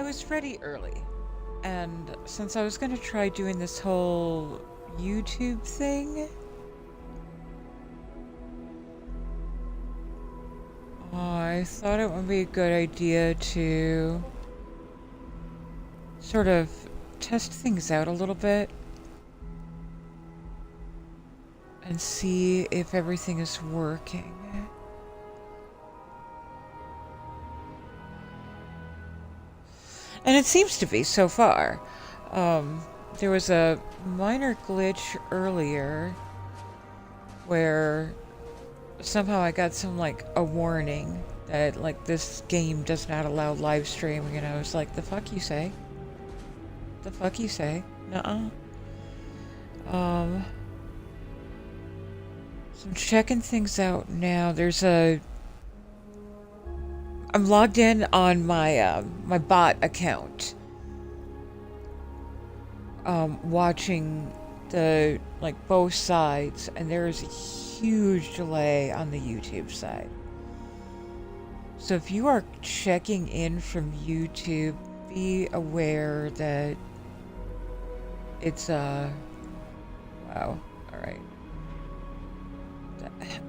was ready early. And since I was gonna try doing this whole YouTube thing, I thought it would be a good idea to sort of test things out a little bit and see if everything is working. And it seems to be so far. There was a minor glitch earlier where somehow I got some, like, a warning that, like, this game does not allow live streaming, and I was like, the fuck you say? The fuck you say? Nuh-uh. So I'm checking things out now. I'm logged in on my, my bot account. Watching the, like, both sides, and there is a huge delay on the YouTube side. So if you are checking in from YouTube, be aware that it's, wow, alright.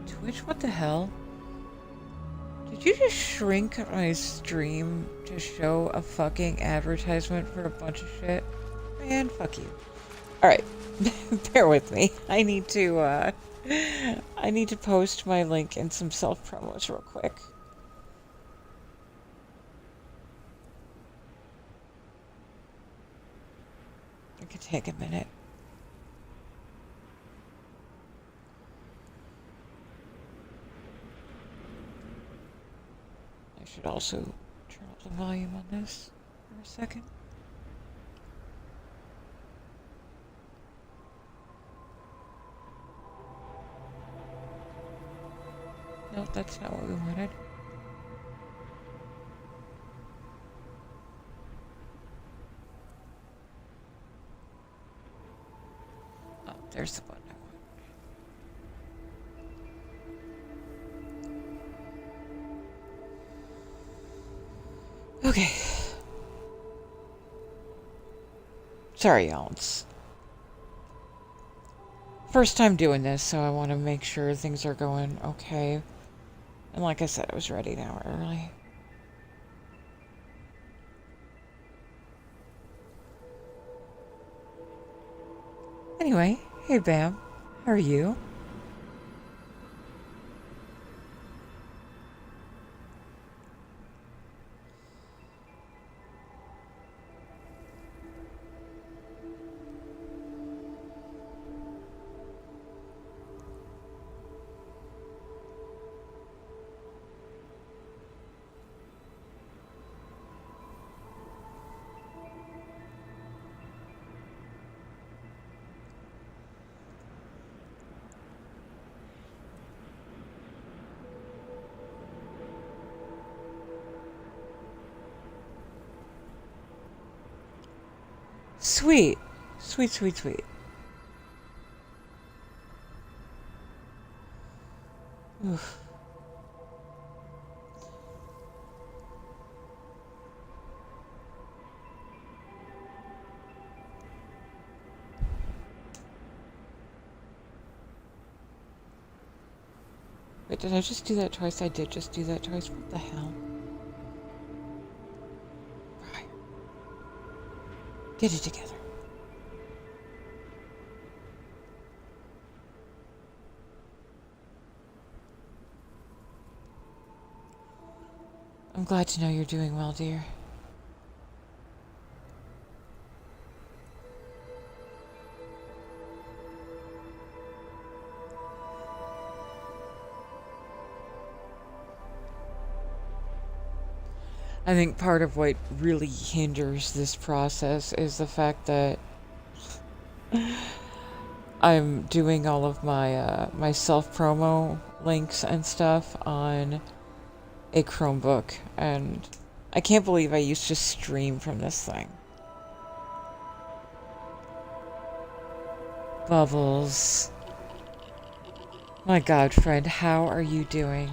Twitch, what the hell? Did you just shrink my stream to show a fucking advertisement for a bunch of shit? Man, fuck you. Alright, bear with me. I need to post my link and some self-promos real quick. It could take a minute. I should also turn up the volume on this for a second. No, that's not what we wanted. Oh, there's the button I want. Okay. Sorry, y'all. It's first time doing this, so I want to make sure things are going okay. And like I said, I was ready an hour early. Anyway, hey Bam, how are you? Sweet. Sweet, sweet, sweet. Oof. Wait, did I just do that twice? I did just do that twice. What the hell? Right. Get it together. I'm glad to know you're doing well, dear. I think part of what really hinders this process is the fact that I'm doing all of my my self-promo links and stuff on a Chromebook, and I can't believe I used to stream from this thing. Bubbles. My god, friend, how are you doing?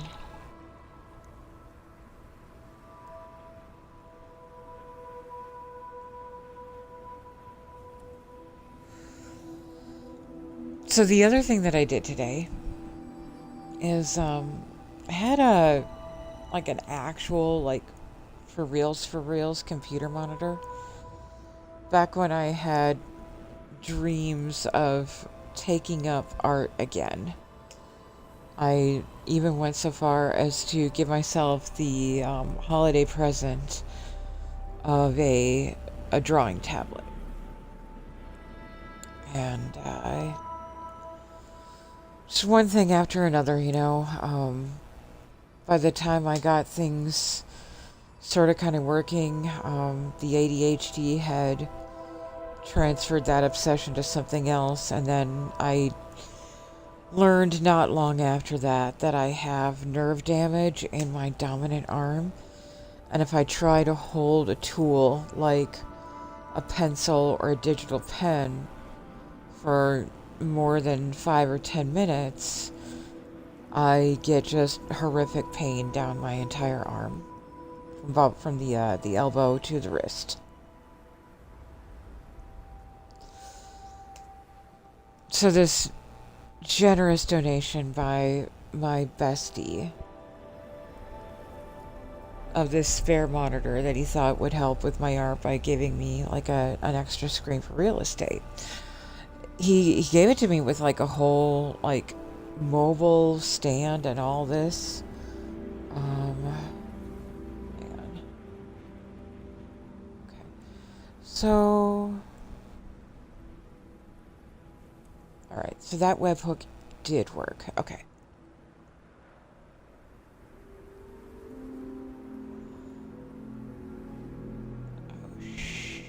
So the other thing that I did today is I had a like an actual like for reals computer monitor back when I had dreams of taking up art again. I even went so far as to give myself the holiday present of a drawing tablet. And just one thing after another, you know. By the time I got things sort of kind of working, the ADHD had transferred that obsession to something else, and then I learned not long after that that I have nerve damage in my dominant arm, and if I try to hold a tool like a pencil or a digital pen for more than 5 or 10 minutes, I get just horrific pain down my entire arm, from the elbow to the wrist. So this generous donation by my bestie of this spare monitor that he thought would help with my art by giving me like an extra screen for real estate. He gave it to me with like a whole like mobile stand and all this. Hang on. Okay. So all right, so that webhook did work. Okay. Oh, shoot.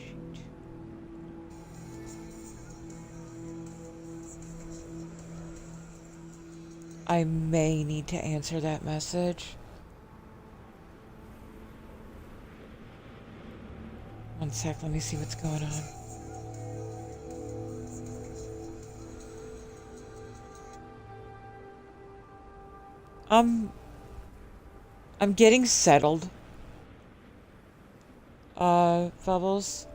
I may need to answer that message. One sec, let me see what's going on. I'm getting settled. Bubbles.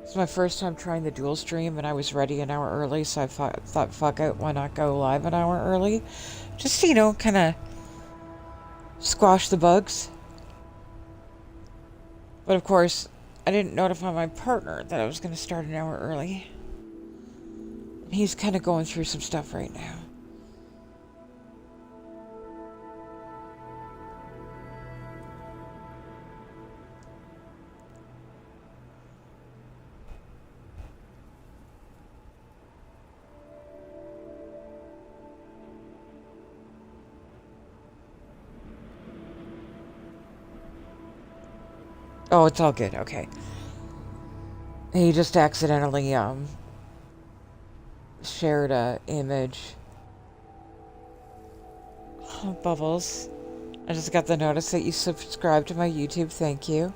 It's my first time trying the dual stream, and I was ready an hour early, so I thought, fuck it, why not go live an hour early? Just, you know, kind of squash the bugs. But of course, I didn't notify my partner that I was going to start an hour early. And he's kind of going through some stuff right now. Oh, it's all good. Okay. He just accidentally shared a image. Oh, Bubbles. I just got the notice that you subscribed to my YouTube. Thank you.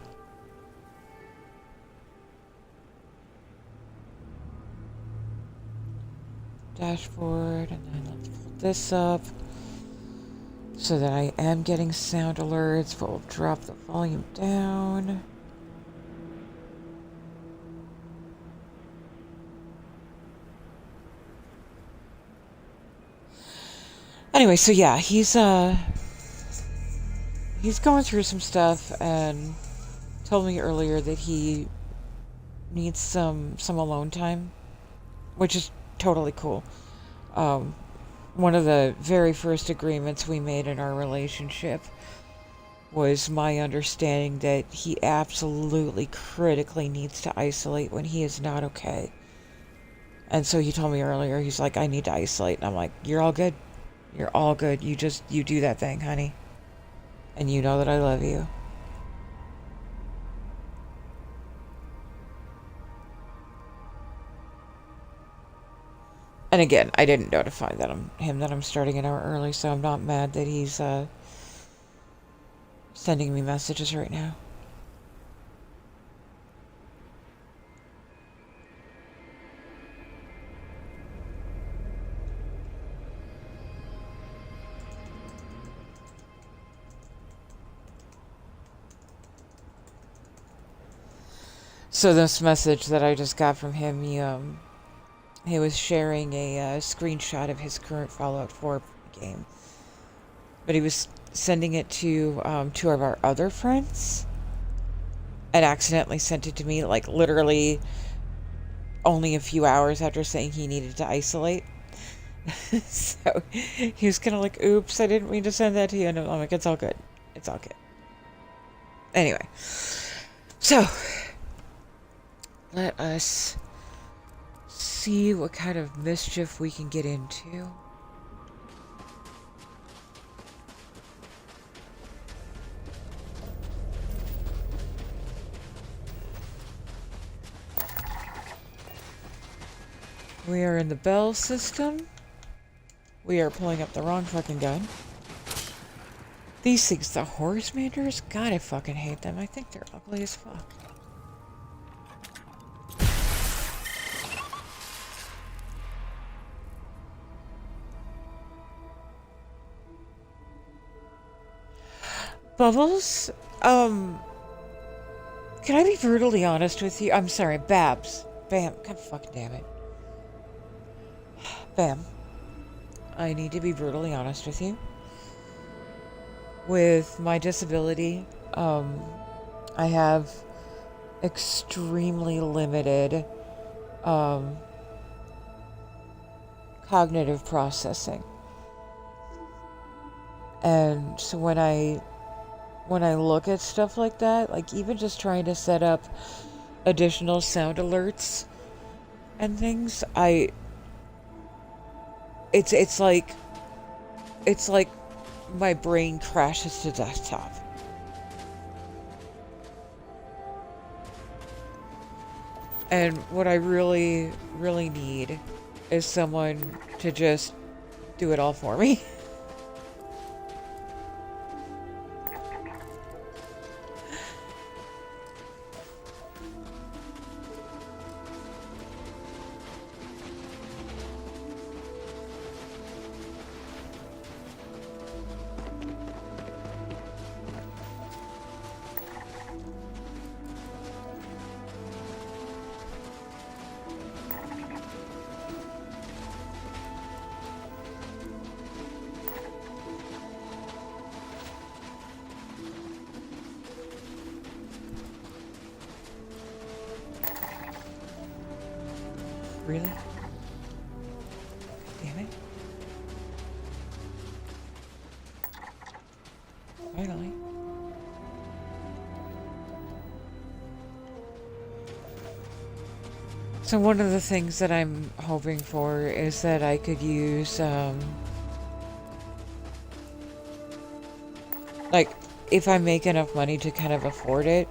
Dashboard, and then let's pull this up so that I am getting sound alerts. We'll drop the volume down. Anyway, so yeah, he's going through some stuff and told me earlier that he needs some alone time, which is totally cool. One of the very first agreements we made in our relationship was my understanding that he absolutely critically needs to isolate when he is not okay. And so he told me earlier, he's like, I need to isolate. And I'm like, you're all good. You're all good. You do that thing, honey. And you know that I love you. And again, I didn't notify him that I'm starting an hour early, so I'm not mad that he's sending me messages right now. So this message that I just got from him, he he was sharing a screenshot of his current Fallout 4 game, but he was sending it to two of our other friends, and accidentally sent it to me, like literally only a few hours after saying he needed to isolate. So he was kind of like, "Oops, I didn't mean to send that to you." And I'm like, "It's all good. It's all good." Anyway, so let us see what kind of mischief we can get into. We are in the Bell system. We are pulling up the wrong fucking gun. These things, the horse manders? God, I fucking hate them. I think they're ugly as fuck. Bubbles? Can I be brutally honest with you? I'm sorry, Babs. Bam. God fucking damn it. Bam. I need to be brutally honest with you. With my disability, I have extremely limited, cognitive processing. And so when I look at stuff like that, like even just trying to set up additional sound alerts and things, it's like my brain crashes to desktop. And what I really, really need is someone to just do it all for me. Really? Damn it. Finally. So one of the things that I'm hoping for is that I could use, like, if I make enough money to kind of afford it,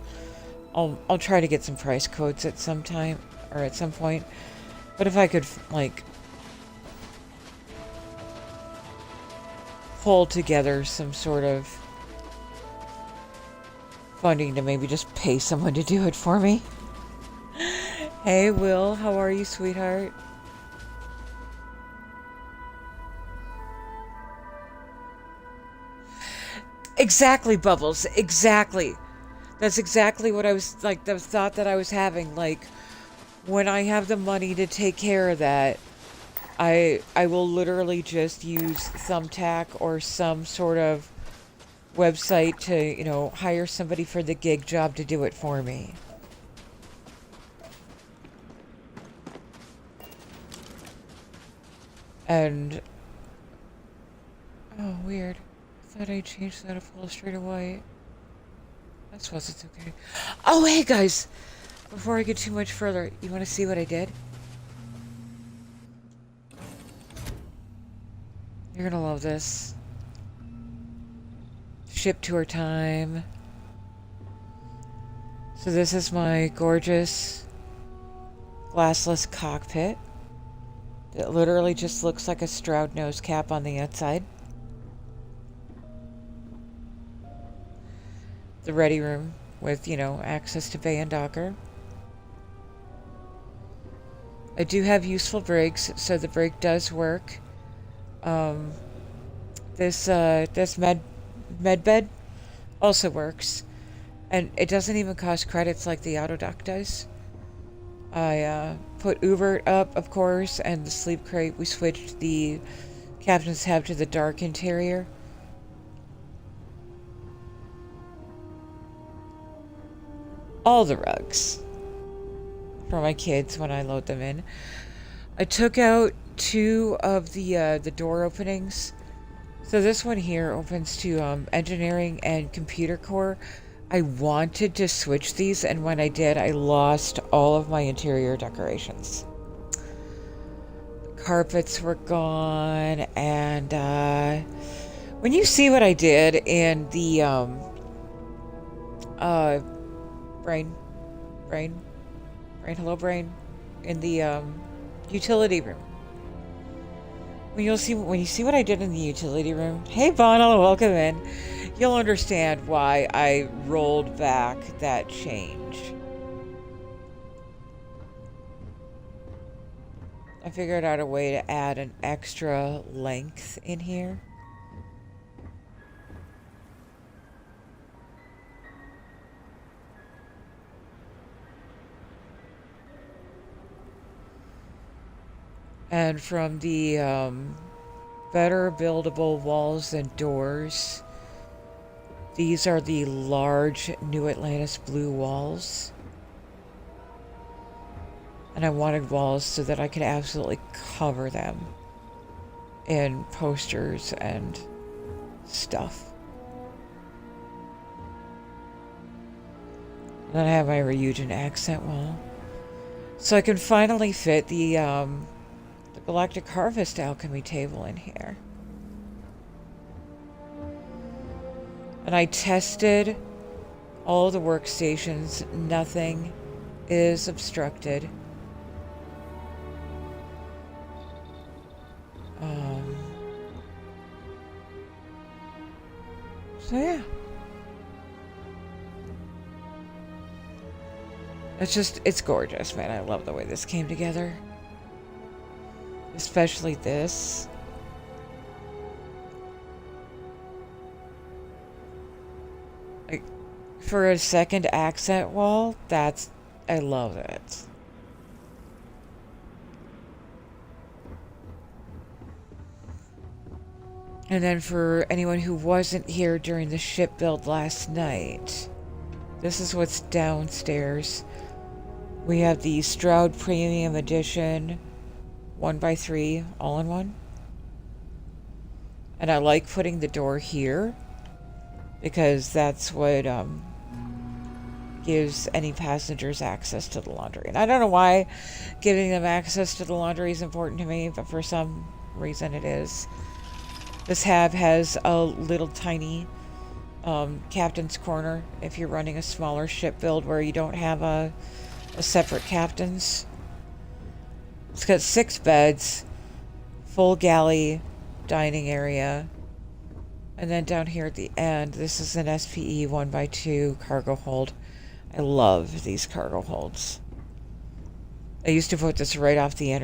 I'll try to get some price quotes at some time, or at some point. But if I could, like, pull together some sort of funding to maybe just pay someone to do it for me. Hey, Will, how are you, sweetheart? Exactly, Bubbles, exactly. That's exactly what I was, like, the thought that I was having, like, when I have the money to take care of that, I will literally just use Thumbtack or some sort of website to, you know, hire somebody for the gig job to do it for me. And oh, weird. I thought I changed that to full straight of white. I suppose it's okay. Oh, hey guys! Before I get too much further, you want to see what I did? You're gonna love this. Ship tour time. So this is my gorgeous glassless cockpit. It literally just looks like a Stroud nose cap on the outside. The ready room with, you know, access to bay and docker. I do have useful brakes, so the brake does work. This med bed also works, and it doesn't even cost credits like the Autodoc does. I put Ubert up, of course, and the sleep crate. We switched the captain's tab to the dark interior. All the rugs for my kids when I load them in. I took out 2 of the door openings. So this one here opens to engineering and computer core. I wanted to switch these, and when I did, I lost all of my interior decorations. The carpets were gone, and when you see what I did in the brain, hello brain, in the utility room. When you see what I did in the utility room, hey Bonal, welcome in. You'll understand why I rolled back that change. I figured out a way to add an extra length in here. And from the better buildable walls and doors, these are the large New Atlantis blue walls. And I wanted walls so that I could absolutely cover them in posters and stuff. And then I have my Ryujin accent wall. So I can finally fit the Galactic Harvest alchemy table in here. And I tested all the workstations. Nothing is obstructed. So yeah. It's gorgeous, man. I love the way this came together. Especially this. Like, for a second accent wall, I love it. And then for anyone who wasn't here during the ship build last night, this is what's downstairs. We have the Stroud Premium Edition 1x3 all-in-one. And I like putting the door here because that's what gives any passengers access to the laundry. And I don't know why giving them access to the laundry is important to me, but for some reason it is. This hab has a little tiny captain's corner if you're running a smaller ship build where you don't have a separate captain's. It's got 6 beds, full galley dining area, and then down here at the end, this is an SPE 1x2 cargo hold. I love these cargo holds. I used to put this right off the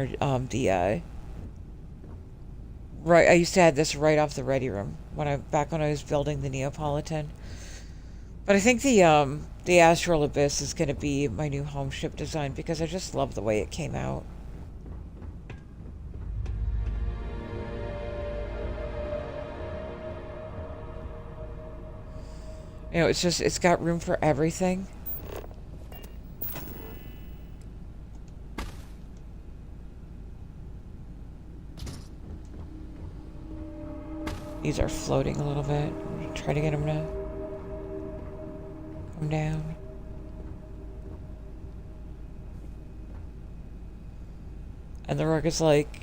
I used to have this right off the ready room back when I was building the Neapolitan. But I think the Astral Abyss is going to be my new home ship design because I just love the way it came out. You know, it's got room for everything. These are floating a little bit. I'm gonna try to get them to come down. And the rug is like,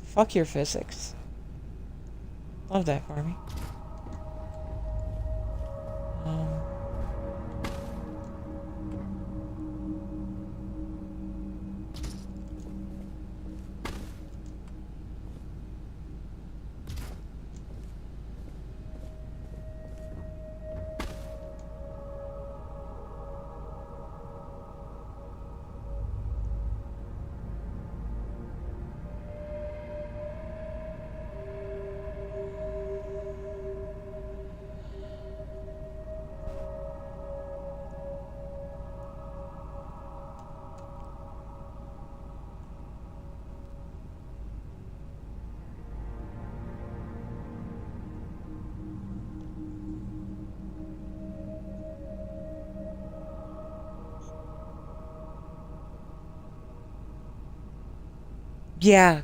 fuck your physics. Love that for me. Yeah.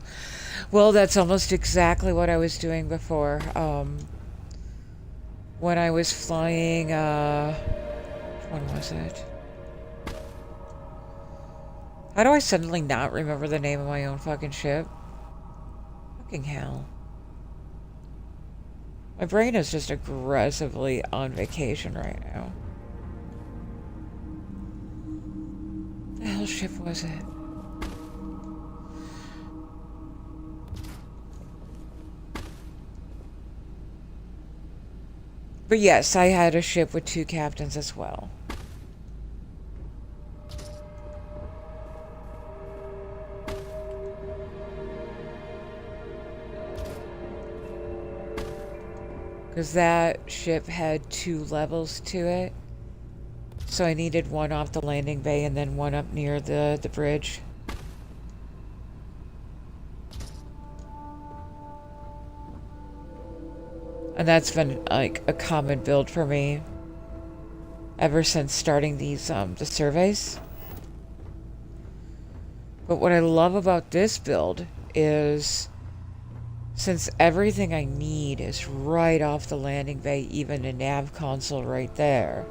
Well, that's almost exactly what I was doing before. When I was flying, which one was it? How do I suddenly not remember the name of my own fucking ship? Fucking hell. My brain is just aggressively on vacation right now. What the hell ship was it? But yes, I had a ship with 2 captains as well. Because that ship had 2 levels to it. So I needed one off the landing bay and then one up near the bridge. And that's been like a common build for me ever since starting these the surveys. But what I love about this build is since everything I need is right off the landing bay, even the nav console right there,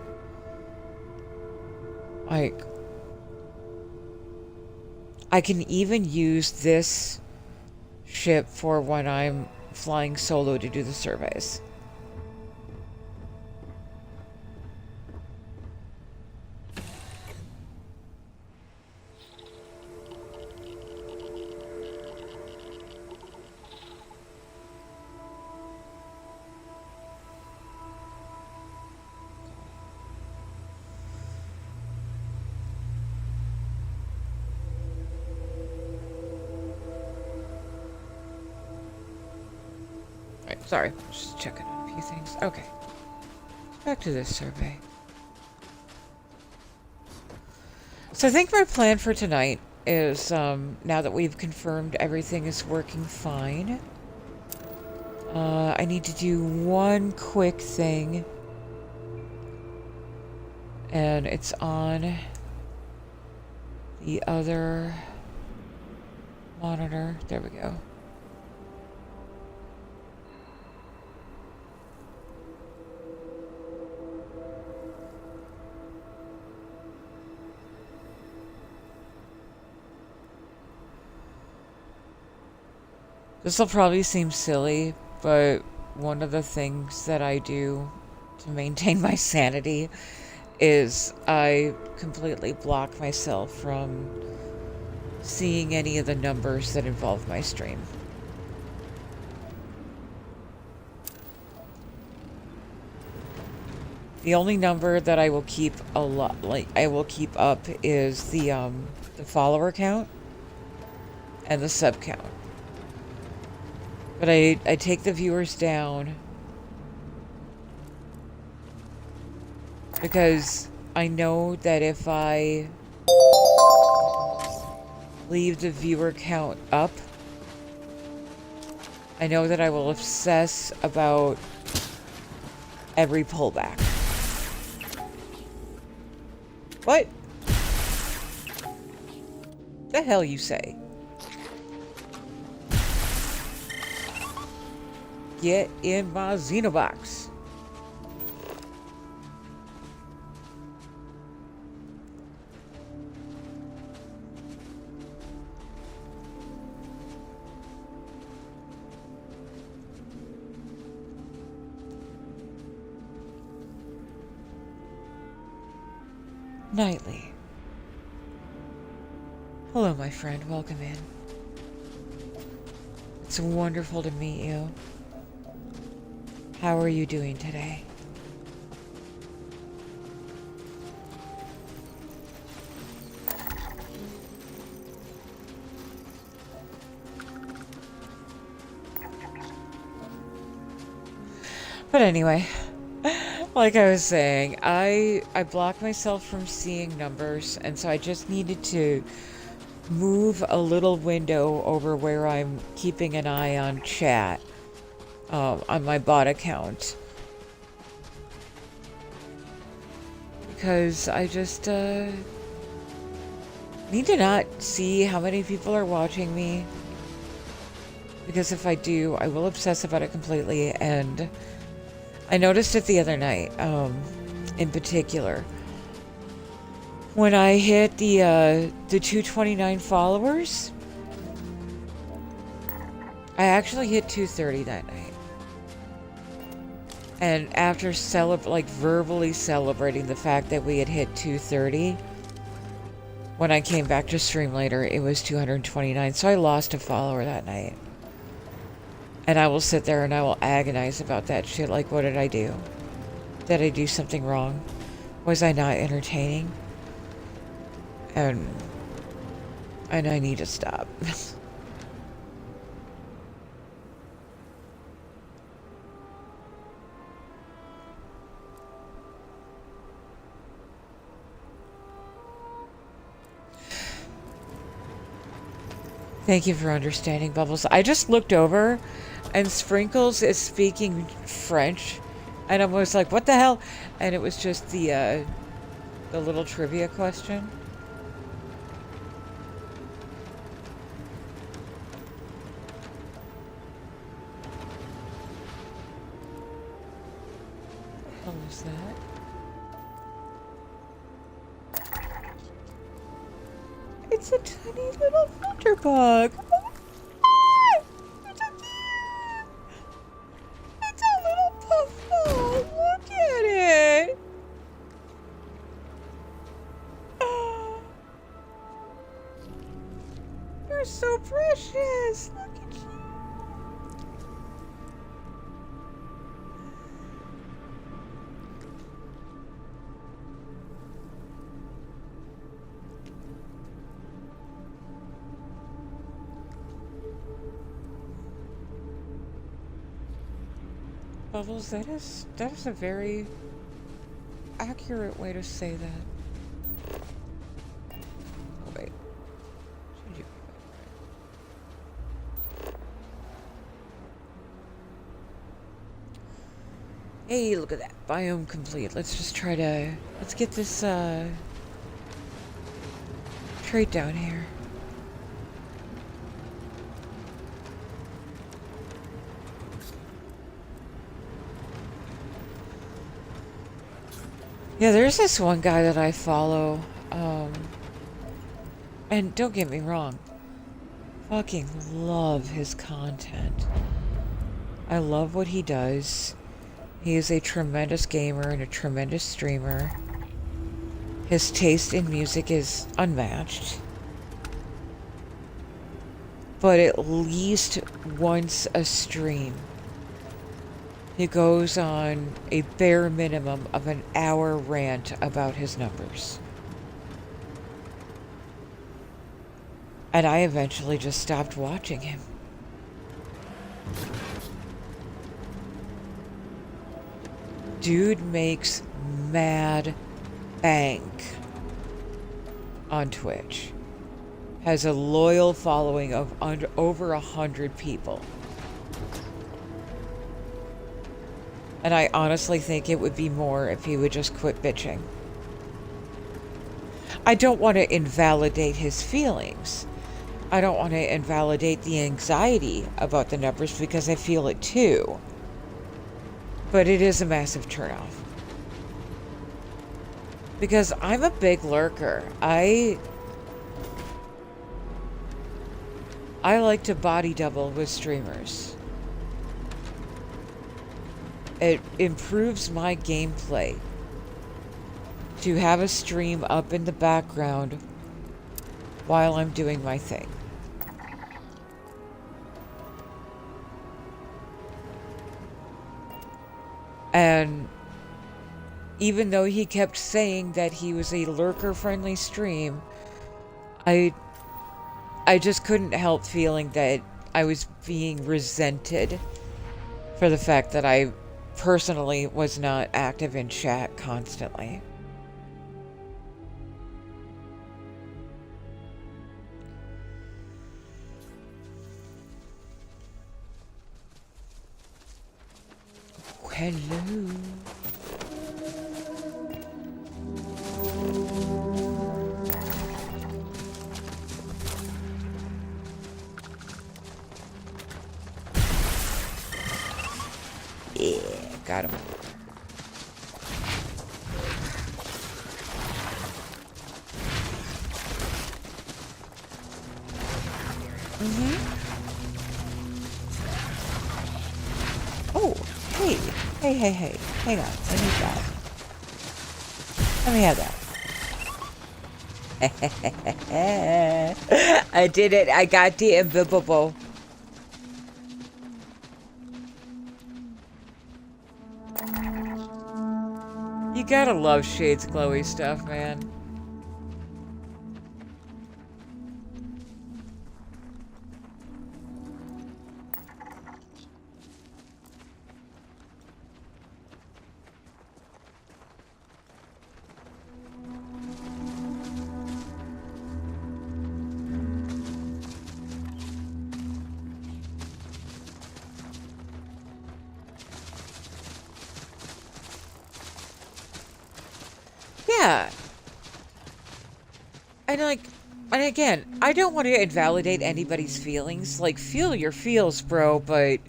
like, I can even use this ship for when I'm flying solo to do the surveys. Right, sorry, just checking on a few things. Okay, back to this survey. So I think my plan for tonight is, now that we've confirmed everything is working fine, I need to do one quick thing, and it's on the other monitor. There we go. This will probably seem silly, but one of the things that I do to maintain my sanity is I completely block myself from seeing any of the numbers that involve my stream. The only number that I will keep up is the follower count and the sub count. But I take the viewers down because I know that if I leave the viewer count up, I know that I will obsess about every pullback. What? The hell you say? Get in my Xenobox. Nightly. Hello, my friend. Welcome in. It's wonderful to meet you. How are you doing today? But anyway, like I was saying, I blocked myself from seeing numbers, and so I just needed to move a little window over where I'm keeping an eye on chat on my bot account. Because I just need to not see how many people are watching me Because if I do, I will obsess about it completely. And I noticed it the other night, in particular. When I hit the 229 followers, I actually hit 230 that night. And after verbally celebrating the fact that we had hit 230, when I came back to stream later, it was 229. So I lost a follower that night. And I will sit there and I will agonize about that shit. Like, what did I do? Did I do something wrong? Was I not entertaining? And I need to stop. Thank you for understanding, Bubbles. I just looked over and Sprinkles is speaking French. And I was like, what the hell? And it was just the little trivia question. What the hell was that? It's a tiny little flutterbug. Oh, it's a cute. It's a little puffball. Look at it. Oh, you're so precious. Look at you. Bubbles, that is a very accurate way to say that. Oh wait. Should you Hey, look at that. Biome complete. Let's just try to let's get this trait down here. Yeah, there's this one guy that I follow, and don't get me wrong, fucking love his content. I love what he does. He is a tremendous gamer and a tremendous streamer. His taste in music is unmatched. But at least once a stream, he goes on a bare minimum of an hour rant about his numbers. And I eventually just stopped watching him. Dude makes mad bank on Twitch. Has a loyal following of over 100 people. And I honestly think it would be more if he would just quit bitching. I don't want to invalidate his feelings. I don't want to invalidate the anxiety about the numbers because I feel it too. But it is a massive turnoff. Because I'm a big lurker. I like to body double with streamers. It improves my gameplay to have a stream up in the background while I'm doing my thing. And even though he kept saying that he was a lurker-friendly stream, I just couldn't help feeling that I was being resented for the fact that I personally was not active in chat constantly. Hello. got him. Oh, hey. Hey. Hang on. I need that. Let me have that. I did it. I got the invisible. You gotta love Shade's glowy stuff, man. Yeah. And again, I don't want to invalidate anybody's feelings. Like, feel your feels, bro, but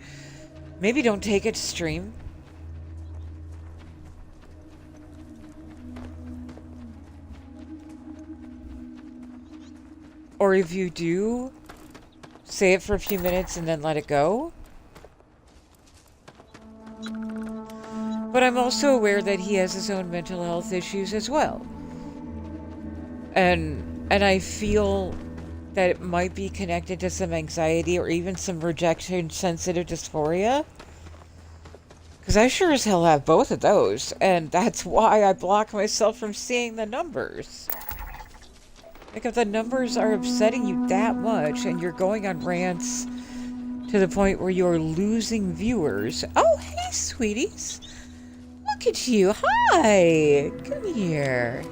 maybe don't take it to stream. Or if you do, say it for a few minutes and then let it go. But I'm also aware that he has his own mental health issues as well. And I feel that it might be connected to some anxiety or even some rejection-sensitive dysphoria. Because I sure as hell have both of those, and that's why I block myself from seeing the numbers. Like, if the numbers are upsetting you that much, and you're going on rants to the point where you're losing viewers... Oh, hey, sweeties! Look at you! Hi! Come here.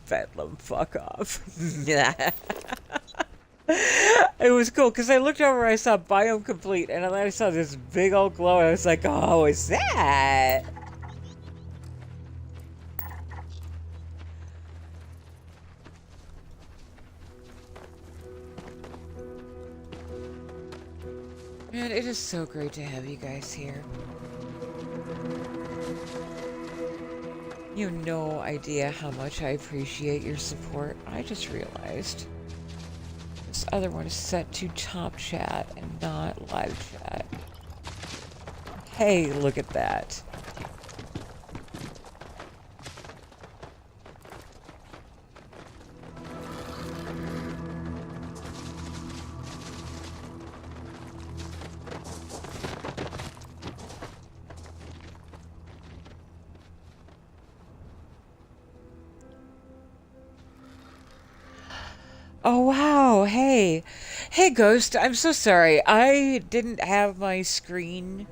Bedlam, fuck off. It was cool because I looked over, I saw biome complete, and then I saw this big old glow, and I was like, oh, what's that? Man, it is so great to have you guys here. You have no idea how much I appreciate your support. I just realized this other one is set to top chat and not live chat. Hey, look at that. Oh, wow. Hey. Hey, Ghost. I'm so sorry. I didn't have my screen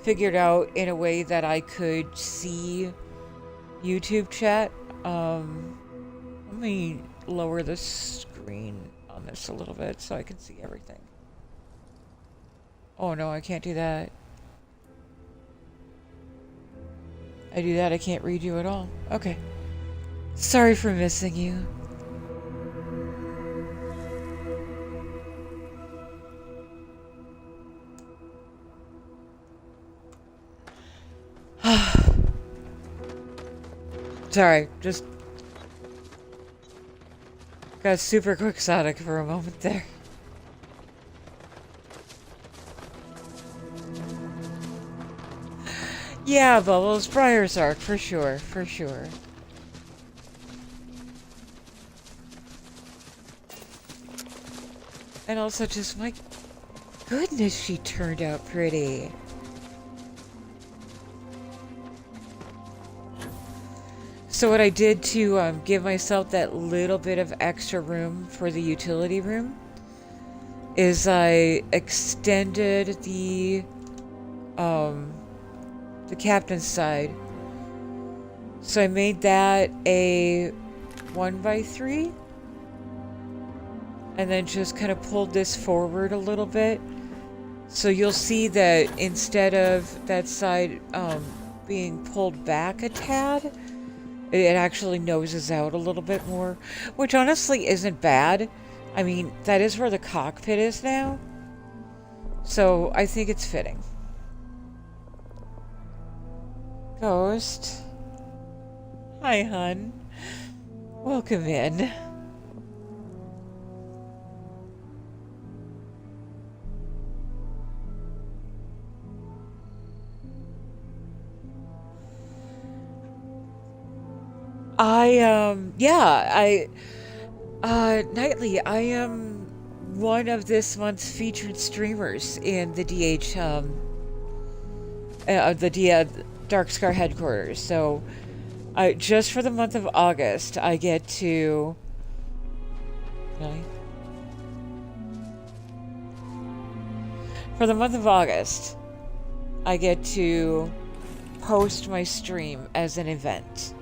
figured out in a way that I could see YouTube chat. Let me lower the screen on this a little bit so I can see everything. Oh, no, I can't do that. I do that, I can't read you at all. Okay. Sorry for missing you. Sorry, just got super quixotic for a moment there. Yeah, Bubbles, Briar's Arc, for sure, for sure. And also just, my goodness, she turned out pretty. So what I did to give myself that little bit of extra room for the utility room is I extended the captain's side. So I made that a 1x3 and then just kind of pulled this forward a little bit So you'll see that instead of that side being pulled back a tad, it actually noses out a little bit more, which honestly isn't bad. I mean, that is where the cockpit is now, so I think it's fitting. Ghost. Hi, hun. Welcome in. Nightly, I am one of this month's featured streamers in the Darkscar headquarters. So, just for the month of August, I get to... Really? For the month of August, I get to host my stream as an event.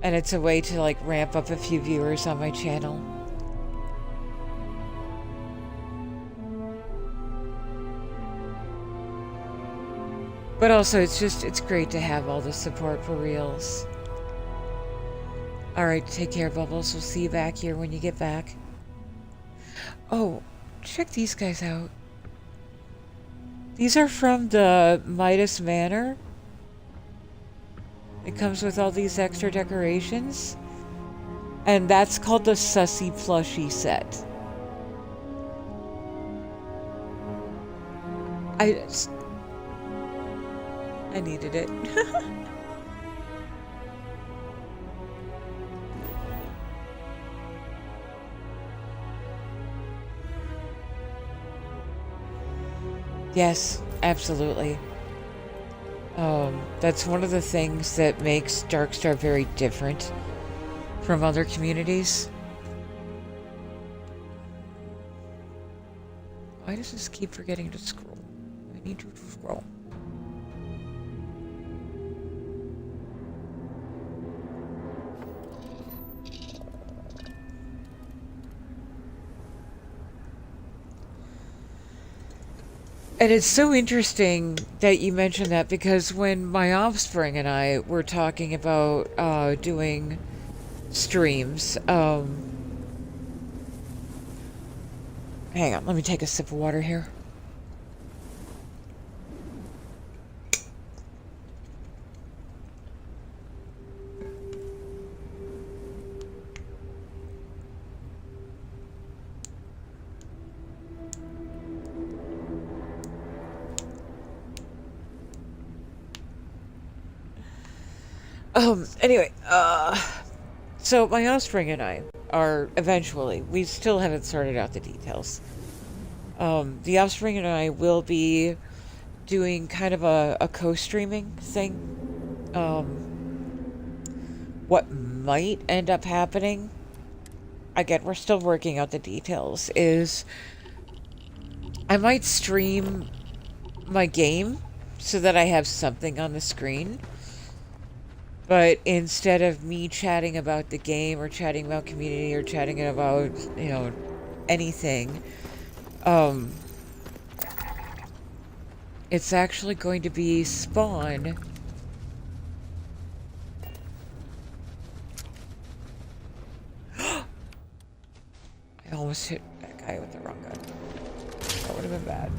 And it's a way to, like, ramp up a few viewers on my channel. But also, it's great to have all the support for reals. Alright, take care, Bubbles. We'll see you back here when you get back. Oh, check these guys out. These are from the Midas Manor. It comes with all these extra decorations. And that's called the Sussy Plushie set. I needed it. Yes, absolutely. That's one of the things that makes Darkstar very different from other communities. Why does this keep forgetting to scroll? I need to scroll. And it's so interesting that you mentioned that, because when my offspring and I were talking about doing streams, hang on, let me take a sip of water here. Anyway, so my offspring and I are eventually, we still haven't sorted out the details. The offspring and I will be doing kind of a co-streaming thing. What might end up happening, again, we're still working out the details, is I might stream my game so that I have something on the screen. But instead of me chatting about the game or chatting about community or chatting about, you know, anything, it's actually going to be Spawn. I almost hit that guy with the wrong gun. That would have been bad.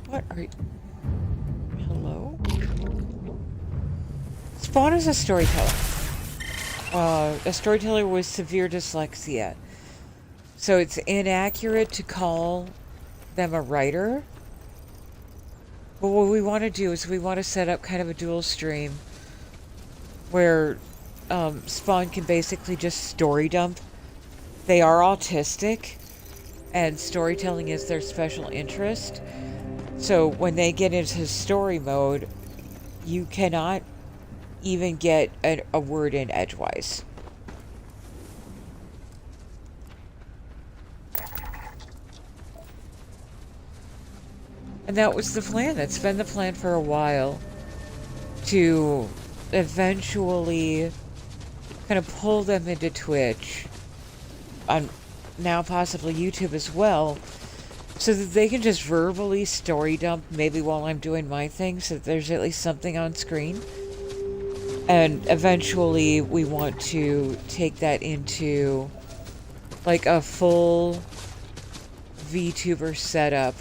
What are you... Hello? Spawn is a storyteller. A storyteller with severe dyslexia. So it's inaccurate to call them a writer. But what we want to do is we want to set up kind of a dual stream where Spawn can basically just story dump. They are autistic, and storytelling is their special interest. So when they get into story mode, you cannot even get a word in edgewise. And that was the plan. That's been the plan for a while, to eventually kind of pull them into Twitch, on now possibly YouTube as well, so that they can just verbally story dump maybe while I'm doing my thing, so that there's at least something on screen. And eventually we want to take that into like a full VTuber setup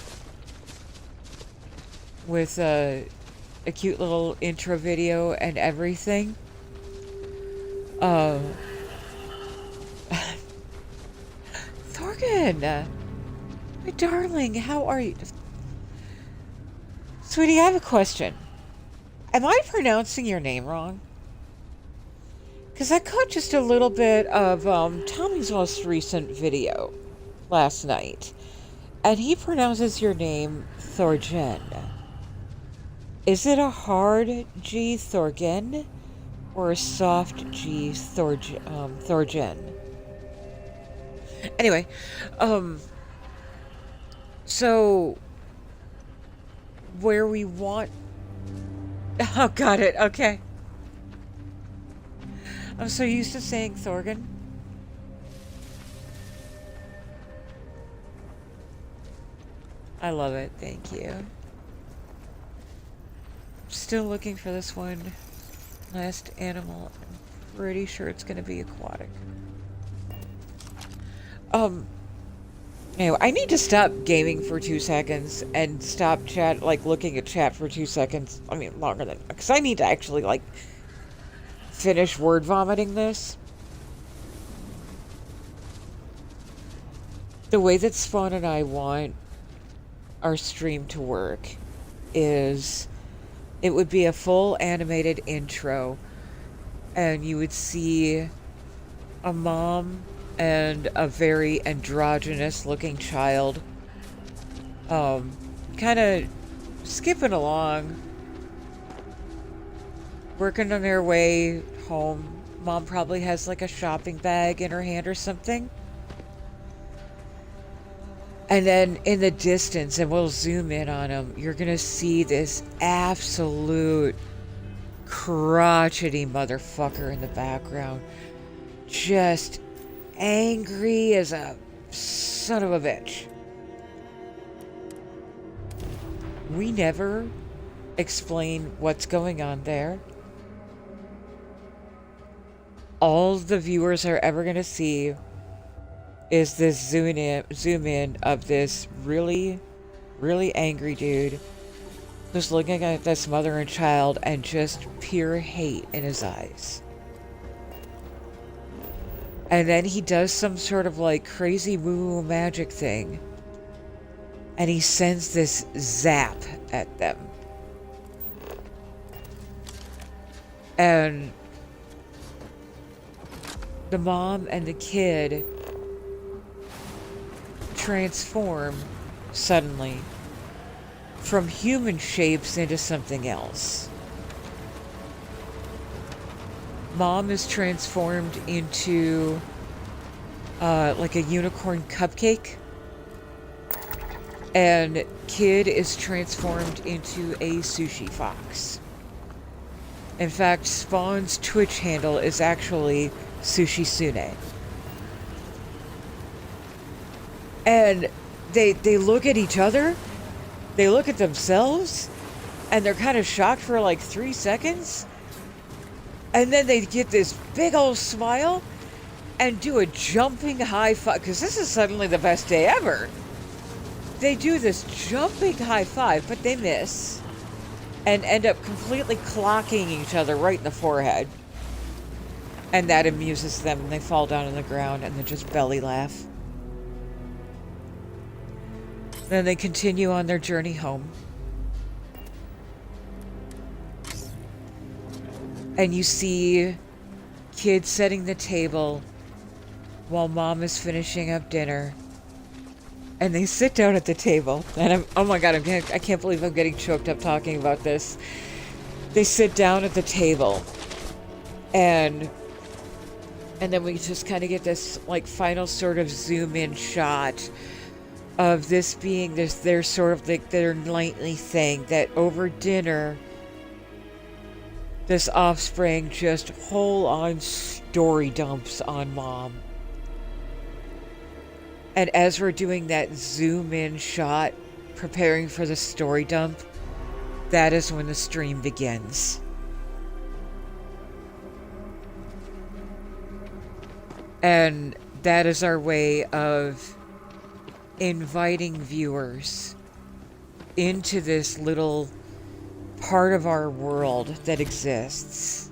with a cute little intro video and everything. Thorgan! My darling, how are you? Sweetie, I have a question. Am I pronouncing your name wrong? Because I caught just a little bit of Tommy's most recent video last night, and he pronounces your name Thorgen. Is it a hard G, Thorgen, or a soft G, Thorgen? Anyway, so where we want... Oh, got it, okay. I'm so used to saying Thorgan. I love it, thank you. Still looking for this one last animal. I'm pretty sure it's gonna be aquatic. Anyway, I need to stop gaming for 2 seconds and stop looking at chat for 2 seconds. I mean, longer than, because I need to actually, like, finish word vomiting this. The way that Spawn and I want our stream to work is it would be a full animated intro, and you would see a mom and a very androgynous looking child kind of skipping along, working on their way home. Mom probably has like a shopping bag in her hand or something. And then in the distance, and we'll zoom in on them, you're gonna see this absolute crotchety motherfucker in the background. Just angry as a son of a bitch. We never explain what's going on there. All the viewers are ever going to see is this zoom in of this really, really angry dude who's looking at this mother and child and just pure hate in his eyes. And then he does some sort of like crazy woo-woo magic thing, and he sends this zap at them. And the mom and the kid transform suddenly from human shapes into something else. Mom is transformed into like a unicorn cupcake, and kid is transformed into a sushi fox. In fact, Spawn's Twitch handle is actually Sushi Sune. And they look at each other, they look at themselves, and they're kind of shocked for like 3 seconds. And then they get this big old smile and do a jumping high five, because this is suddenly the best day ever. They do this jumping high five, but they miss and end up completely clocking each other right in the forehead. And that amuses them, and they fall down on the ground and they just belly laugh. Then they continue on their journey home. And you see kids setting the table while mom is finishing up dinner. And they sit down at the table. And oh my god, I can't believe I'm getting choked up talking about this. They sit down at the table. And then we just kind of get this like final sort of zoom in shot of this being their sort of like their nightly thing, that over dinner this offspring just whole on story dumps on mom. And as we're doing that zoom in shot, preparing for the story dump, that is when the stream begins. And that is our way of inviting viewers into this little part of our world that exists.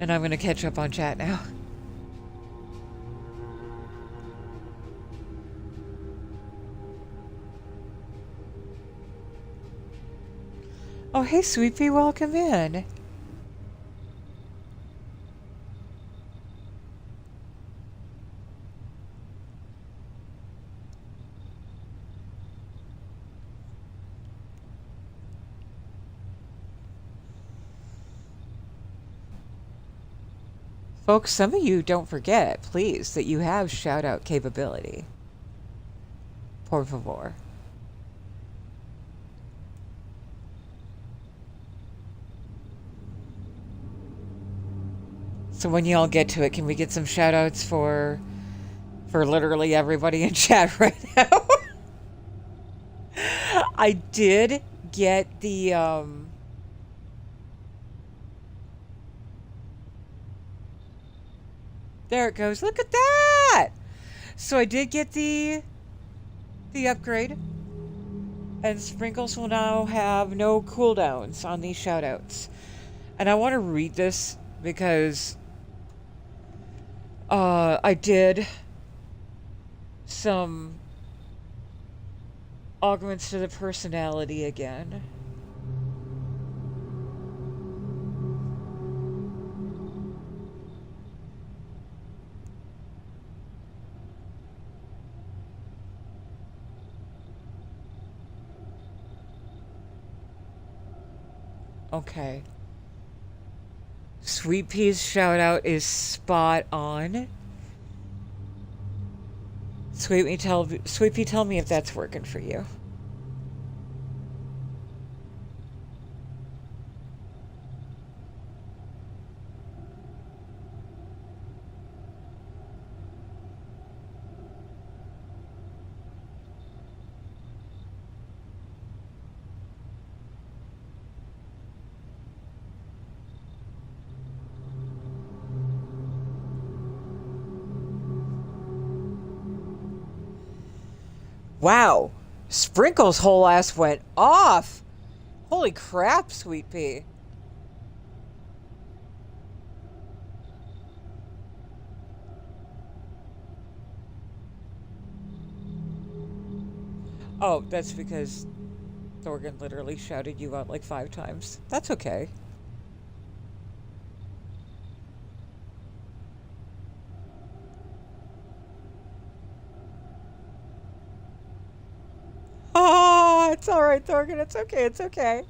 And I'm going to catch up on chat now. Oh, hey, Sweet Pea, welcome in. Folks, some of you don't forget, please, that you have shout-out capability. Por favor. So when y'all get to it, can we get some shout-outs for literally everybody in chat right now? I did get the, there it goes. Look at that! So I did get the upgrade. And Sprinkles will now have no cooldowns on these shoutouts. And I want to read this because I did some augments to the personality again. Okay. Sweet Pea's shout out is spot on. Sweet Pea, tell me if that's working for you. Wow, Sprinkle's whole ass went off. Holy crap, Sweet Pea. Oh, that's because Thorgan literally shouted you out like 5 times. That's okay. Oh, it's all right, Thorgan. It's okay. It's okay.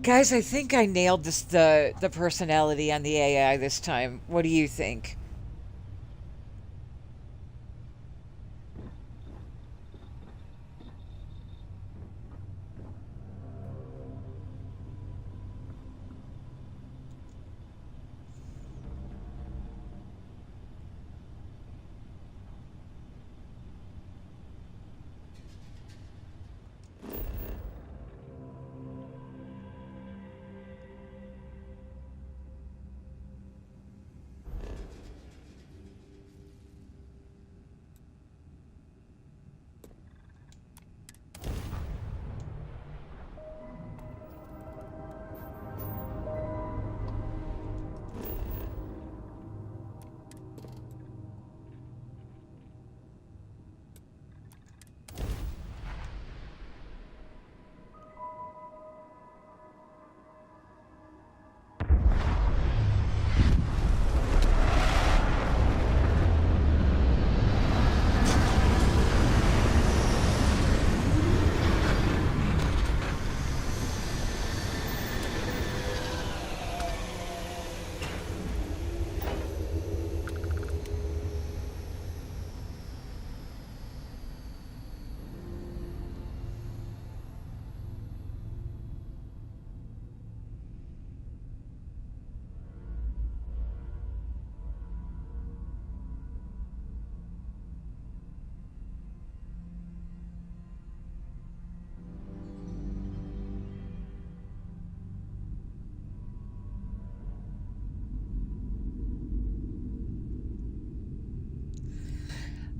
Guys, I think I nailed the personality on the AI this time. What do you think?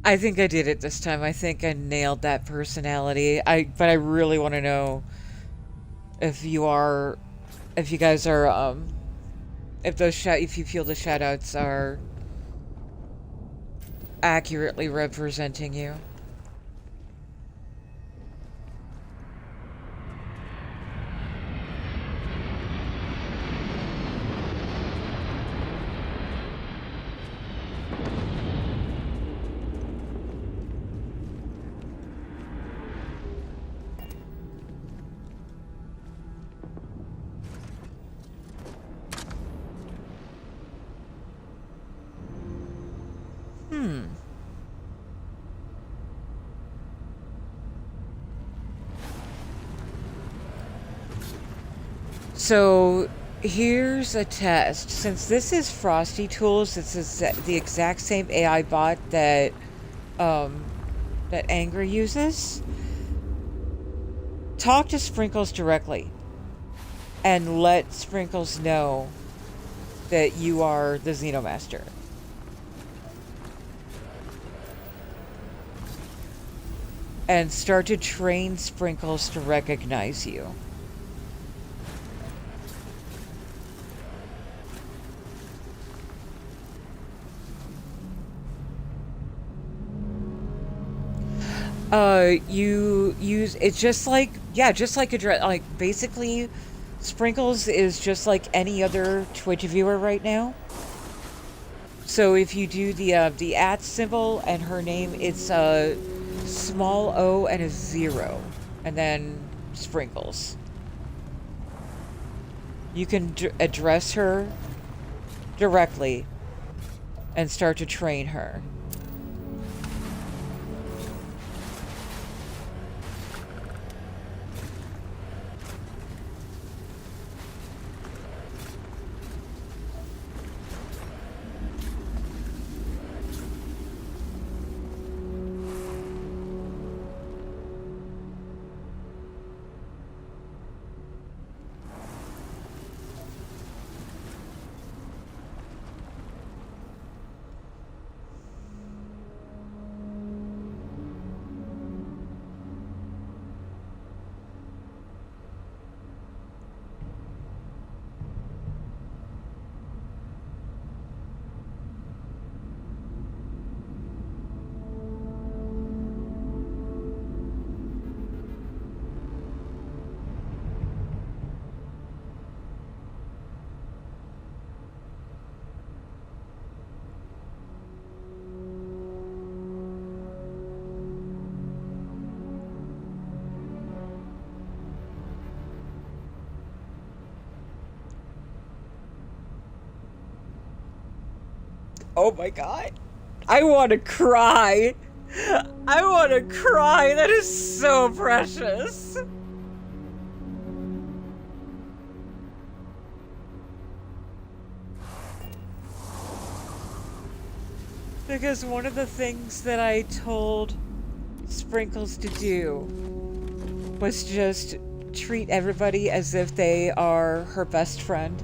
I think I did it this time. I think I nailed that personality. But I really want to know if you are, if you guys are, if you feel the shoutouts are accurately representing you. Hmm. So here's a test. Since this is Frosty Tools, this is the exact same AI bot um, that Angry uses. Talk to Sprinkles directly and let Sprinkles know that you are the Xenomaster. And start to train Sprinkles to recognize you. You use it's just like yeah, just like like basically, Sprinkles is just like any other Twitch viewer right now. So if you do the @ symbol and her name, it's a small O and a 0, and then Sprinkles. You can address her directly and start to train her. Oh my god. I want to cry. I want to cry. That is so precious. Because one of the things that I told Sprinkles to do was just treat everybody as if they are her best friend.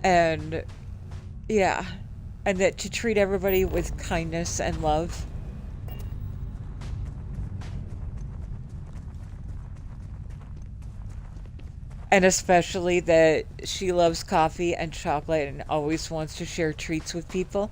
And yeah, and that to treat everybody with kindness and love. And especially that she loves coffee and chocolate and always wants to share treats with people.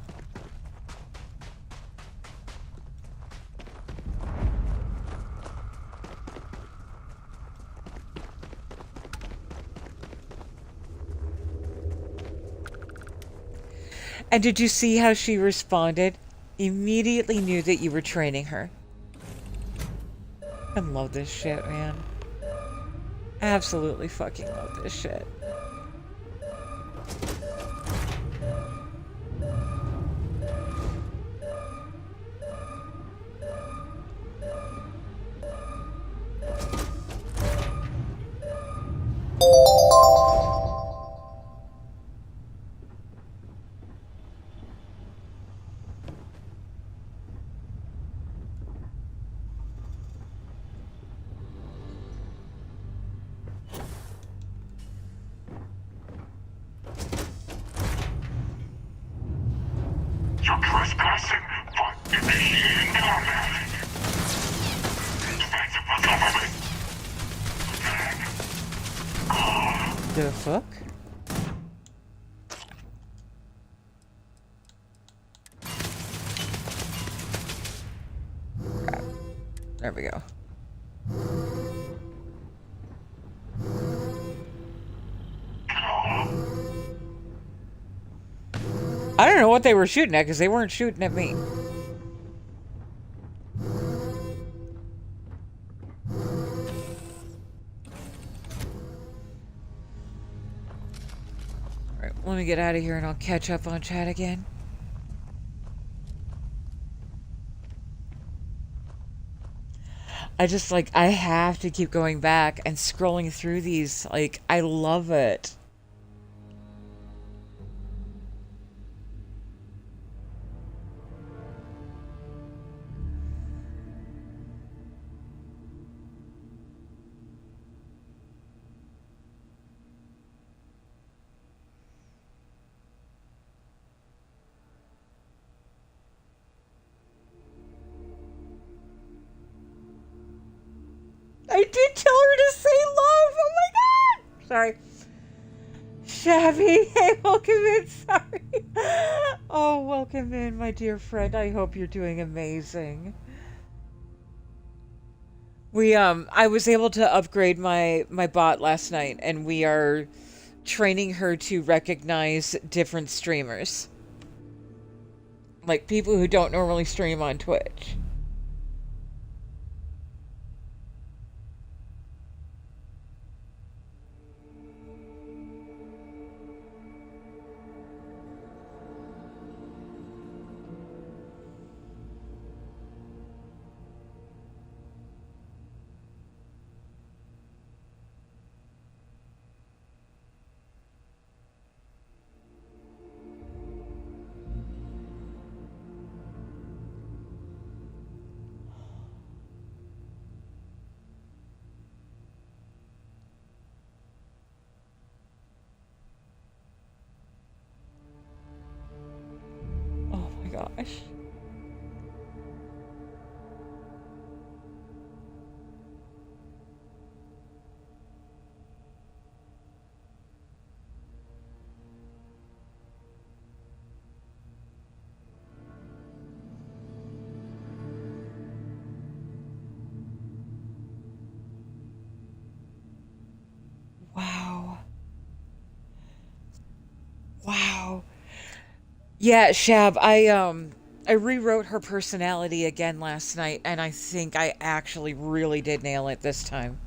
And did you see how she responded? Immediately knew that you were training her. I love this shit, man. Absolutely fucking love this shit. You're trespassing, but initiating combat. Defensive recovery. Attack. The fuck? Crap. There we go. I don't know what they were shooting at because they weren't shooting at me. Alright, let me get out of here and I'll catch up on chat again. I have to keep going back and scrolling through these. Like, I love it. I did tell her to say love. Oh my god. Sorry. Shabby. Hey, welcome in. Sorry. Oh, welcome in, my dear friend. I hope you're doing amazing. I was able to upgrade my bot last night, and we are training her to recognize different streamers. Like people who don't normally stream on Twitch. Oh my gosh. Wow. Wow. Yeah, Shab, I rewrote her personality again last night, and I think I actually really did nail it this time.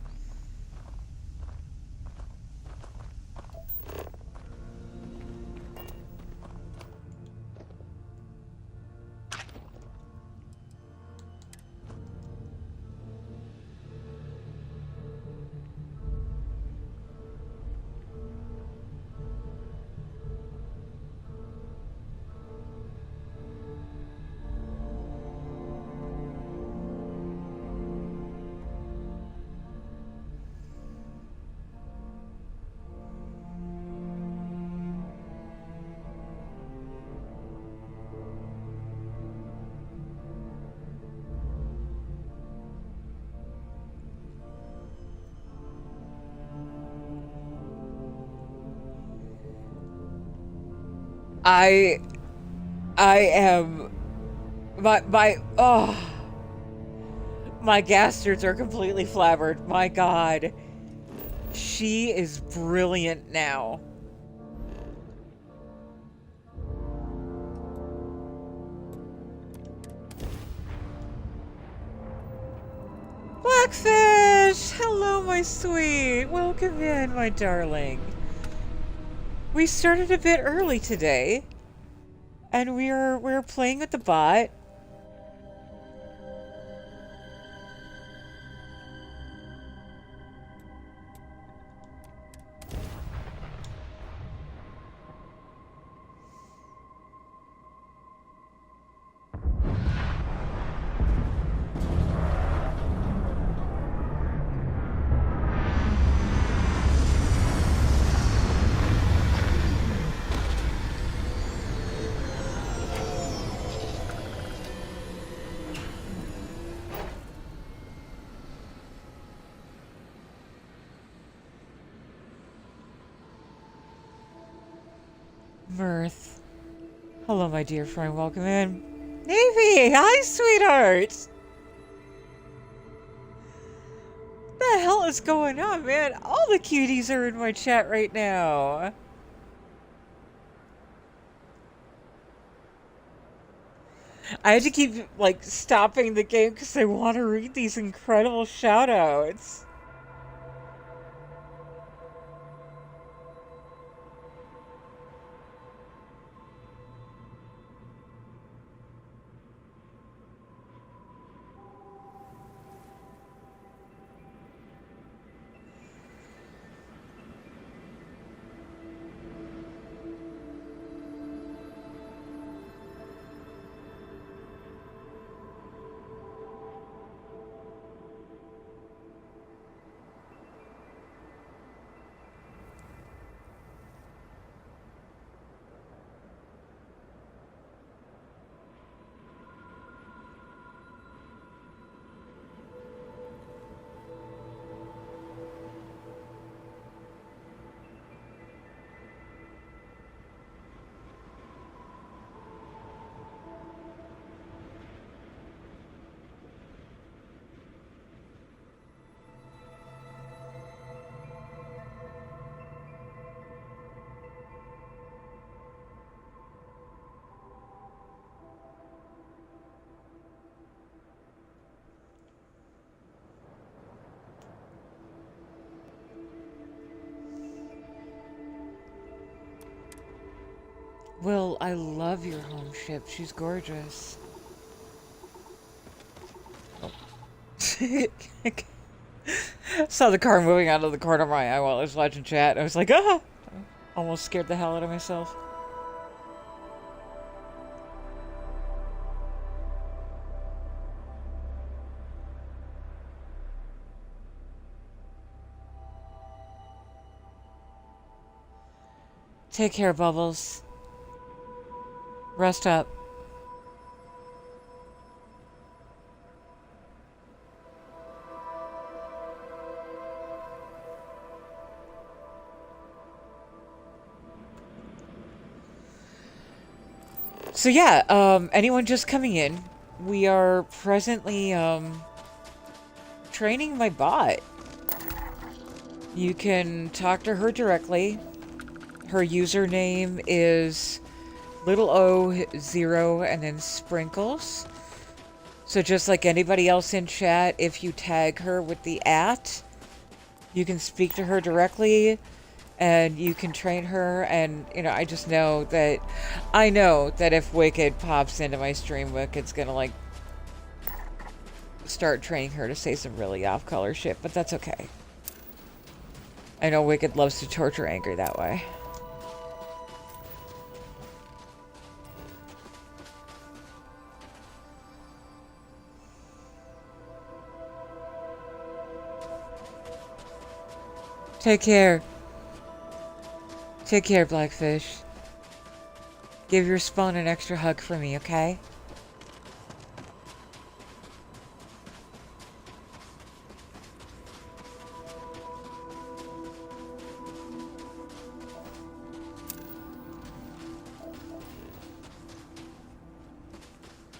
I I am my gastards are completely flabbered. My god. She is brilliant now. Blackfish! Hello, my sweet. Welcome in, my darling. We started a bit early today, and we're playing with the bot. Mirth. Hello, my dear friend. Welcome in. Navy! Hi, sweetheart! What the hell is going on, man? All the cuties are in my chat right now. I had to keep, like, stopping the game because I want to read these incredible shoutouts. Will, I love your home ship. She's gorgeous. Oh. Saw the car moving out of the corner of my eye while I was watching chat. I was like, ah! Almost scared the hell out of myself. Take care, Bubbles. Rest up. So yeah, anyone just coming in, we are presently, training my bot. You can talk to her directly. Her username is O0 and then sprinkles. So just like anybody else in chat, if you tag her with the @ you can speak to her directly and you can train her. And you know, I know that if Wicked pops into my stream, Wicked's gonna like start training her to say some really off-color shit, but that's okay. I know Wicked loves to torture Angry that way. Take care. Take care, Blackfish. Give your spawn an extra hug for me, okay?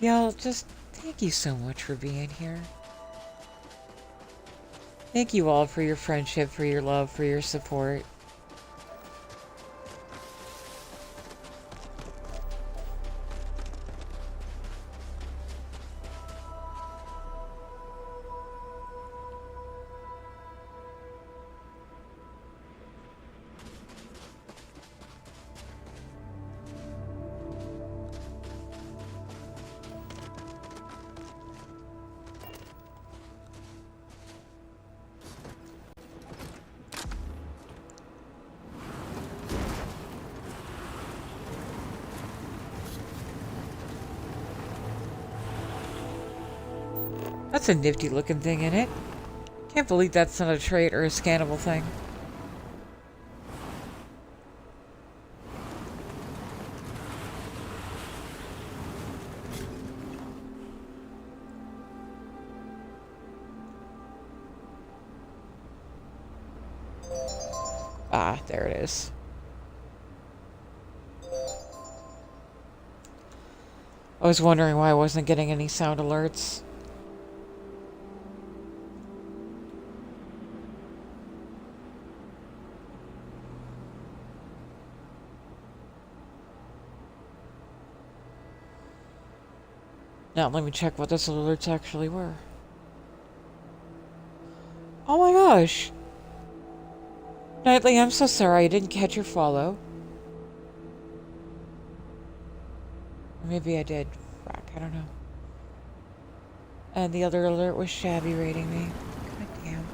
Y'all, just thank you so much for being here. Thank you all for your friendship, for your love, for your support. That's a nifty looking thing in it. Can't believe that's not a trait or a scannable thing. Ah, there it is. I was wondering why I wasn't getting any sound alerts. Now, let me check what those alerts actually were. Oh my gosh! Knightley, I'm so sorry I didn't catch your follow. Or maybe I did. Frack, I don't know. And the other alert was Shabby rating me. God damn.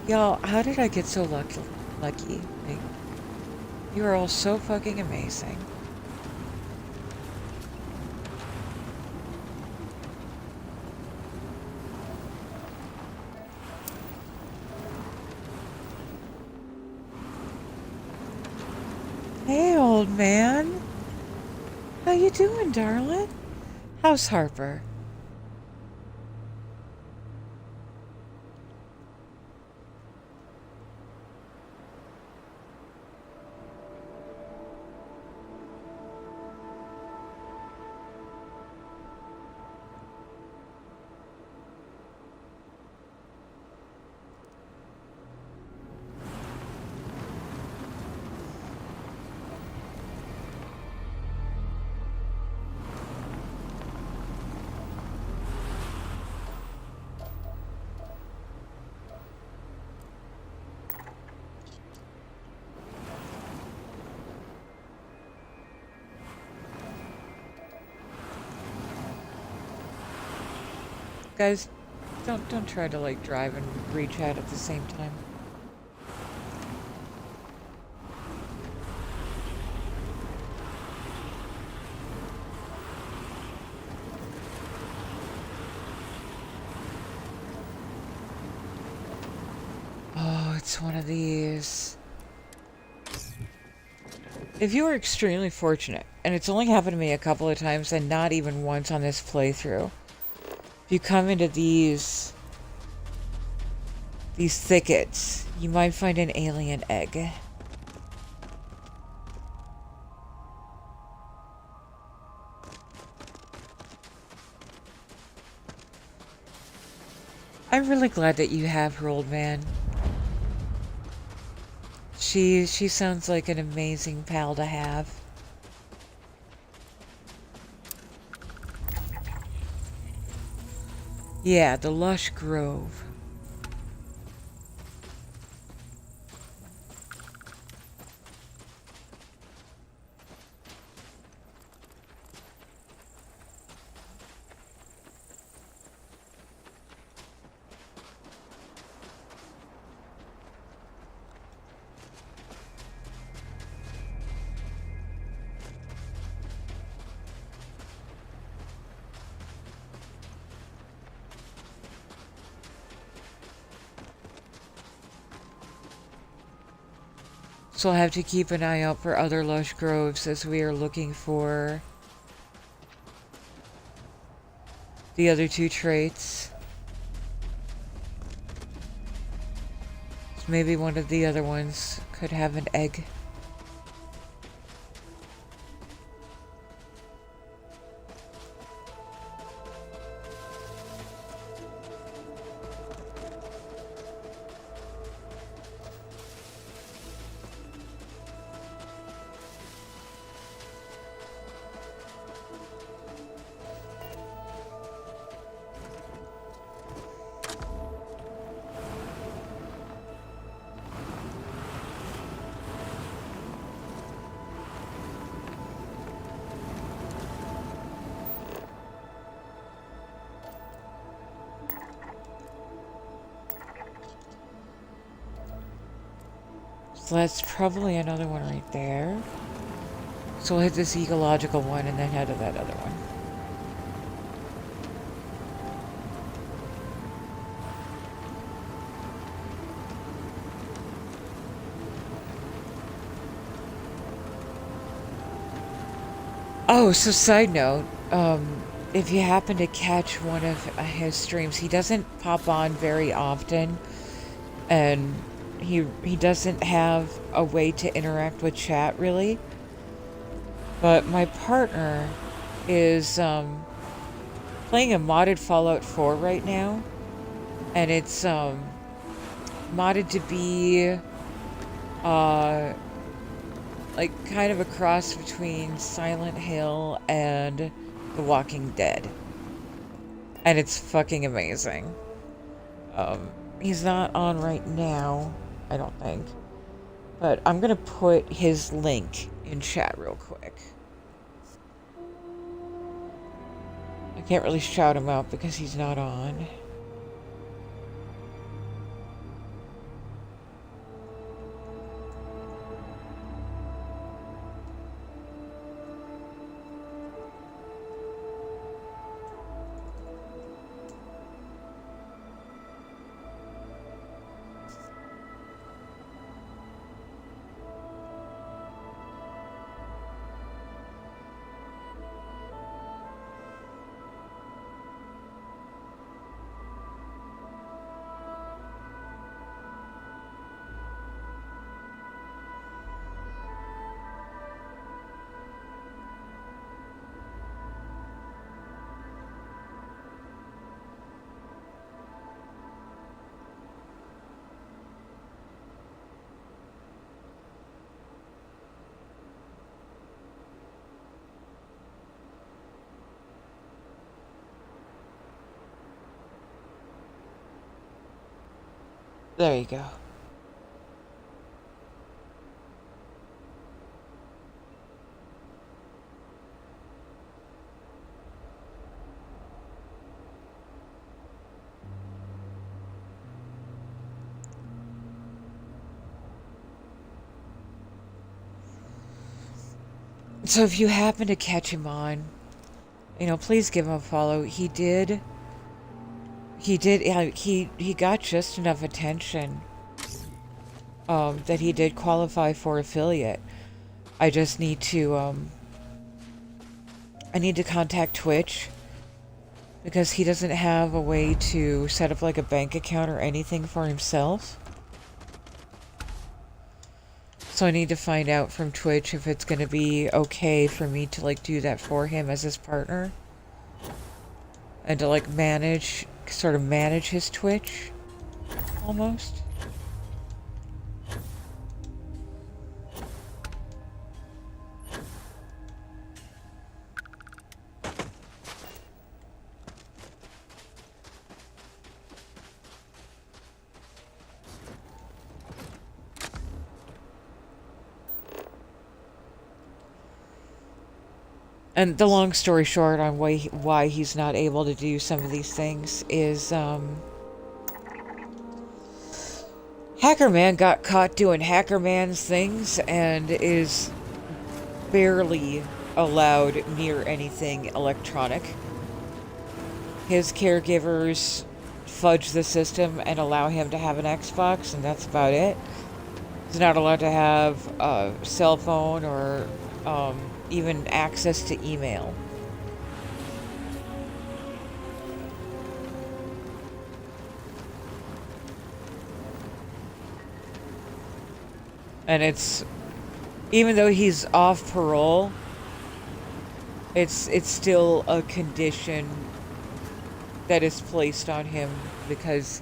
Y'all, how did I get so lucky? Like, you are all so fucking amazing. Hey, old man. How you doing, darling? How's Harper? Guys, don't try to like drive and read chat at the same time. Oh, it's one of these. If you are extremely fortunate, and it's only happened to me a couple of times and not even once on this playthrough, if you come into these thickets, you might find an alien egg. I'm really glad that you have her, old man. She sounds like an amazing pal to have. Yeah, the lush grove. So I'll have to keep an eye out for other lush groves as we are looking for the other two traits. So maybe one of the other ones could have an egg. So that's probably another one right there. So we'll hit this ecological one and then head to that other one. Oh, so side note, if you happen to catch one of his streams, he doesn't pop on very often, and he doesn't have a way to interact with chat really. But my partner is playing a modded Fallout 4 right now, and it's modded to be like kind of a cross between Silent Hill and The Walking Dead. And it's fucking amazing. He's not on right now, I don't think. But I'm gonna put his link in chat real quick. I can't really shout him out because he's not on. There you go. So if you happen to catch him on, you know, please give him a follow. He got just enough attention that he did qualify for affiliate. I just need to I need to contact Twitch because he doesn't have a way to set up like a bank account or anything for himself. So I need to find out from Twitch if it's going to be okay for me to like do that for him as his partner. And to like sort of manage his Twitch, almost. And the long story short on why he's not able to do some of these things is, Hackerman got caught doing Hackerman's things and is barely allowed near anything electronic. His caregivers fudge the system and allow him to have an Xbox, and that's about it. He's not allowed to have a cell phone or, even access to email. And it's, even though he's off parole, it's still a condition that is placed on him because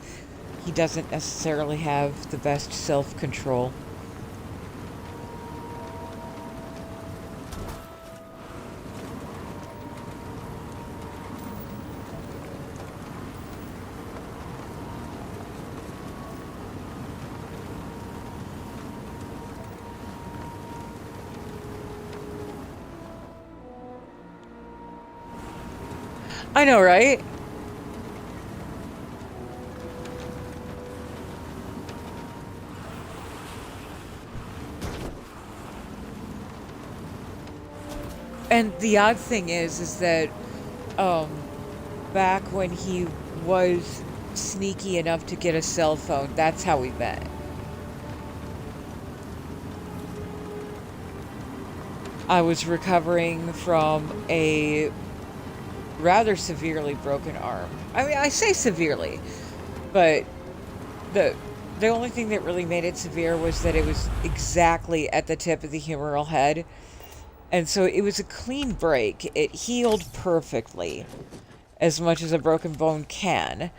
he doesn't necessarily have the best self-control. I know, right? And the odd thing is that um, back when he was sneaky enough to get a cell phone, that's how we met. I was recovering from a rather severely broken arm. I mean, I say severely, but the the only thing that really made it severe was that it was exactly at the tip of the humeral head. And so it was a clean break. It healed perfectly, as much as a broken bone can.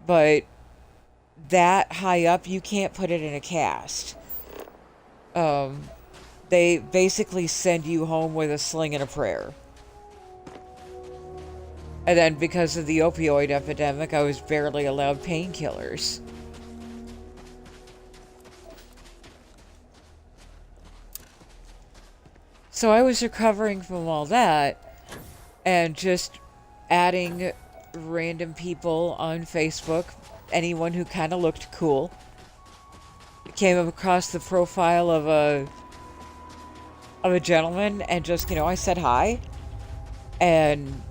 But that high up, you can't put it in a cast. They basically send you home with a sling and a prayer. And then because of the opioid epidemic, I was barely allowed painkillers. So I was recovering from all that and just adding random people on Facebook, anyone who kind of looked cool. Came across the profile of a gentleman and just, I said hi. And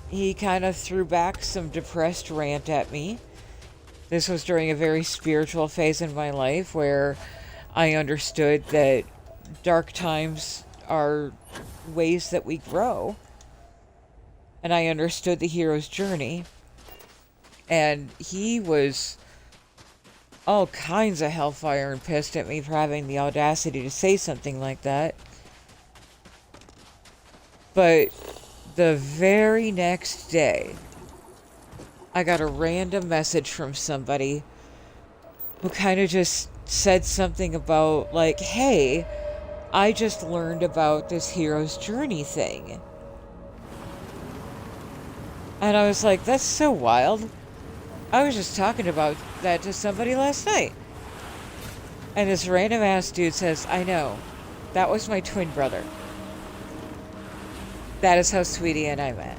he kind of threw back some depressed rant at me. This was during a very spiritual phase in my life where I understood that dark times are ways that we grow. And I understood the hero's journey. And he was all kinds of hellfire and pissed at me for having the audacity to say something like that. But the very next day, I got a random message from somebody who kind of just said something about, like, hey, I just learned about this hero's journey thing. And I was like, that's so wild. I was just talking about that to somebody last night. And this random ass dude says, I know. That was my twin brother. That is how Sweetie and I met.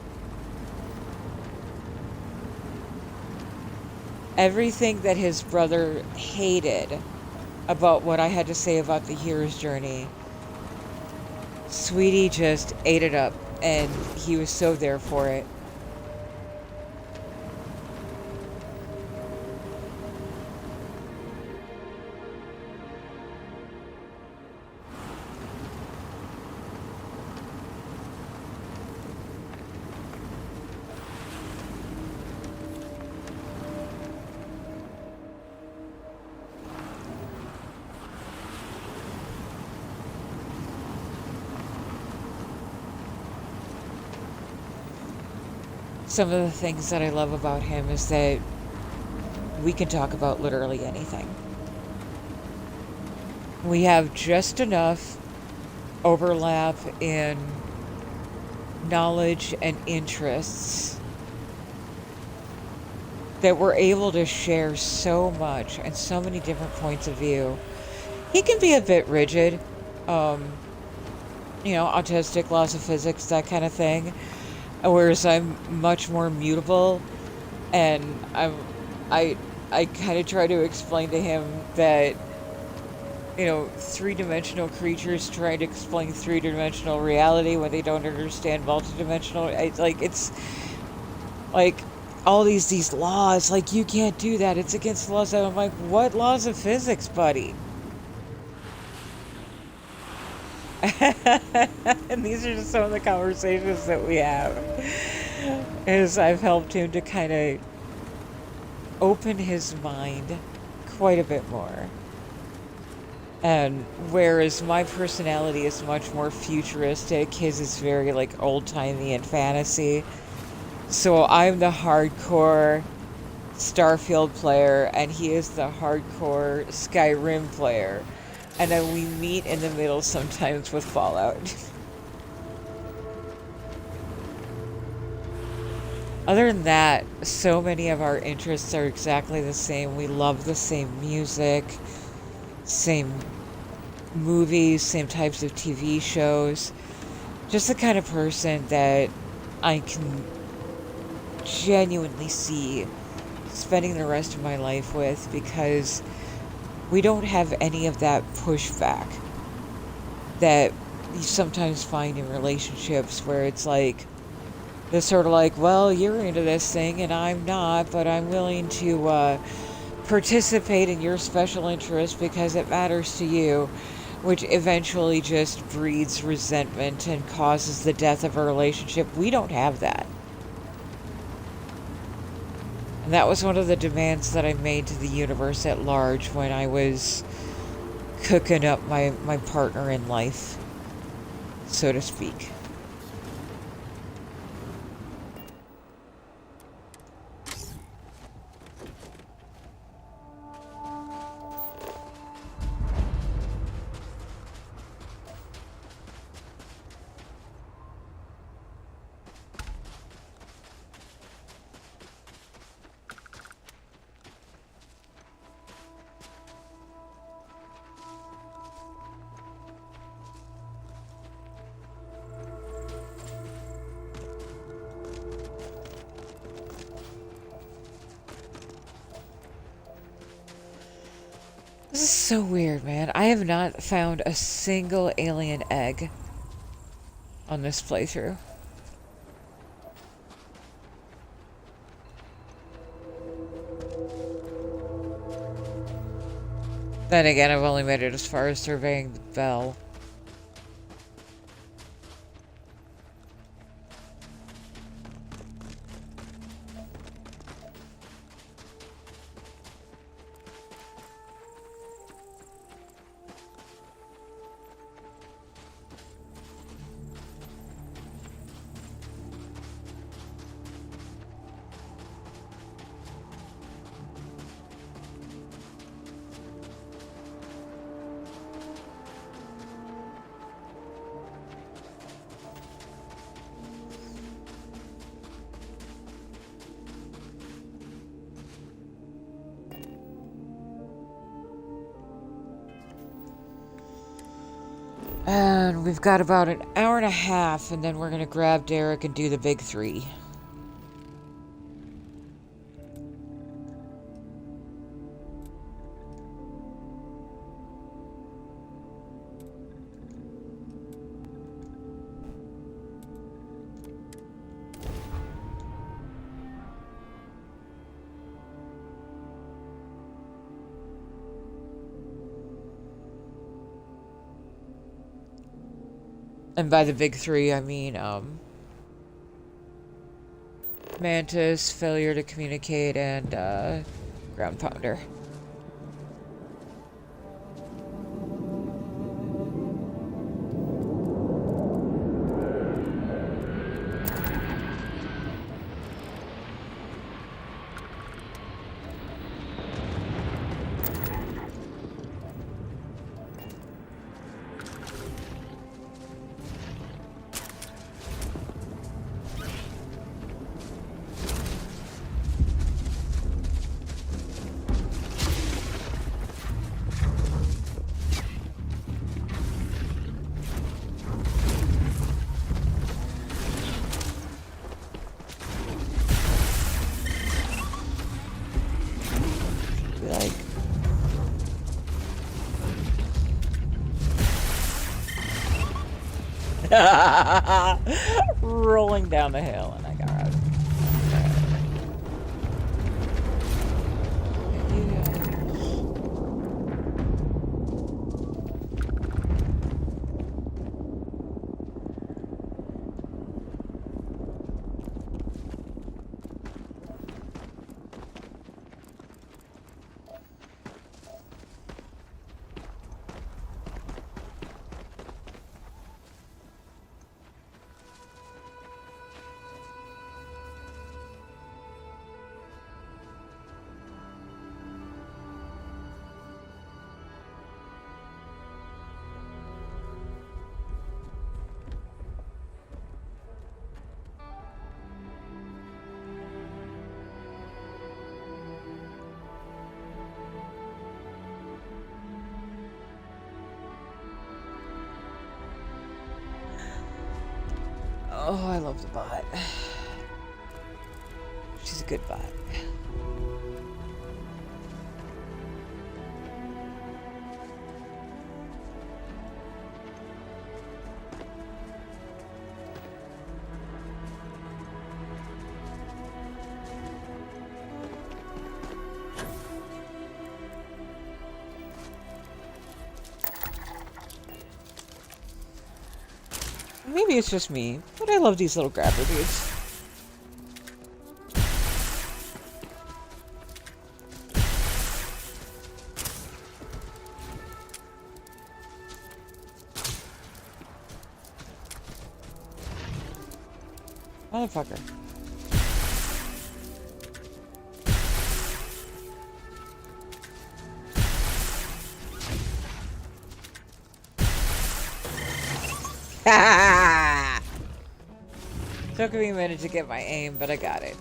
Everything that his brother hated about what I had to say about the hero's journey, Sweetie just ate it up, and he was so there for it. Some of the things that I love about him is that we can talk about literally anything. We have just enough overlap in knowledge and interests that we're able to share so much and so many different points of view. He can be a bit rigid, autistic, laws of physics, that kind of thing. Whereas I'm much more mutable, and I kind of try to explain to him that, three-dimensional creatures trying to explain three-dimensional reality when they don't understand multidimensional. It's like all these laws. Like, you can't do that. It's against the laws. And I'm like, what laws of physics, buddy? And these are just some of the conversations that we have, as I've helped him to kind of open his mind quite a bit more. And whereas my personality is much more futuristic, his is very like old-timey and fantasy. So I'm the hardcore Starfield player, and he is the hardcore Skyrim player. And then we meet in the middle sometimes with Fallout. Other than that, so many of our interests are exactly the same. We love the same music, same movies, same types of TV shows. Just the kind of person that I can genuinely see spending the rest of my life with, because we don't have any of that pushback that you sometimes find in relationships where it's like, they're sort of like, well, you're into this thing and I'm not, but I'm willing to participate in your special interest because it matters to you, which eventually just breeds resentment and causes the death of a relationship. We don't have that. And that was one of the demands that I made to the universe at large when I was cooking up my partner in life, so to speak. This is so weird, man. I have not found a single alien egg on this playthrough. Then again, I've only made it as far as surveying the bell. And we've got about an hour and a half, and then we're gonna grab Derek and do the big three. And by the big three, I mean, Mantis, failure to communicate, and, ground pounder. Like, rolling down the hill, and I got out. Oh, I love the bot. She's a good bot. Maybe it's just me, but I love these little grabber dudes. Motherfucker. Took me a minute to get my aim, but I got it.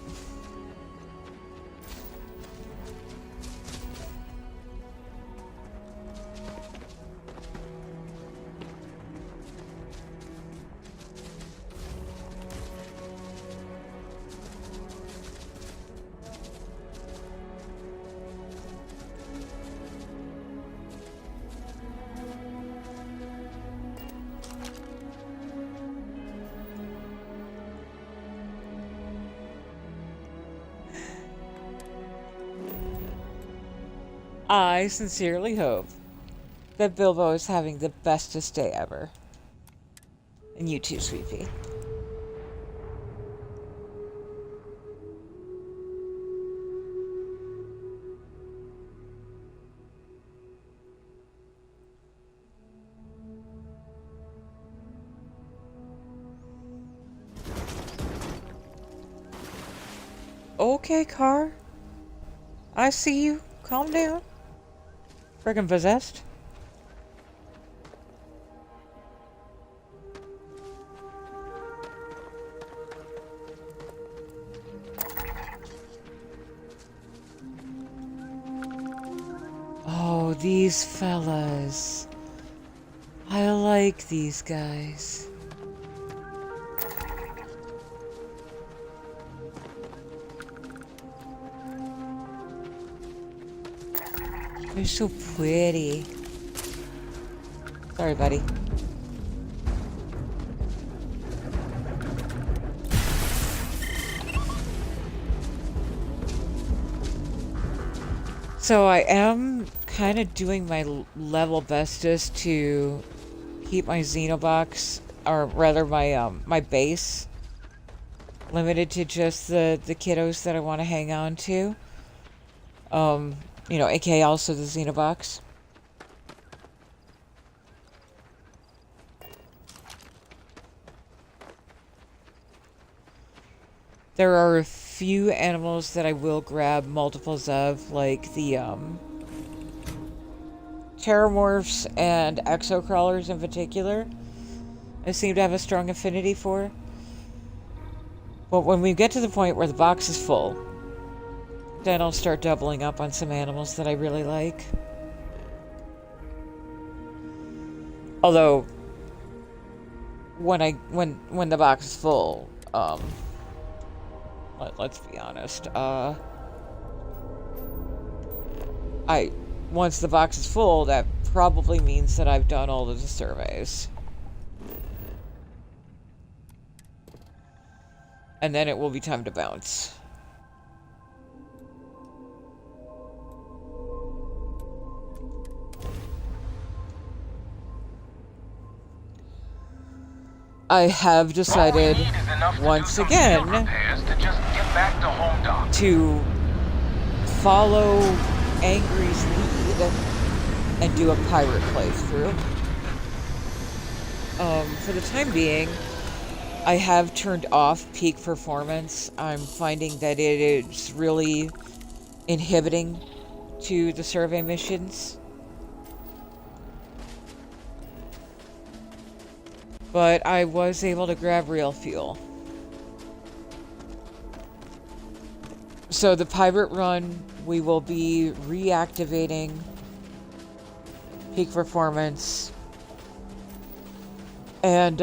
I sincerely hope that Bilbo is having the bestest day ever. And you too, Sweet Pea. Okay, car. I see you. Calm down. Friggin' possessed. Oh, these fellas. I like these guys. They're so pretty. Sorry, buddy. So I am kind of doing my level bestest to keep my Xenobox, or rather my base, limited to just the kiddos that I want to hang on to. You know, aka also the Xenobox. There are a few animals that I will grab multiples of, like the Terramorphs and Exocrawlers in particular. I seem to have a strong affinity for. But when we get to the point where the box is full, then I'll start doubling up on some animals that I really like. Although, when the box is full, let's be honest, once the box is full, that probably means that I've done all of the surveys. And then it will be time to bounce. I have decided once again to follow Angry's lead and do a pirate playthrough. For the time being, I have turned off peak performance. I'm finding that it is really inhibiting to the survey missions. But I was able to grab real fuel. So the pirate run, we will be reactivating peak performance and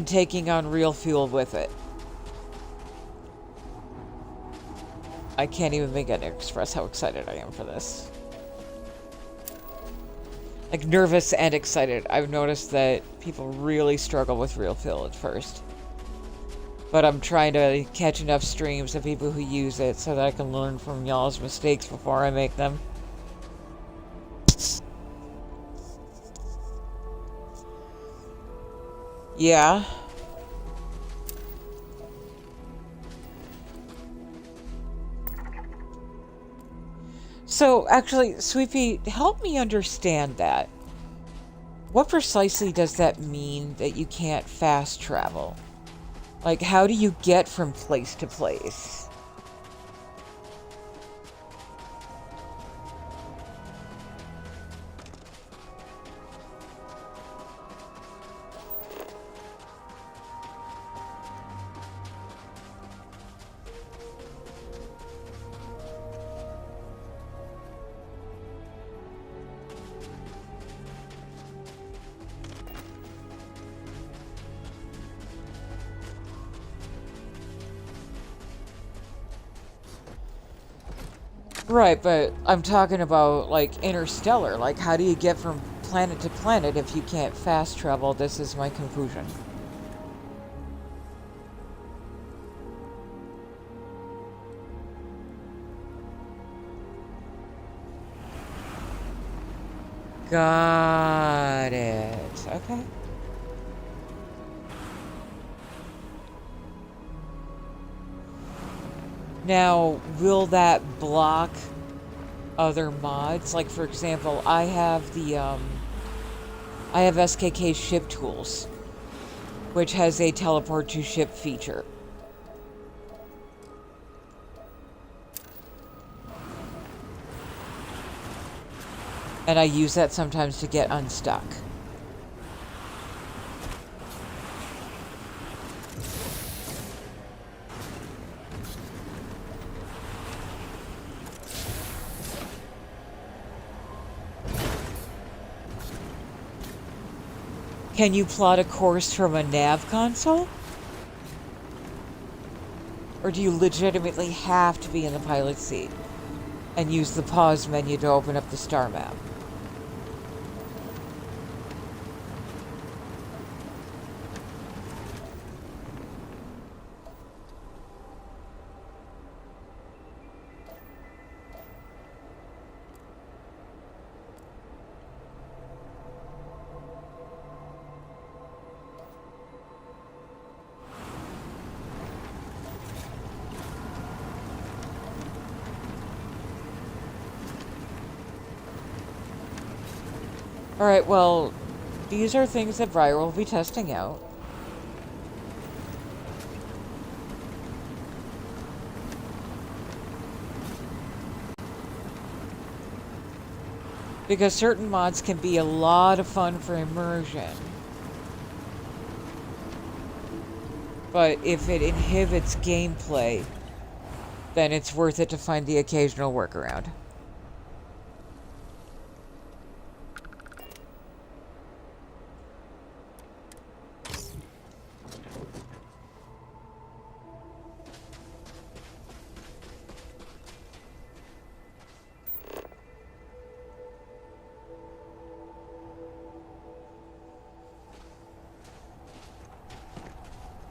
taking on real fuel with it. I can't even begin to express how excited I am for this. Like, nervous and excited. I've noticed that people really struggle with real fuel at first. But I'm trying to catch enough streams of people who use it so that I can learn from y'all's mistakes before I make them. Yeah. So, actually, Sweepy, help me understand that. What precisely does that mean that you can't fast travel? Like, how do you get from place to place? Right, but I'm talking about, like, interstellar. Like, how do you get from planet to planet if you can't fast travel? This is my conclusion. Got it. Okay. Now, will that block other mods? Like, for example, I have I have SKK Ship Tools, which has a teleport to ship feature. And I use that sometimes to get unstuck. Can you plot a course from a nav console? Or do you legitimately have to be in the pilot seat and use the pause menu to open up the star map? Alright, well, these are things that Briar will be testing out. Because certain mods can be a lot of fun for immersion. But if it inhibits gameplay, then it's worth it to find the occasional workaround.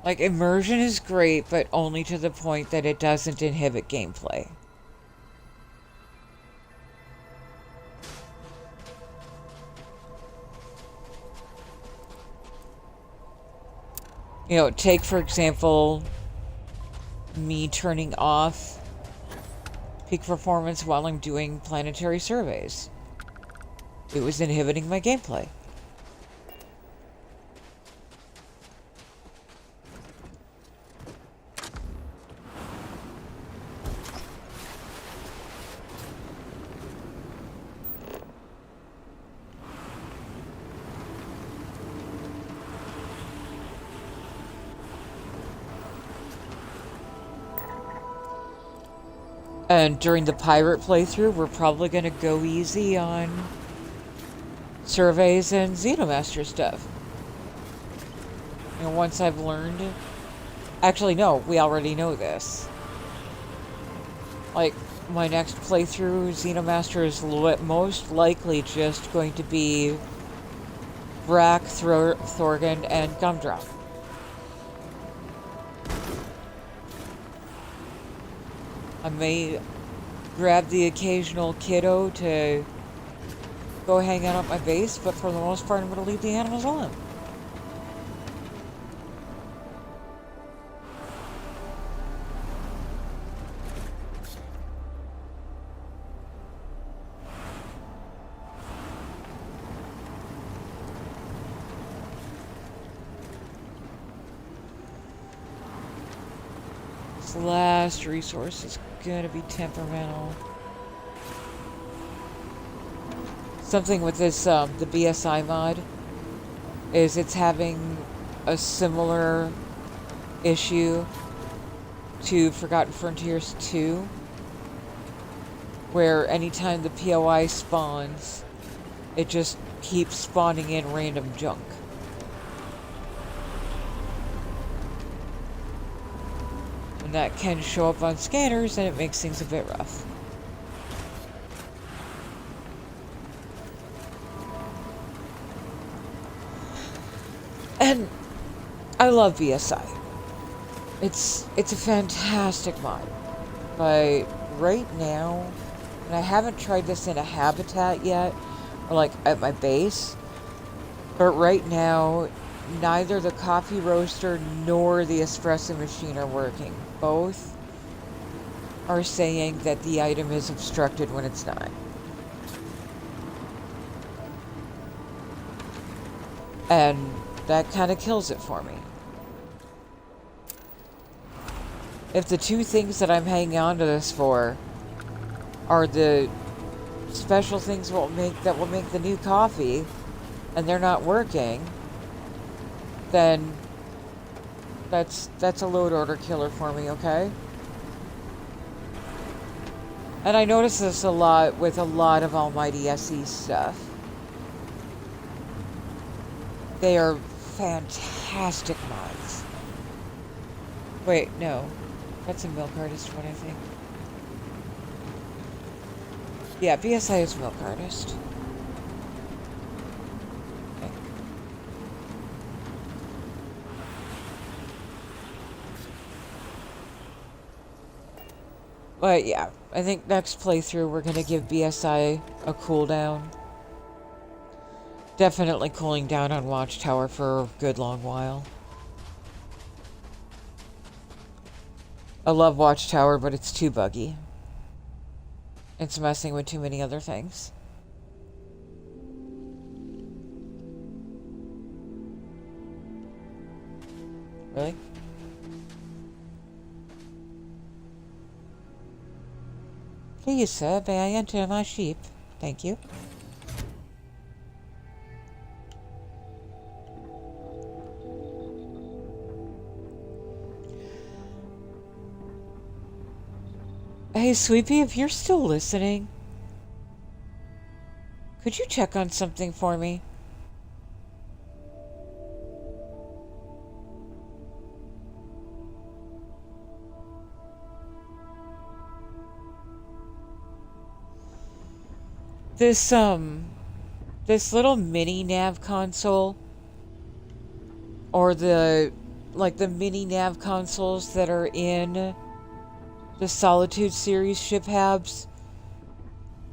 Like, immersion is great, but only to the point that it doesn't inhibit gameplay. You know, take, for example, me turning off peak performance while I'm doing planetary surveys. It was inhibiting my gameplay. And during the pirate playthrough, we're probably going to go easy on surveys and Xenomaster stuff. You know, once I've learned... Actually, no, we already know this. Like, my next playthrough, Xenomaster is most likely just going to be Brack, Thorgan, and Gumdrop. I may grab the occasional kiddo to go hang out at my base, but for the most part, I'm going to leave the animals alone. This last resource is gonna be temperamental. Something with this, the BSI mod, is it's having a similar issue to Forgotten Frontiers 2, where anytime the POI spawns, it just keeps spawning in random junk. And that can show up on scanners, and it makes things a bit rough. And I love BSI. It's a fantastic mod. But right now, and I haven't tried this in a habitat yet, or like at my base, but right now, neither the coffee roaster nor the espresso machine are working. Both are saying that the item is obstructed when it's not. And that kind of kills it for me. If the two things that I'm hanging on to this for are the special things that will make the new coffee, and they're not working, then that's a load order killer for me, okay? And I notice this a lot with a lot of Almighty SE stuff. They are fantastic mods. Wait, no. That's a Milk Artist one, I think. Yeah, BSI is Milk Artist. Okay. But yeah, I think next playthrough we're gonna give BSI a cooldown. Definitely cooling down on Watchtower for a good long while. I love Watchtower, but it's too buggy. It's messing with too many other things. Really? Please, sir, may I enter my sheep? Thank you. Hey, Sweepy, if you're still listening, could you check on something for me? This little mini nav console, or the mini nav consoles that are in the Solitude series ship habs,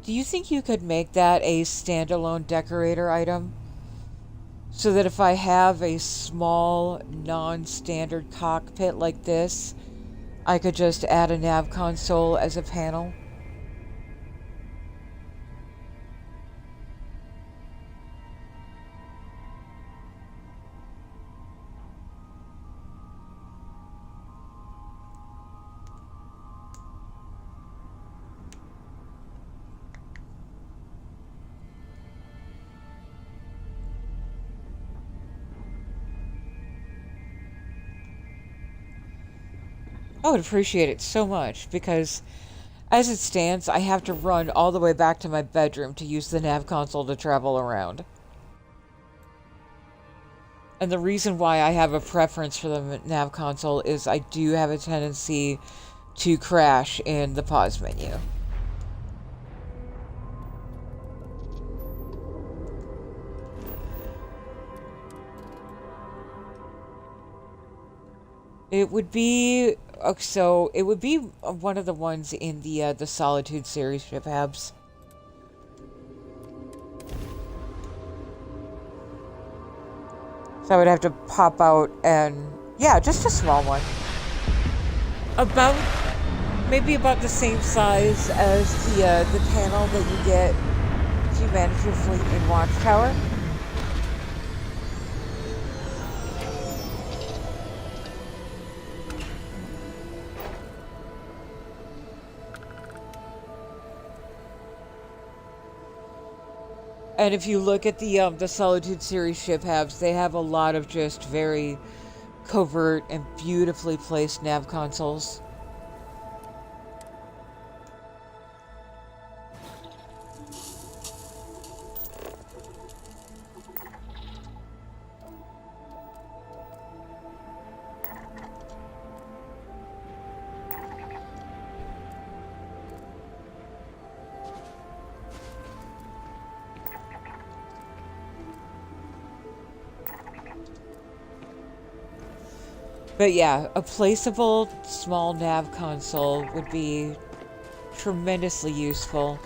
do you think you could make that a standalone decorator item? So that if I have a small, non-standard cockpit like this, I could just add a nav console as a panel? I would appreciate it so much, because as it stands, I have to run all the way back to my bedroom to use the nav console to travel around. And the reason why I have a preference for the nav console is I do have a tendency to crash in the pause menu. It would be one of the ones in the Solitude series ship habs. So I would have to pop out and, yeah, just a small one. Maybe about the same size as the panel that you get if you manage your fleet in Watchtower. And if you look at the Solitude series ship halves, they have a lot of just very covert and beautifully placed nav consoles. But yeah, a placeable small nav console would be tremendously useful.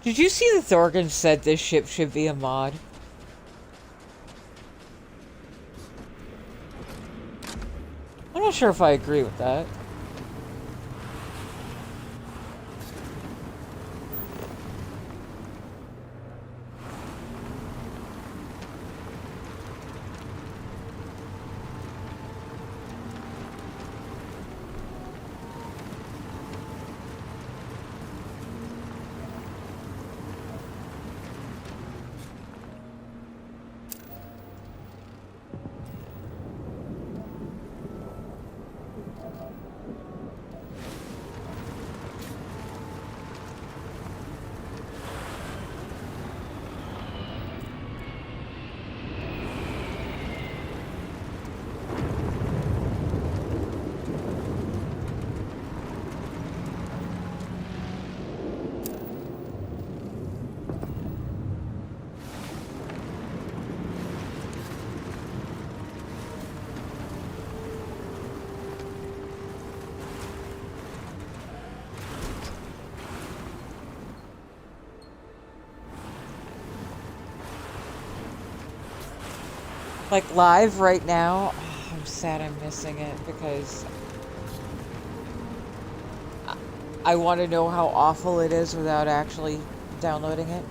Did you see that Thorgan said this ship should be a mod? I'm not sure if I agree with that. Like live right now, I'm sad I'm missing it because I want to know how awful it is without actually downloading it.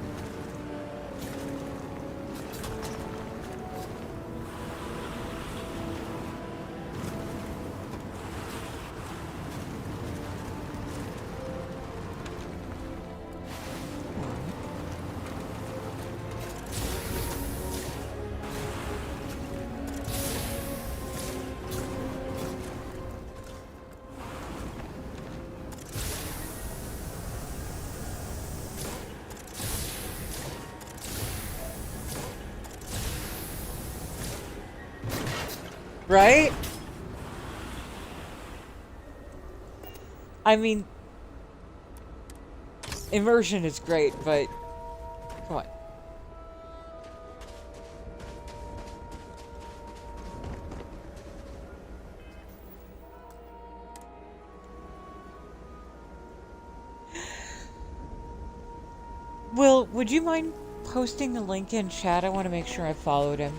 Right? I mean, immersion is great, but come on. would you mind posting the link in chat? I want to make sure I followed him.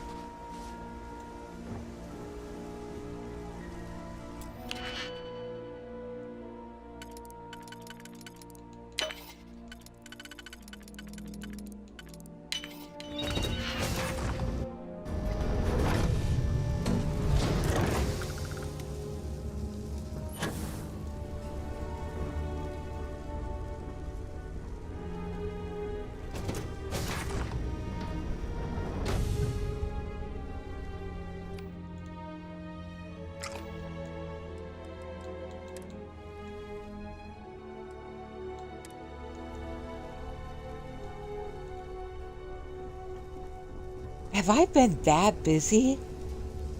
Have I been that busy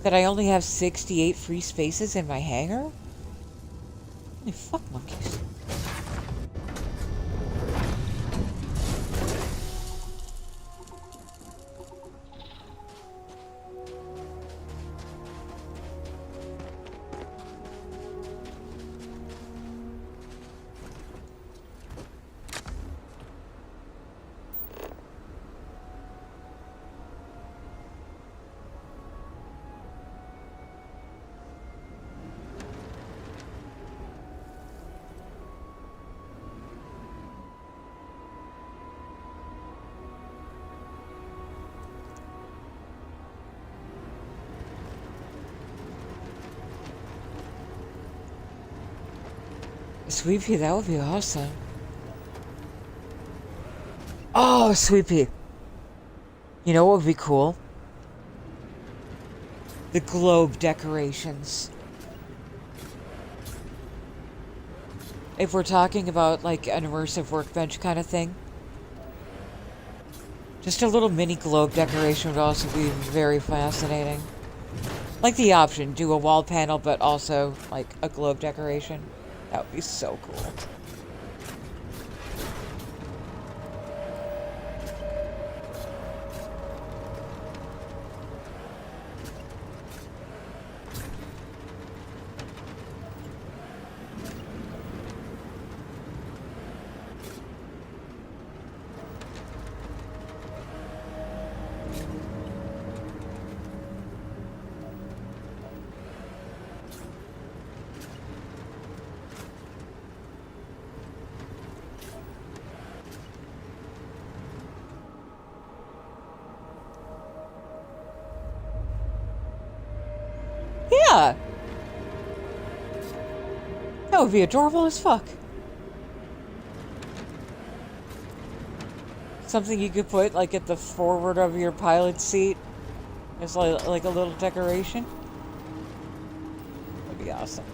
that I only have 68 free spaces in my hangar? Holy fuck monkeys. Sweepy, that would be awesome. Oh, Sweepy. You know what would be cool? The globe decorations. If we're talking about like an immersive workbench kind of thing. Just a little mini globe decoration would also be very fascinating. Like the option, do a wall panel, but also like a globe decoration. That would be so cool. Yeah! That would be adorable as fuck. Something you could put like at the forward of your pilot seat as like a little decoration. That'd be awesome.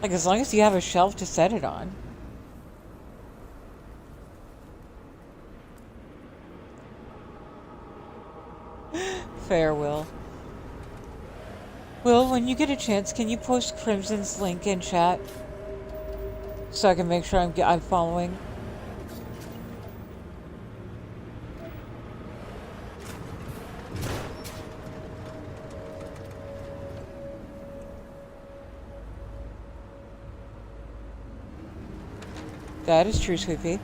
Like as long as you have a shelf to set it on. Fair, Will. Will, when you get a chance, can you post Crimson's link in chat? So I can make sure I'm following. That is true, Sweepy.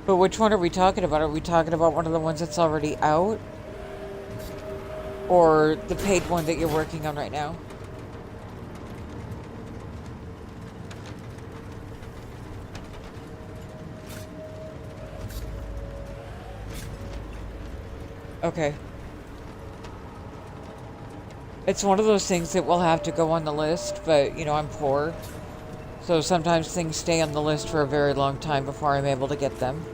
But which one are we talking about? Are we talking about one of the ones that's already out? Or the paid one that you're working on right now? Okay. It's one of those things that will have to go on the list, but, you know, I'm poor. So sometimes things stay on the list for a very long time before I'm able to get them.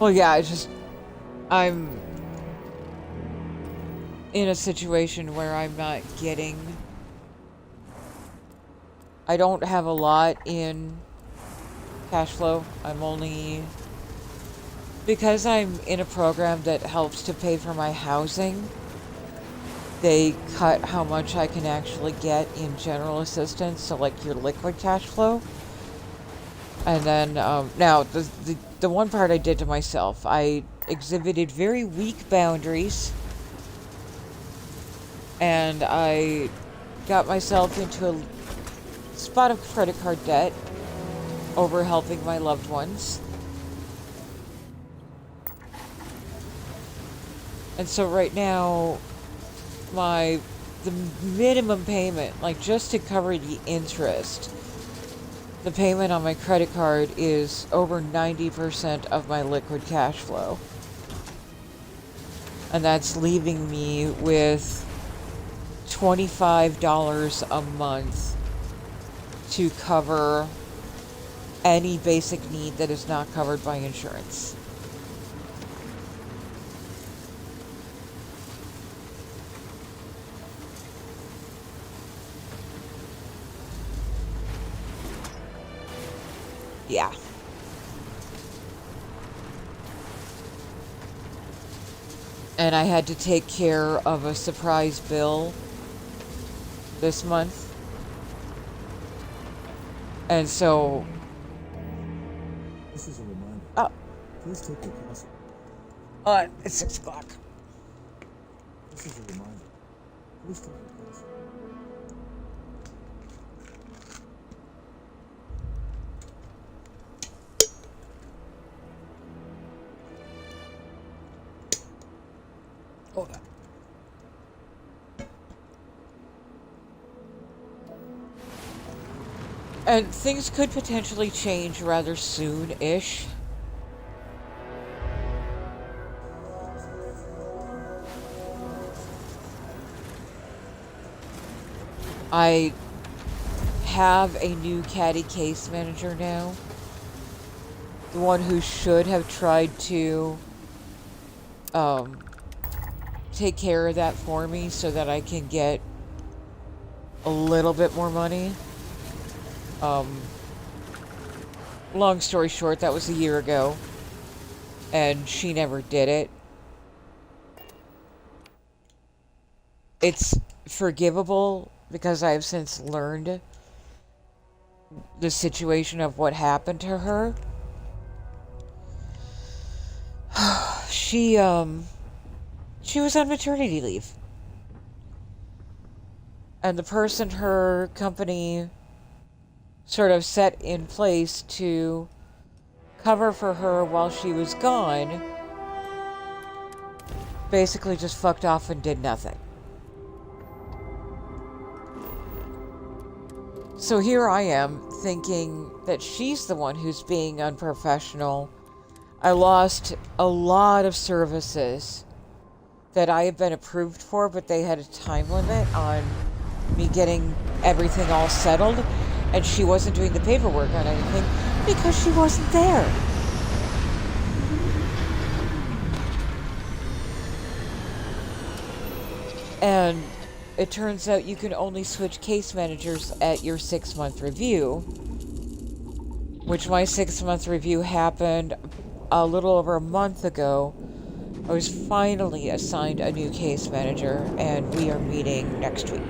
Well, yeah, I'm in a situation where I'm not getting... I don't have a lot in cash flow. I'm only... Because I'm in a program that helps to pay for my housing, they cut how much I can actually get in general assistance, so like your liquid cash flow. And then, now, the one part I did to myself, I exhibited very weak boundaries, and I got myself into a spot of credit card debt over helping my loved ones. And so right now, the minimum payment, like just to cover the interest, the payment on my credit card is over 90% of my liquid cash flow. And that's leaving me with $25 a month to cover any basic need that is not covered by insurance. Yeah. And I had to take care of a surprise bill this month. And so... This is a reminder. Oh. Please take your classes. It's 6 o'clock. This is a reminder. Please take your classes. Hold on. And things could potentially change rather soon-ish. I have a new caddy case manager now. The one who should have tried to take care of that for me so that I can get a little bit more money. Long story short, that was a year ago, and she never did it. It's forgivable because I have since learned the situation of what happened to her. She was on maternity leave. And the person her company sort of set in place to cover for her while she was gone basically just fucked off and did nothing. So here I am thinking that she's the one who's being unprofessional. I lost a lot of services that I have been approved for, but they had a time limit on me getting everything all settled, and she wasn't doing the paperwork on anything because she wasn't there. And it turns out you can only switch case managers at your 6-month review, which my 6-month review happened a little over a month ago. I was finally assigned a new case manager, and we are meeting next week.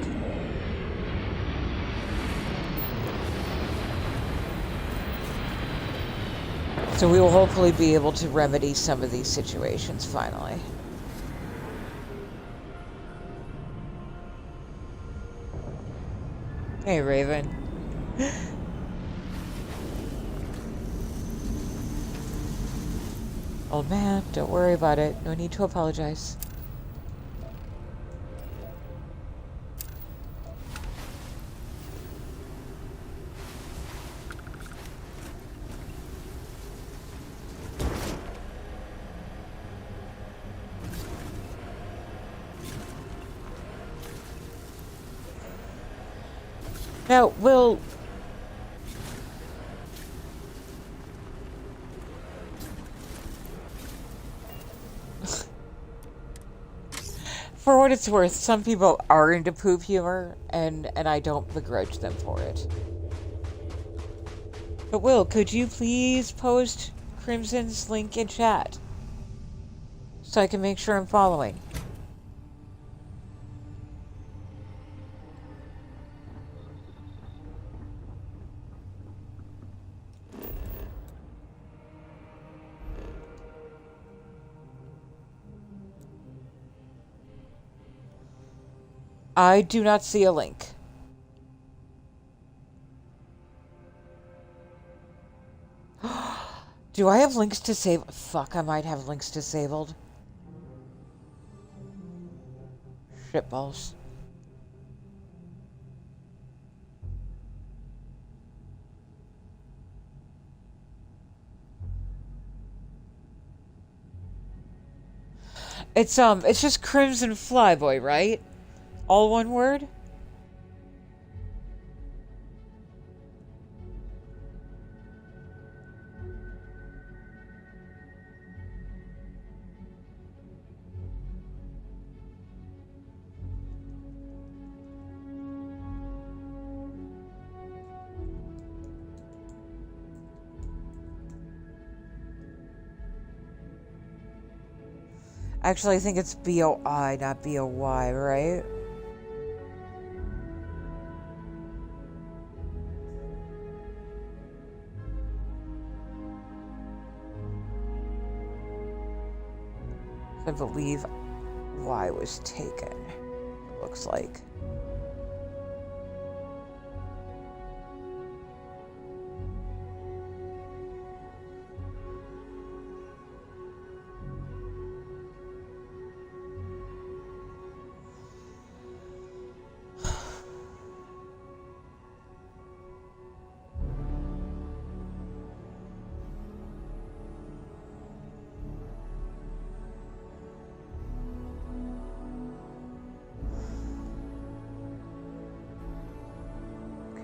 So we will hopefully be able to remedy some of these situations finally. Hey, Raven. Old man, don't worry about it. No need to apologize. Now, will... For what it's worth, some people are into poop humor, and I don't begrudge them for it. But Will, could you please post Crimson's link in chat? So I can make sure I'm following. I do not see a link. Do I have links disabled? Fuck, I might have links disabled. Shitballs. It's just Crimson Flyboy, right? All one word? Actually, I think it's B-O-I, not B-O-Y, right? I believe Y was taken, it looks like.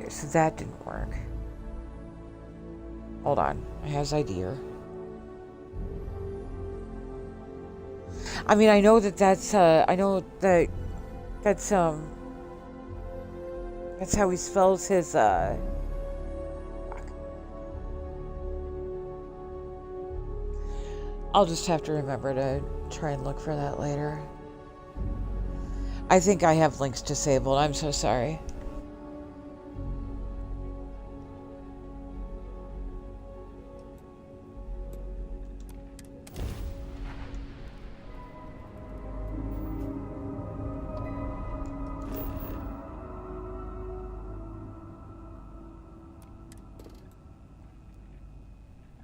So that didn't work. Hold on, I have his idea. I mean, I know that that's how he spells his I'll just have to remember to try and look for that later. I think I have links disabled. I'm so sorry.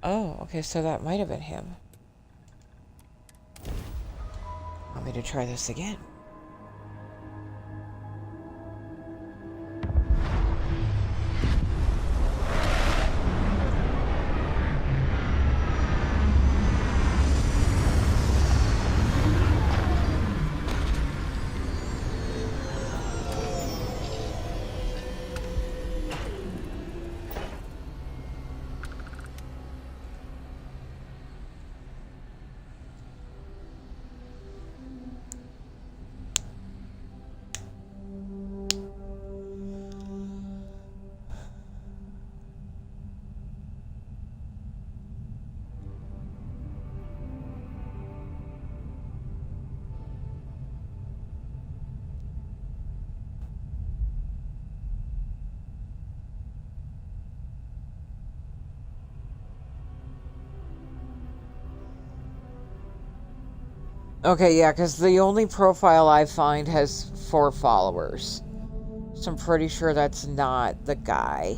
Oh, okay, so that might have been him. Want me to try this again? Okay, yeah, because the only profile I find has 4 followers. So I'm pretty sure that's not the guy.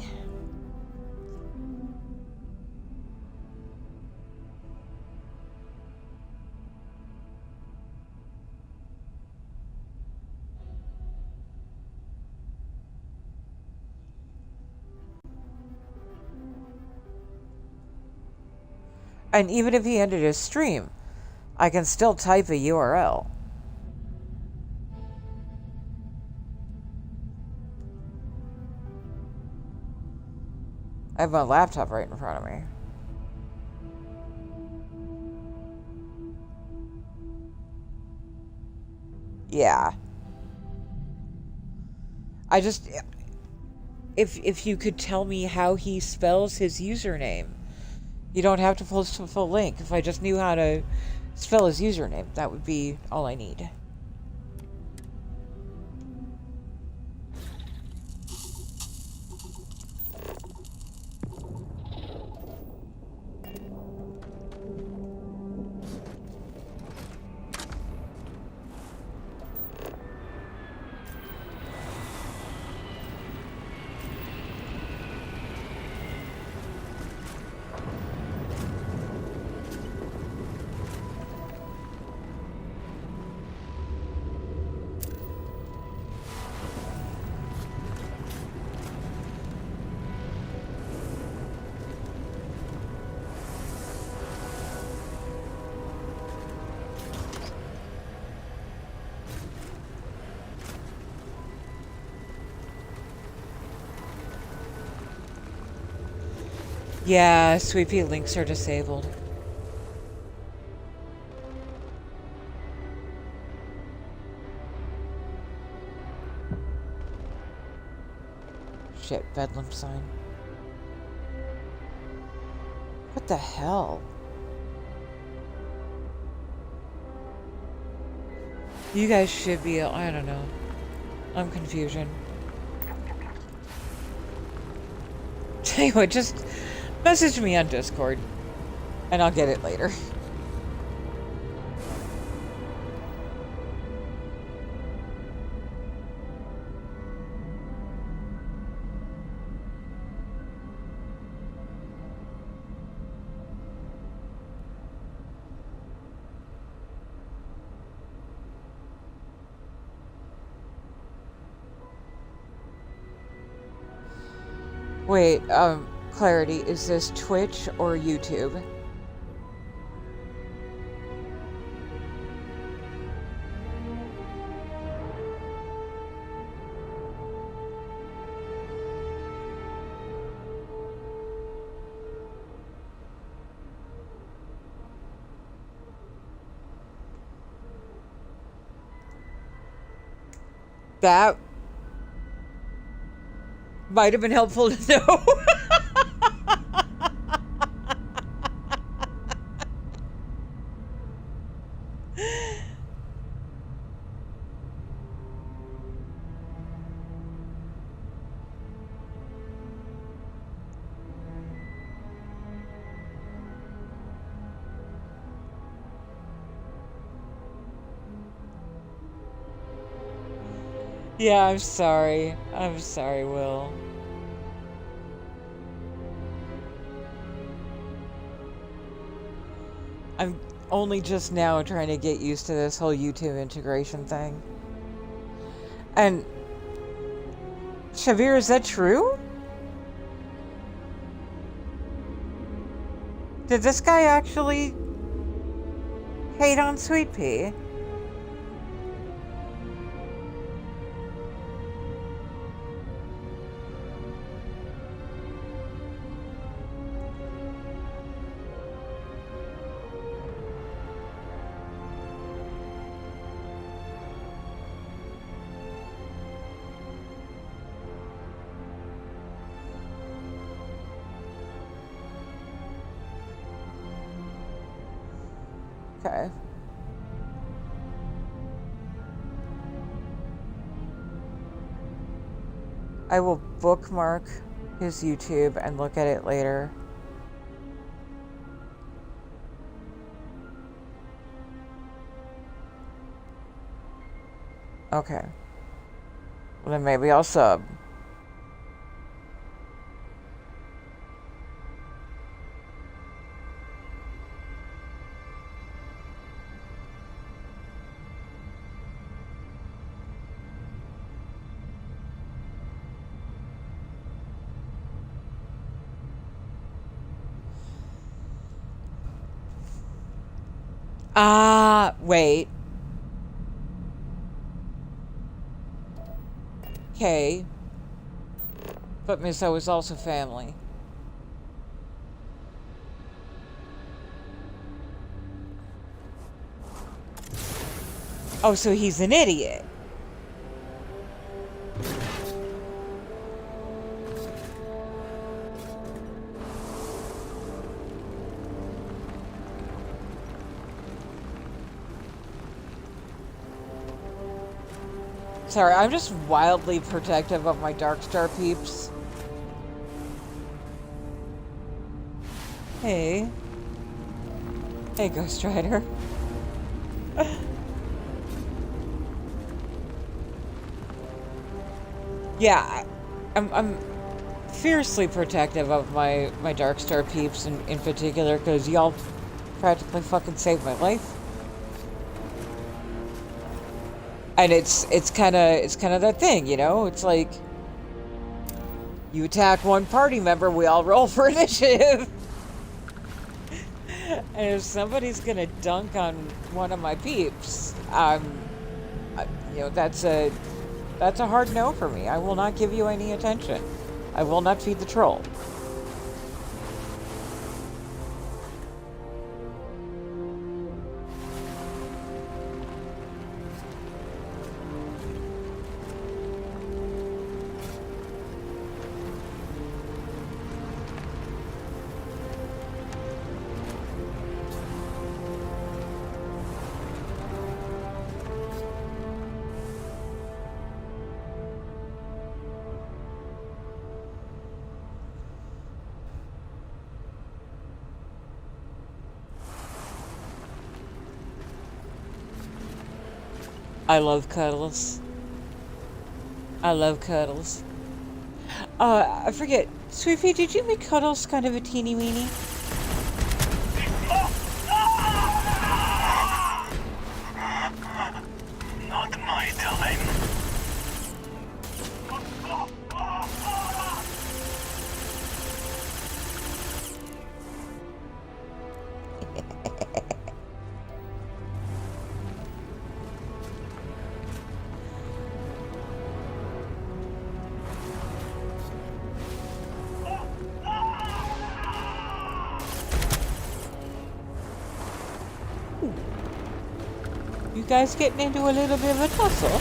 And even if he ended his stream, I can still type a URL. I have my laptop right in front of me. Yeah. I just... If you could tell me how he spells his username. You don't have to post a full link. If I just knew how to spell his username, that would be all I need. Yeah, Sweet Pea links are disabled. Shit, Bedlam sign. What the hell? You guys should be, I don't know. I'm confusion. Tell you what, just message me on Discord, and I'll get it later. Wait, Clarity, is this Twitch or YouTube? That might have been helpful to know. Yeah, I'm sorry. I'm sorry, Will. I'm only just now trying to get used to this whole YouTube integration thing. And Shavir, is that true? Did this guy actually hate on Sweet Pea? Okay. I will bookmark his YouTube and look at it later. Okay. Well, then maybe I'll sub. Wait. Okay. But Miss O is also family. Oh, so he's an idiot. Sorry, I'm just wildly protective of my Darkstar peeps. Hey. Hey, Ghost Rider. Yeah, I'm fiercely protective of my Darkstar peeps in particular, because y'all practically fucking saved my life. And it's kind of that thing, you know? It's like you attack one party member, we all roll for initiative. And if somebody's gonna dunk on one of my peeps, you know, that's a hard no for me. I will not give you any attention. I will not feed the troll. I love cuddles. I love cuddles. I forget. Sweet Pea, did you make cuddles kind of a teeny weeny? Not my time. You guys getting into a little bit of a tussle?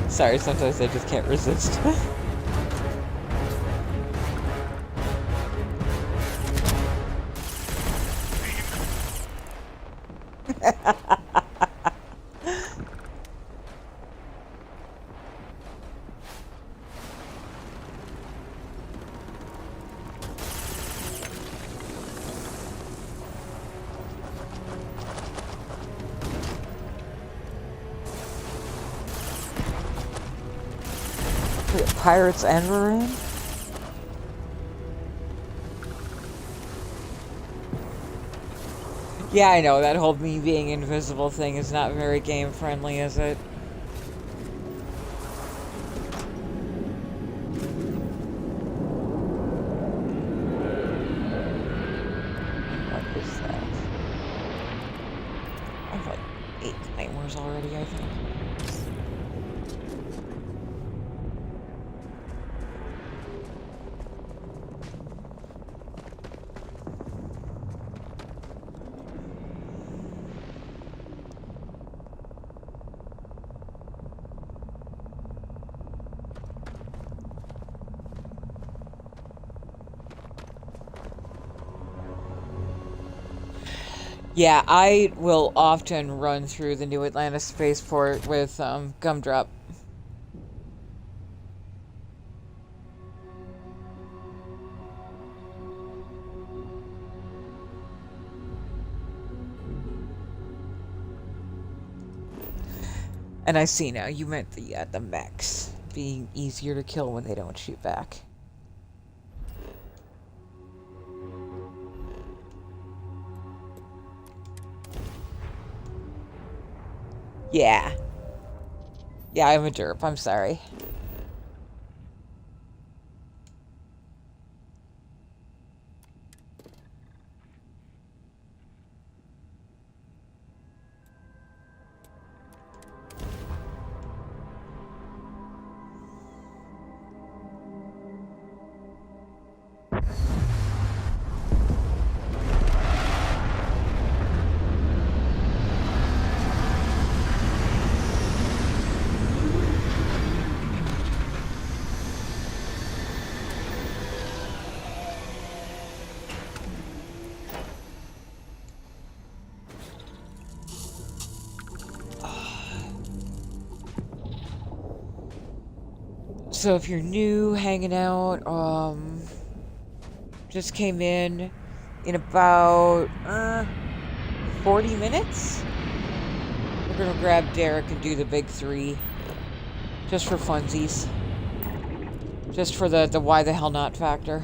Sorry, sometimes I just can't resist. Pirates and Varun? Yeah, I know, that whole me being invisible thing is not very game friendly, is it? What is that? I have like 8 claymores already, I think. Yeah, I will often run through the New Atlantis spaceport with Gumdrop. And I see now, you meant the mechs being easier to kill when they don't shoot back. Yeah. Yeah, I'm a derp. I'm sorry. So if you're new, hanging out, just came in about 40 minutes, we're gonna grab Derek and do the big three, just for funsies, just for the why the hell not factor.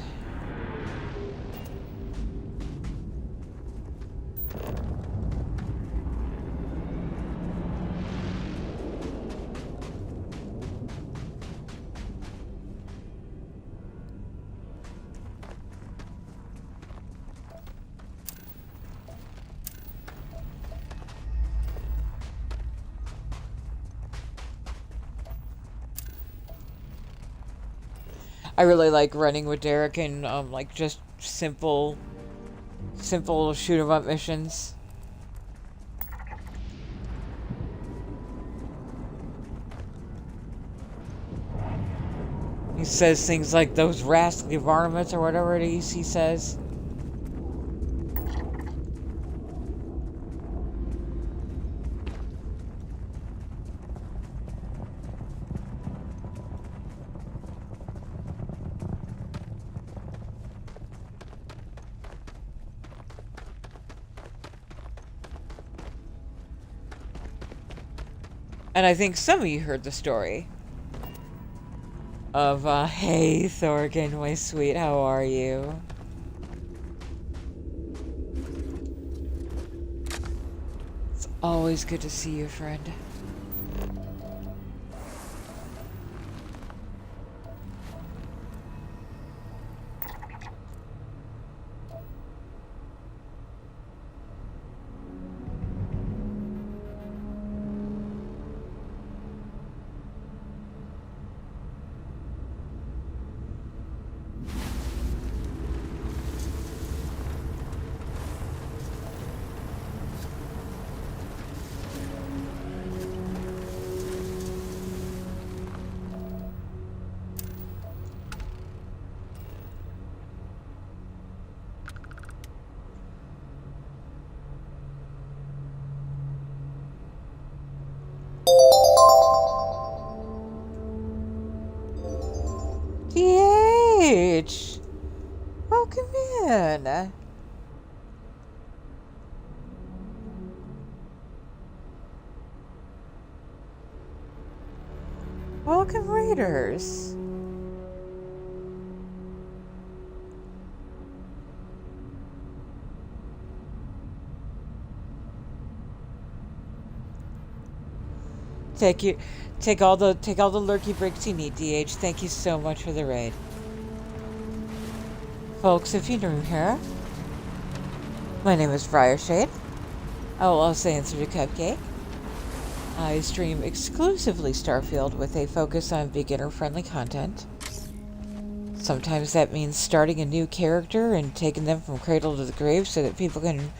I really like running with Derek and like just simple shoot 'em up missions. He says things like those rascally varmints or whatever it is he says. And I think some of you heard the story of, hey, Thorgan, my sweet, how are you? It's always good to see you, friend. DH! Welcome in! Welcome, Raiders! Take all the lurky breaks you need, DH. Thank you so much for the raid. Folks, if you're new here, my name is Friarshade. I will also answer to Cupcake. I stream exclusively Starfield with a focus on beginner-friendly content. Sometimes that means starting a new character and taking them from cradle to the grave so that people can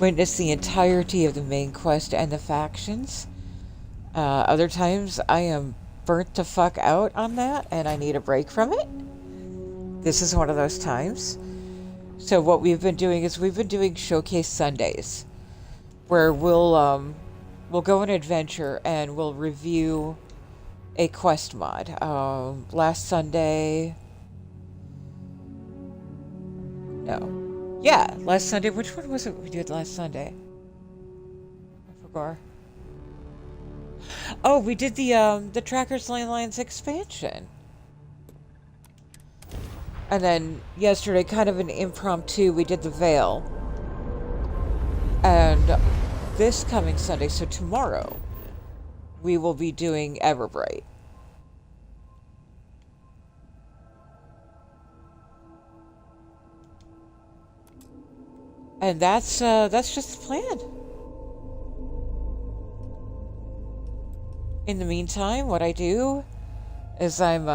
witness the entirety of the main quest and the factions. Other times I am burnt to fuck out on that and I need a break from it. This is one of those times. So what we've been doing is we've been doing Showcase Sundays, where we'll go on an adventure and we'll review a quest mod. Last Sunday... No. Yeah, last Sunday. Which one was it we did last Sunday? I forgot. Oh, we did the Trackers Landlines expansion. And then yesterday, kind of an impromptu, we did the Veil. And this coming Sunday, so tomorrow, we will be doing Everbright. And that's just the plan. In the meantime, what I do is I'm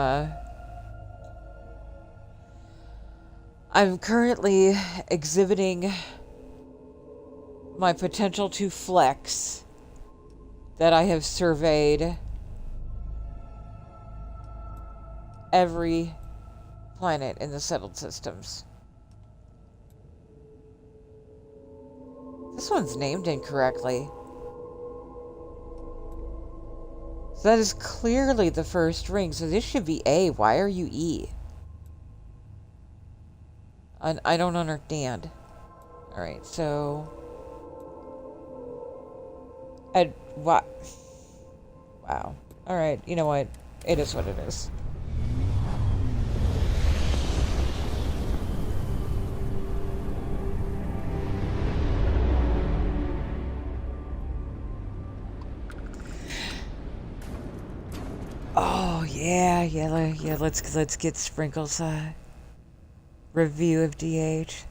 currently exhibiting my potential to flex that I have surveyed every planet in the settled systems. This one's named incorrectly. So that is clearly the first ring. So this should be A. Why are you E? I don't understand. Alright, so... what? Wow. Alright, you know what? It is what it is. Oh, yeah, let's get Sprinkles' review of DH.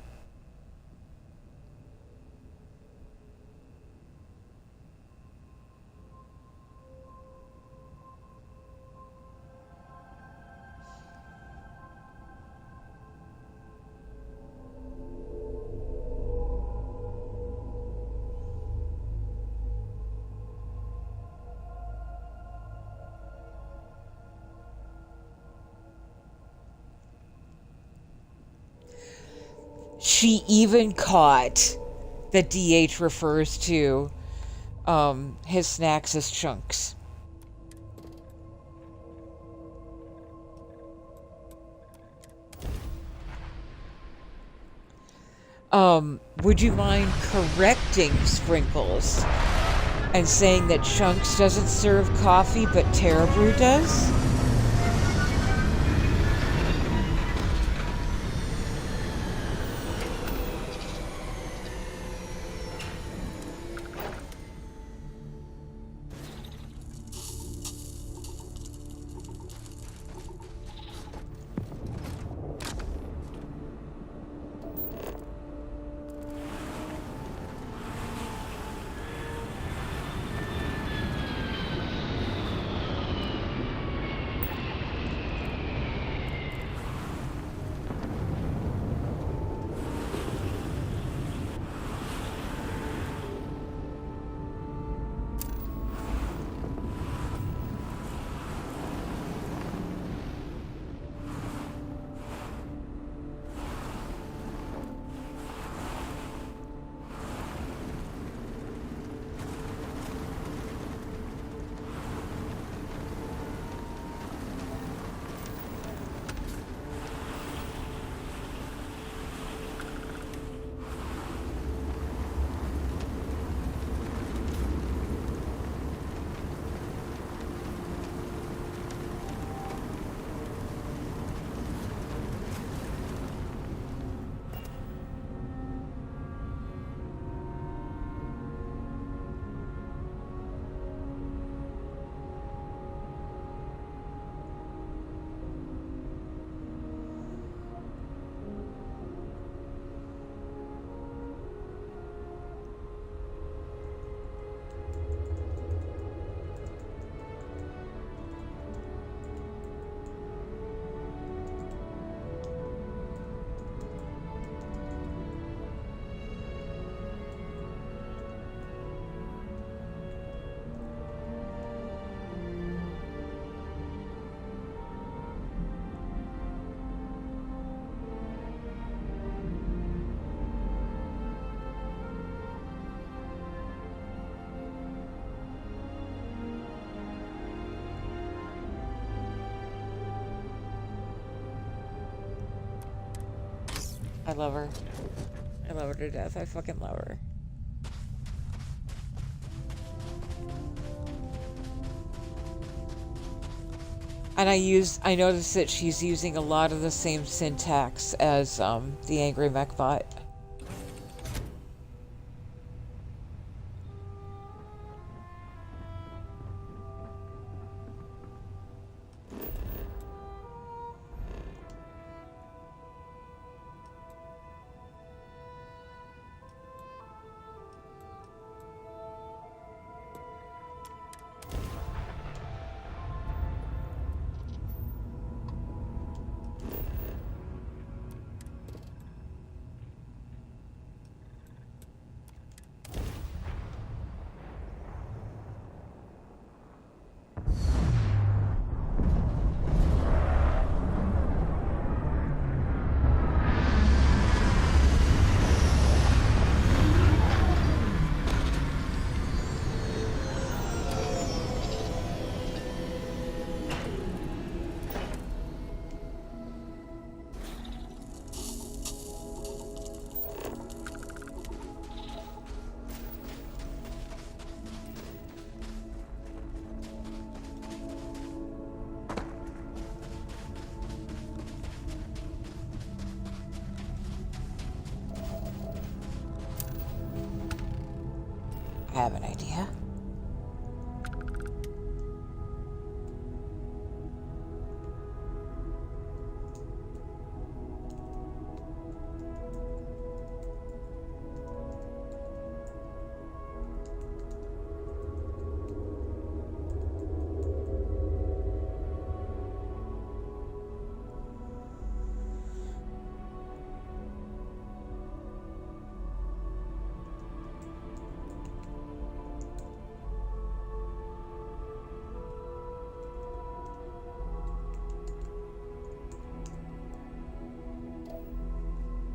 She even caught that DH refers to his snacks as chunks. Would you mind correcting Sprinkles and saying that Chunks doesn't serve coffee but Terra Brew does? I love her. I love her to death. I fucking love her. And I noticed that she's using a lot of the same syntax as the Angry Mech Bot. have an idea.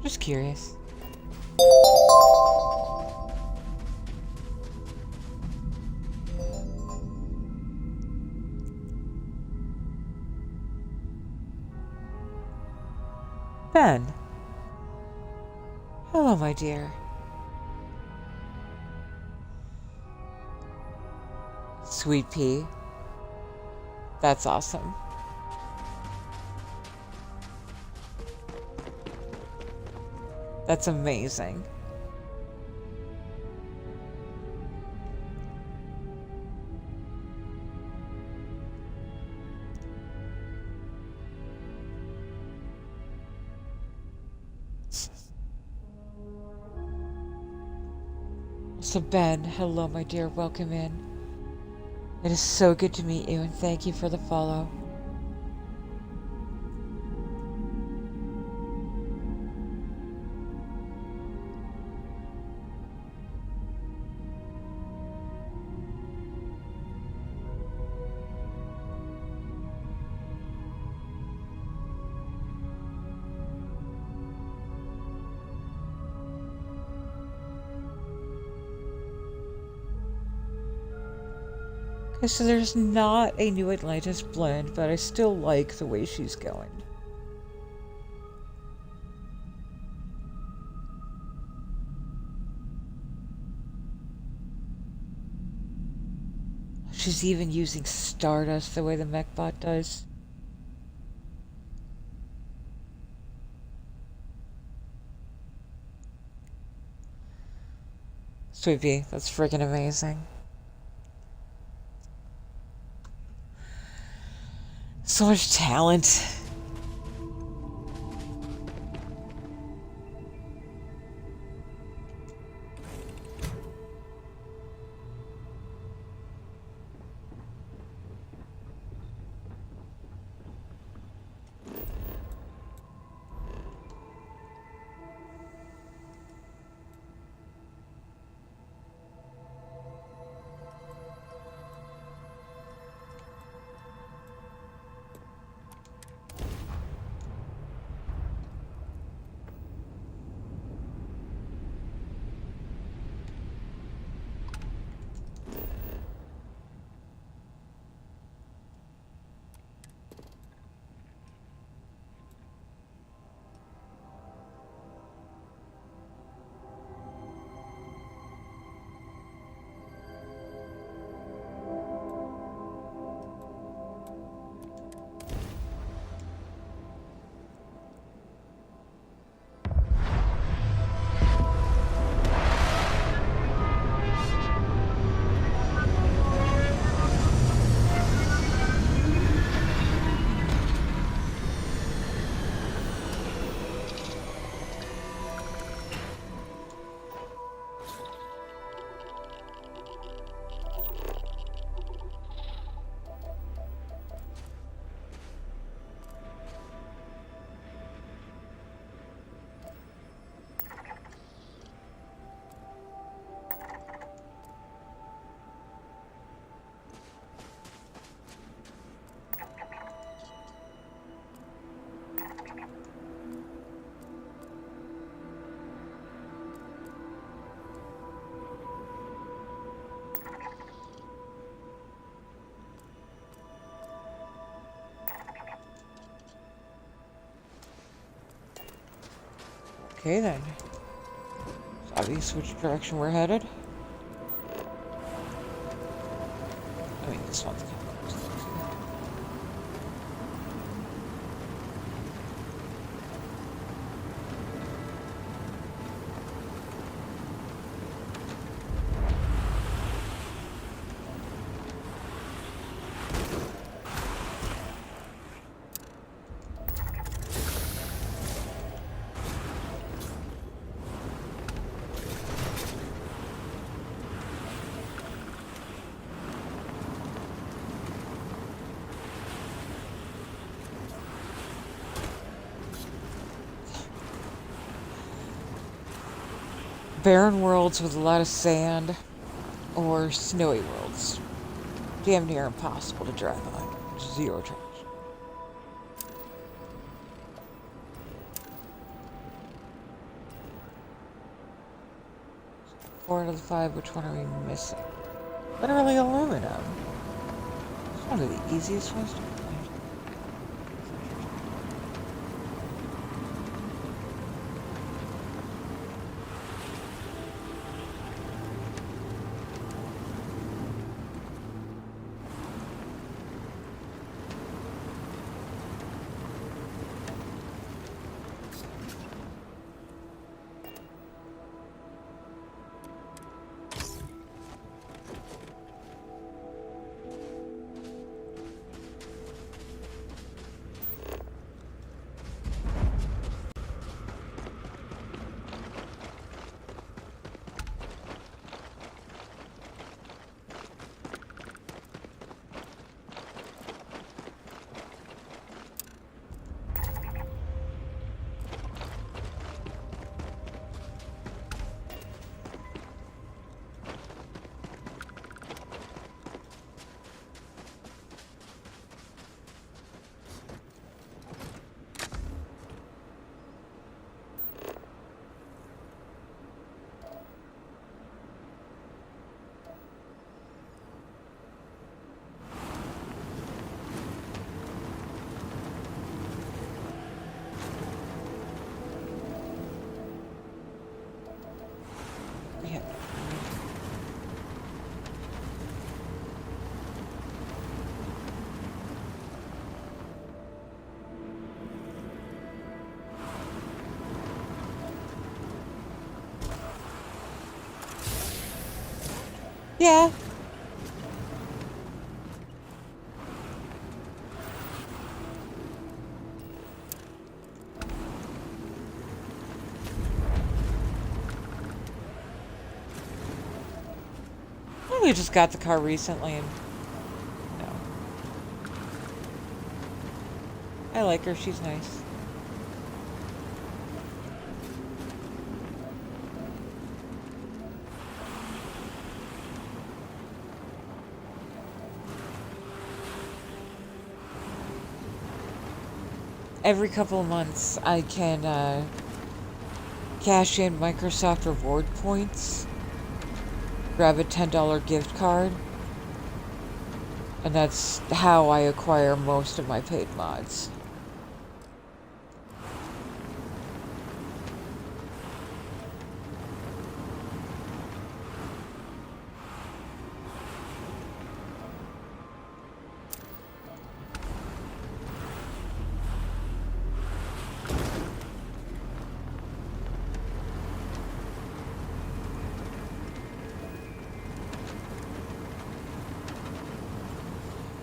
Just curious. Ben. Hello, my dear. Sweet pea. That's awesome. That's amazing. So Ben, hello my dear, welcome in. It is so good to meet you and thank you for the follow. Okay, so there's not a New Atlantis blend, but I still like the way she's going. She's even using Stardust the way the mechbot does. Sweet pea, that's freaking amazing. So much talent. Okay then. It's obvious which direction we're headed. I mean, this one's kind of close. barren worlds with a lot of sand or snowy worlds. Damn near impossible to drive on. Zero traction. 4 out of the 5, which one are we missing? Literally aluminum. It's one of the easiest ones to find. Yeah. Yeah. We just got the car recently and no. I like her, she's nice. Every couple of months I can cash in Microsoft reward points, grab a $10 gift card, and that's how I acquire most of my paid mods.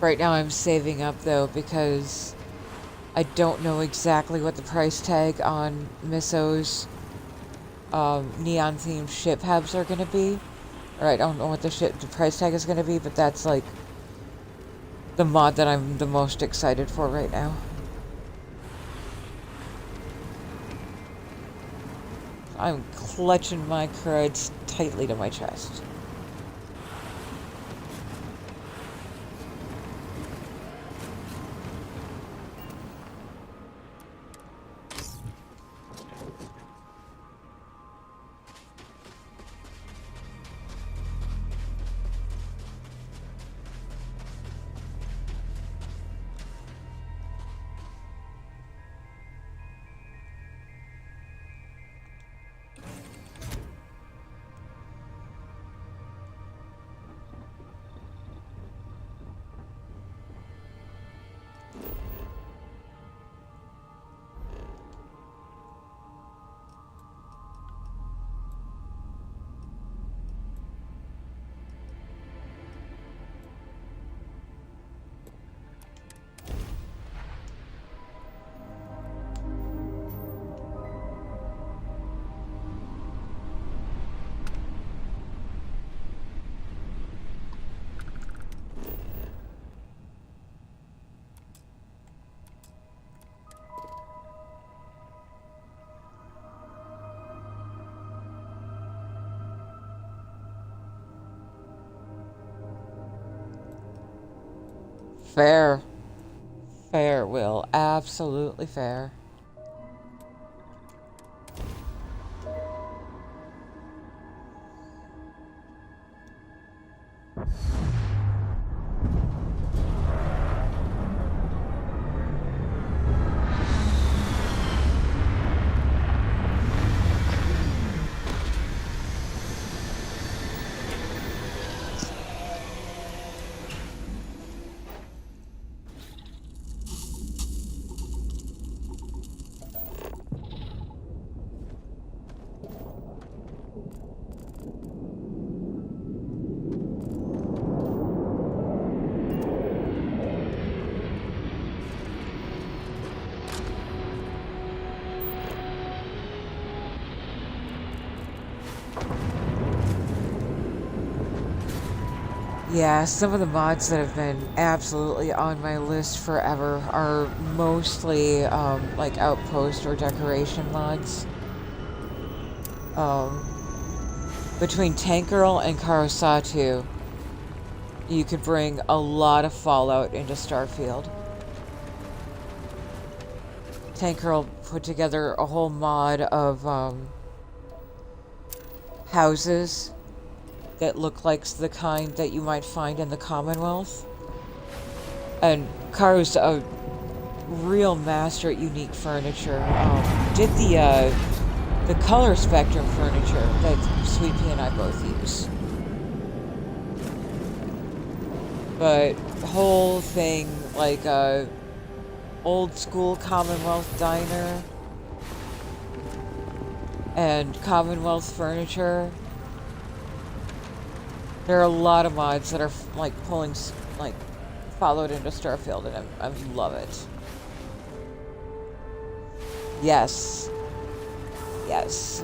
Right now I'm saving up though because I don't know exactly what the price tag on Misso's neon themed ship hubs are gonna be. Or I don't know what the price tag is gonna be, but that's like the mod that I'm the most excited for right now. I'm clutching my creds tightly to my chest. Fair. Fair, Will. Absolutely fair. Yeah, some of the mods that have been absolutely on my list forever are mostly like outpost or decoration mods. Between Tank Girl and Karosatu, you could bring a lot of Fallout into Starfield. Tank Girl put together a whole mod of houses that look like the kind that you might find in the Commonwealth. And Karu's a real master at unique furniture. Did the color spectrum furniture that Sweet Pea and I both use. But the whole thing, like a old school Commonwealth diner and Commonwealth furniture. There are a lot of mods that are like pulling like Fallout into Starfield, and I love it. Yes. Yes.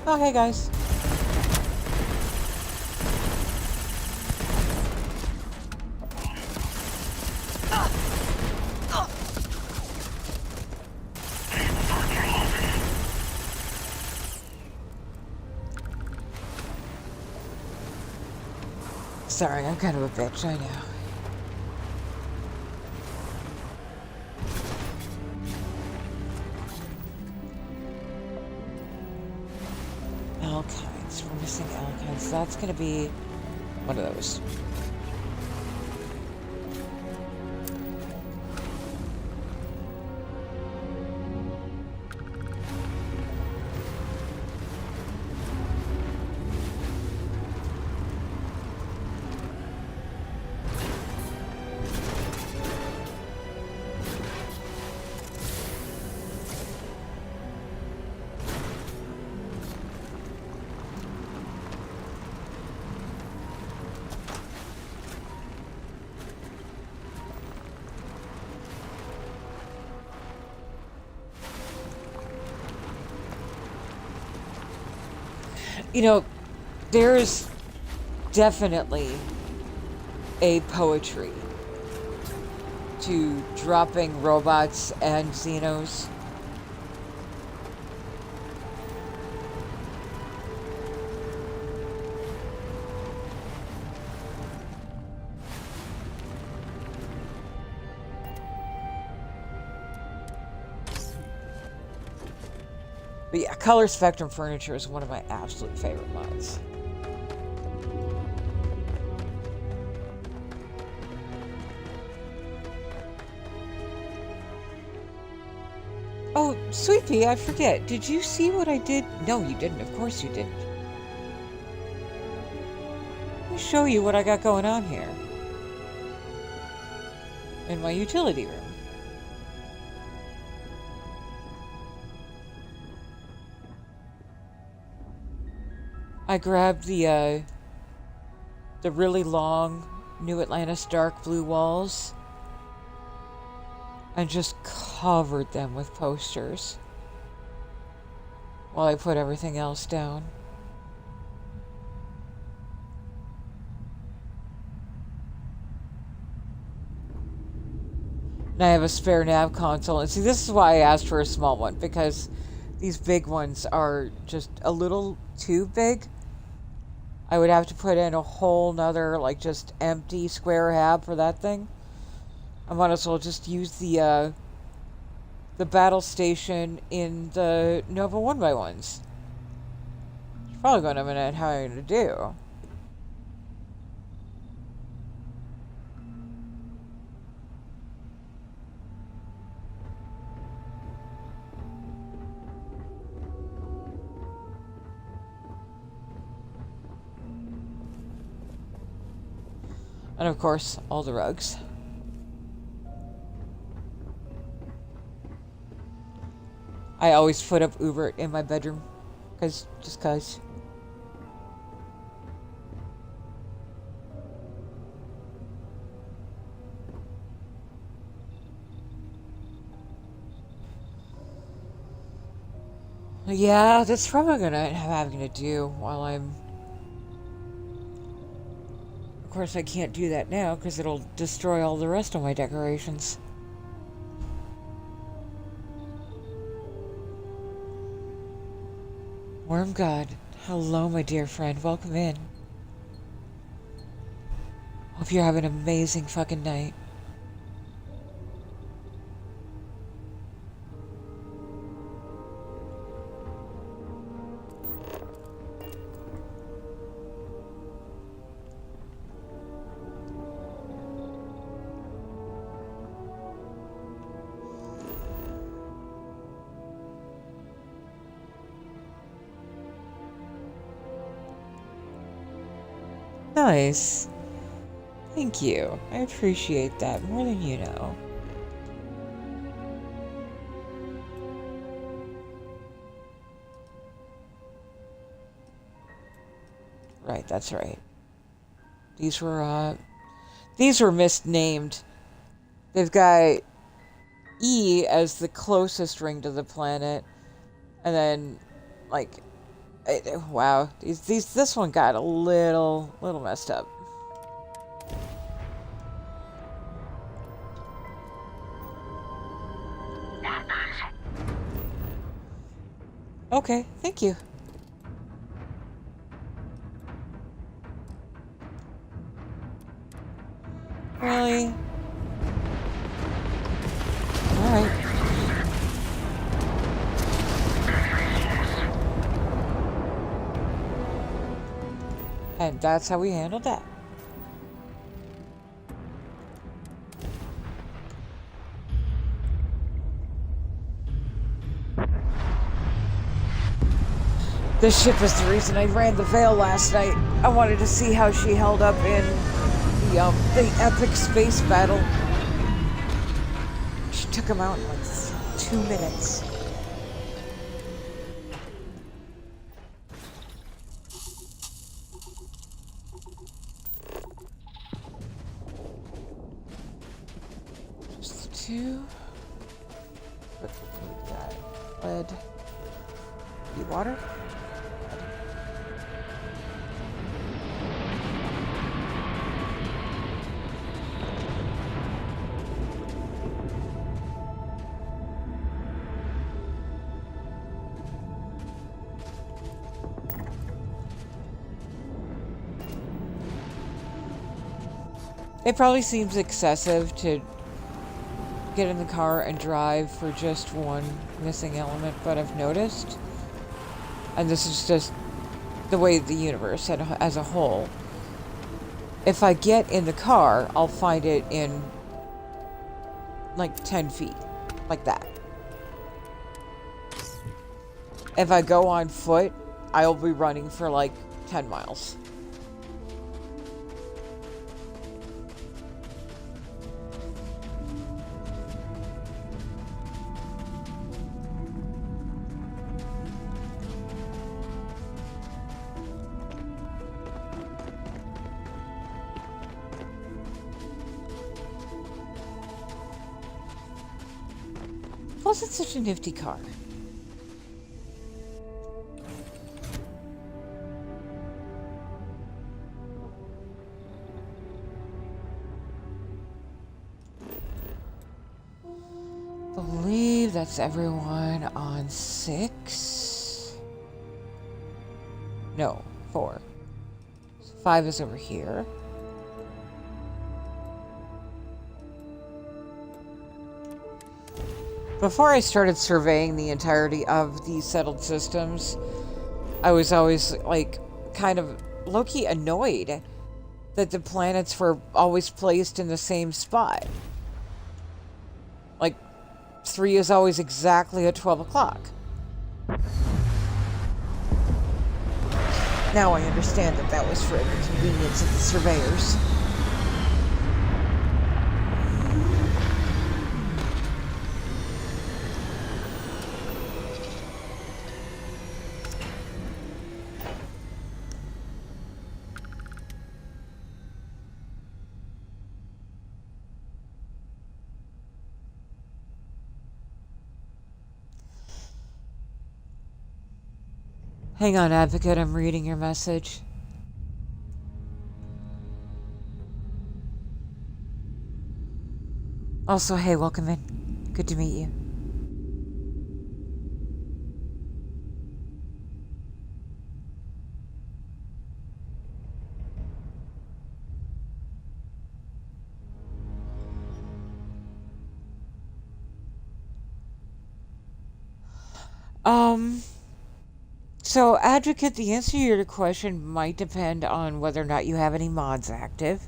Oh, hey guys. Sorry, I'm kind of a bitch, I know. Alkynes. We're missing alkynes. That's gonna be one of those. You know, there's definitely a poetry to dropping robots and Xenos. But yeah, Color Spectrum Furniture is one of my absolute favorite mods. Oh, Sweet Pea, I forget. Did you see what I did? No, you didn't. Of course you didn't. Let me show you what I got going on here. In my utility room. I grabbed the really long New Atlantis dark blue walls and just covered them with posters while I put everything else down. And I have a spare nav console. And see, this is why I asked for a small one, because these big ones are just a little too big. I would have to put in a whole nother, like, just empty square hab for that thing. I might as well just use the battle station in the Nova 1x1s. It's probably what I'm gonna having to do. And of course, all the rugs. I always put up Uber in my bedroom. Just cause. Yeah, that's probably gonna having to do while I'm... Of course, I can't do that now because it'll destroy all the rest of my decorations. Worm God, hello, my dear friend. Welcome in. Hope you're having an amazing fucking night. Nice. Thank you. I appreciate that more than you know. Right, that's right. These were misnamed. They've got E as the closest ring to the planet, and then, like, wow, this one got a little messed up. Okay, thank you. Really? Alright. And that's how we handled that. This ship is the reason I ran the Veil last night. I wanted to see how she held up in the epic space battle. She took him out in like 2 minutes. Just the two. What we got? Lead. Water. It probably seems excessive to get in the car and drive for just one missing element, but I've noticed, and this is just the way the universe as a whole, if I get in the car, I'll find it in like 10 feet, like that. If I go on foot, I'll be running for like 10 miles. Plus, it's such a nifty car. Believe that's everyone on 6. No, 4. 5 is over here. Before I started surveying the entirety of these settled systems, I was always, like, kind of low-key annoyed that the planets were always placed in the same spot. Like, 3 is always exactly at 12 o'clock. Now I understand that that was for the convenience of the surveyors. Hang on, Advocate, I'm reading your message. Also, hey, welcome in. Good to meet you. So, Advocate, the answer to your question might depend on whether or not you have any mods active.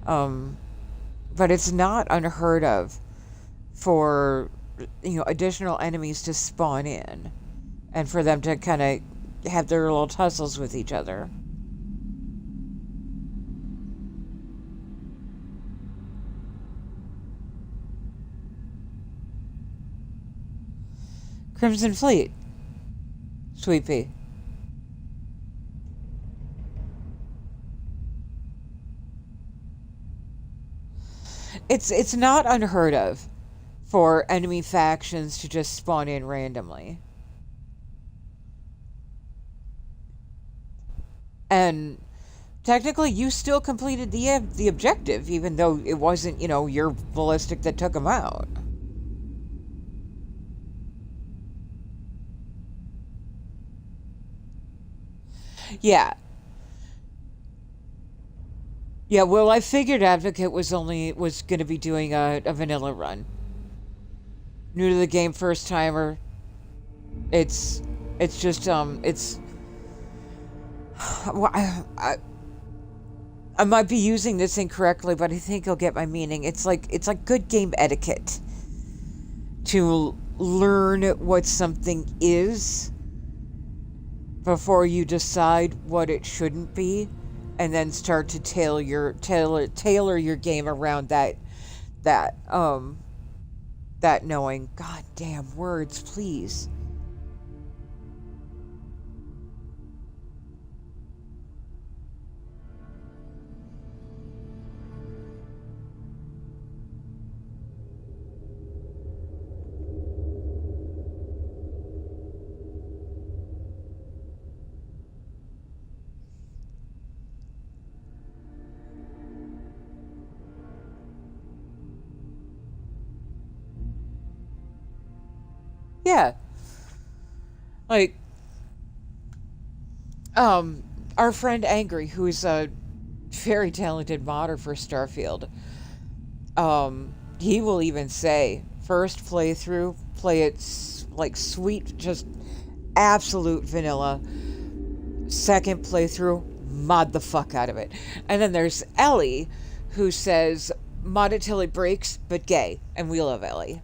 But it's not unheard of for, additional enemies to spawn in. And for them to kind of have their little tussles with each other. Crimson Fleet. Sweet pea. It's not unheard of for enemy factions to just spawn in randomly. And technically you still completed the objective, even though it wasn't, your ballistic that took them out. Yeah. Yeah, well, I figured Advocate was going to be doing a vanilla run. New to the game, first timer. It's just, well, I might be using this incorrectly, but I think you'll get my meaning. It's like good game etiquette to learn what something is before you decide what it shouldn't be, and then start to tailor your game around that knowing. God damn words, please. Yeah. Like, our friend Angry, who is a very talented modder for Starfield, he will even say, first playthrough, play it like sweet, just absolute vanilla. Second playthrough, mod the fuck out of it. And then there's Ellie, who says, mod it till it breaks, but gay. And we love Ellie.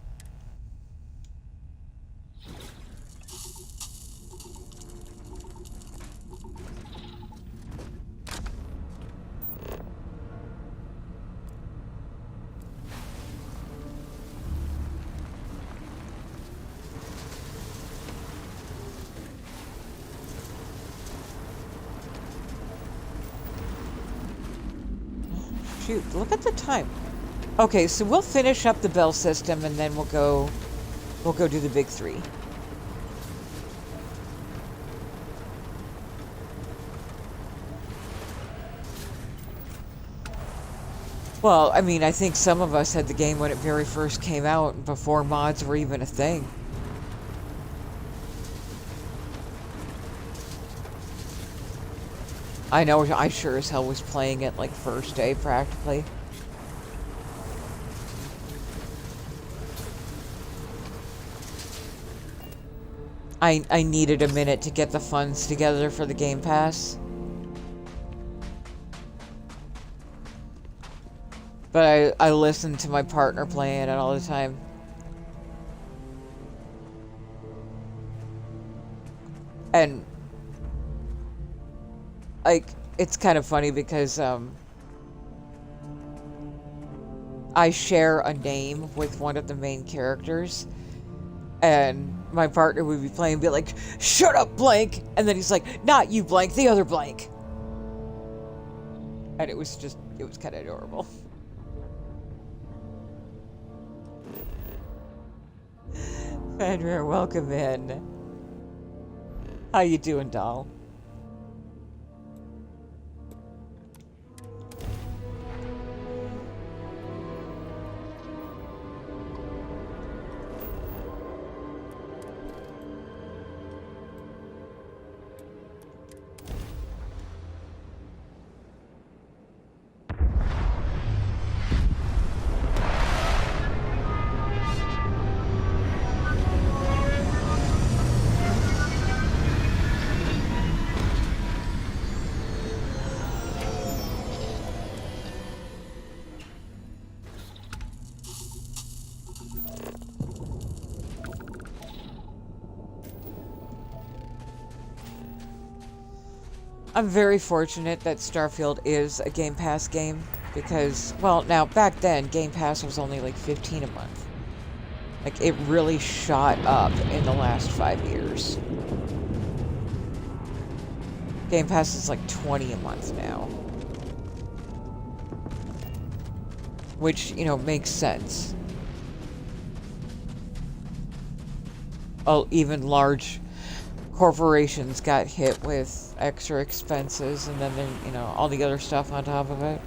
Shoot, look at the time. Okay, so we'll finish up the bell system and then we'll go do the big 3. Well, I mean, I think some of us had the game when it very first came out, before mods were even a thing. I know I sure as hell was playing it like first day practically. I needed a minute to get the funds together for the Game Pass. But I listened to my partner playing it all the time. And like, it's kind of funny because I share a name with one of the main characters, and my partner would be playing and be like, "Shut up, blank," and then he's like, "Not you, blank, the other blank." And it was kind of adorable. Fenrir, welcome in. How you doing, doll? I'm very fortunate that Starfield is a Game Pass game because, well, now back then Game Pass was only like $15 a month. Like, it really shot up in the last 5 years. Game Pass is like $20 a month now. Which, you know, makes sense. Oh, even large corporations got hit with extra expenses, and then, you know, all the other stuff on top of it.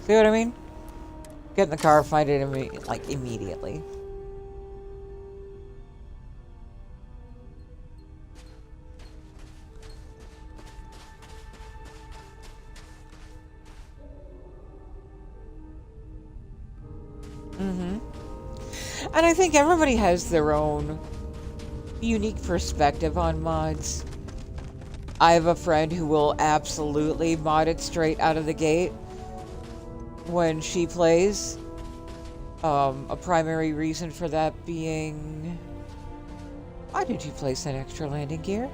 See what I mean? Get in the car, find it immediately. And I think everybody has their own unique perspective on mods. I have a friend who will absolutely mod it straight out of the gate when she plays. A primary reason for that being... Why did you place that extra landing gear?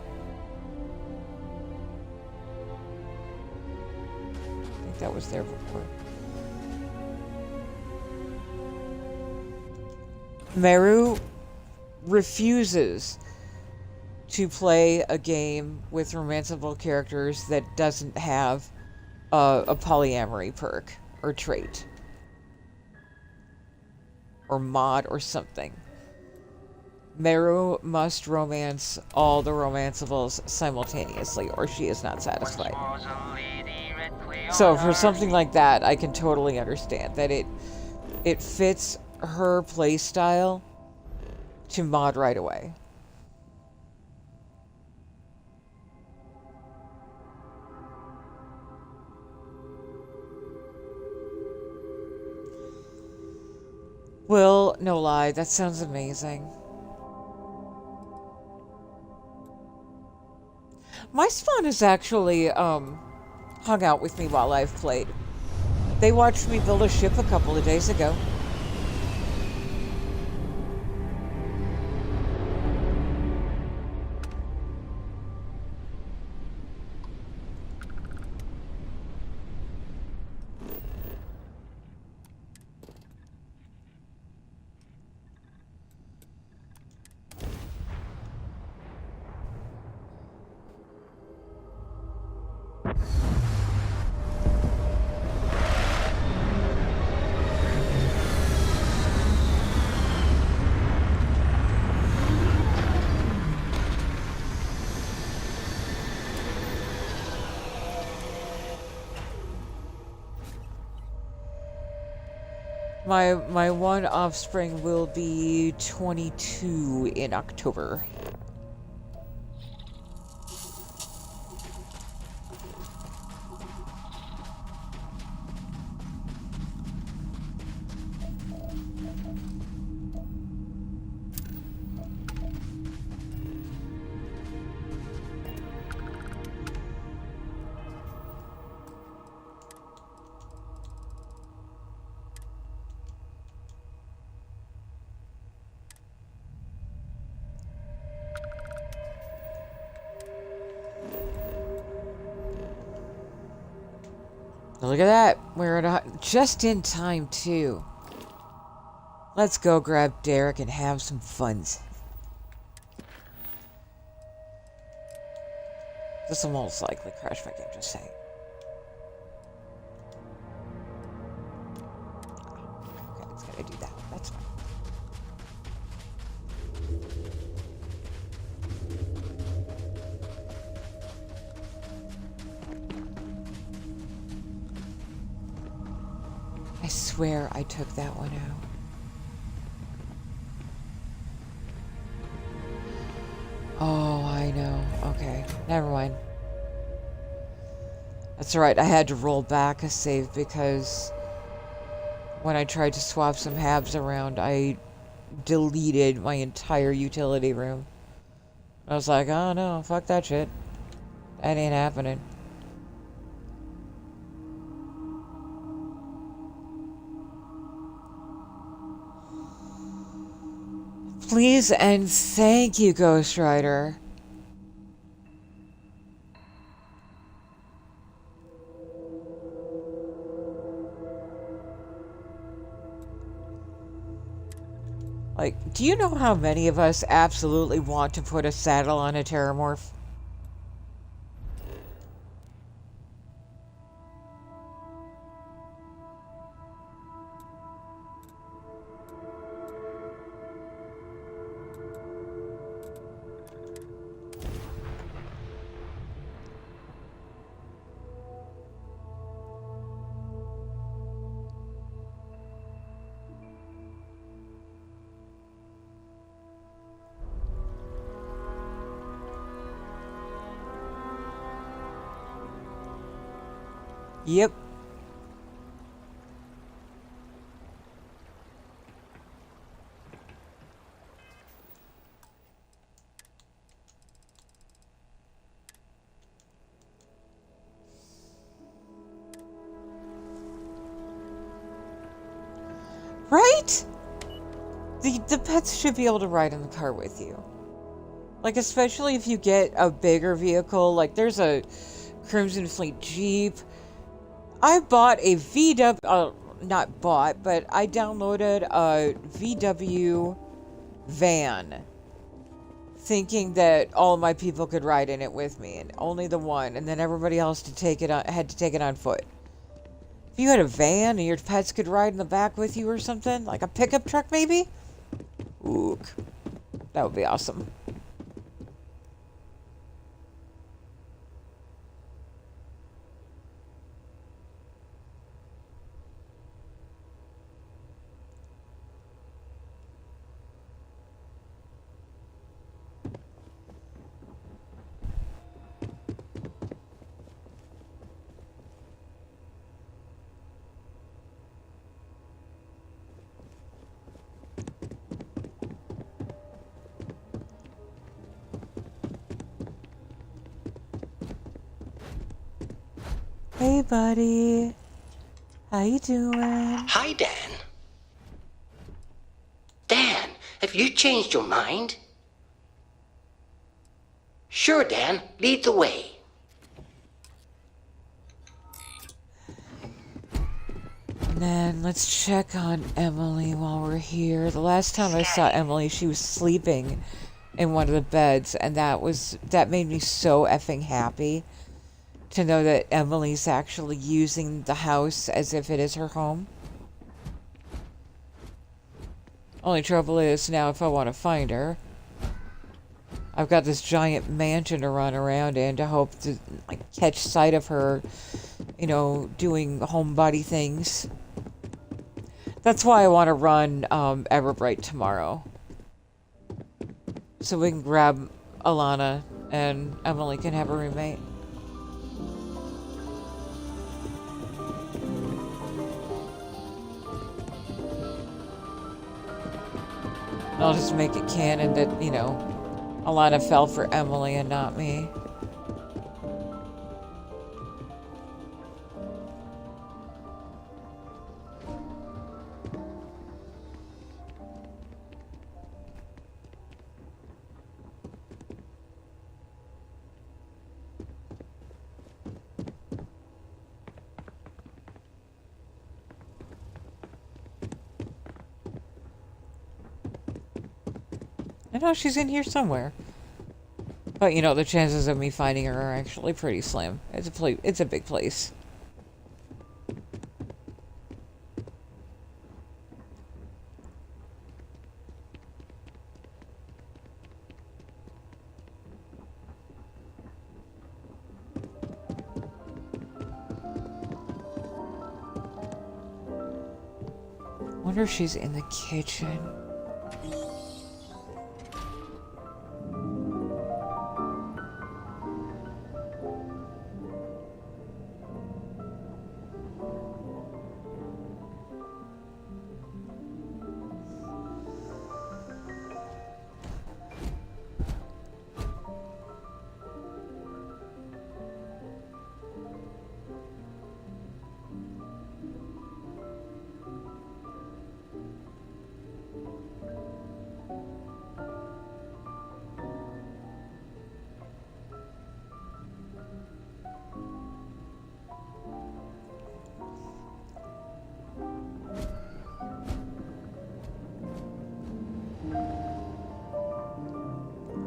I think that was there before. Meru refuses to play a game with romanceable characters that doesn't have a polyamory perk or trait or mod or something. Meru must romance all the romanceables simultaneously or she is not satisfied. So for something like that, I can totally understand that it fits her play style to mod right away. Well, no lie, that sounds amazing. My spawn has actually hung out with me while I've played. They watched me build a ship a couple of days ago. My one offspring will be 22 in October. Look at that. We're just in time, too. Let's go grab Derek and have some funs. This will most likely crash my game, just saying. Okay, it's gonna do that. That's fine. I swear I took that one out. Oh, I know. Okay, never mind. That's alright, I had to roll back a save because when I tried to swap some halves around, I deleted my entire utility room. I was like, oh no, fuck that shit. That ain't happening. Please and thank you, Ghost Rider. Like, do you know how many of us absolutely want to put a saddle on a Terramorph? Yep. Right? The pets should be able to ride in the car with you. Like, especially if you get a bigger vehicle. Like, there's a Crimson Fleet Jeep. I bought a VW, not bought, but I downloaded a VW van thinking that all of my people could ride in it with me, and only the one, and then everybody else had to take it on foot. If you had a van and your pets could ride in the back with you or something, like a pickup truck maybe? Ook. That would be awesome. Hey, buddy. How you doing? Hi, Dan. Dan, have you changed your mind? Sure, Dan. Lead the way. And then let's check on Emily while we're here. The last time I saw Emily, she was sleeping in one of the beds, and that made me so effing happy to know that Emily's actually using the house as if it is her home. Only trouble is, now if I want to find her, I've got this giant mansion to run around in to hope to catch sight of her, doing homebody things. That's why I want to run Everbright tomorrow. So we can grab Alana and Emily can have a roommate. And I'll just make it canon that, you know, Alana fell for Emily and not me. I know she's in here somewhere. But, you know, the chances of me finding her are actually pretty slim. It's a big place. Wonder if she's in the kitchen.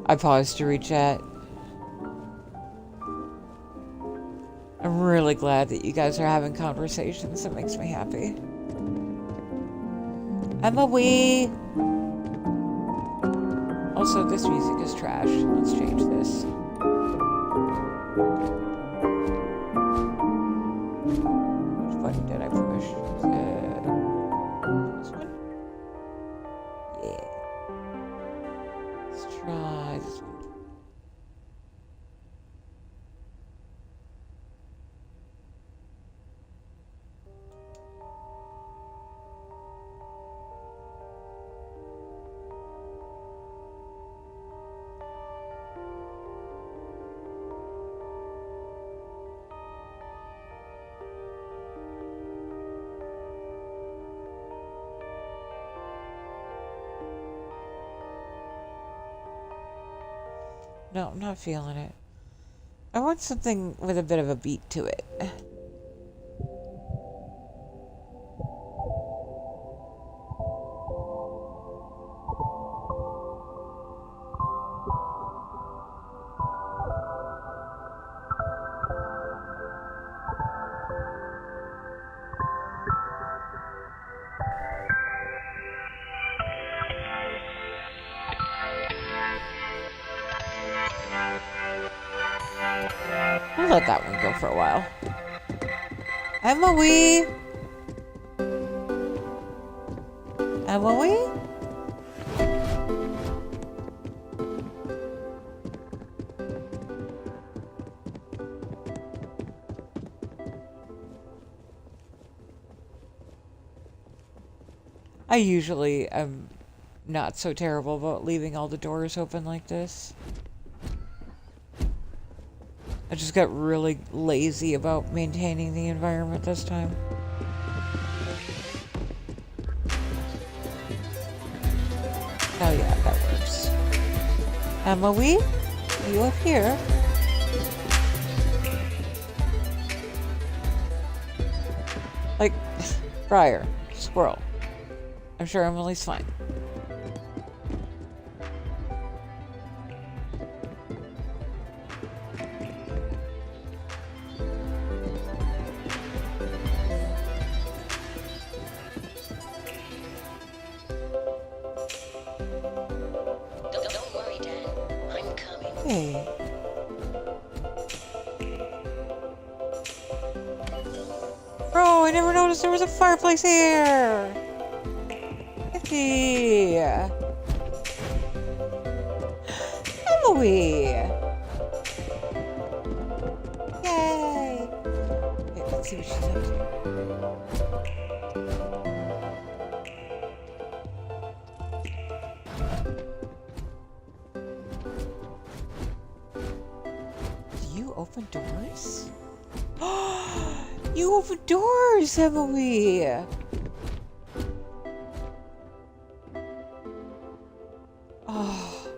I paused to read chat. I'm really glad that you guys are having conversations. It makes me happy. Emma Wee! Also, this music is trash. Let's change this. Which button did I push? This one? Yeah. Let's try this one. No, I'm not feeling it. I want something with a bit of a beat to it. We'll let that one go for a while. Emily! Emily? I usually am not so terrible about leaving all the doors open like this. I just got really lazy about maintaining the environment this time. Oh yeah, that works. Emily, are you up here? Like, Briar, squirrel. I'm sure Emily's fine. Don't worry, Dan. I'm coming. Hey. Bro, I never noticed there was a fireplace here! Hey, Emily! Yay! Okay, let's see what she's up to. Do you open doors? You open doors, Emily! Oh,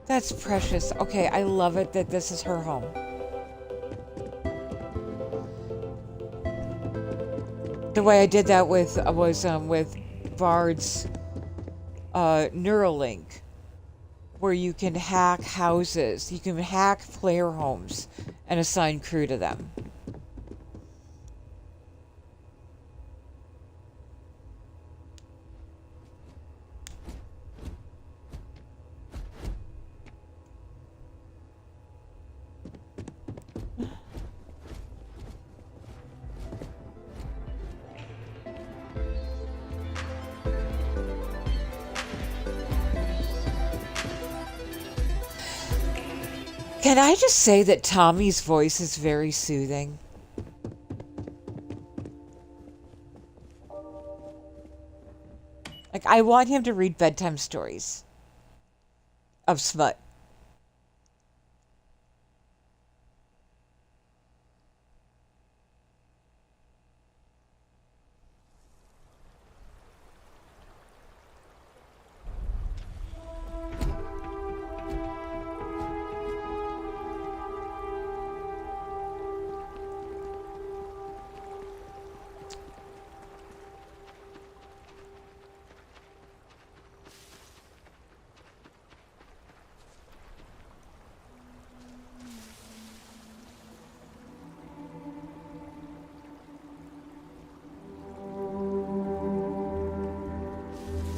that's precious. Okay, I love it that this is her home. The way I did that with was with Bard's Neuralink, where you can hack houses, you can hack player homes, and assign crew to them. Can I just say that Tommy's voice is very soothing? Like, I want him to read bedtime stories of smut.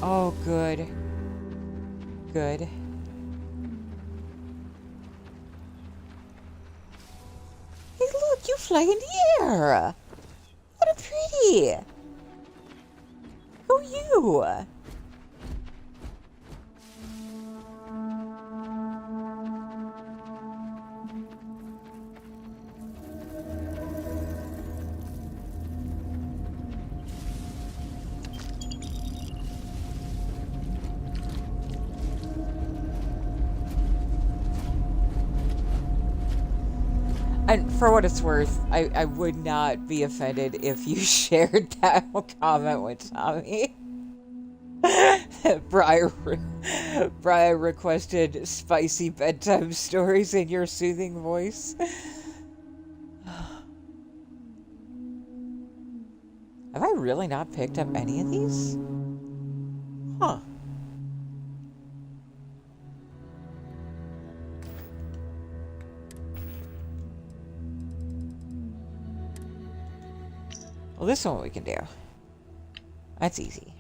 Oh, good. Good. Hey, look, you fly in the air. What a pretty. Who are you? And for what it's worth, I would not be offended if you shared that comment with Tommy. Briar requested spicy bedtime stories in your soothing voice. Have I really not picked up any of these? Huh. Well, this one we can do. That's easy.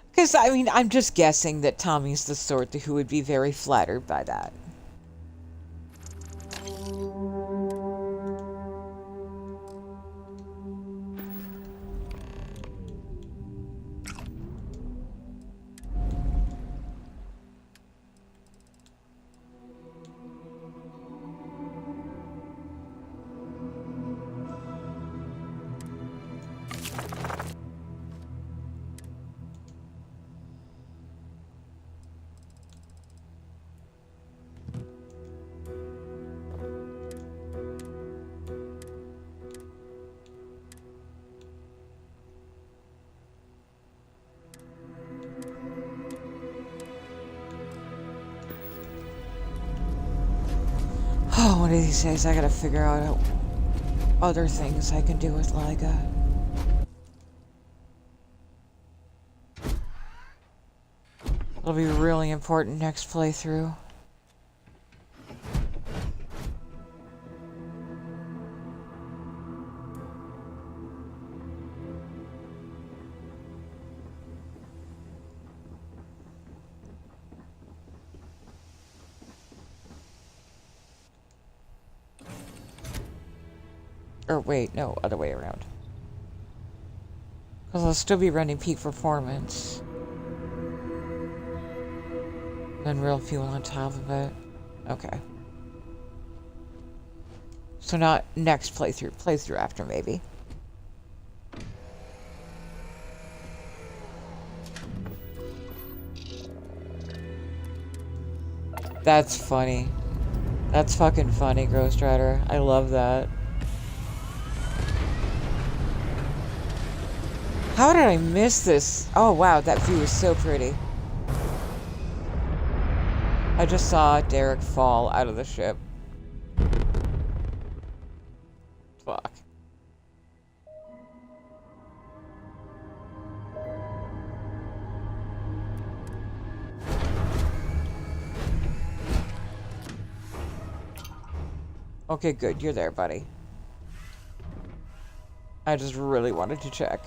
Because, I mean, I'm just guessing that Tommy's the sort who would be very flattered by that. Oh, one of these days I gotta figure out other things I can do with Liga. It'll be really important next playthrough. Or wait, no, other way around. Because I'll still be running peak performance. Then real fuel on top of it. Okay. So not next playthrough after maybe. That's funny. That's fucking funny, Ghost Rider. I love that. How did I miss this? Oh wow, that view is so pretty. I just saw Derek fall out of the ship. Fuck. Okay, good. You're there, buddy. I just really wanted to check.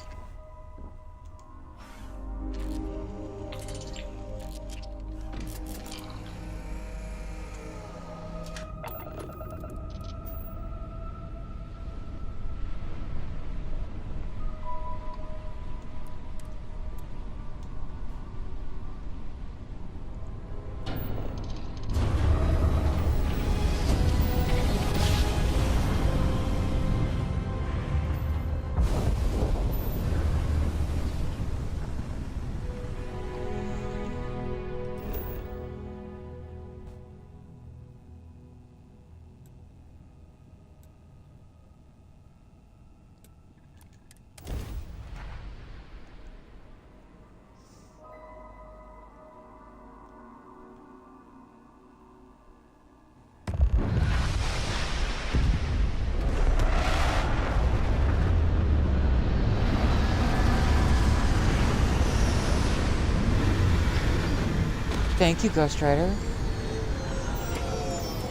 Thank you, Ghost Rider.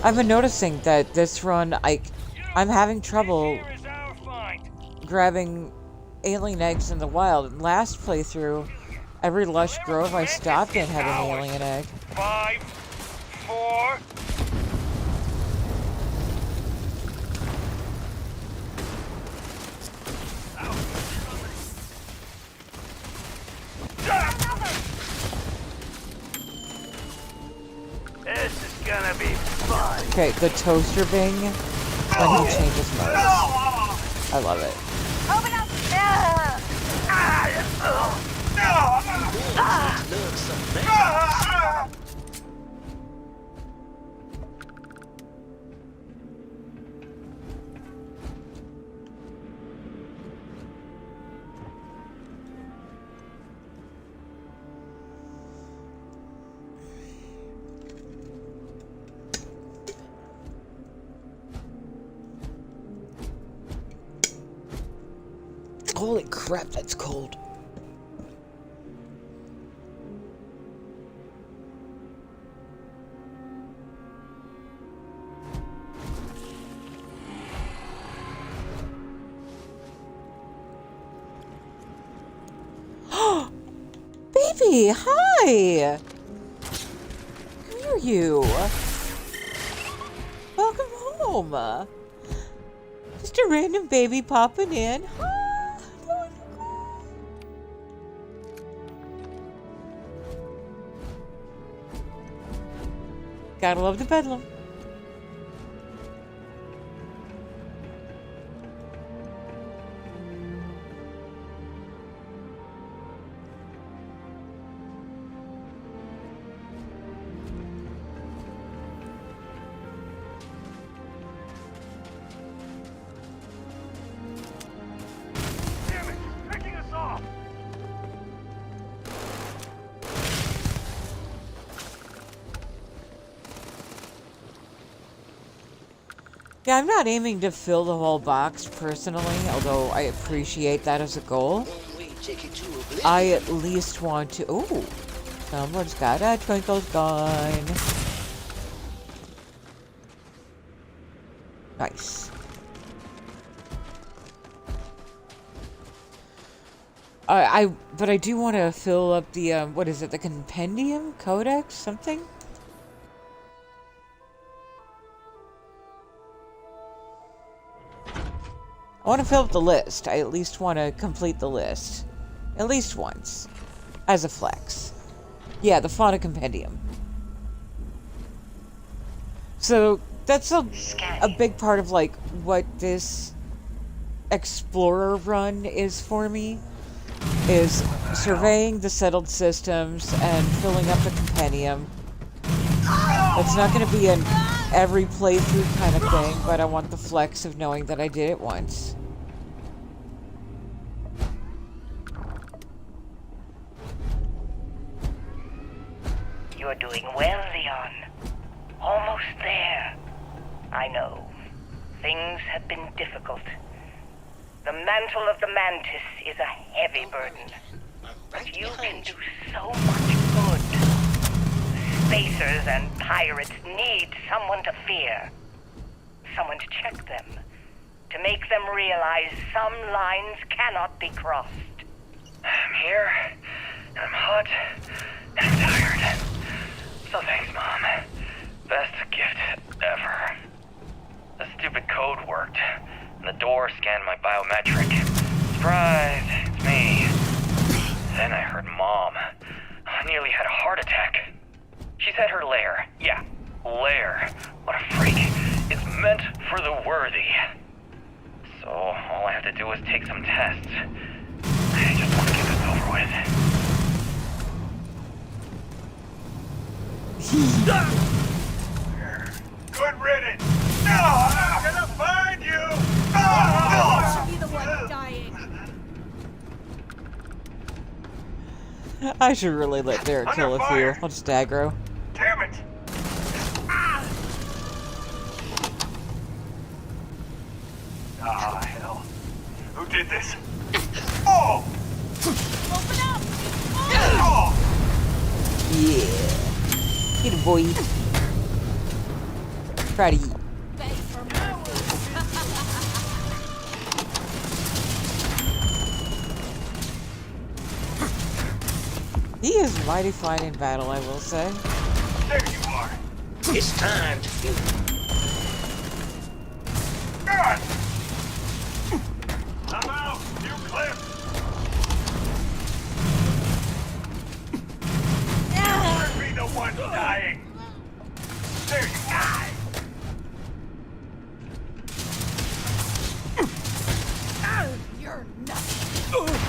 I've been noticing that this run, I'm having trouble grabbing alien eggs in the wild. Last playthrough, every lush grove I stopped in had an alien egg. 5, 4. This is gonna be fun. Okay, the toaster bing when he changes modes. I love it. Open up! Holy crap, that's cold. Baby, hi! Who are you? Welcome home. Just a random baby popping in. Hi. Gotta love the bedlam. Damn it, he's picking us off. Yeah, I'm not aiming to fill the whole box personally, although I appreciate that as a goal. I at least want to... Ooh, someone's got a twinkle gun. Nice. But I do want to fill up the, what is it, the compendium? Codex? Something? want to fill up the list. I at least want to complete the list. At least once. As a flex. Yeah, the Fauna Compendium. So, that's a big part of, like, what this Explorer run is for me. Is surveying the settled systems and filling up the compendium. It's not going to be an every playthrough kind of thing, but I want the flex of knowing that I did it once. You're doing well, Leon. Almost there. I know. Things have been difficult. The mantle of the Mantis is a heavy burden. But you can do so much good. Spacers and pirates need someone to fear. Someone to check them. To make them realize some lines cannot be crossed. I'm here, and I'm hot, and I'm tired. So thanks, Mom. Best gift ever. The stupid code worked, and the door scanned my biometric. Surprise, it's me. Then I heard Mom. I nearly had a heart attack. She's at her lair. Yeah, lair. What a freak. It's meant for the worthy. So all I have to do is take some tests. I just want to get this over with. Good riddance! No! I'm gonna find you! No! Should be the one dying. I should really let Derek kill a few. I'll just aggro. Damn it! Ah, hell. Who did this? Oh! Open up! Oh! Yeah. Get a boy. Try to eat. Beg for mercy. He is mighty fine in battle, I will say. There you are! It's time to feel. God! I'm out! You clip! You'll be the one dying! There you are! You're nuts.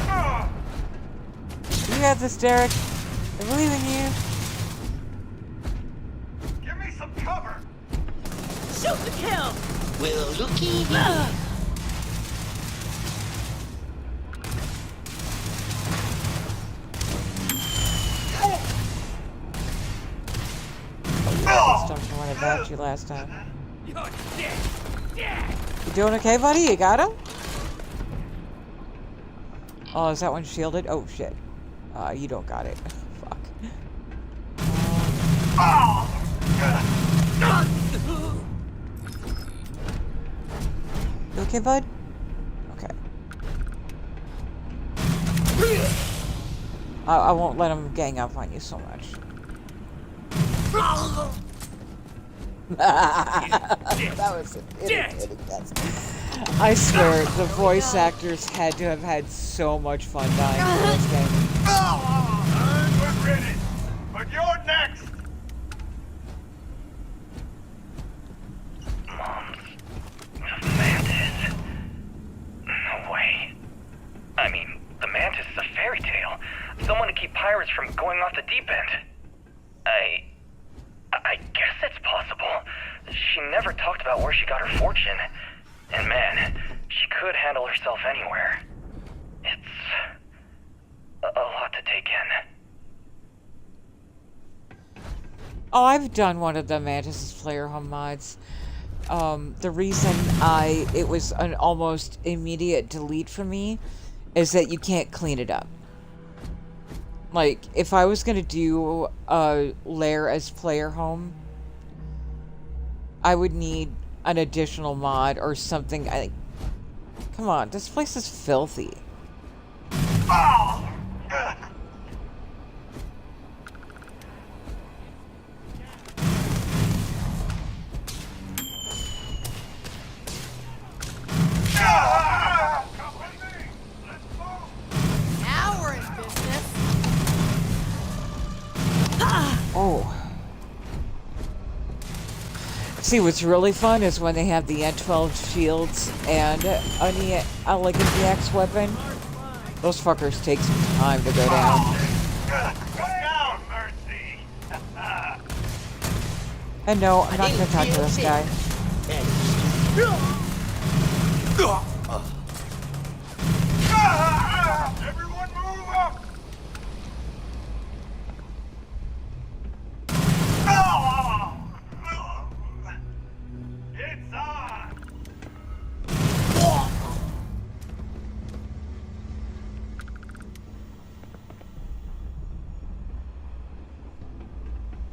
Ah! You got this, Derek. I believe in you. Give me some cover! Shoot the kill. Well, looky here. Just don't know what about you last time. You're dead! Dead! You doing okay, buddy? You got him? Oh, is that one shielded? Oh, shit. You don't got it. Fuck. Oh! You okay, bud? Okay. I won't let him gang up on you so much. That was an irritating guess. I swear, the voice actors had to have had so much fun dying in this game. Good riddance! But you're next! Mom's Mantis. No way. I mean, the Mantis is a fairy tale. Someone to keep pirates from going off the deep end. I guess it's possible. She never talked about where she got her fortune. And man, she could handle herself anywhere. It's a lot to take in. Oh, I've done one of the Mantis' player home mods. The reason it was an almost immediate delete for me is that you can't clean it up. Like, if I was gonna do a lair as player home, I would need an additional mod or something. Come on, this place is filthy. Oh! Ah! Oh. See, what's really fun is when they have the N12 shields and like an EX weapon. Those fuckers take some time to go down. Down, Mercy! And no, I'm not gonna talk to this guy. Everyone move up! It's on!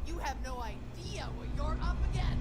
You have no idea what you're up against.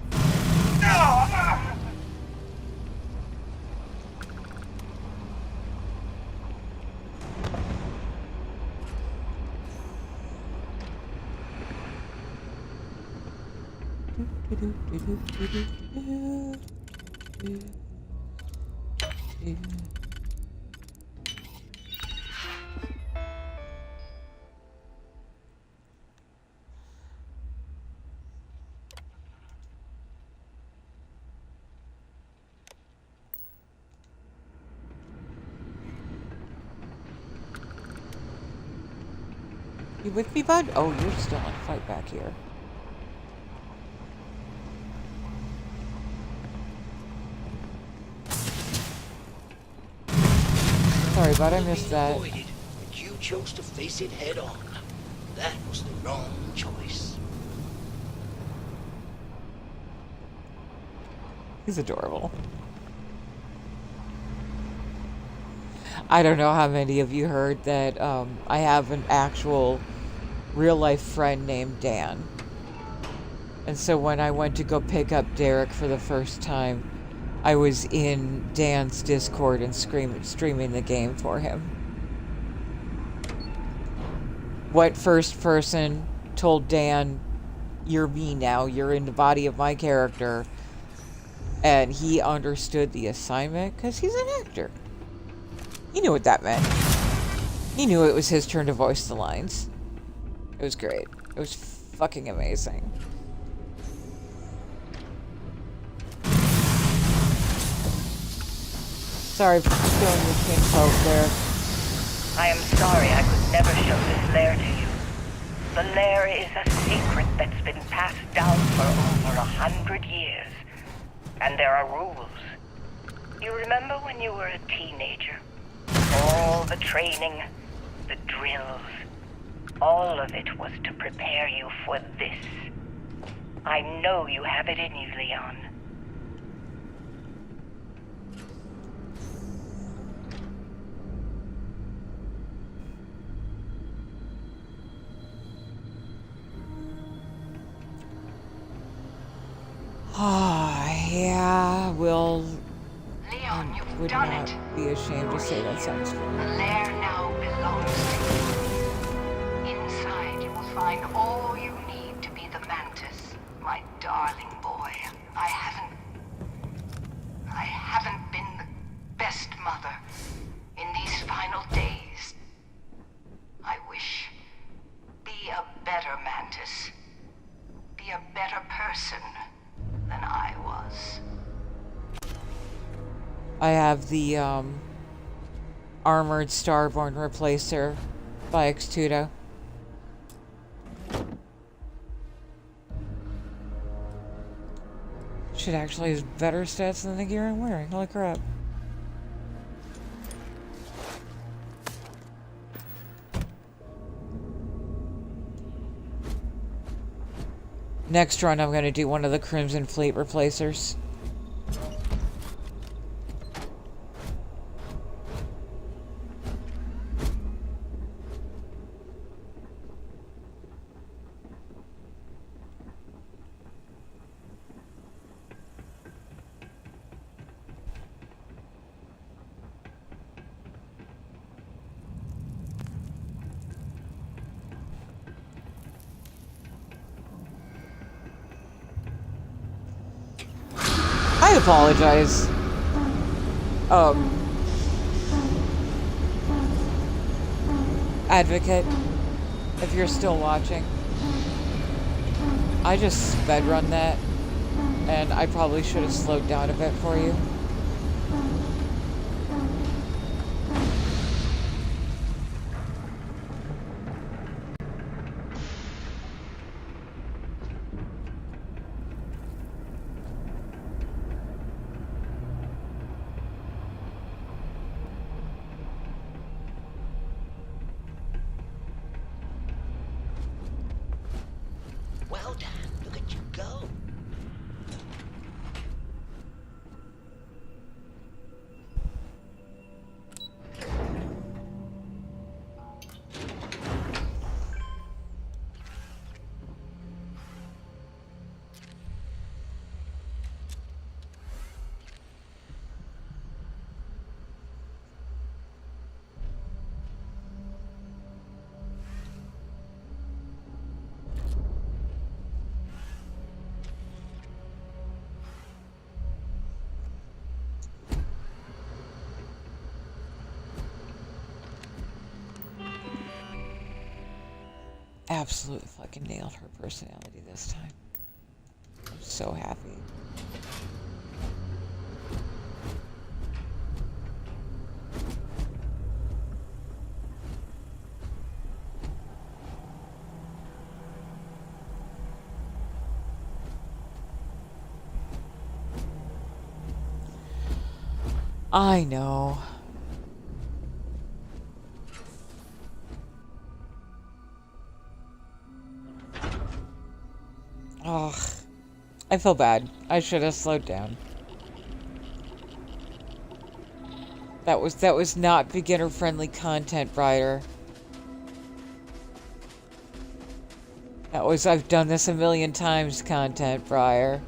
You with me, bud? Oh, you're still in a fight back here. Sorry, bud, I missed that. Avoided, but you chose to face it head on. That was the wrong choice. He's adorable. I don't know how many of you heard that I have an actual real-life friend named Dan. And so when I went to go pick up Derek for the first time, I was in Dan's Discord and streaming the game for him. What first person told Dan, "You're me now, you're in the body of my character," and he understood the assignment because he's an actor. He knew what that meant. He knew it was his turn to voice the lines. It was great. It was fucking amazing. Sorry for stealing your king folk there. I am sorry I could never show this lair to you. The lair is a secret that's been passed down for over 100 years. And there are rules. You remember when you were a teenager? All the training, the drills, all of it was to prepare you for this. I know you have it in you, Leon. Ah, yeah, well, Leon, I you've would done not it. be ashamed to say that sounds The familiar. lair now belongs to you. Inside, you will find all you need to be the Mantis, my darling boy. I haven't been the best mother in these final days. I wish. Be a better Mantis. Be a better person than I was. I have the armored Starborn replacer by Xtudo. Shit actually has better stats than the gear I'm wearing. Holy crap. Next run, I'm going to do one of the Crimson Fleet replacers. I apologize. Advocate, if you're still watching. I just sped run that, and I probably should have slowed down a bit for you. Well done. Look at you go. Absolutely fucking nailed her personality this time. I'm so happy. I know. Ugh. I feel bad. I should have slowed down. That was not beginner-friendly content, Briar. That was I've done this a million times content, Briar.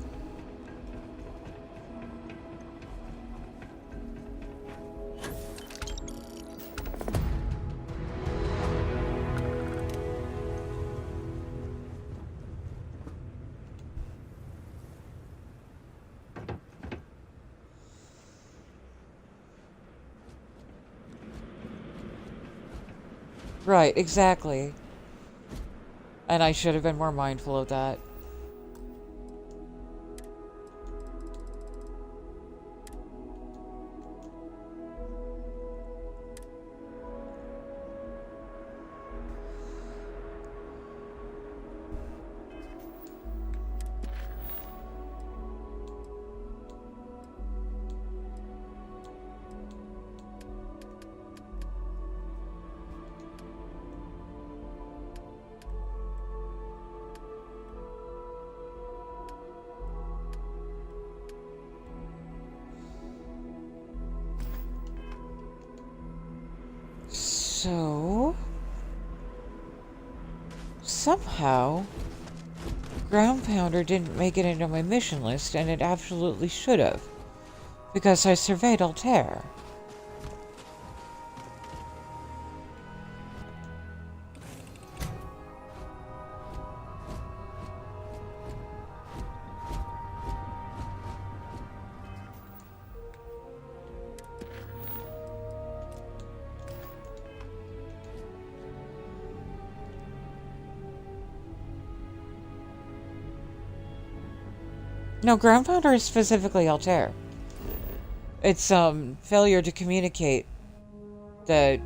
Right, exactly. And I should have been more mindful of that. So, somehow, Ground Pounder didn't make it into my mission list, and it absolutely should have, because I surveyed Altair. No, Ground Pounder is specifically Altair. It's failure to communicate that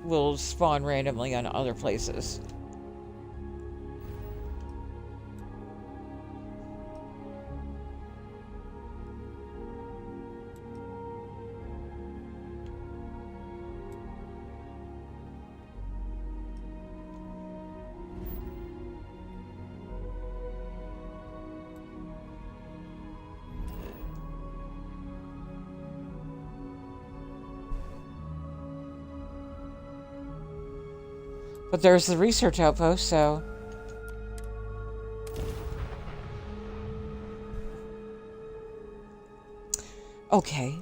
will spawn randomly on other places. But there's the research outpost, so... Okay.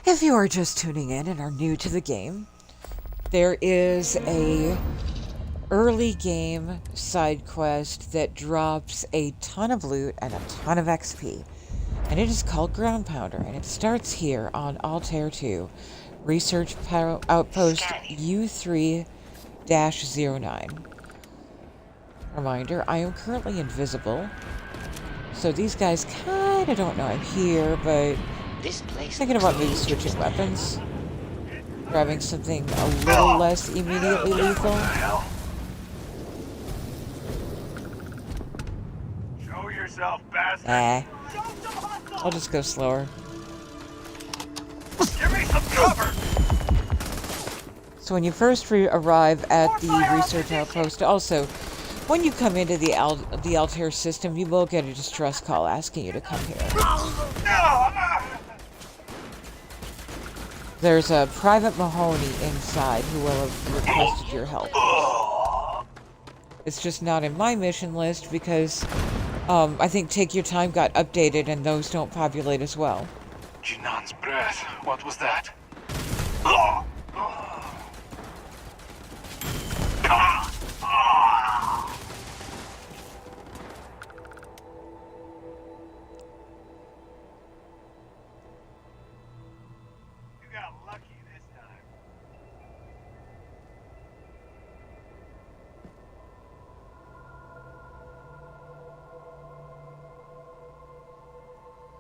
If you are just tuning in and are new to the game, there is a early game side quest that drops a ton of loot and a ton of XP. And it is called Ground Pounder, and it starts here on Altair 2, Research Outpost U3-09. Reminder, I am currently invisible. So these guys kinda don't know I'm here, but This place thinking about maybe switching weapons. Grabbing something a little less immediately lethal. Show yourself, bastard. I'll just go slower. Give me some cover. So when you first arrive at the research outpost, also, when you come into the Altair system, you will get a distress call asking you to come here. There's a Private Mahoney inside who will have requested your help. It's just not in my mission list because I think Take Your Time got updated and those don't populate as well. Jinan's breath. What was that? You got lucky this time.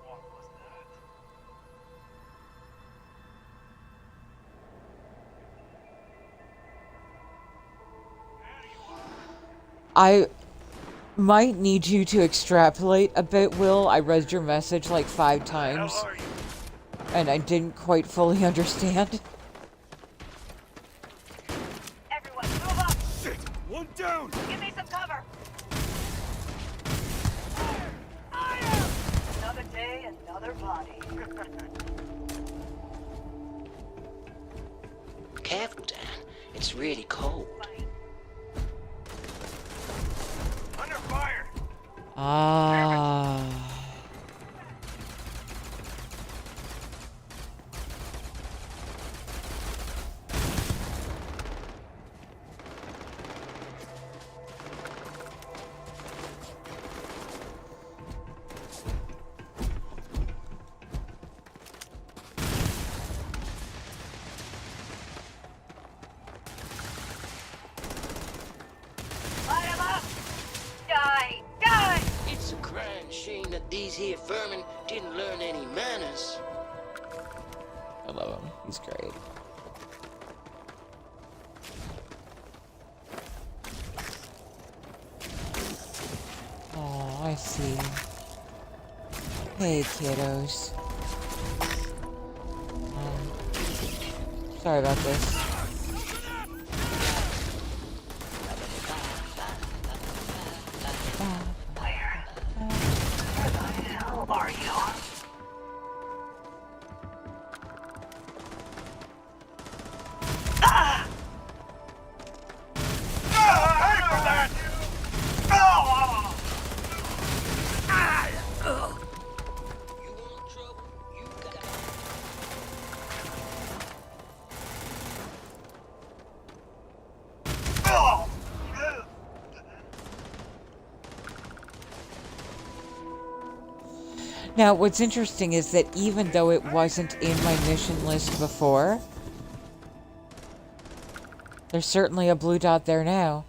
What was that? I might need you to extrapolate a bit, Will. I read your message like 5 times, How are you? and I didn't quite fully understand. Everyone, move up! Shit! One down! Give me some cover! Another day, another body. Careful, Dan. It's really cold. Under fire! Ah. Light 'em up! Die! Die! It's a crying shame that these here vermin didn't learn any manners. I love him. He's great. Oh, I see. Hey, kiddos. Sorry about this. Who are you? Pay for that! You want trouble? You got it. Now, what's interesting is that even though it wasn't in my mission list before, there's certainly a blue dot there now.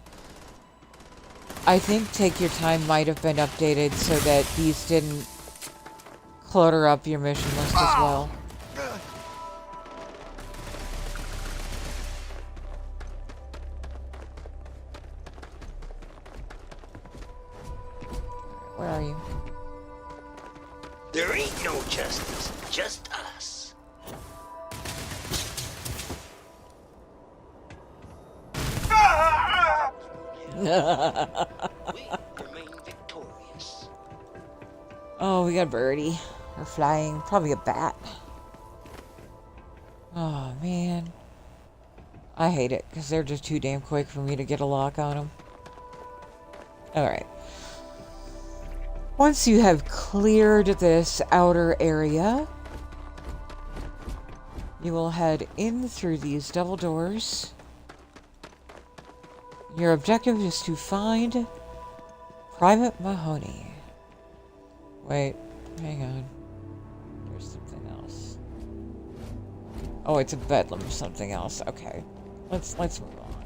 I think Take Your Time might have been updated so that these didn't clutter up your mission list as well. Where are you? There ain't no justice, just us. We remain victorious. Oh, we got Birdie. Or flying. Probably a bat. Oh, man. I hate it, because they're just too damn quick for me to get a lock on them. Alright. Once you have cleared this outer area, you will head in through these double doors. Your objective is to find Private Mahoney. Wait, hang on. There's something else. Oh, it's a bedlam of something else. Okay. Let's move on.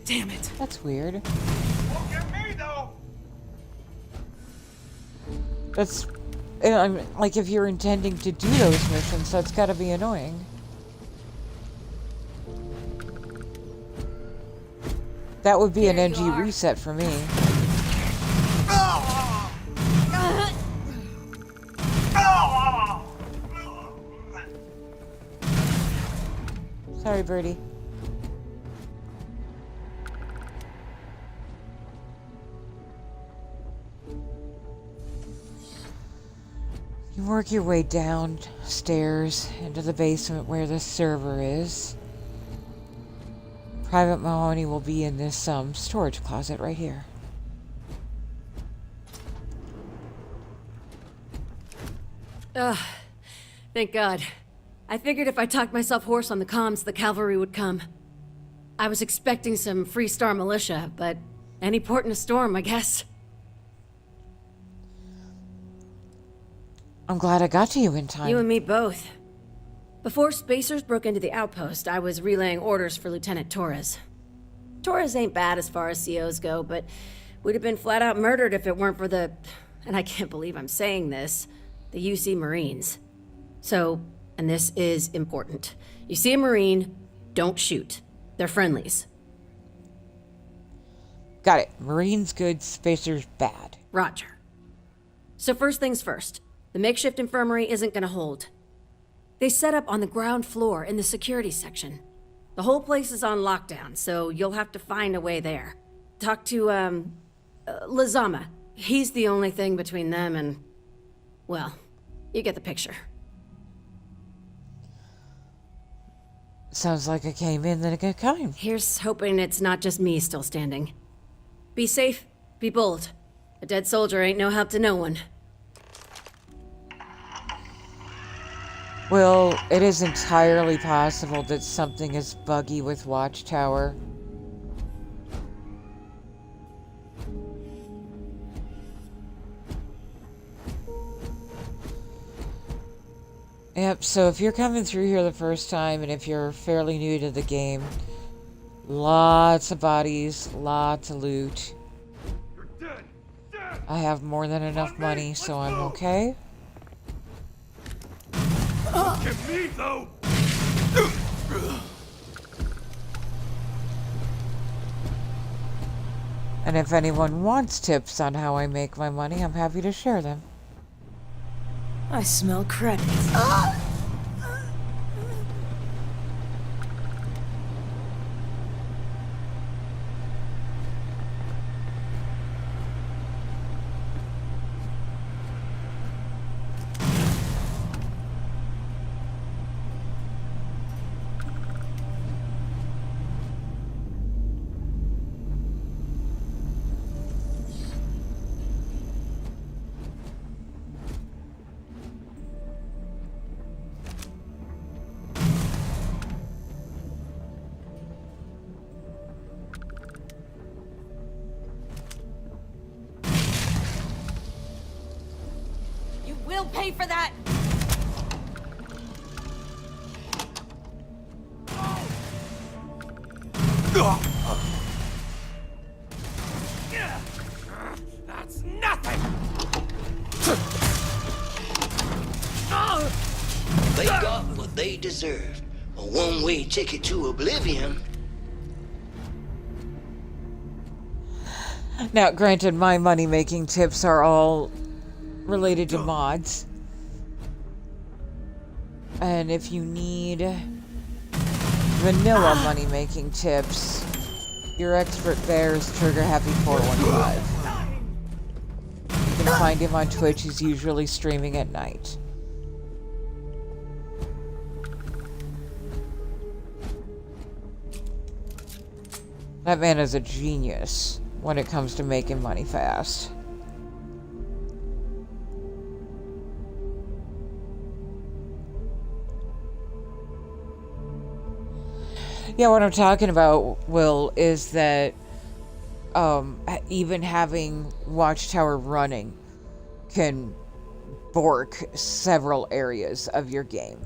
Damn it. That's weird. Won't get me, though. That's... I'm, like, if you're intending to do those missions, that's gotta be annoying. That would be an There you NG are. reset for me. Sorry, Birdie. You work your way downstairs into the basement where the server is. Private Mahoney will be in this storage closet right here. Ugh. Thank God. I figured if I talked myself hoarse on the comms, the cavalry would come. I was expecting some Free Star militia, but any port in a storm, I guess. I'm glad I got to you in time. You and me both. Before Spacers broke into the outpost, I was relaying orders for Lieutenant Torres. Torres ain't bad as far as COs go, but we'd have been flat out murdered if it weren't for the... and I can't believe I'm saying this... the UC Marines. So, and this is important. You see a Marine, don't shoot. They're friendlies. Got it. Marines good, Spacers bad. Roger. So first things first. The makeshift infirmary isn't gonna hold. They set up on the ground floor in the security section. The whole place is on lockdown, so you'll have to find a way there. Talk to, Lazama. He's the only thing between them and... well, you get the picture. Sounds like I came in at a good time. Here's hoping it's not just me still standing. Be safe, be bold. A dead soldier ain't no help to no one. Well, it is entirely possible that something is buggy with Watchtower. Yep, so if you're coming through here the first time, and if you're fairly new to the game, lots of bodies, lots of loot. You're dead. Dead. I have more than enough On me, money, so let's I'm move. okay. Won't get me, though. And if anyone wants tips on how I make my money, I'm happy to share them. I smell credits. You will pay for that! That's nothing. They got what they deserved. A one-way ticket to oblivion. Now, granted, my money-making tips are all related to mods. And if you need vanilla money-making tips, your expert there is Trigger Happy 415. You can find him on Twitch. He's usually streaming at night. That man is a genius when it comes to making money fast. Yeah, what I'm talking about, Will, is that even having Watchtower running can bork several areas of your game.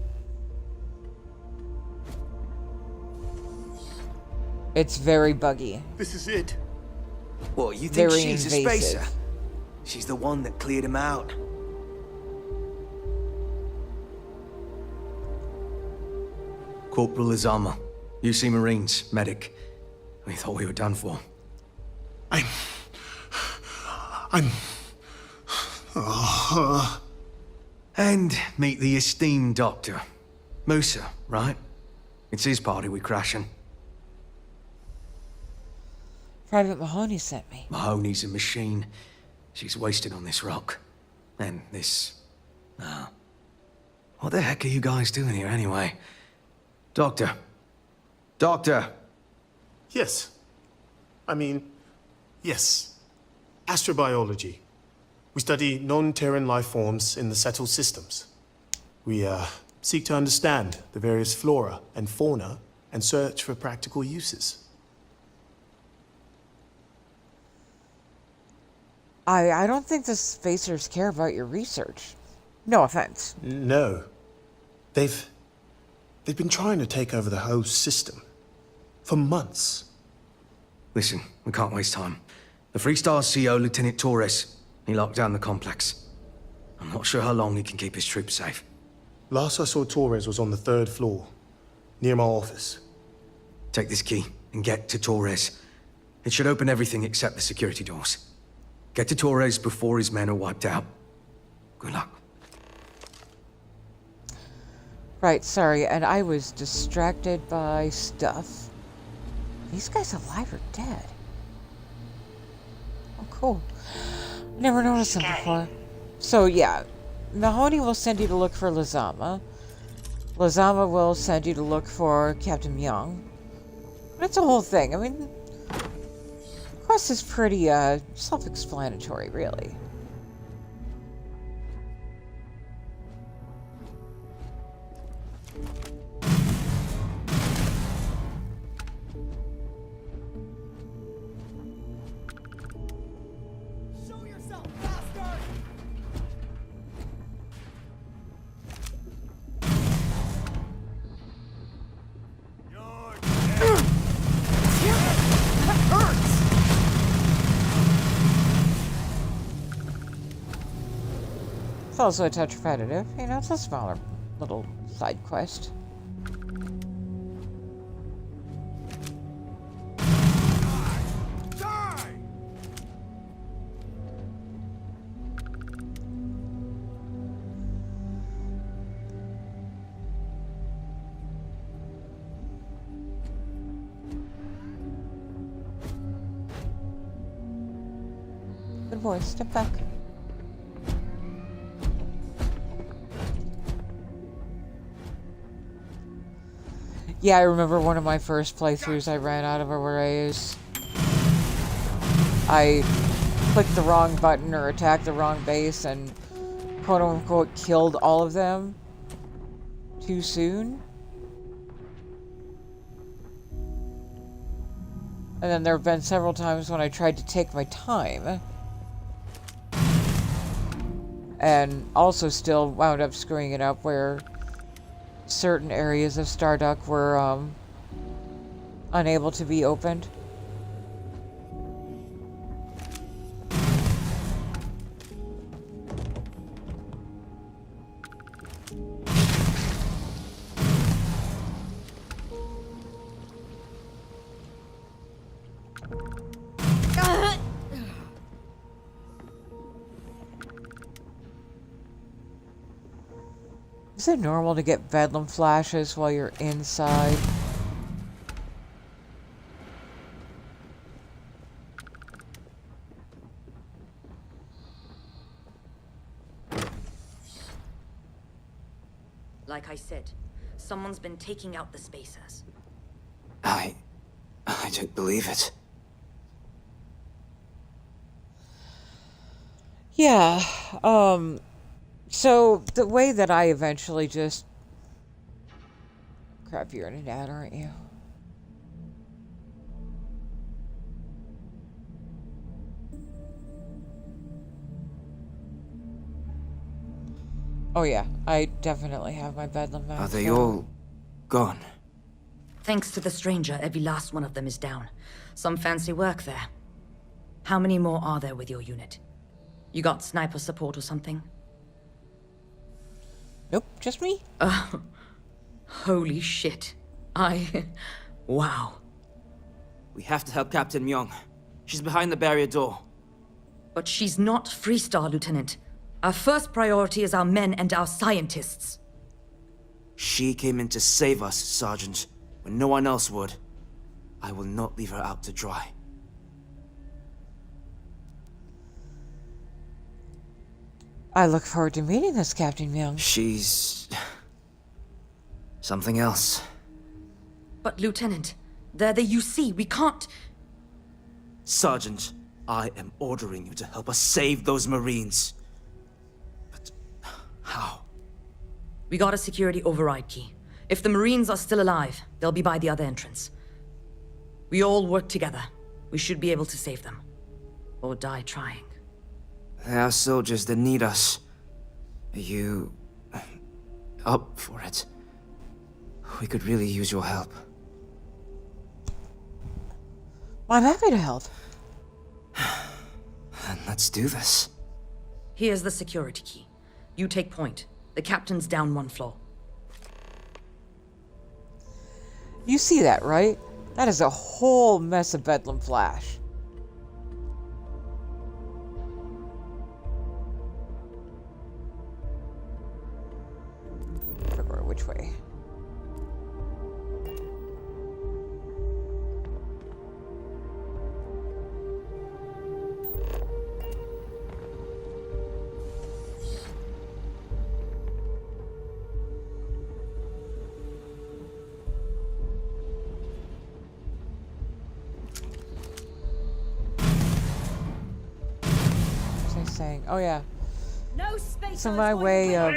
It's very buggy. This is it. What, you think Very she's a invasive. spacer? She's the one that cleared him out. Corporal Azama, UC Marines, medic. We thought we were done for. I'm... And meet the esteemed doctor. Musa, right? It's his party we're crashing. Private Mahoney sent me. Mahoney's a machine. She's wasted on this rock. And this... what the heck are you guys doing here anyway? Doctor. Doctor! Yes. Yes. Astrobiology. We study non-Terran life forms in the settled systems. We, seek to understand the various flora and fauna and search for practical uses. I don't think the spacers care about your research. No offense. No. They've been trying to take over the whole system. For months. Listen, we can't waste time. The Freestar CO, Lieutenant Torres, he locked down the complex. I'm not sure how long he can keep his troops safe. Last I saw Torres was on the 3rd floor, near my office. Take this key and get to Torres. It should open everything except the security doors. Get to Torres before his men are wiped out. Good luck. Right, sorry, and I was distracted by stuff. These guys alive or dead? Oh, cool. Never noticed them before. So, yeah. Mahoney will send you to look for Lazama. Lazama will send you to look for Captain Young. It's a whole thing. I mean, the quest is pretty, self-explanatory, really. Show yourself, bastard! It's also a touch repetitive. You know, it's a smaller little side quest. Good boy, step back. Yeah, I remember one of my first playthroughs I ran out of arrays. I clicked the wrong button or attacked the wrong base and quote-unquote killed all of them too soon. And then there have been several times when I tried to take my time. And also still wound up screwing it up where certain areas of Starduck were unable to be opened. Is it normal to get bedlam flashes while you're inside? Like I said, someone's been taking out the spacers. I don't believe it. Yeah, so the way that I eventually just... Crap, you're in an ad, aren't you? Oh yeah, I definitely have my bedlam mask. Are they on. all gone? Thanks to the stranger, every last one of them is down. Some fancy work there. How many more are there with your unit? You got sniper support or something? Nope, just me. Holy shit. Wow. We have to help Captain Myung. She's behind the barrier door. But she's not Freestar, Lieutenant. Our first priority is our men and our scientists. She came in to save us, Sergeant, when no one else would. I will not leave her out to dry. I look forward to meeting this Captain Myung. She's... something else. But, Lieutenant, they're the UC. We can't... Sergeant, I am ordering you to help us save those Marines. But how? We got a security override key. If the Marines are still alive, they'll be by the other entrance. We all work together. We should be able to save them. Or die trying. There are soldiers that need us. Are you... up for it? We could really use your help. I'm happy to help. Then let's do this. Here's the security key. You take point. The captain's down one floor. You see that, right? That is a whole mess of Bedlam Flash. Which way? Saying, oh yeah. No space. So my way of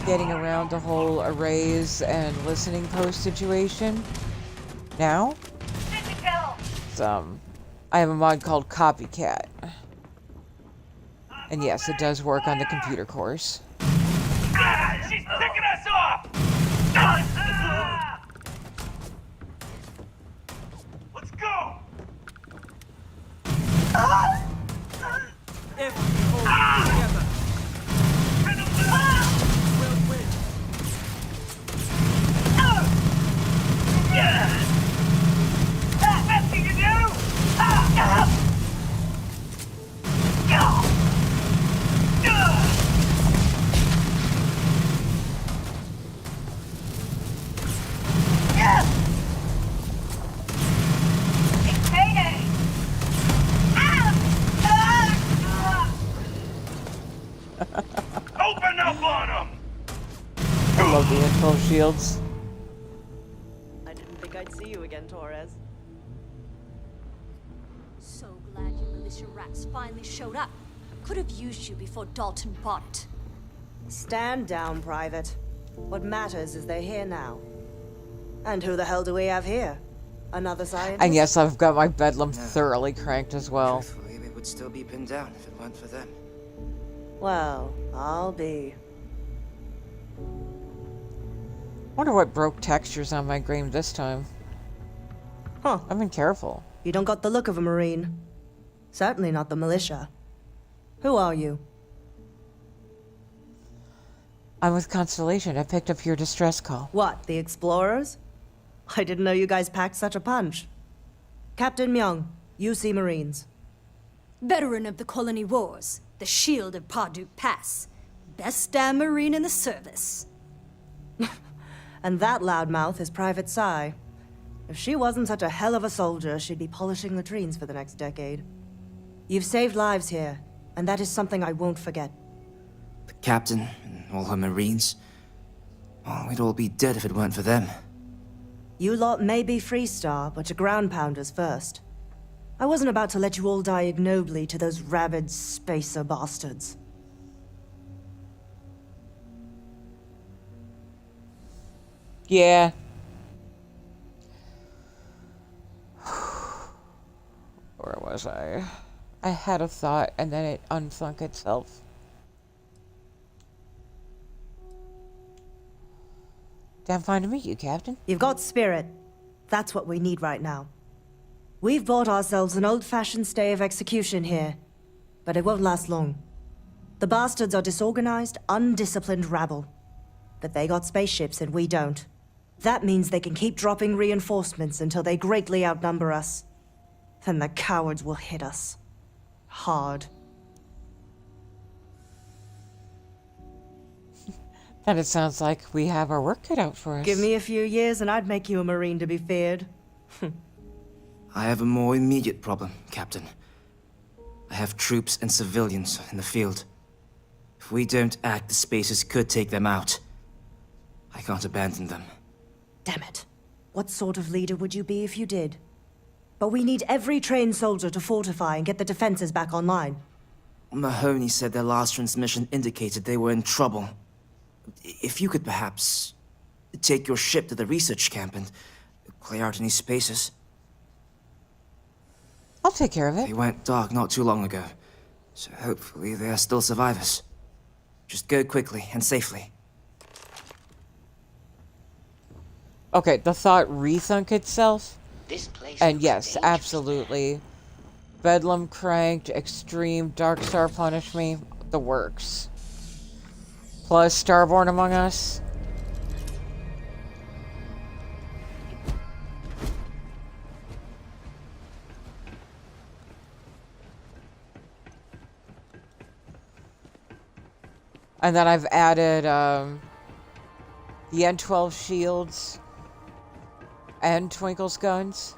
getting around the whole arrays and listening post situation now. It's, I have a mod called Copycat, and yes, it does work on the computer course. She's picking us off! Let's go! If we hold together, we'll win. Best thing to do! It's payday. Open up on them! I love the info shields. I didn't think I'd see you again, Torres. So glad you militia rats finally showed up. Could have used you before Dalton bought it. Stand down, Private. What matters is they're here now. And who the hell do we have here? Another scientist? And yes, I've got my Bedlam thoroughly cranked as well. Truthfully, they would still be pinned down if it weren't for them. Well, I'll be. Wonder what broke textures on my game this time. Huh. I've been careful. You don't got the look of a Marine. Certainly not the militia. Who are you? I'm with Constellation. I picked up your distress call. What, the Explorers? I didn't know you guys packed such a punch. Captain Myung, UC Marines. Veteran of the Colony Wars, the shield of Parduk Pass. Best damn Marine in the service. And that loudmouth is Private Psy. If she wasn't such a hell of a soldier, she'd be polishing latrines for the next decade. You've saved lives here, and that is something I won't forget. The captain and all her Marines. Well, we'd all be dead if it weren't for them. You lot may be Freestar, but you're ground pounders first. I wasn't about to let you all die ignobly to those rabid spacer bastards. Yeah. Where was I? I had a thought and then it unthunk itself. Damn fine to meet you, Captain. You've got spirit. That's what we need right now. We've bought ourselves an old-fashioned stay of execution here, but it won't last long. The bastards are disorganized, undisciplined rabble. But they got spaceships and we don't. That means they can keep dropping reinforcements until they greatly outnumber us. Then the cowards will hit us. Hard. And it sounds like we have our work cut out for us. Give me a few years and I'd make you a Marine to be feared. I have a more immediate problem, Captain. I have troops and civilians in the field. If we don't act, the Spacers could take them out. I can't abandon them. Damn it. What sort of leader would you be if you did? But we need every trained soldier to fortify and get the defenses back online. Mahoney said their last transmission indicated they were in trouble. If you could perhaps take your ship to the research camp and clear out any spaces. I'll take care of it. They went dark not too long ago, so hopefully they are still survivors. Just go quickly and safely. Okay, the thought rethunk itself. This place And looks yes, dangerous. absolutely. Bedlam cranked, extreme, Dark Star punish me, the works. Plus Starborn Among Us. And then I've added the N12 shields and Twinkle's guns.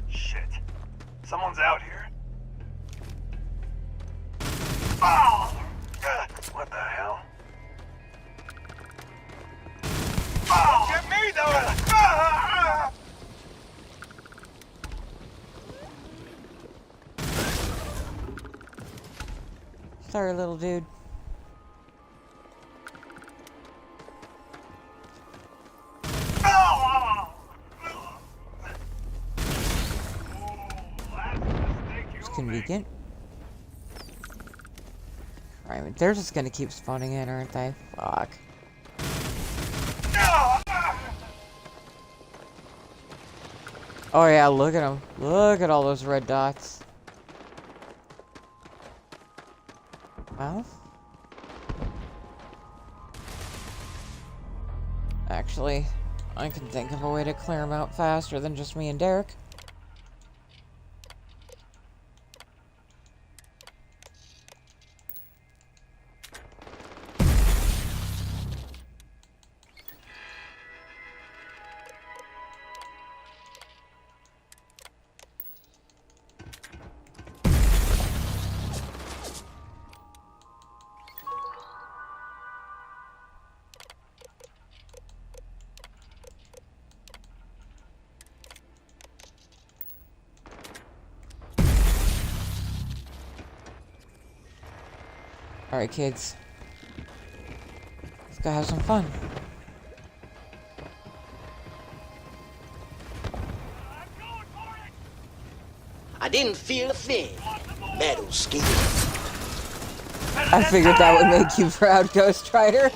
Shit. Someone's out here. Oh! What the hell? Oh! Get me, though! Ah! Sorry, little dude. It's convenient. Right, they're just gonna keep spawning in, aren't they? Fuck. Oh yeah, look at them. Look at all those red dots. Well. Actually, I can think of a way to clear them out faster than just me and Derek. Alright, kids. Let's go have some fun. I didn't feel a thing. Metal skin. I figured that would make you proud, Ghost Rider.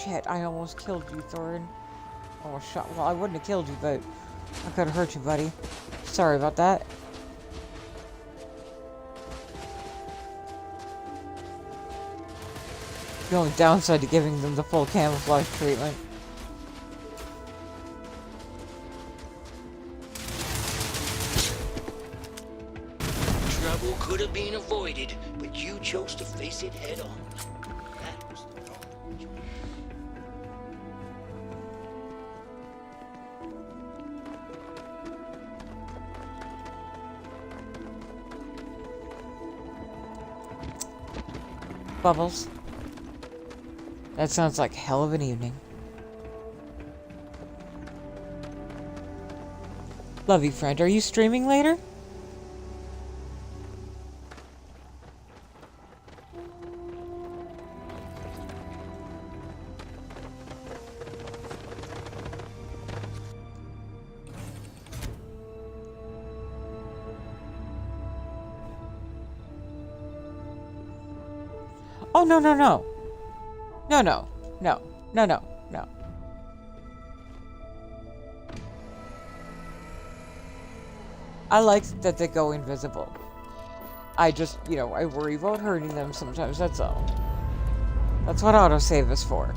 Shit, I almost killed you, Thorin. Almost shot. Well, I wouldn't have killed you, but I could have hurt you, buddy. Sorry about that. The only downside to giving them the full camouflage treatment. Trouble could have being avoided, but you chose to face it head on. That was the wrong choice. Bubbles. That sounds like hell of an evening. Love you, friend. Are you streaming later? Oh, no, no, no. No, no, no, no, no, no. I like that they go invisible. I just, you know, I worry about hurting them sometimes, that's all. That's what autosave is for.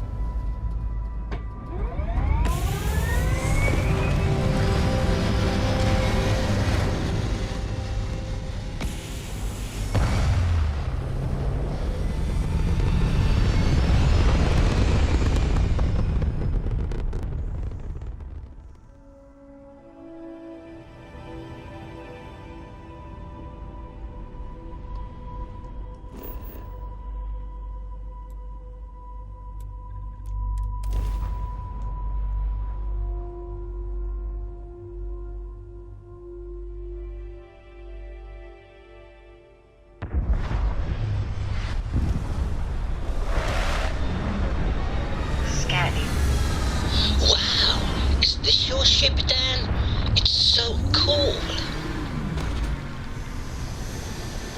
Wow, is this your ship, Dan? It's so cool.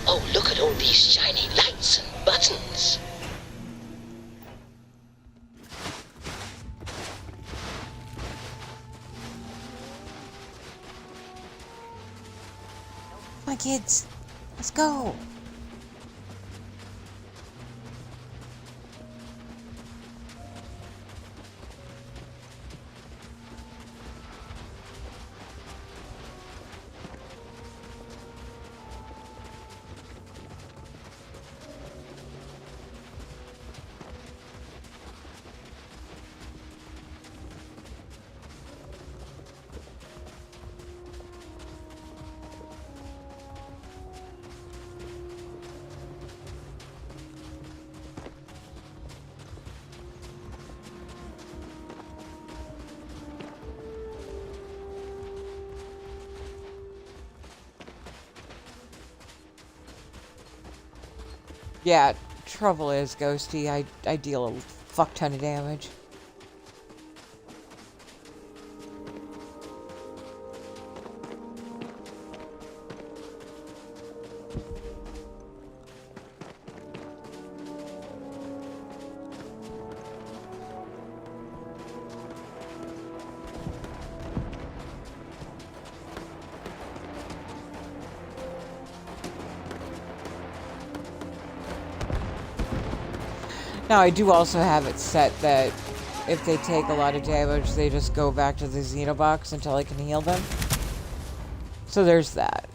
Oh, look at all these shiny lights and buttons. Come on, kids. Let's go. Yeah, trouble is, Ghosty, I deal a fuck ton of damage. Now, I do also have it set that if they take a lot of damage, they just go back to the Xenobox until I can heal them. So there's that.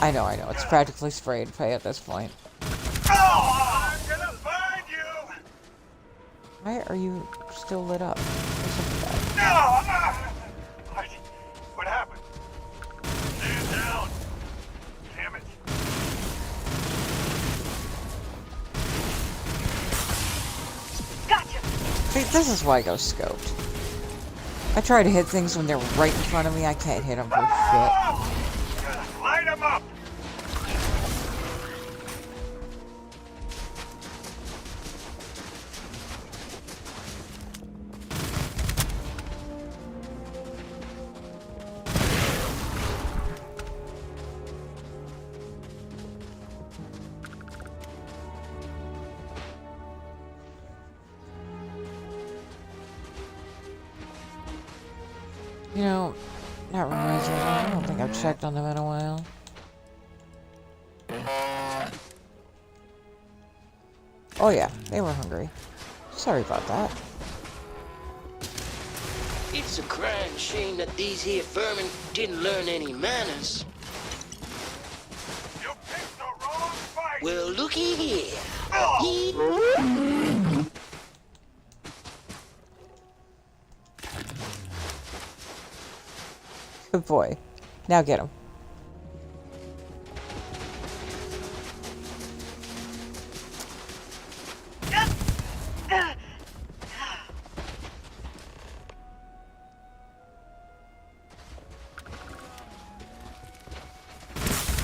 I know, it's practically spray and pray at this point. I'm gonna find you! Why are you still lit up? What happened? Stand down. Damn it. Gotcha! See, this is why I go scoped. I try to hit things when they're right in front of me. I can't hit them for shit. Light them up! You know, that reminds me, I don't think I've checked on them in a while. Oh yeah, they were hungry. Sorry about that. It's a crying shame that these here vermin didn't learn any manners. You picked the wrong fight! Well, looky here. Good boy. Now get him.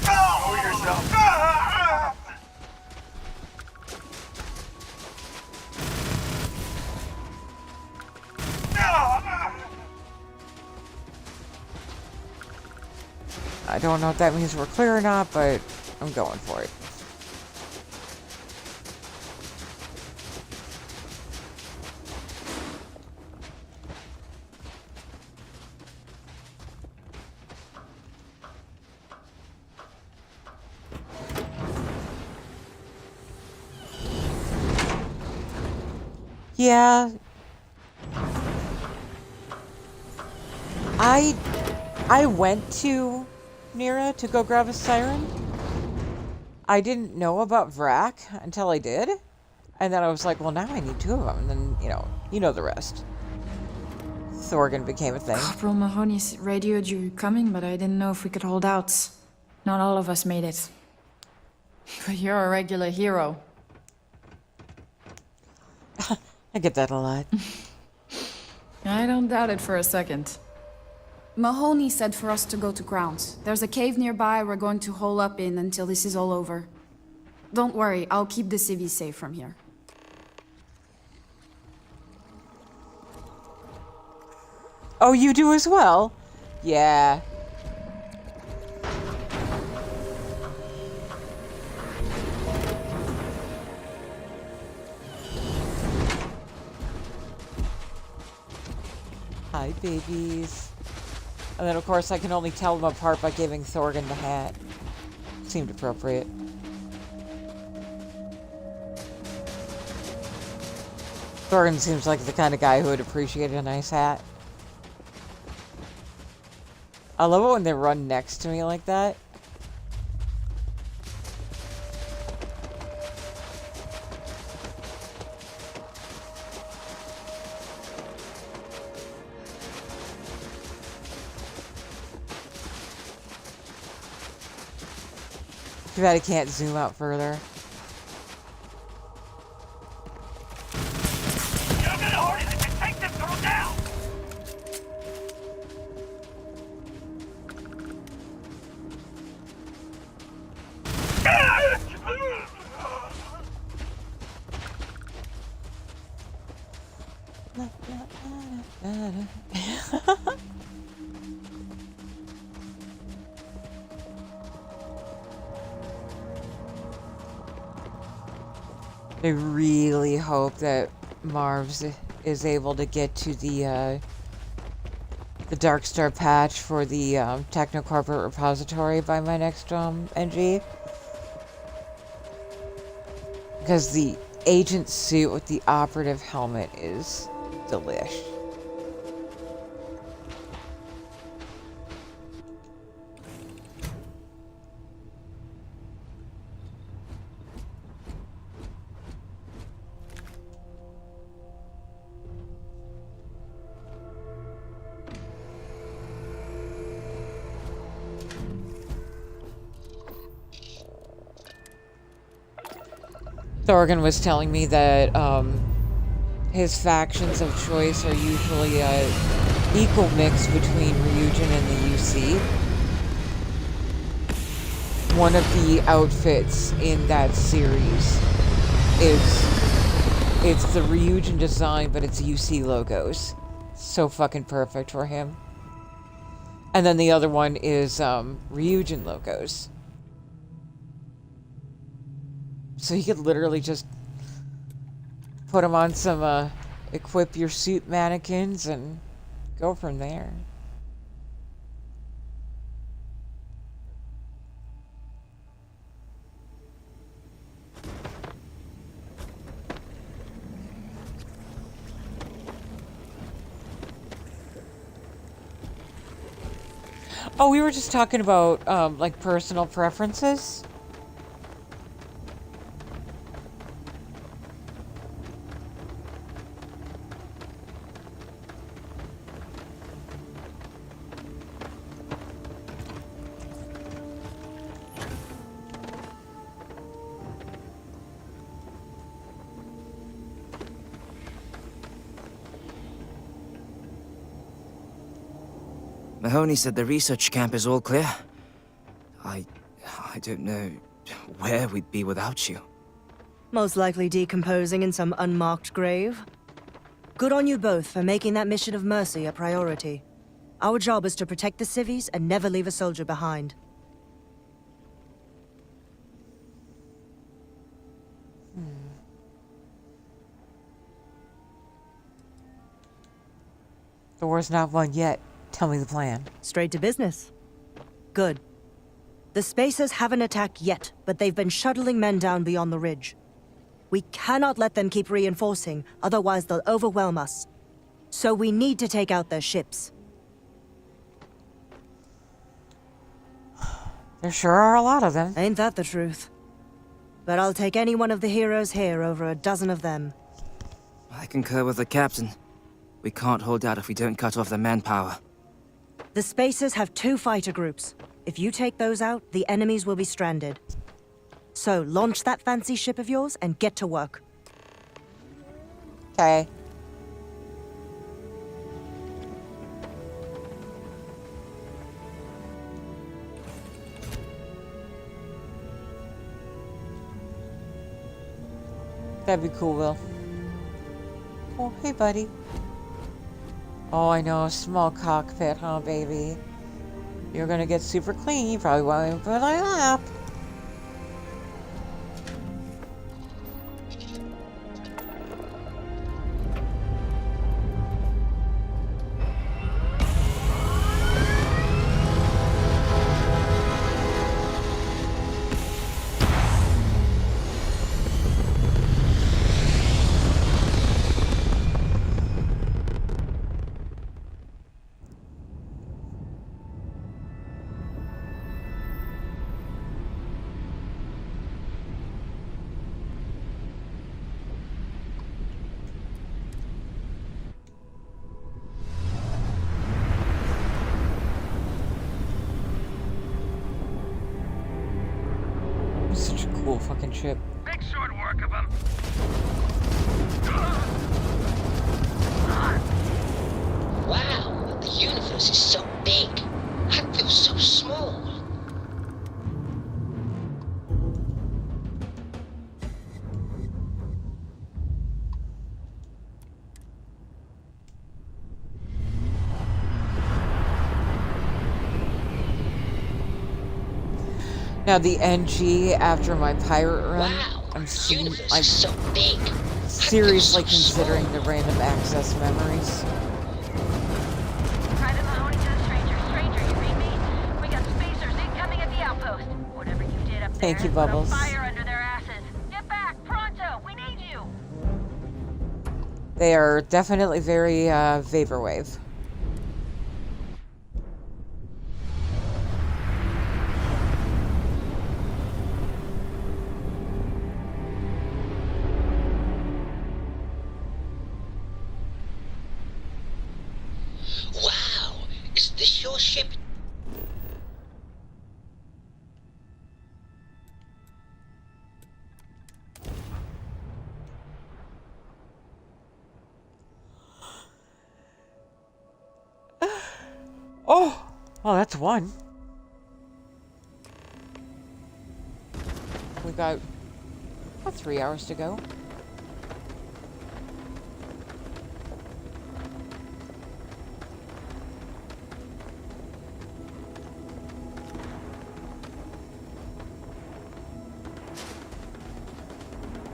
Know yourself! I don't know if that means we're clear or not, but I'm going for it. Yeah. I went to Nira to go grab a siren. I didn't know about Vrak until I did. And then I was like, well, now I need two of them. And then, you know the rest. Thorgan became a thing. Corporal Mahoney's radioed you coming, but I didn't know if we could hold out. Not all of us made it. But you're a regular hero. I get that a lot. I don't doubt it for a second. Mahoney said for us to go to grounds. There's a cave nearby we're going to hole up in until this is all over. Don't worry, I'll keep the civvies safe from here. Oh, you do as well? Yeah. Hi, babies. And then, of course, I can only tell them apart by giving Thorgan the hat. Seemed appropriate. Thorgan seems like the kind of guy who would appreciate a nice hat. I love it when they run next to me like that. Too bad I can't zoom out further. I really hope that Marvs is able to get to the Darkstar patch for the Technocorporate repository by my next NG. Because the agent suit with the operative helmet is delish. Thorgan was telling me that his factions of choice are usually equal mix between Ryujin and the UC. One of the outfits in that series it's the Ryujin design, but it's UC logos. So fucking perfect for him. And then the other one is Ryujin logos. So he could literally just put them on some equip your suit mannequins and go from there. Oh, we were just talking about, like, personal preferences. Mahoney said the research camp is all clear. I don't know where we'd be without you. Most likely decomposing in some unmarked grave. Good on you both for making that mission of mercy a priority. Our job is to protect the civvies and never leave a soldier behind. The war's not won yet. Tell me the plan. Straight to business. Good. The Spacers haven't attacked yet, but they've been shuttling men down beyond the ridge. We cannot let them keep reinforcing, otherwise they'll overwhelm us. So we need to take out their ships. There sure are a lot of them. Ain't that the truth? But I'll take any one of the heroes here over a dozen of them. I concur with the captain. We can't hold out if we don't cut off their manpower. The Spacers have 2 fighter groups. If you take those out, the enemies will be stranded. So, launch that fancy ship of yours and get to work. Okay. That'd be cool, Will. Oh, hey, buddy. Oh, I know, small cockpit, huh, baby? You're gonna get super clean, you probably won't even put it up. Such a cool fucking ship. Make short work of him. Wow, the universe is so big. I feel so small. Now the NG after my pirate run, Wow, I'm the universe is so big. seriously considering the random access memories. Private Mahoney to the stranger. Stranger, you read me? We got Spacers incoming at the outpost. Whatever you did up there, Thank you, put a Bubbles. fire under their asses. Get back, pronto. We need you. They are definitely very vaporwave. Wow, is this your ship? Oh, well, that's one. We got about 3 hours to go.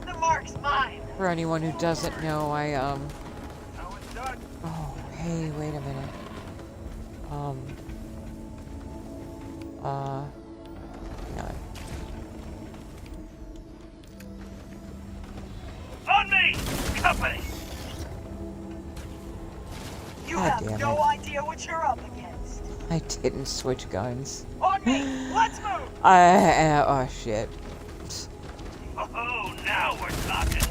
The mark's mine. For anyone who doesn't know, oh, hey, wait a minute. No. On me, company. You God have damn no it. idea what you're up against. I didn't switch guns. On me! Let's move! Oh shit. Oh, now we're talking.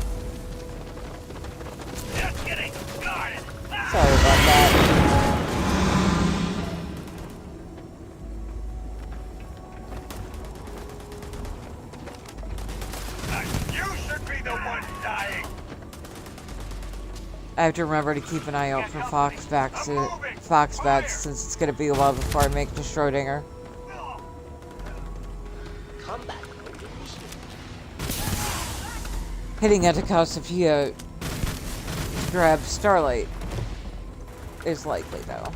Just getting started. Sorry about that. You should be the one dying. I have to remember to keep an eye out for foxbats since it's gonna be a while before I make the Schrodinger. Come back. Hitting Anticausifia to grab Starlight is likely, though.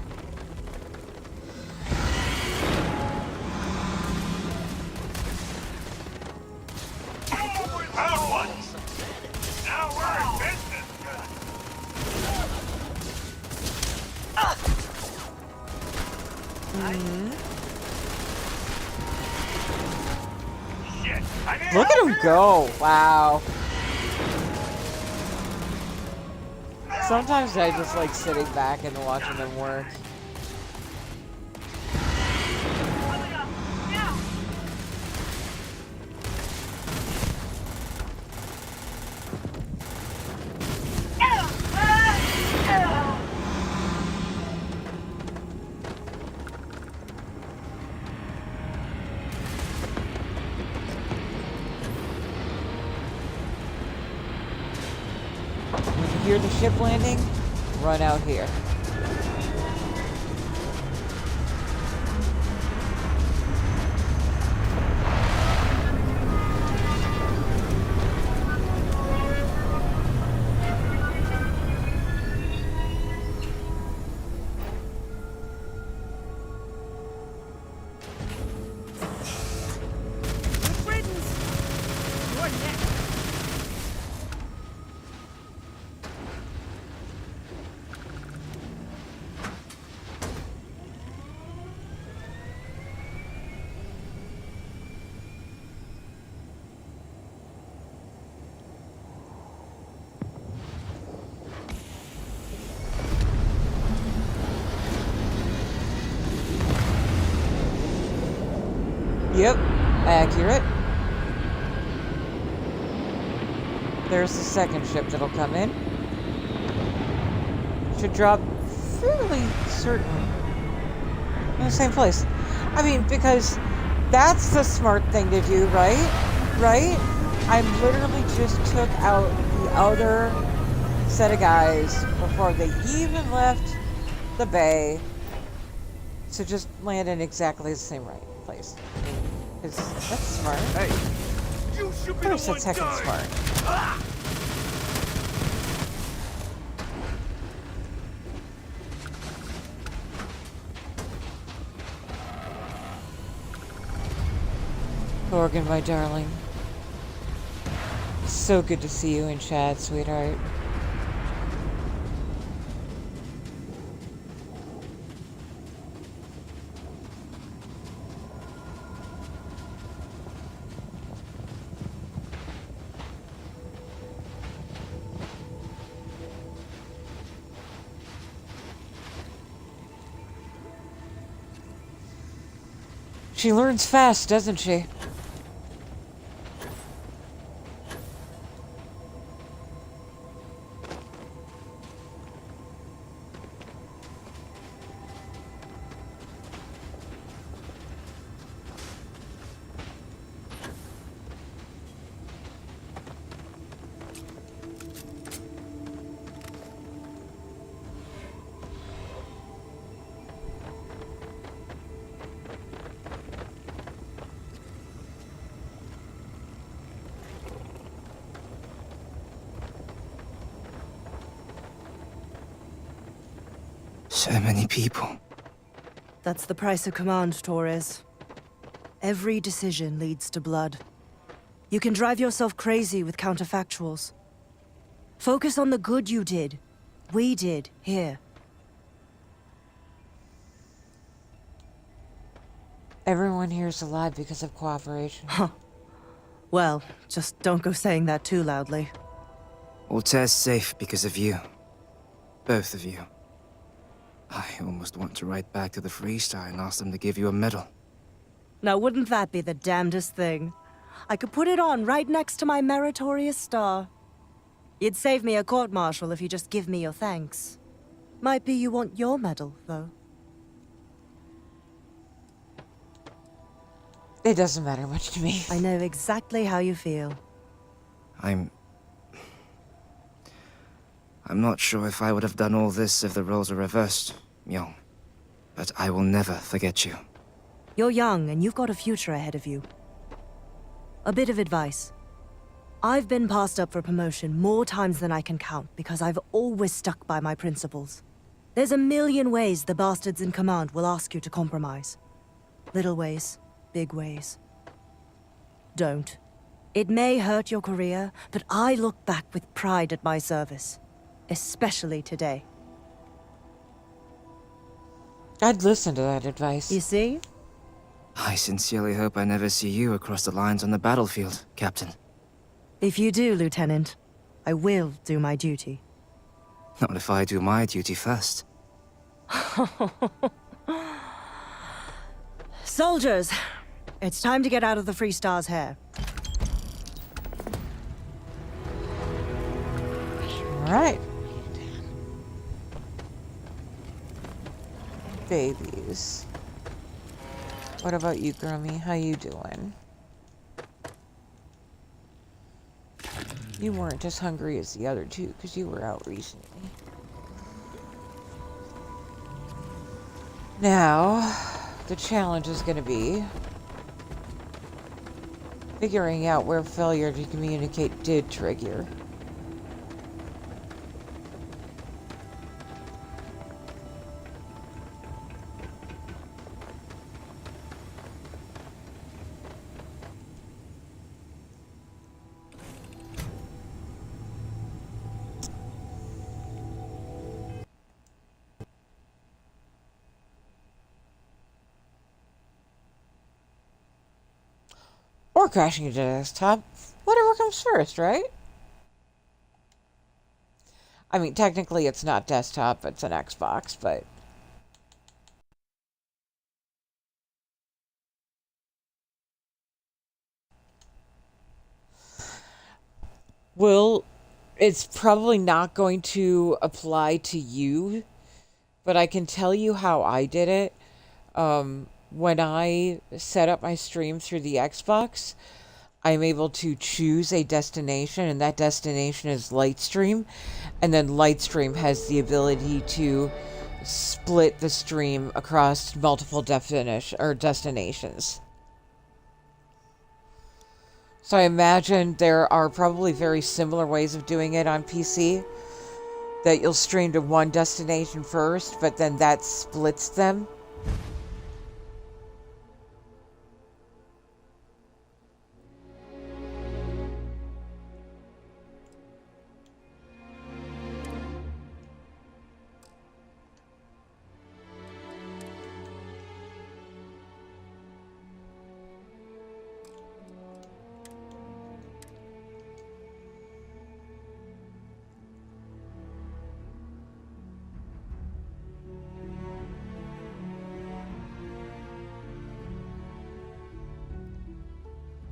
Found one. Now we're in business. Shit. Look at him go! Wow. Sometimes I just like sitting back and watching them work. When you hear the ship landing, run out here. Good riddance. You're next. Yep, accurate. There's the second ship that'll come in. Should drop fairly certainly in the same place. I mean, because that's the smart thing to do, right? Right? I literally just took out the other set of guys before they even left the bay. So just land in exactly the same place. That's smart. Hey, you should be the First, one that's heckin' dying. smart. Ah! Morgan, my darling. So good to see you in chat, sweetheart. She learns fast, doesn't she? So many people. That's the price of command, Torres. Every decision leads to blood. You can drive yourself crazy with counterfactuals. Focus on the good you did. We did, here. Everyone here is alive because of cooperation. Huh. Well, just don't go saying that too loudly. Altair's safe because of you. Both of you. I almost want to write back to the Freestar and ask them to give you a medal. Now, wouldn't that be the damnedest thing? I could put it on right next to my meritorious star. You'd save me a court-martial if you just give me your thanks. Might be you want your medal, though. It doesn't matter much to me. I know exactly how you feel. I'm not sure if I would have done all this if the roles were reversed, Myung. But I will never forget you. You're young, and you've got a future ahead of you. A bit of advice. I've been passed up for promotion more times than I can count because I've always stuck by my principles. There's a million ways the bastards in command will ask you to compromise. Little ways, big ways. Don't. It may hurt your career, but I look back with pride at my service. Especially today. I'd listen to that advice. You see? I sincerely hope I never see you across the lines on the battlefield, Captain. If you do, Lieutenant, I will do my duty. Not if I do my duty first. Soldiers, it's time to get out of the Freestar's hair. All right. Babies. What about you, Grummy? How you doing? You weren't as hungry as the other two, because you were out recently. Now, the challenge is going to be figuring out where failure to communicate did trigger. Or crashing into the desktop. Whatever comes first, right? I mean, technically it's not desktop, it's an Xbox, but... Well, it's probably not going to apply to you, but I can tell you how I did it. When I set up my stream through the Xbox, I'm able to choose a destination, and that destination is Lightstream. And then Lightstream has the ability to split the stream across multiple destinations. So I imagine there are probably very similar ways of doing it on PC. That you'll stream to one destination first, but then that splits them.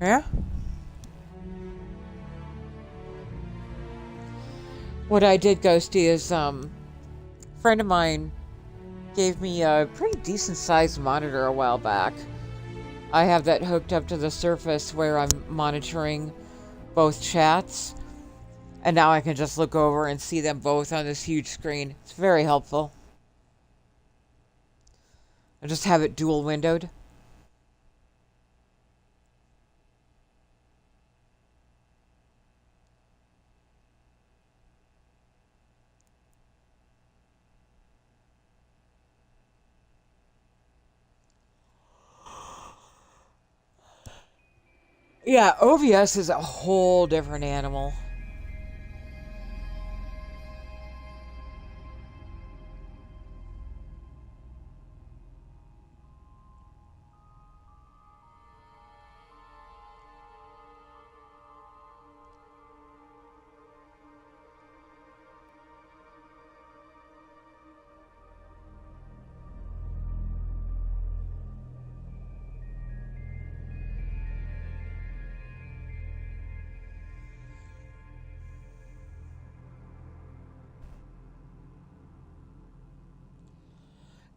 Yeah? What I did, Ghosty, is a friend of mine gave me a pretty decent sized monitor a while back. I have that hooked up to the Surface where I'm monitoring both chats, and now I can just look over and see them both on this huge screen. It's very helpful. I just have it dual windowed. Yeah, OBS is a whole different animal.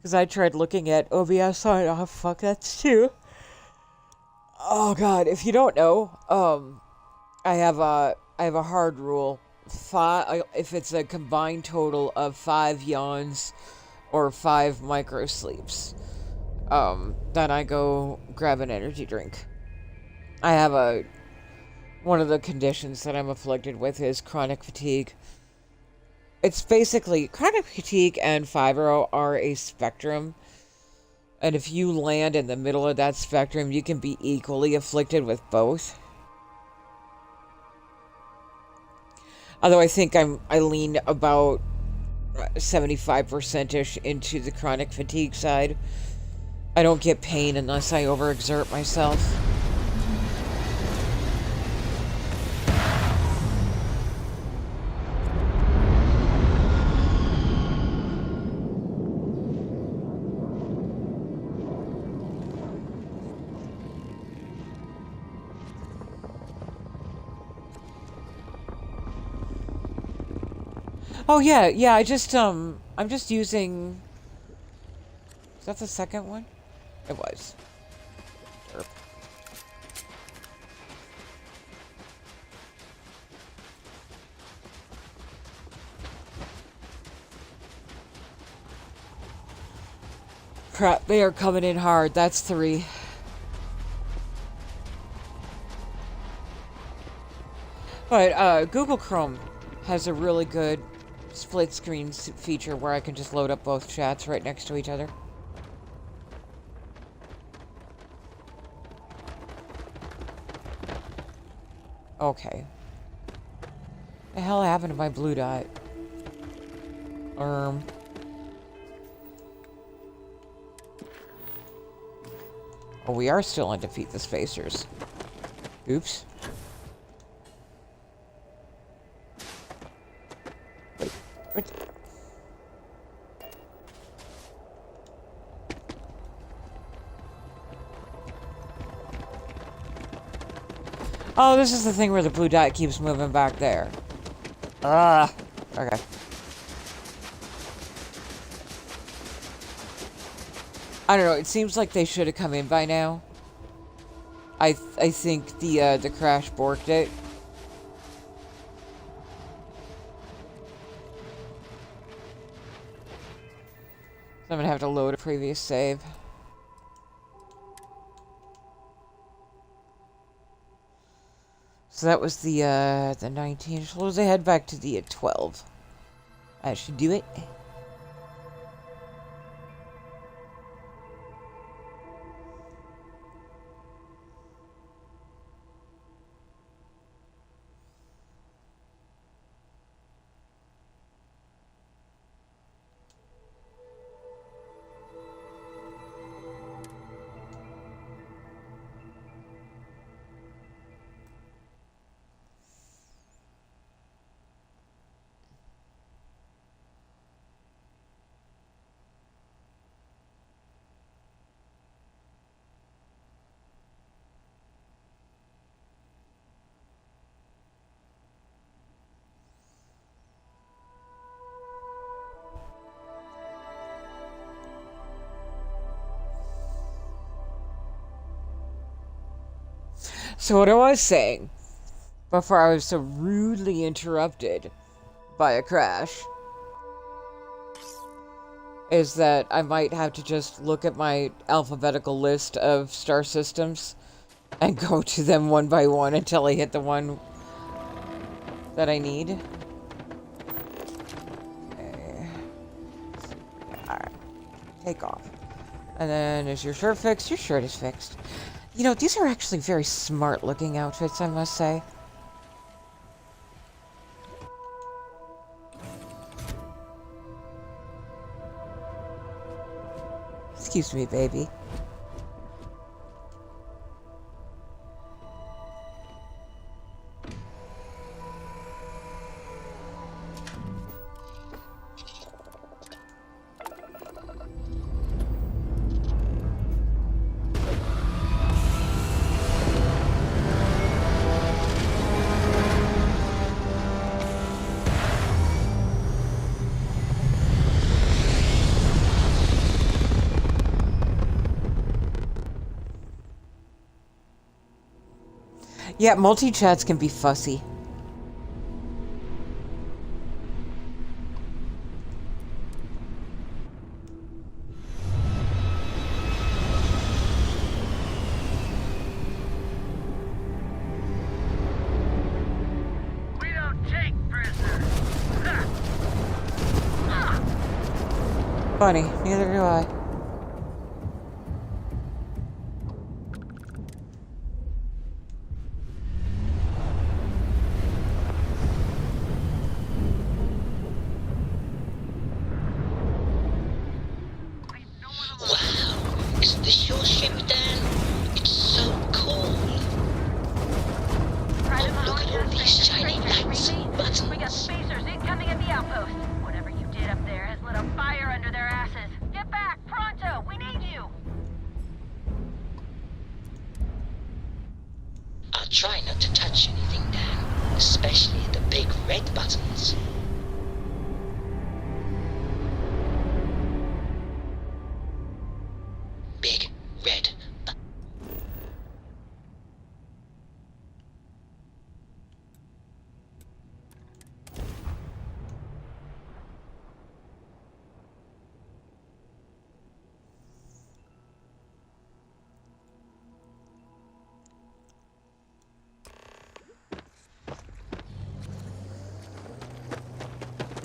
Because I tried looking at OBS on off. Fuck, that's too. Oh god, if you don't know, I have a hard rule. If it's a combined total of 5 yawns or 5 micro sleeps, then I go grab an energy drink. I have one of the conditions that I'm afflicted with is chronic fatigue. It's basically, chronic fatigue and fibro are a spectrum. And if you land in the middle of that spectrum, you can be equally afflicted with both. Although I think I lean about 75%-ish into the chronic fatigue side. I don't get pain unless I overexert myself. Oh yeah, I just I'm just using. Is that the second one? It was. Derp. Crap, they are coming in hard. That's 3. But Google Chrome has a really good split screen feature where I can just load up both chats right next to each other. Okay. The hell happened to my blue dot? Oh, we are still on Defeat the Spacers. Oops. What? Oh, this is the thing where the blue dot keeps moving back there. Ah, okay. I don't know, it seems like they should have come in by now. I think the crash borked it. I'm gonna have to load a previous save. So that was the 19. So let's head back to the 12. I should do it. So what I was saying, before I was so rudely interrupted by a crash, is that I might have to just look at my alphabetical list of star systems and go to them one by one until I hit the one that I need. Okay. Alright. Take off. And then, is your shirt fixed? Your shirt is fixed. You know, these are actually very smart looking outfits, I must say. Excuse me, baby. Yeah, multi-chats can be fussy. We don't take prisoners. Funny, neither do I. Wow, is this your ship, Dan? It's so cool. Oh, look at all these shiny lights and buttons. We got spacers incoming at the outpost. Whatever you did up there has lit a fire under their asses. Get back, pronto! We need you! I'll try not to touch anything, Dan. Especially the big red buttons. Big red button.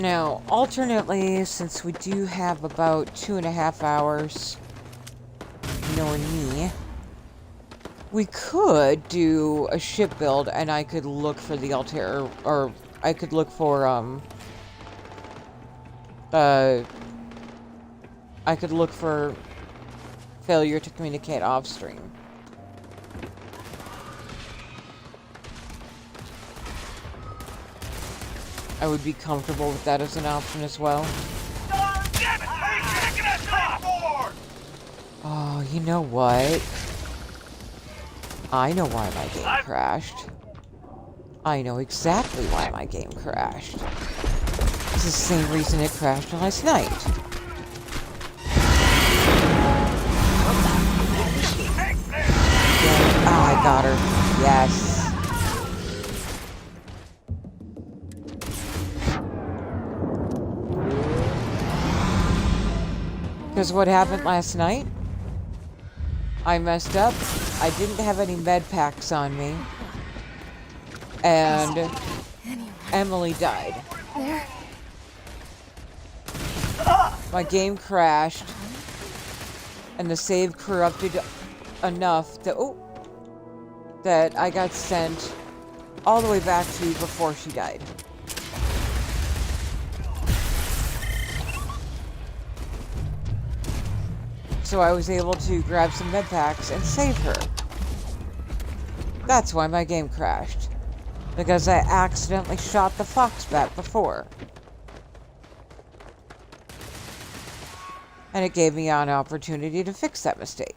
Now, alternately, since we do have about 2.5 hours, knowing me, we could do a ship build, and I could look for the altar, or I could look for, I could look for failure to communicate off-stream. I would be comfortable with that as an option as well. Damn it! How are you kicking us off? Oh, you know what? I know why my game crashed. I know exactly why my game crashed. It's the same reason it crashed last night. Ah, I got her. Yes. Because what happened last night? I messed up. I didn't have any med packs on me. And Emily died. My game crashed. And the save corrupted enough that, that I got sent all the way back to before she died. So I was able to grab some med packs and save her. That's why my game crashed. Because I accidentally shot the fox bat before. And it gave me an opportunity to fix that mistake.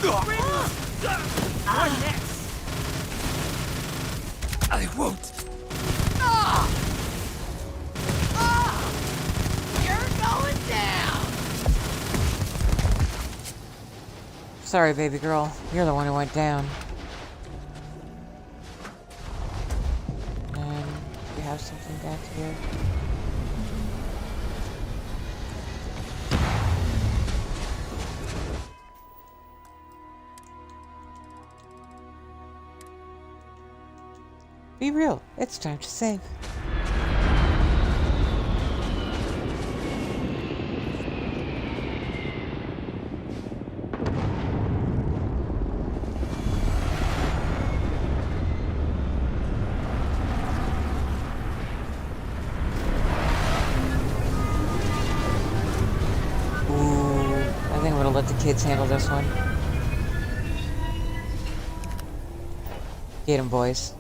What next? I won't. Sorry, baby girl. You're the one who went down. And we have something back here. Be real. It's time to save. I think I'm gonna let the kids handle this one. Get 'em, boys.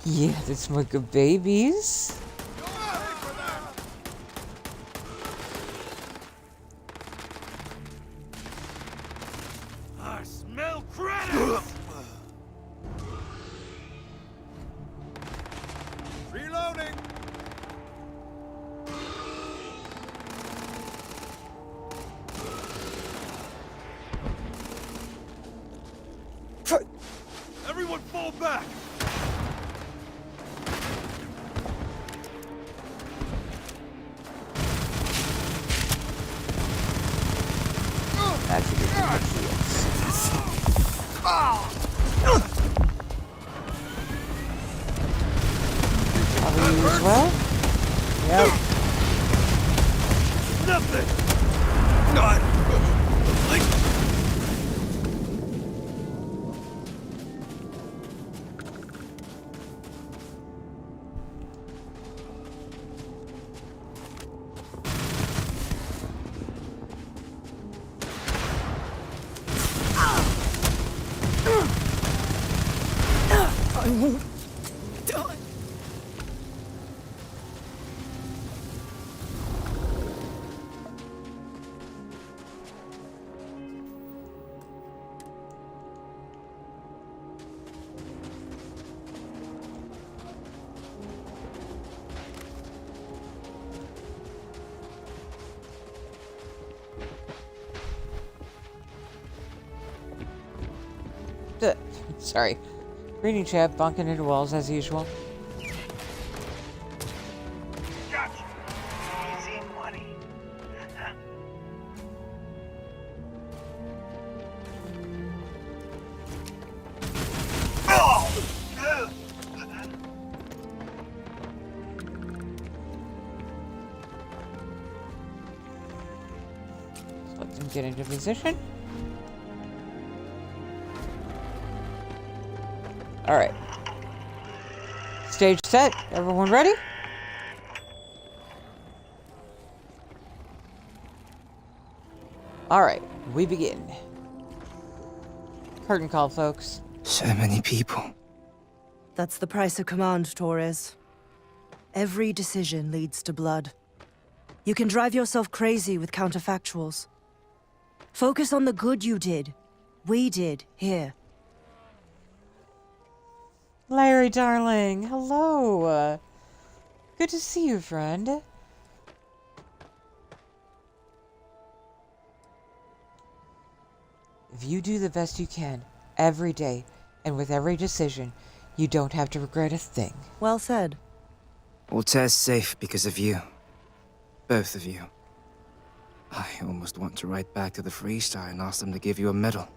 Yeah, that's my good babies. I smell credits! Reloading! Everyone fall back! That should be my kids. Are we as well? Yep. Nothing! God! I won't die. Sorry. Reading chat, bunking into walls as usual. Gotcha! Easy money. Let them get into position. Alright. Stage set. Everyone ready? Alright, we begin. Curtain call, folks. So many people. That's the price of command, Torres. Every decision leads to blood. You can drive yourself crazy with counterfactuals. Focus on the good you did. We did, here. Larry, darling. Hello. Good to see you, friend. If you do the best you can, every day, and with every decision, you don't have to regret a thing. Well said. Voltaire's safe because of you. Both of you. I almost want to write back to the Freestar and ask them to give you a medal.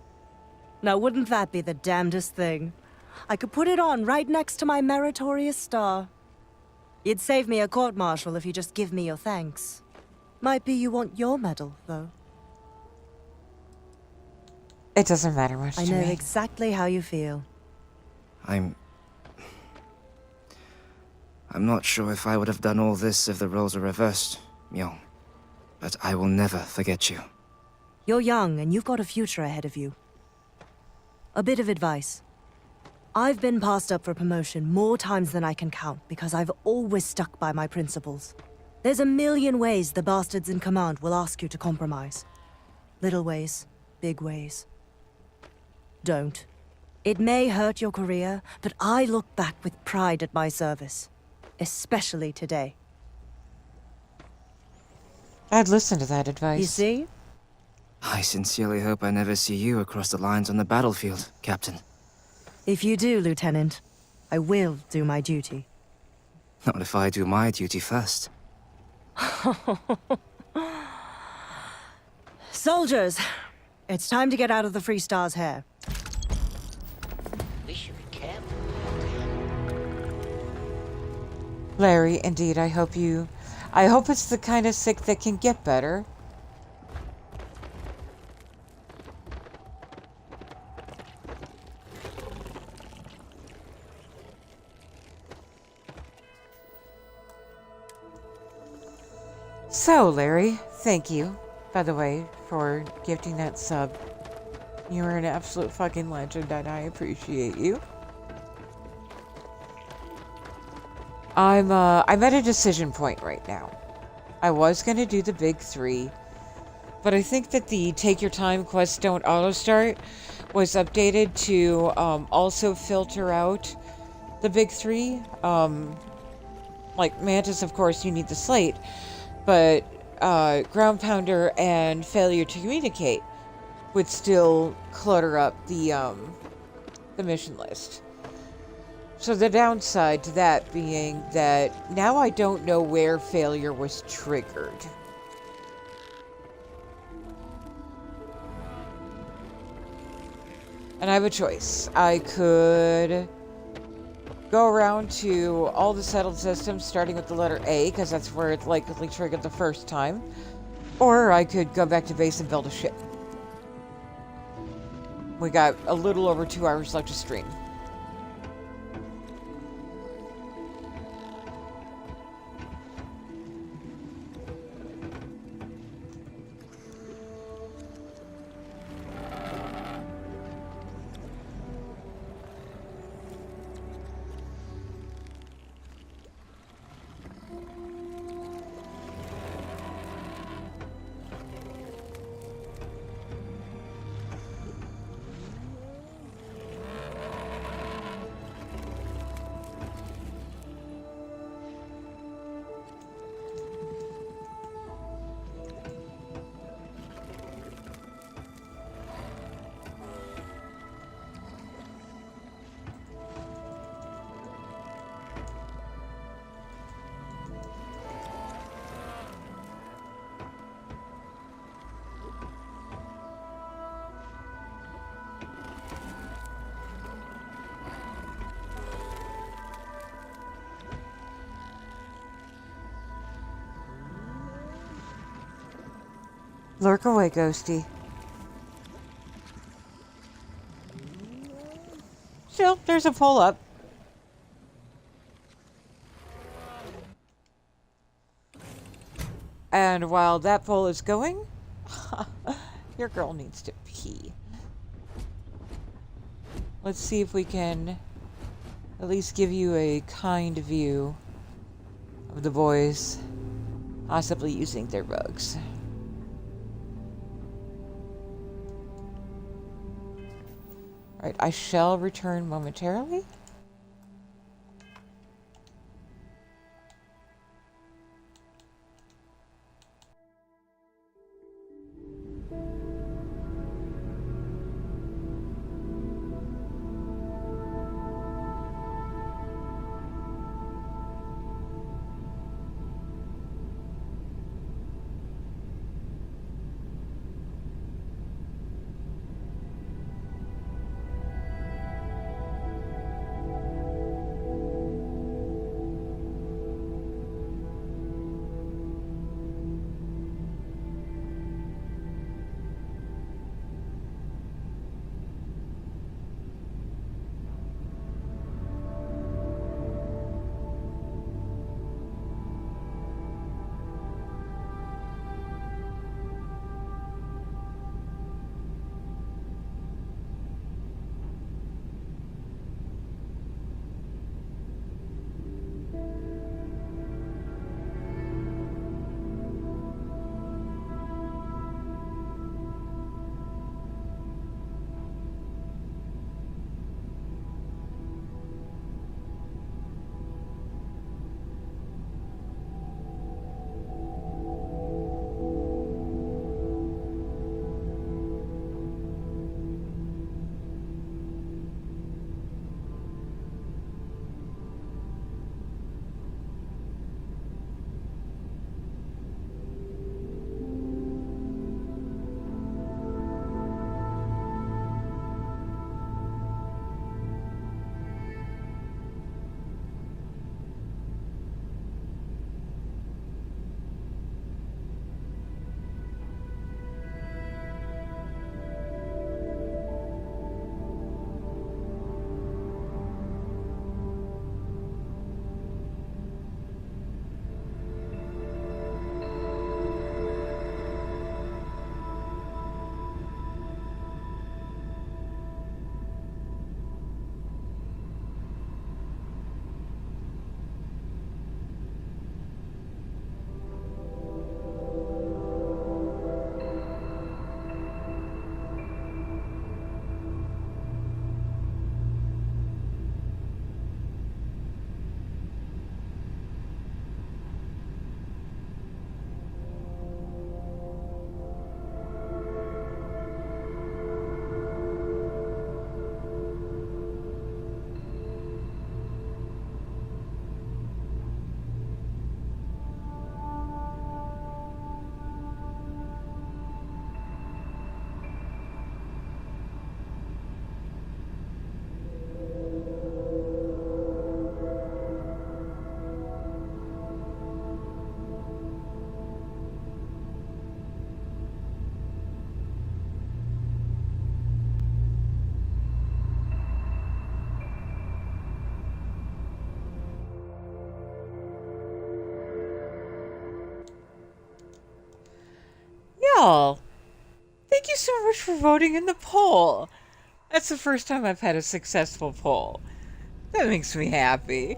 Now, wouldn't that be the damnedest thing? I could put it on right next to my meritorious star. You'd save me a court-martial if you just give me your thanks. Might be you want your medal, though. It doesn't matter much to me. I know exactly how you feel. I'm not sure if I would have done all this if the roles were reversed, Myung. But I will never forget you. You're young, and you've got a future ahead of you. A bit of advice. I've been passed up for promotion more times than I can count because I've always stuck by my principles. There's a million ways the bastards in command will ask you to compromise. Little ways, big ways. Don't. It may hurt your career, but I look back with pride at my service. Especially today. I'd listen to that advice. You see? I sincerely hope I never see you across the lines on the battlefield, Captain. If you do, Lieutenant, I will do my duty. Not if I do my duty first. Soldiers, it's time to get out of the Free Star's hair. We should be careful. Larry, indeed, I hope it's the kind of sick that can get better. So, Larry, thank you, by the way, for gifting that sub. You're an absolute fucking legend, and I appreciate you. I'm at a decision point right now. I was gonna do the big 3, but I think that the Take Your Time quests don't auto-start was updated to also filter out the big 3. Like Mantis, of course, you need the slate, but Ground Pounder and Failure to Communicate would still clutter up the mission list. So the downside to that being that now I don't know where failure was triggered. And I have a choice. I could go around to all the settled systems, starting with the letter A, because that's where it likely triggered the first time. Or I could go back to base and build a ship. We got a little over 2 hours left to stream. Lurk away, Ghosty. Still, there's a pull-up. And while that poll is going, your girl needs to pee. Let's see if we can at least give you a kind view of the boys possibly using their rugs. Alright, I shall return momentarily. Cal! Thank you so much for voting in the poll. That's the first time I've had a successful poll. That makes me happy.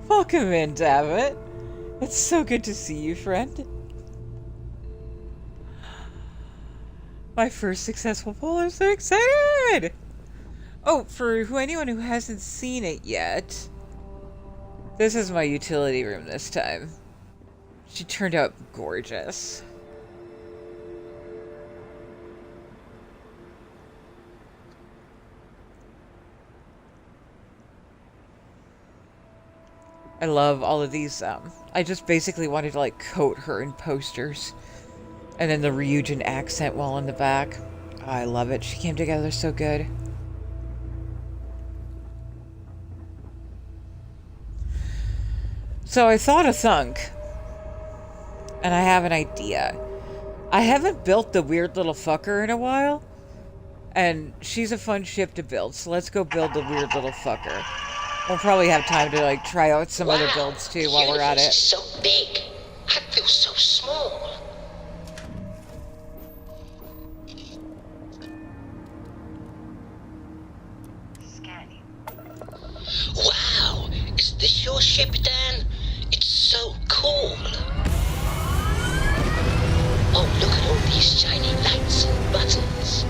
Welcome in, David. It's so good to see you, friend. My first successful poll. I'm so excited! Oh, for anyone who hasn't seen it yet, this is my utility room this time. She turned out gorgeous. I love all of these. I just basically wanted to like coat her in posters. And then the Ryujin accent wall in the back. Oh, I love it. She came together so good. So I thought of Thunk. And I have an idea. I haven't built the weird little fucker in a while. And she's a fun ship to build. So let's go build the weird little fucker. We'll probably have time to like try out some other builds too while we're at it. Is so big. I feel so small. Scanning. Wow, is this your ship, Dan? It's so cool. Oh, look at all these shiny lights and buttons.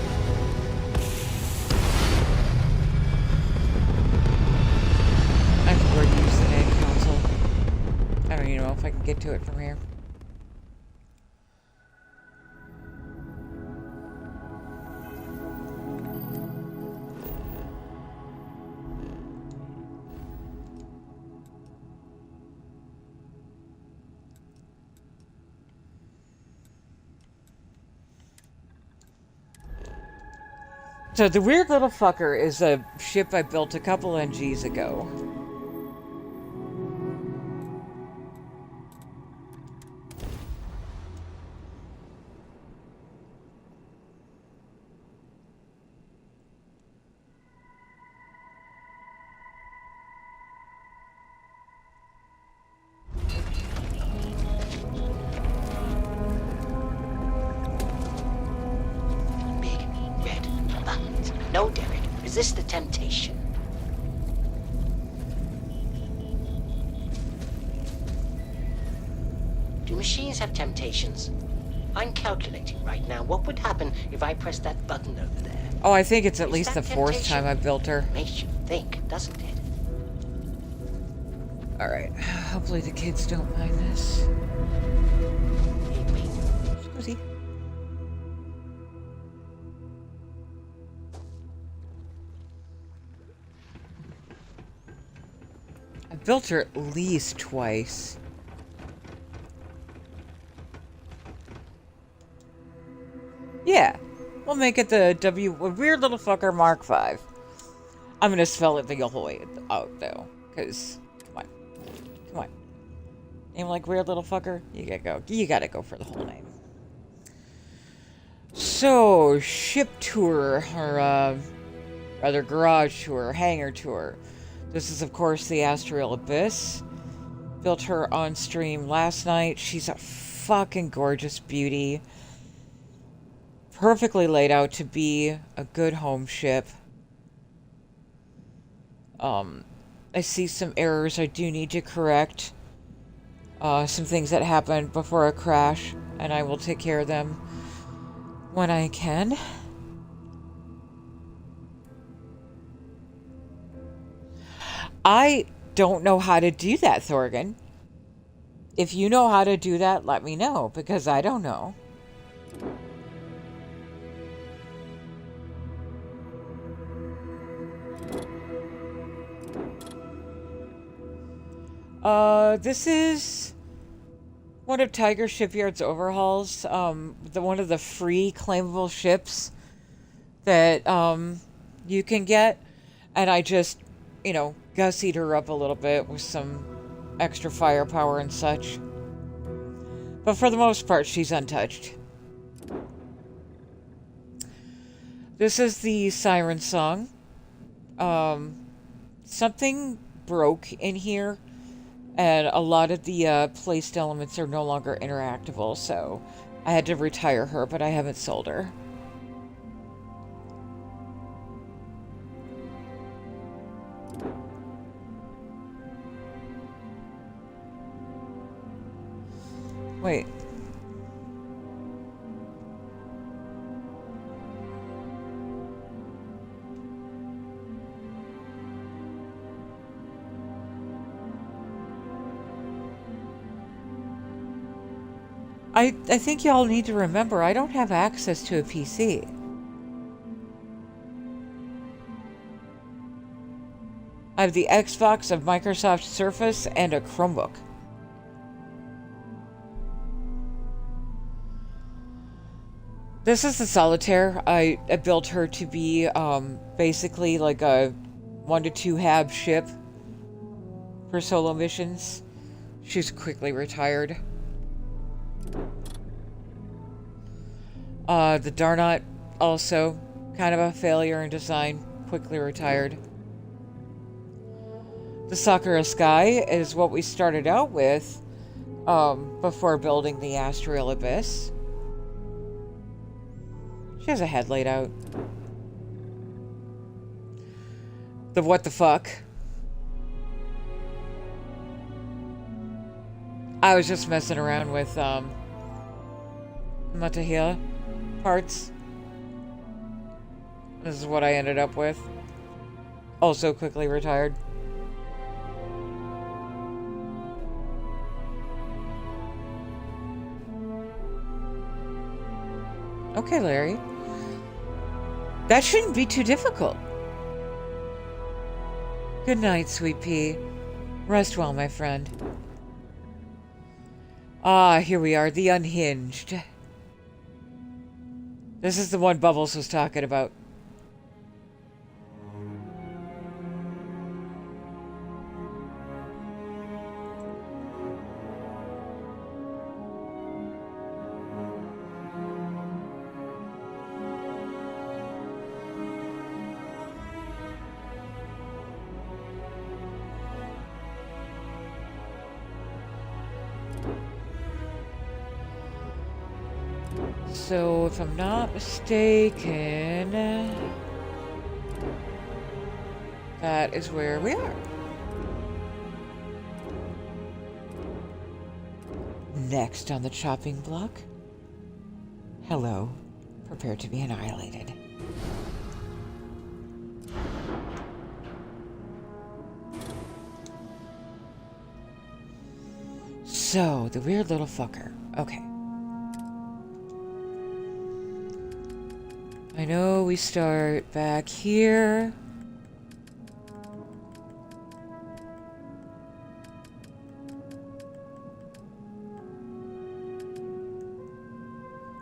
I forgot to use the name console. I don't even know if I can get to it from here. So the weird little fucker is a ship I built a couple NGs ago. No, Derek, resist the temptation. Do machines have temptations? I'm calculating right now. What would happen if I pressed that button over there? Oh, I think it's at least the fourth time I've built her. Makes you think, doesn't it? Alright, hopefully the kids don't mind this. Scusi. I've built her at least twice. Yeah, we'll make it the Weird Little Fucker Mark V. I'm gonna spell it the whole way out though, because come on. Name like Weird Little Fucker? You gotta go for the whole name. So, ship tour, or rather garage tour, hangar tour. This is, of course, the Astral Abyss. Built her on stream last night. She's a fucking gorgeous beauty. Perfectly laid out to be a good home ship. I see some errors I do need to correct. Some things that happened before a crash, and I will take care of them when I can. I don't know how to do that, Thorgan. If you know how to do that, let me know, because I don't know. This is one of Tiger Shipyard's overhauls. One of the free claimable ships that you can get, and I just, you know, gussied her up a little bit with some extra firepower and such. But for the most part, she's untouched. This is the Siren Song. Something broke in here, and a lot of the placed elements are no longer interactable, so I had to retire her, but I haven't sold her. Wait. I think y'all need to remember, I don't have access to a PC. I have the Xbox, of Microsoft Surface, and a Chromebook. This is the Solitaire. I built her to be basically like a 1 to 2 hab ship for solo missions. She's quickly retired. The Darnot, also kind of a failure in design, quickly retired. The Sakura Sky is what we started out with before building the Astral Abyss. She has a head laid out. The what the fuck? I was just messing around with Matahila parts. This is what I ended up with. Also quickly retired. Okay, Larry. That shouldn't be too difficult. Good night, Sweet Pea. Rest well, my friend. Ah, here we are, the Unhinged. This is the one Bubbles was talking about. So, if I'm not mistaken, that is where we are. Next on the chopping block. Hello. Prepare to be annihilated. So, the weird little fucker. Okay. I know we start back here.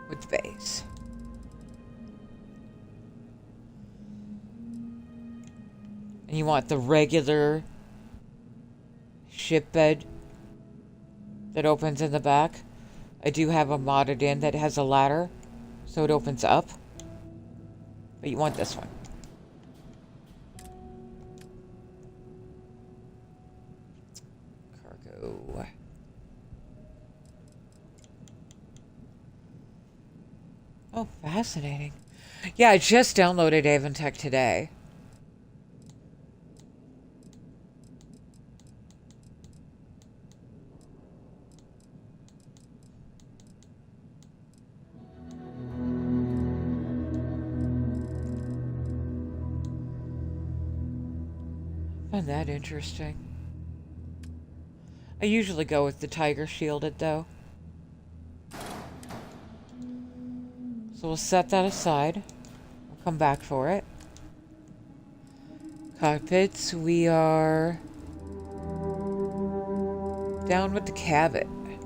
With the base. And you want the regular ship bed that opens in the back. I do have a modded in that has a ladder, so it opens up. But you want this one. Cargo. Oh, fascinating. Yeah, I just downloaded Aventech today. Find that interesting. I usually go with the Tiger Shielded, though. So we'll set that aside. We'll come back for it. Cockpits, we are down with the cabin.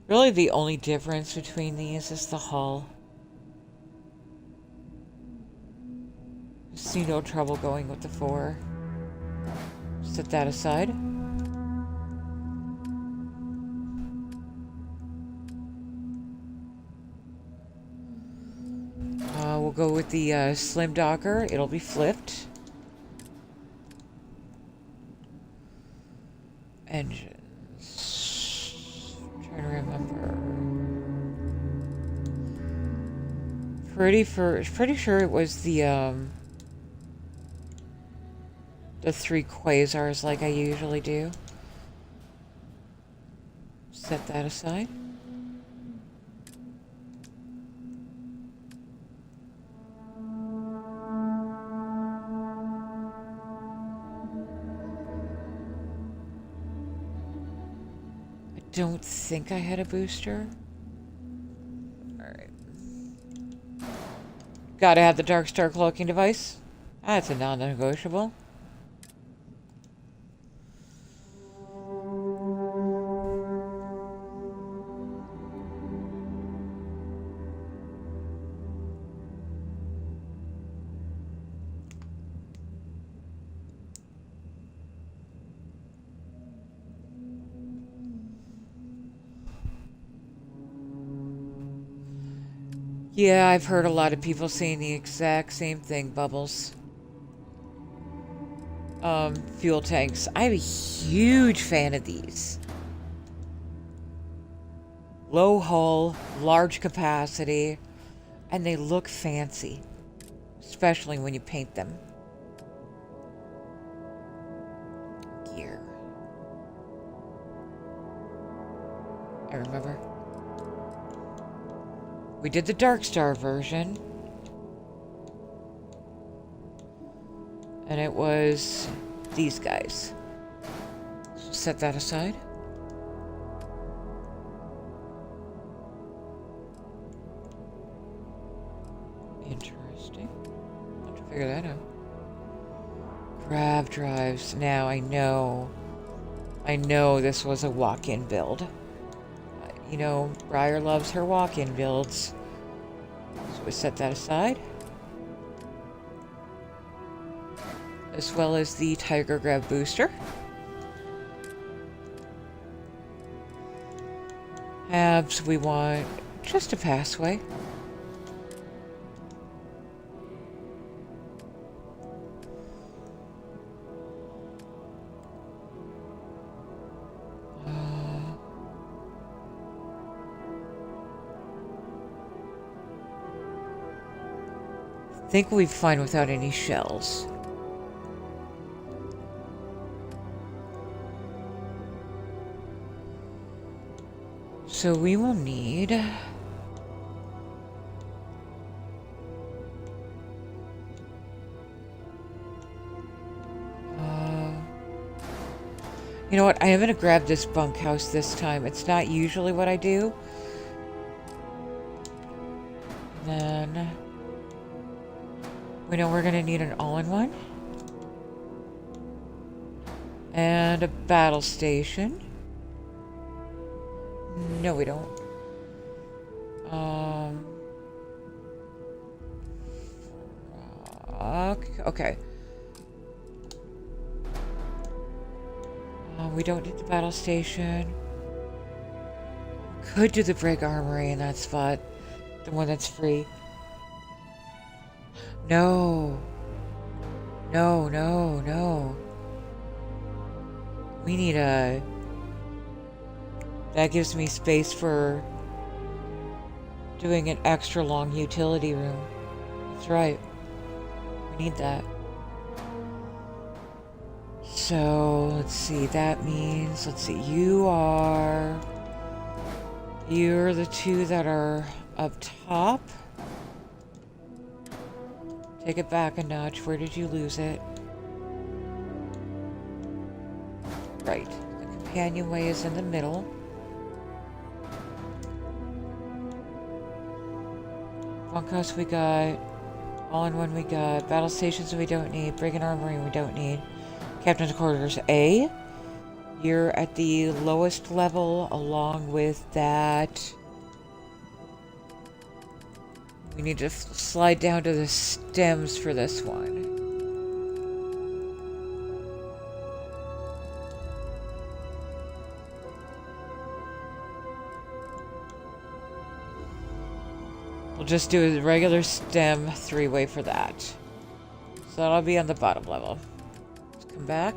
Really, the only difference between these is the hull. See no trouble going with the 4. Set that aside. We'll go with the Slim Docker. It'll be flipped. Engines. I'm trying to remember. Pretty sure it was the 3 quasars like I usually do. Set that aside. I don't think I had a booster. Alright. Gotta have the Darkstar cloaking device. That's a non-negotiable. Yeah, I've heard a lot of people saying the exact same thing, Bubbles. Fuel tanks. I'm a huge fan of these. Low hull, large capacity, and they look fancy. Especially when you paint them. Gear. I remember. We did the Darkstar version. And it was these guys. So set that aside. Interesting. I'll have to figure that out. Grav drives. Now I know this was a walk-in build. You know, Briar loves her walk-in builds. So we set that aside. As well as the Tiger Grav booster. Halves, we want just a passway. I think we'll be fine without any shells. So we will need... you know what? I am going to grab this bunkhouse this time. It's not usually what I do. And then... we know we're going to need an all-in-one. And a battle station. No, we don't. Okay. We don't need the battle station. Could do the Brig Armory in that spot. The one that's free. No. No. We need a... that gives me space for doing an extra long utility room. That's right. We need that. So, let's see. That means, let's see. You're the two that are up top. Take it back a notch. Where did you lose it? Right. The companionway is in the middle. Bunkhouse we got. All-in-one we got. Battle stations we don't need. Brigand Armory we don't need. Captain's Quarters A. You're at the lowest level along with that. We need to slide down to the stems for this one. We'll just do a regular stem 3-way for that. So that'll be on the bottom level. Let's come back.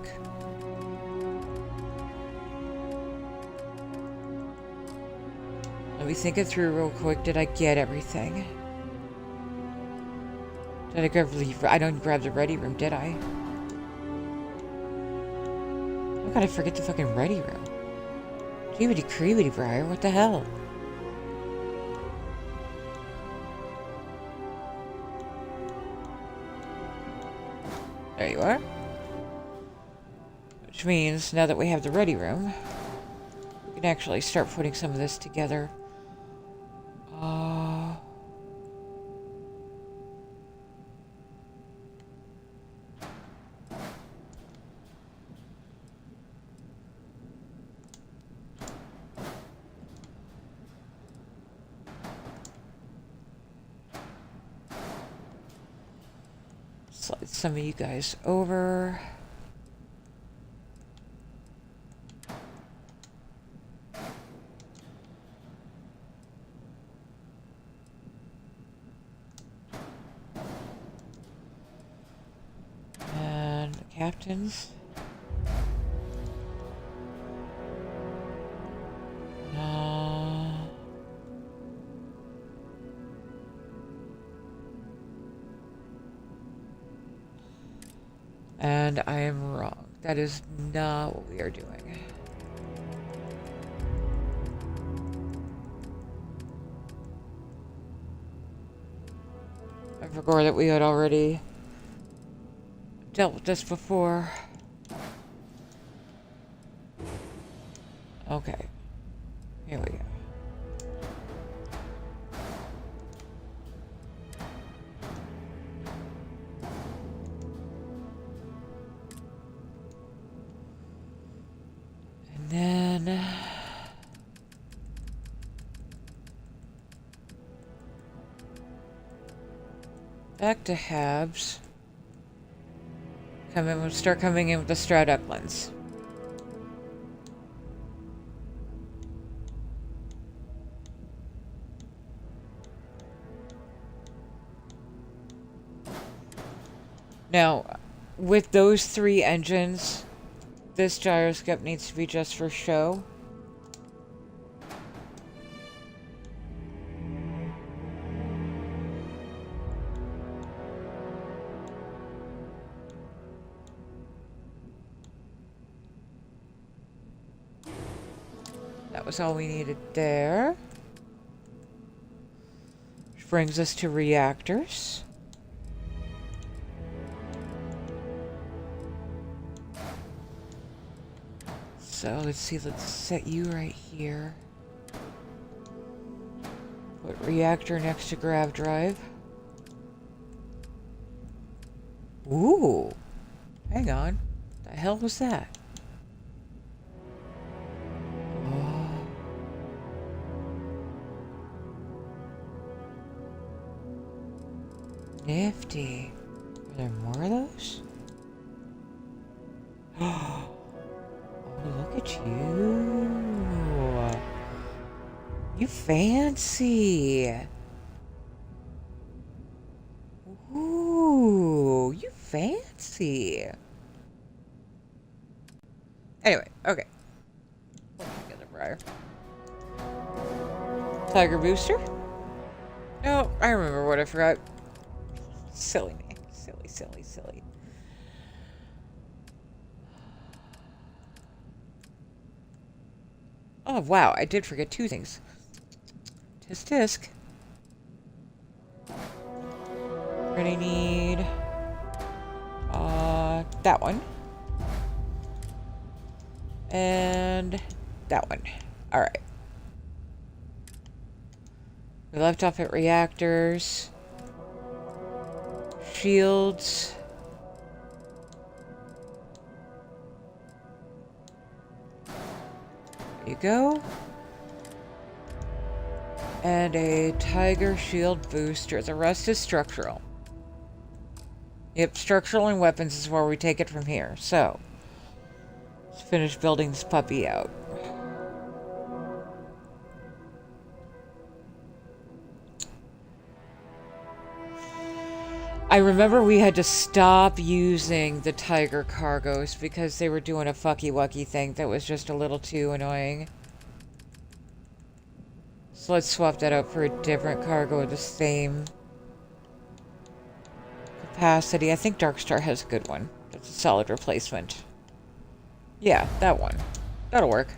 me think it through real quick. Did I get everything? Did I grab the... I don't grab the ready room, did I? How could I forget the fucking ready room? Jeebity creebity, Briar, what the hell? There you are. Which means, now that we have the ready room, we can actually start putting some of this together. Slide some of you guys over. And the captains. And I am wrong. That is not what we are doing. I forgot that we had already dealt with this before. Okay. Here we go. And then back to Habs. We'll start coming in with the Stroud Uplands. Now, with those 3 engines, this gyroscope needs to be just for show. That was all we needed there. Which brings us to reactors. So let's see, let's set you right here. Put reactor next to grav drive. Ooh. Hang on. The hell was that? Oh. Nifty. Are there more of those? Oh. Look at you. You fancy. Ooh, you fancy. Anyway, okay. Put it together, Briar. Tiger booster? No, I remember what I forgot. Silly me. Silly, silly, silly. Oh, wow, I did forget 2 things. Tisk. Really need... that one. And... that one. Alright. We left off at reactors. Shields. You go. And a Tiger shield booster. The rest is structural. Yep, structural and weapons is where we take it from here. So, let's finish building this puppy out. I remember we had to stop using the Tiger cargos because they were doing a fucky-wucky thing that was just a little too annoying. So let's swap that out for a different cargo with the same capacity. I think Darkstar has a good one. That's a solid replacement. Yeah, that one. That'll work.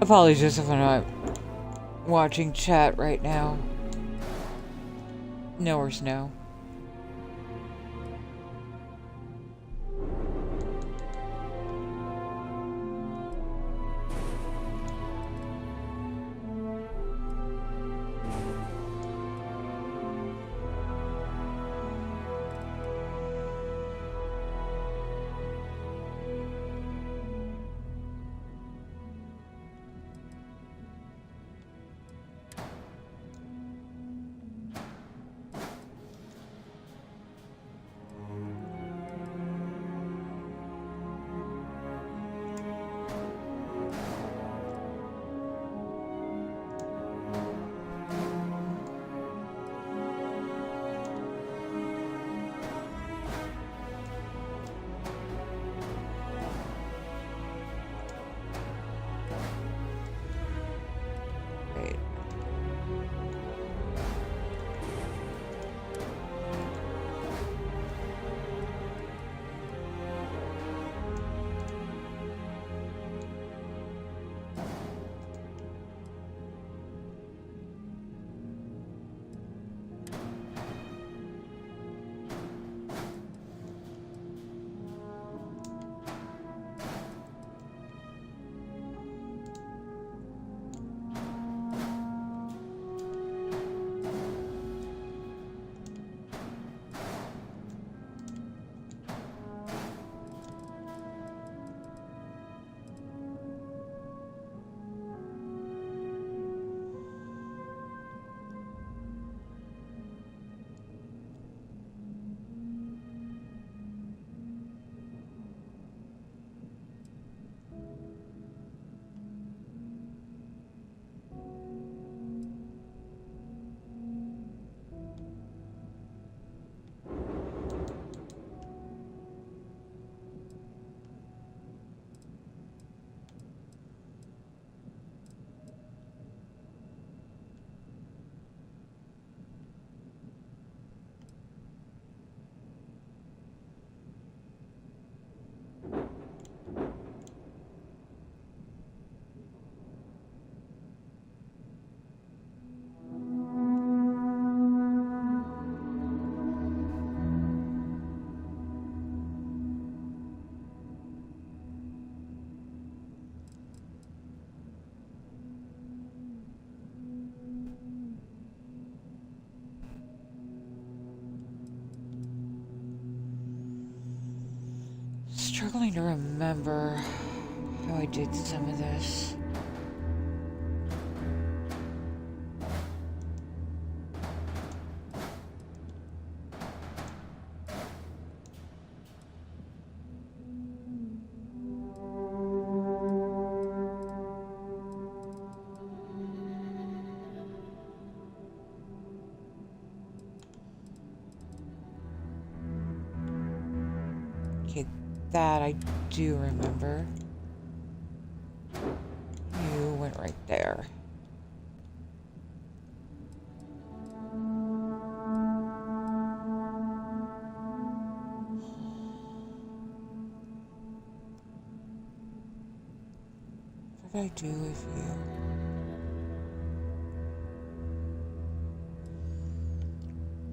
Apologies if I'm not watching chat right now. Knowers know. trying to remember how I did some of this. Okay, that I do remember. You went right there. What did I do with you?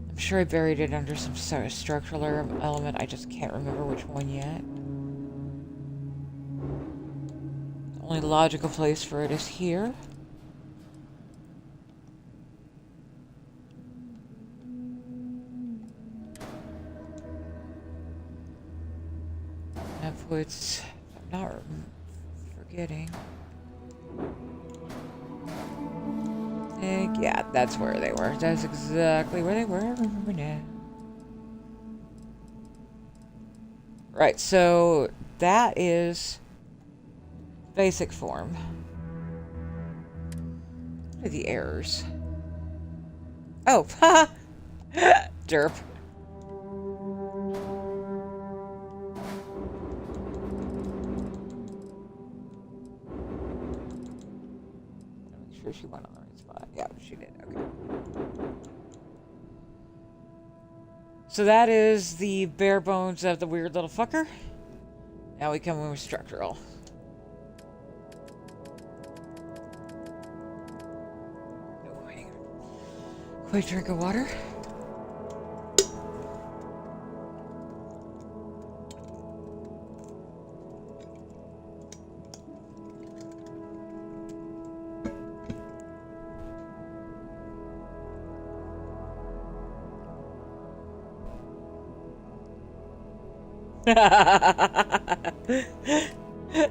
I'm sure I buried it under some sort of structural element. I just can't remember which one yet. The only logical place for it is here. That puts, if I'm not forgetting. Yeah, that's where they were. That's exactly where they were. I remember now. Right, so that is basic form. What are the errors? Oh, ha! Derp. Make sure she went on the right spot. Yeah, she did. Okay. So that is the bare bones of the weird little fucker. Now we come in with structural. Oh, hang on. Quick drink of water.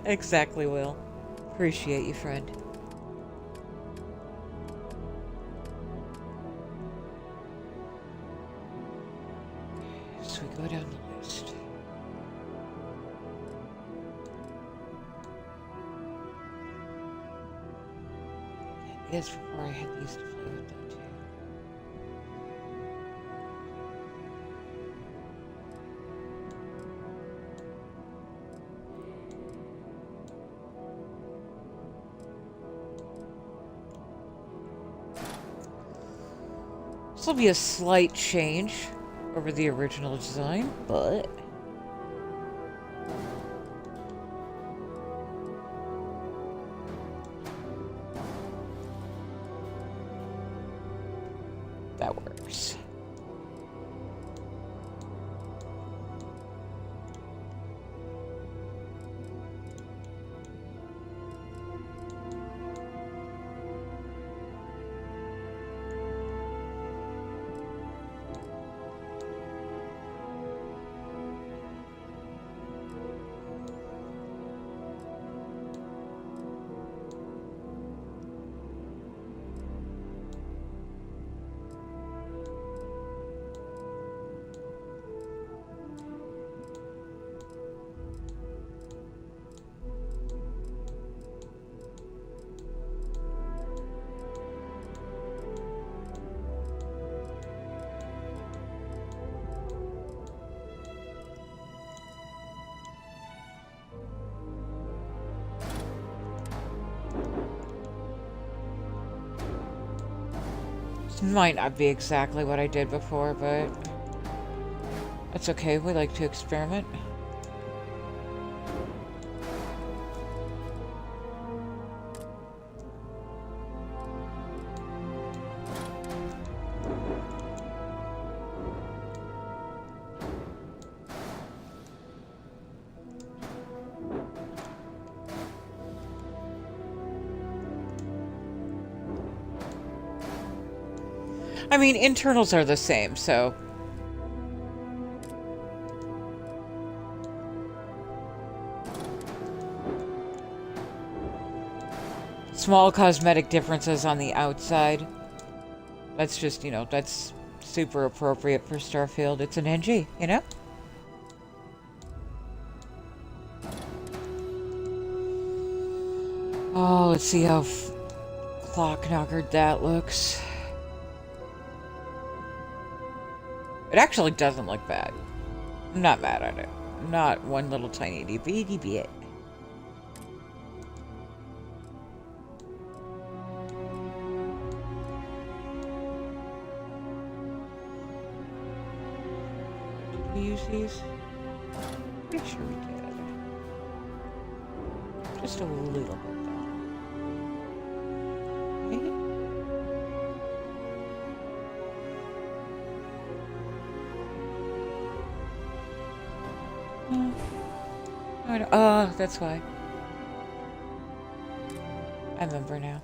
Exactly, Will. Appreciate you, friend. So we go down the list. That is before I had these to play with, though, too. This will be a slight change over the original design, but that works. Might not be exactly what I did before, but that's okay. We like to experiment. I mean, internals are the same, so... small cosmetic differences on the outside. That's just, you know, that's super appropriate for Starfield. It's an NG, you know? Oh, let's see how clock knockered that looks. It actually doesn't look bad. I'm not mad at it. Not one little tiny bitty bit. Did we use these? Pretty sure we did. Just a little bit though. Maybe? Oh, that's why. I remember now.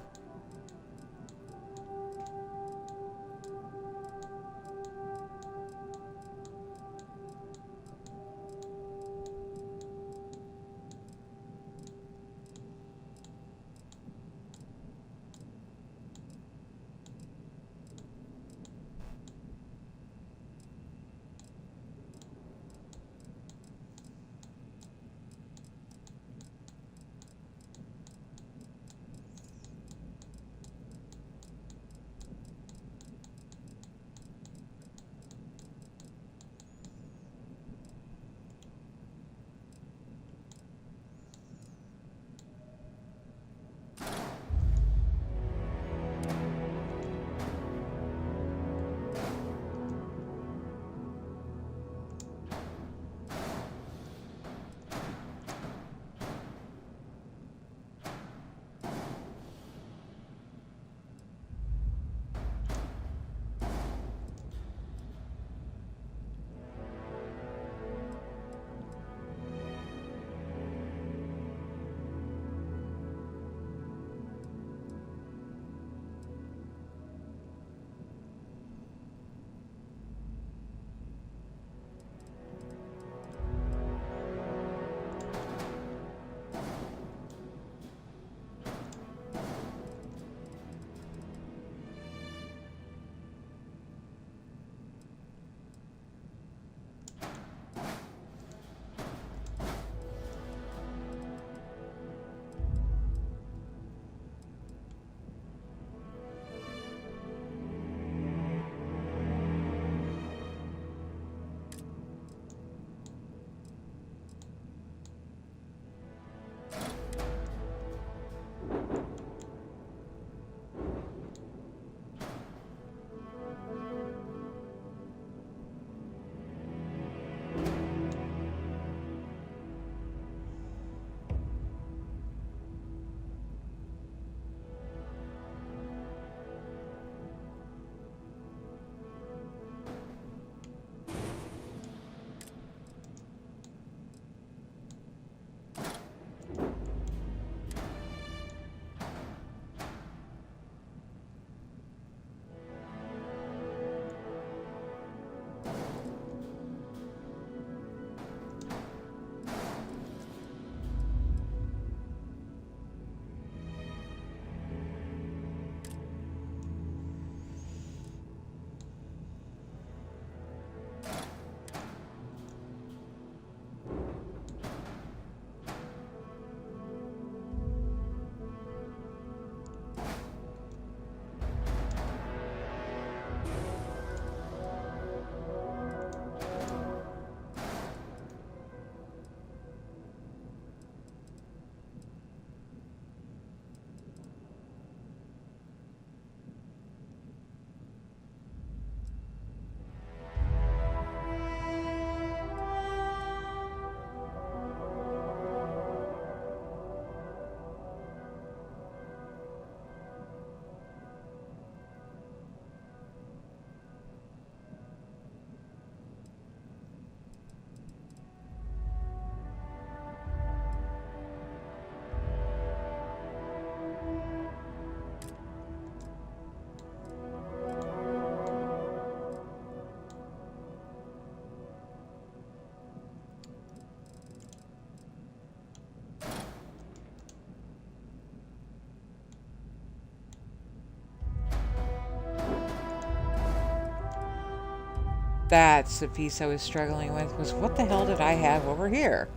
That's the piece I was struggling with, was what the hell did I have over here?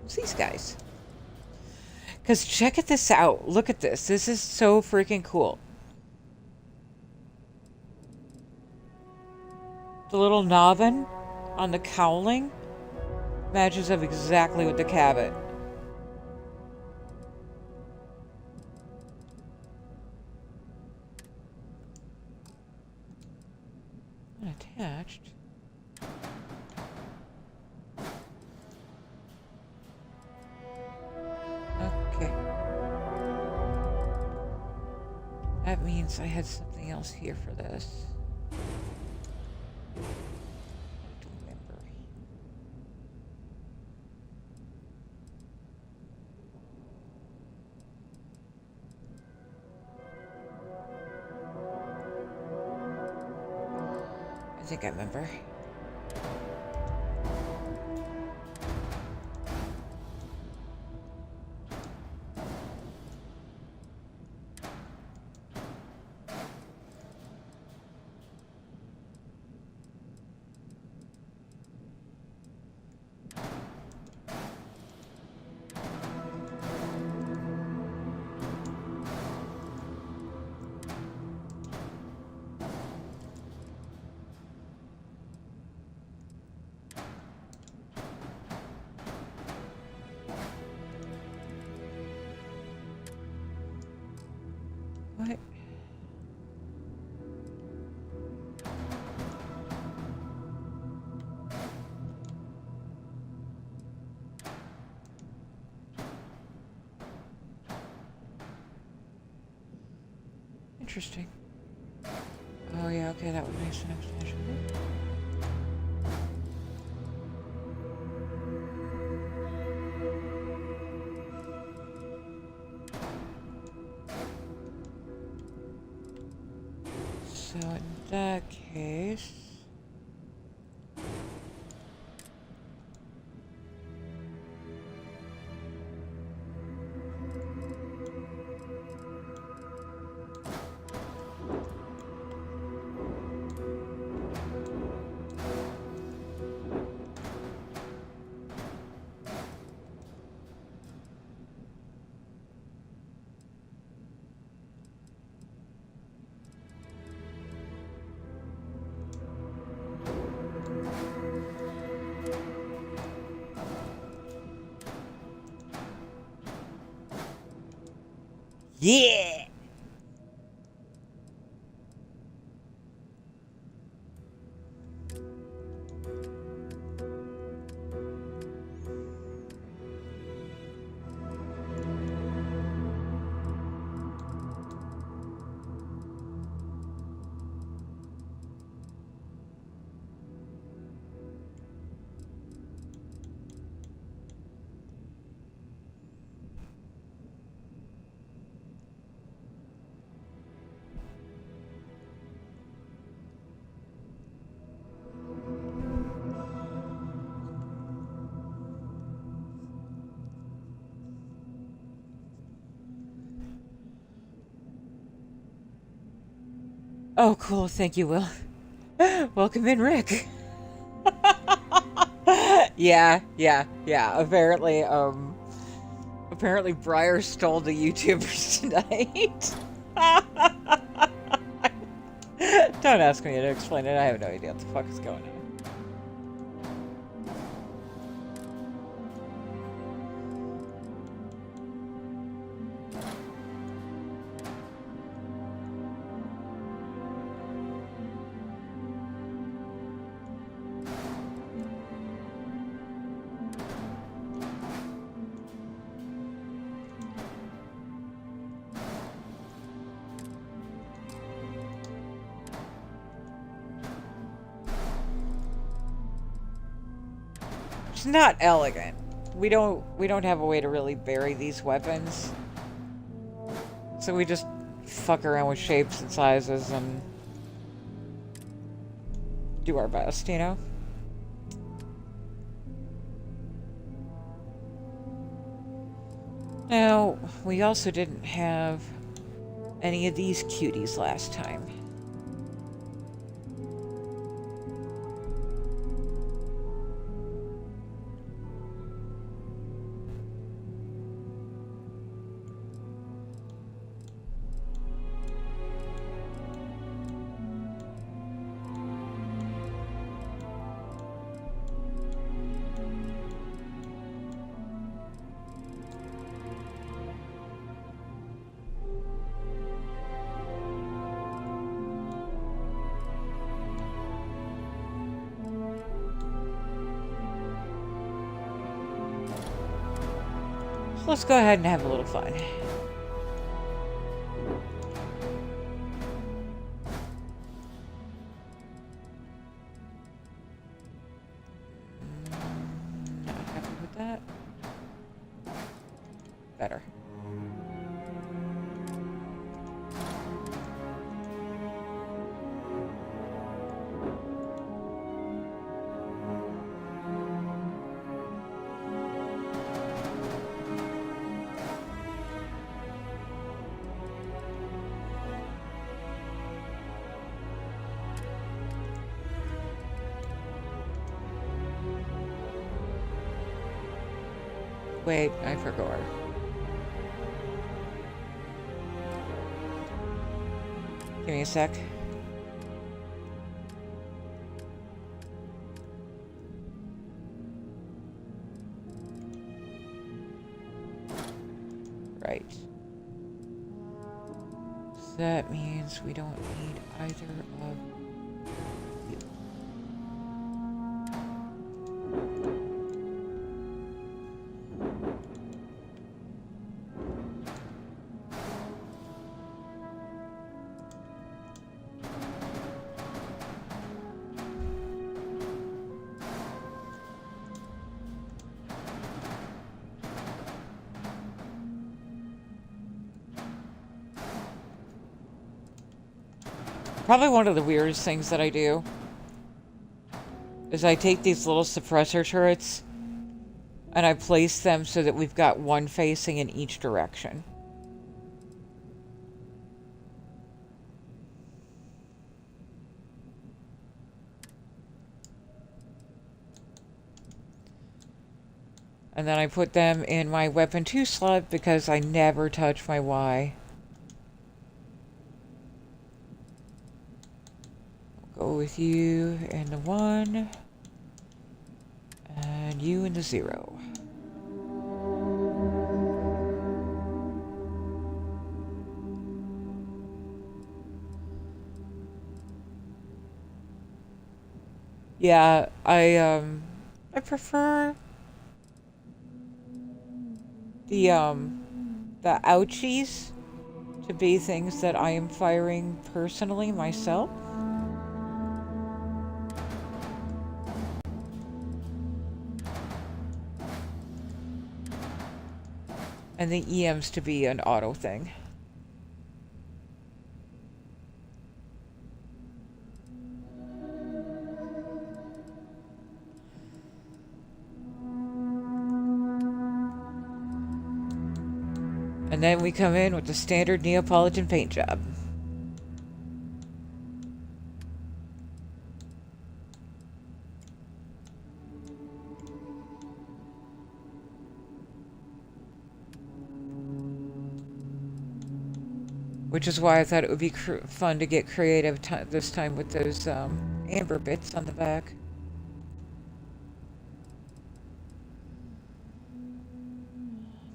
Who's these guys? Because check this out. Look at this. This is so freaking cool. The little knobbin on the cowling matches up exactly with the cabin. Unattached. Okay. That means I had something else here for this. I think I remember. What? Interesting. Oh yeah, okay, that would make sense actually. So in that case... Yeah! Oh, cool. Thank you, Will. Welcome in, Rick. Yeah. Apparently Briar stole the YouTubers tonight. Don't ask me to explain it. I have no idea what the fuck is going on. It's not elegant. We don't have a way to really bury these weapons. So we just fuck around with shapes and sizes and do our best, you know? Now, we also didn't have any of these cuties last time. let's go ahead and have a little fun. Not happy with that. Better. Wait, I forgot. Give me a sec. Right. So that means we don't need either of you. Probably one of the weirdest things that I do is I take these little suppressor turrets and I place them so that we've got one facing in each direction. And then I put them in my weapon 2 slot because I never touch my Y. Go with you in the 1, and you in the 0. Yeah, I prefer the ouchies to be things that I am firing personally myself. And the EMs to be an auto thing. And then we come in with the standard Neapolitan paint job. Which is why I thought it would be fun to get creative this time with those amber bits on the back.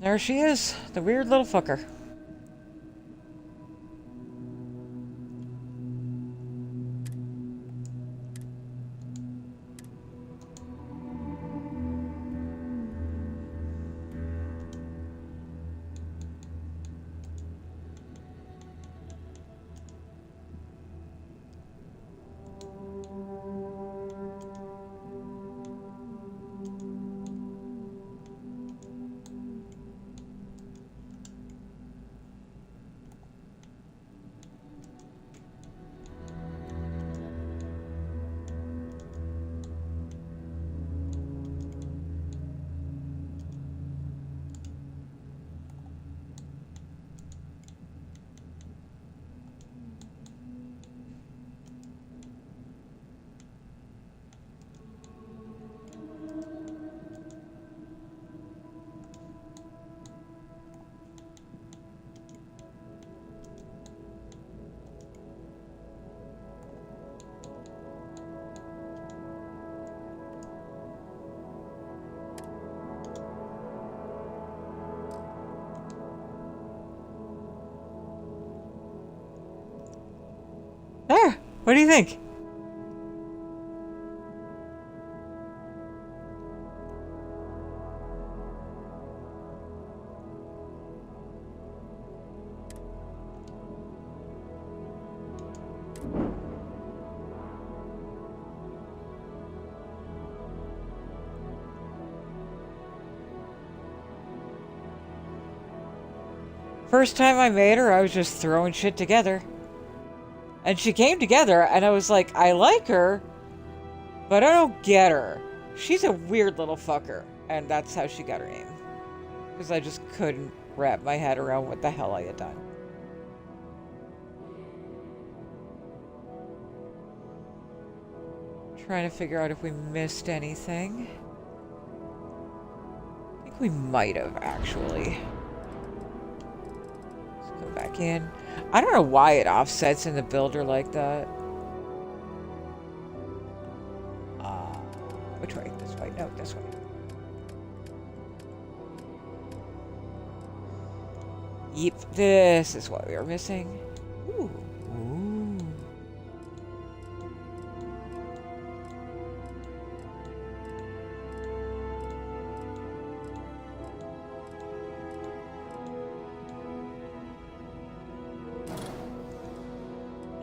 There she is, the weird little fucker. There! What do you think? First time I made her, I was just throwing shit together. And she came together, and I was like, I like her, but I don't get her. She's a weird little fucker. And that's how she got her name. Because I just couldn't wrap my head around what the hell I had done. Trying to figure out if we missed anything. I think we might have, actually. Let's go back in. I don't know why it offsets in the builder like that. Which way? This way? No, this way. Yep, this is what we were missing. Ooh. Ooh.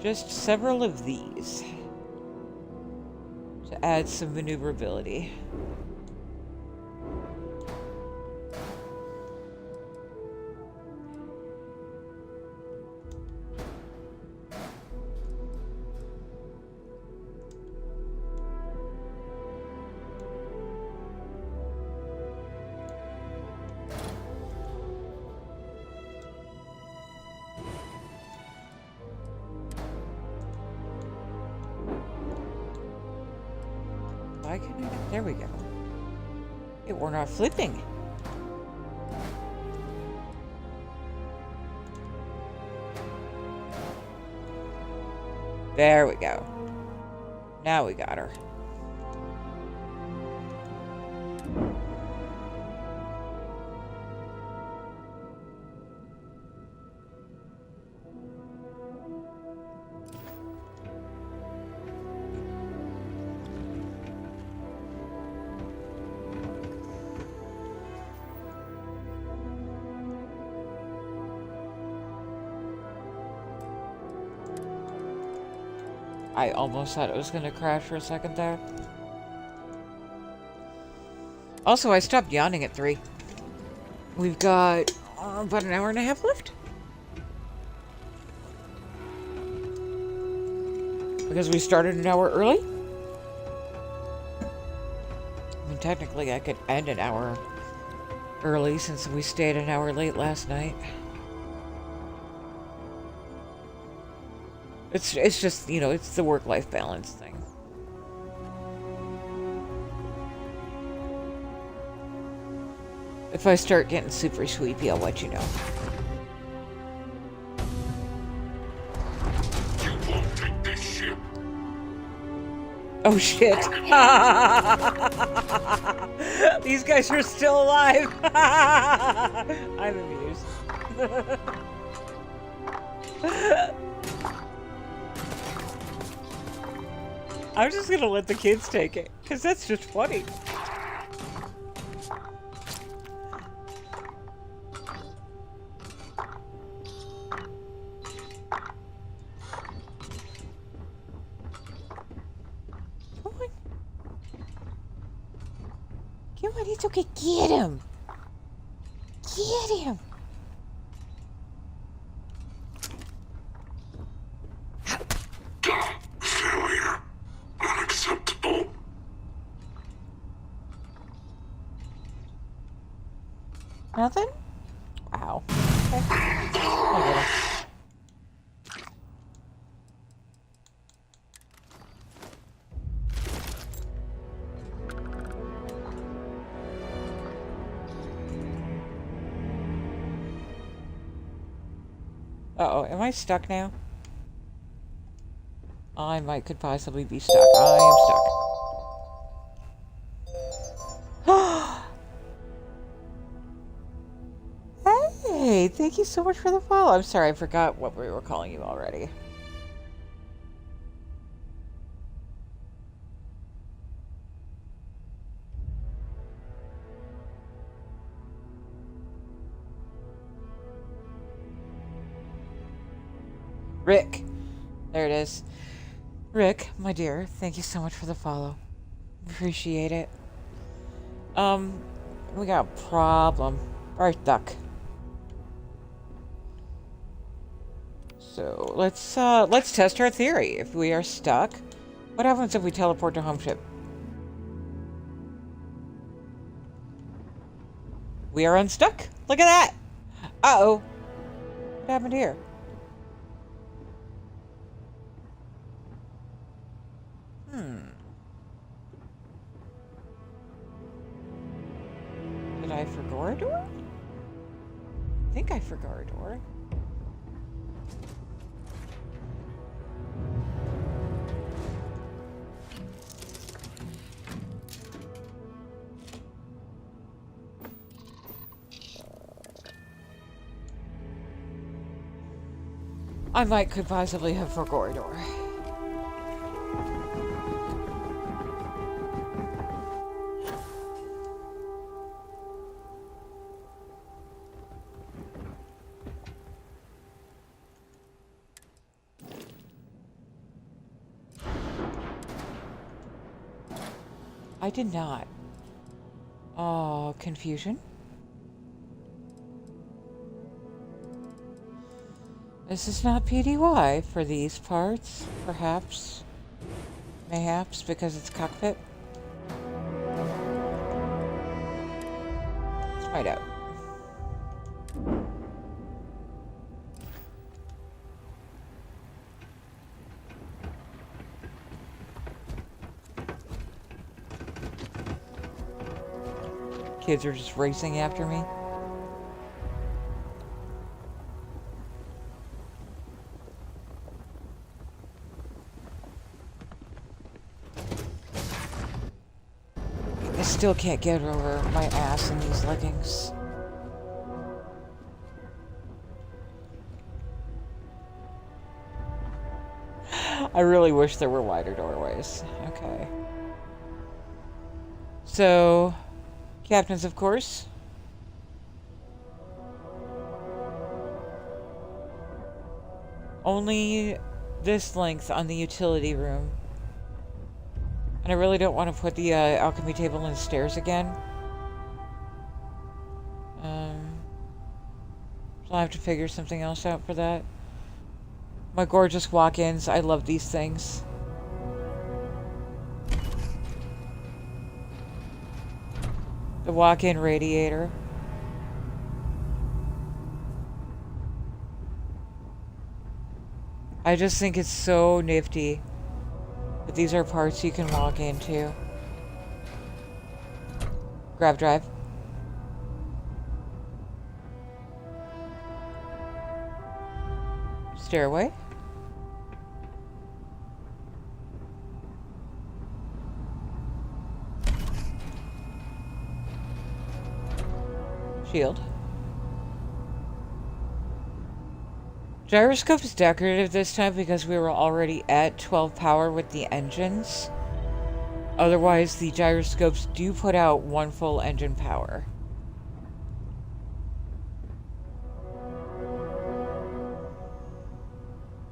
Just several of these to add some maneuverability. Why can't I? There we go. We're not flipping. There we go. Now we got her. I almost thought it was going to crash for a second there. Also, I stopped yawning at 3. We've got about an hour and a half left. Because we started an hour early. I mean, technically I could end an hour early since we stayed an hour late last night. It's just, you know, it's the work-life balance thing. If I start getting super sweepy, I'll let you know. You won't take this ship. Oh shit. These guys are still alive. I'm amused. I'm just gonna let the kids take it, because that's just funny. Come on. Come on, it's okay. Get him. Get him. Failure. Unacceptable. Nothing? Wow. Okay. I get it. Uh-oh, am I stuck now? I could possibly be stuck. I am stuck. Hey, thank you so much for the follow. I'm sorry, I forgot what we were calling you already. Rick. There it is. Rick, my dear, thank you so much for the follow. Appreciate it. We got a problem. Right, duck. So let's test our theory. If we are stuck, what happens if we teleport to home ship? We are unstuck. Look at that. Uh-oh. What happened here? Did I forget a door? I think I forgot a door. I might could possibly have forgot a door. I did not. Oh, confusion. This is not PDY for these parts, perhaps. Mayhaps, because it's cockpit. Let's find out. Kids are just racing after me. I still can't get over my ass in these leggings. I really wish there were wider doorways. Okay. So, captains, of course. Only this length on the utility room. And I really don't want to put the alchemy table in the stairs again. So I'll have to figure something else out for that. My gorgeous walk-ins. I love these things. The walk-in radiator. I just think it's so nifty. But these are parts you can walk into. Grab drive. Stairway. Shield. Gyroscope is decorative this time because we were already at 12 power with the engines. Otherwise, the gyroscopes do put out 1 full engine power.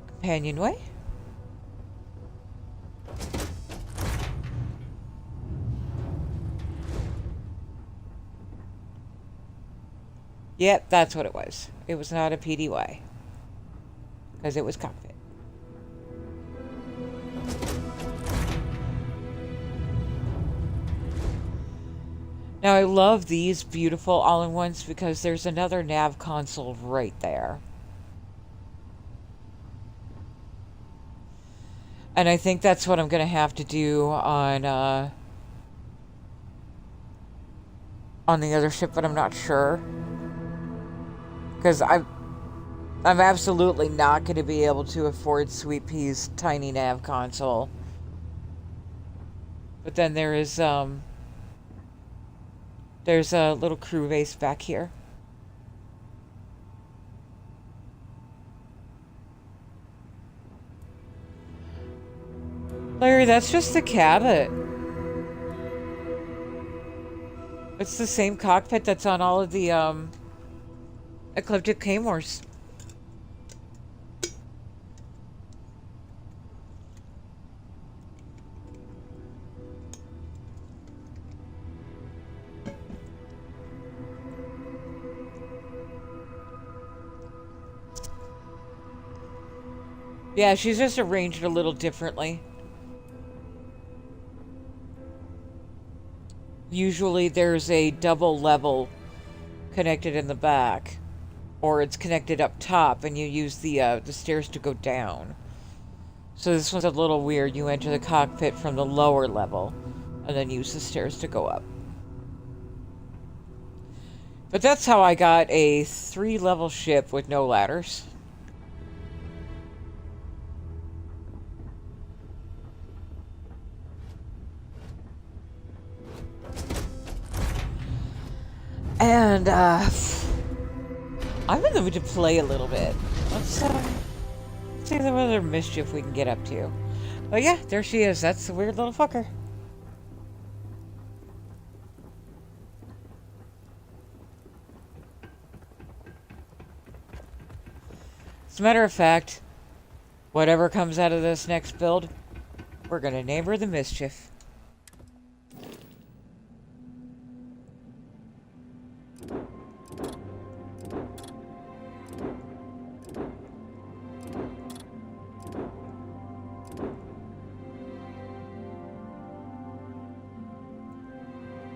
Companionway. Yep, that's what it was. It was not a PDY. Because it was cockpit. Now I love these beautiful all-in-ones because there's another nav console right there. And I think that's what I'm going to have to do on the other ship, but I'm not sure. Because I'm absolutely not going to be able to afford Sweet Pea's tiny nav console. But then there's a little crew base back here. Larry, that's just the cabin. It's the same cockpit that's on all of the Ecliptic Claymores. Yeah, she's just arranged a little differently. Usually there's a double level connected in the back, or it's connected up top and you use the stairs to go down. So this one's a little weird. You enter the cockpit from the lower level and then use the stairs to go up. But that's how I got a 3-level ship with no ladders. And, I'm in the mood to play a little bit. Let's see what other mischief we can get up to. But yeah, there she is. That's a weird little fucker. As a matter of fact, whatever comes out of this next build, we're gonna name her the Mischief.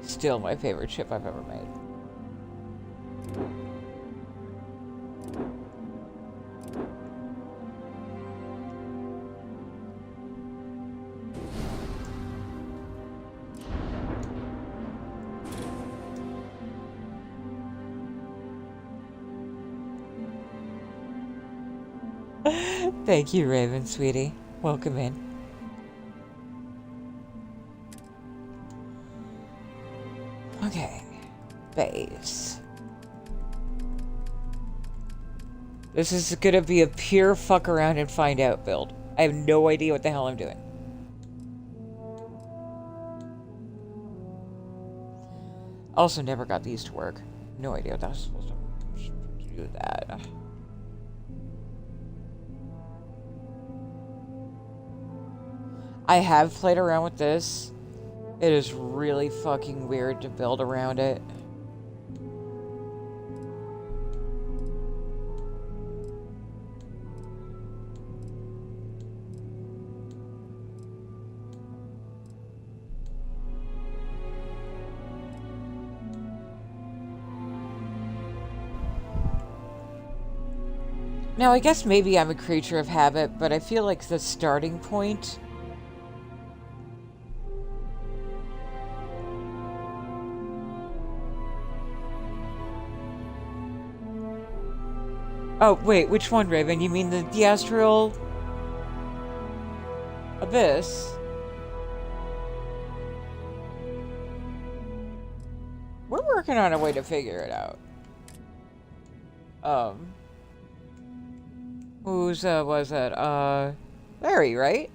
Still my favorite ship I've ever made. Thank you, Raven, sweetie. Welcome in. Okay. Base. This is gonna be a pure fuck around and find out build. I have no idea what the hell I'm doing. Also never got these to work. No idea what that was supposed to do that. I have played around with this. It is really fucking weird to build around it. Now, I guess maybe I'm a creature of habit, but I feel like the starting point... Oh, wait, which one, Raven? You mean the Astral Abyss? We're working on a way to figure it out. Whose, was it? Larry, right?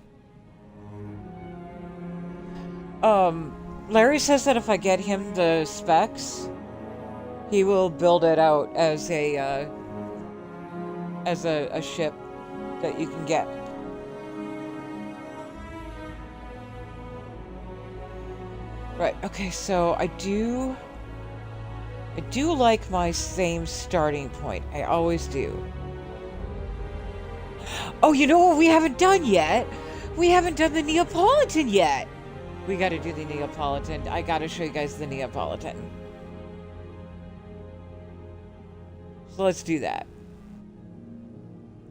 Larry says that if I get him the specs, he will build it out as a ship that you can get. Right, okay, so I do like my same starting point. I always do. Oh, you know what we haven't done yet? We haven't done the Neapolitan yet. We gotta do the Neapolitan. I gotta show you guys the Neapolitan. So let's do that.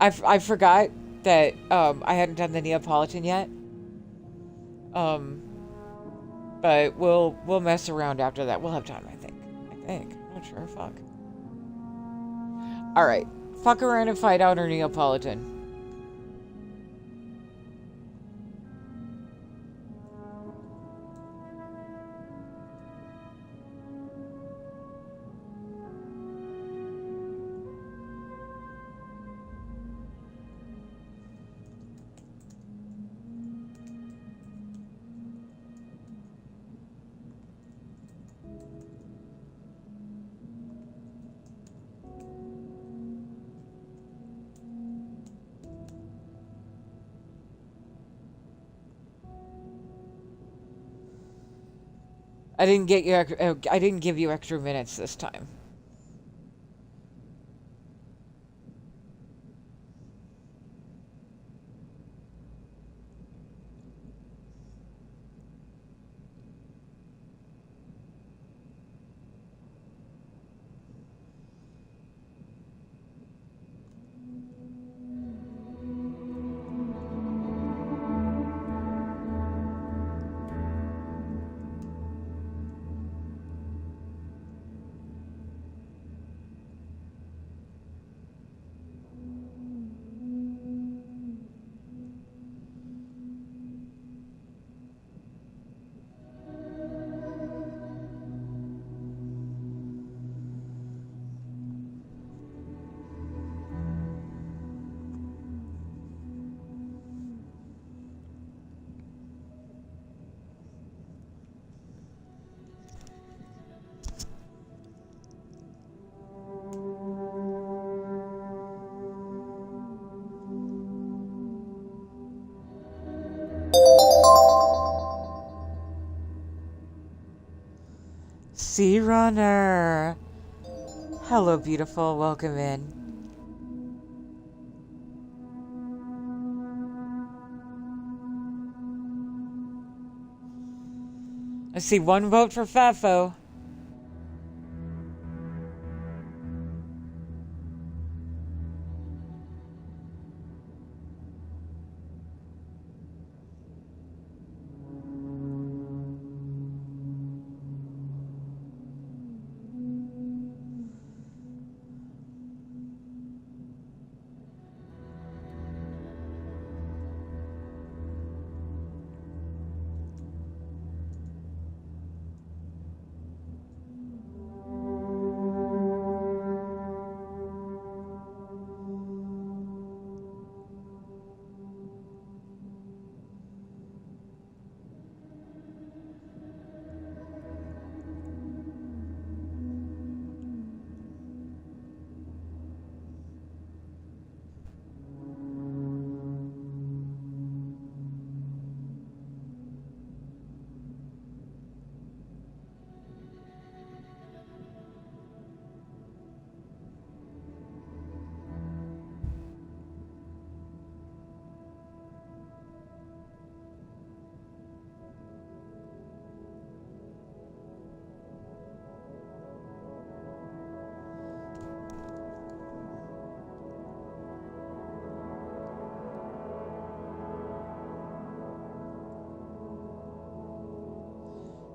I forgot that I hadn't done the Neapolitan yet. But we'll mess around after that. We'll have time, I think. I'm not sure. Fuck. Alright. Fuck around and find out our Neapolitan. I didn't give you extra minutes this time. Sea Runner. Hello, beautiful. Welcome in. I see one vote for Fafo.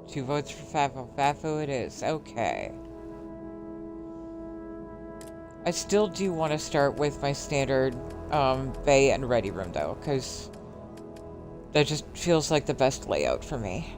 Two votes for Fafo. Fafo it is. Okay. I still do want to start with my standard bay and ready room, though, because that just feels like the best layout for me.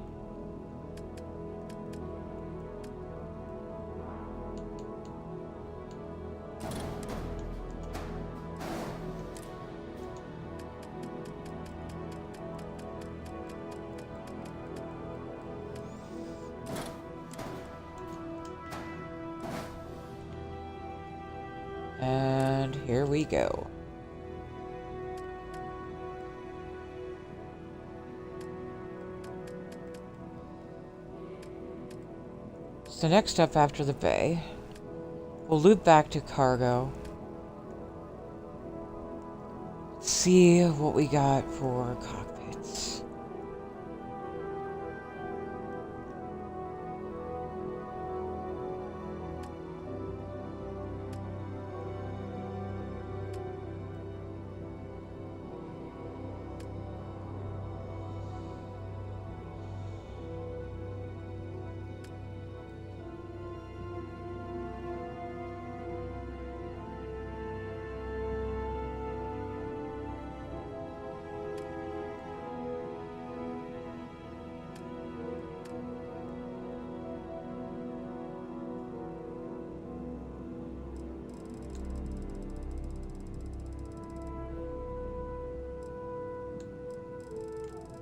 And here we go. So next up after the bay, we'll loop back to cargo. See what we got for cockpits.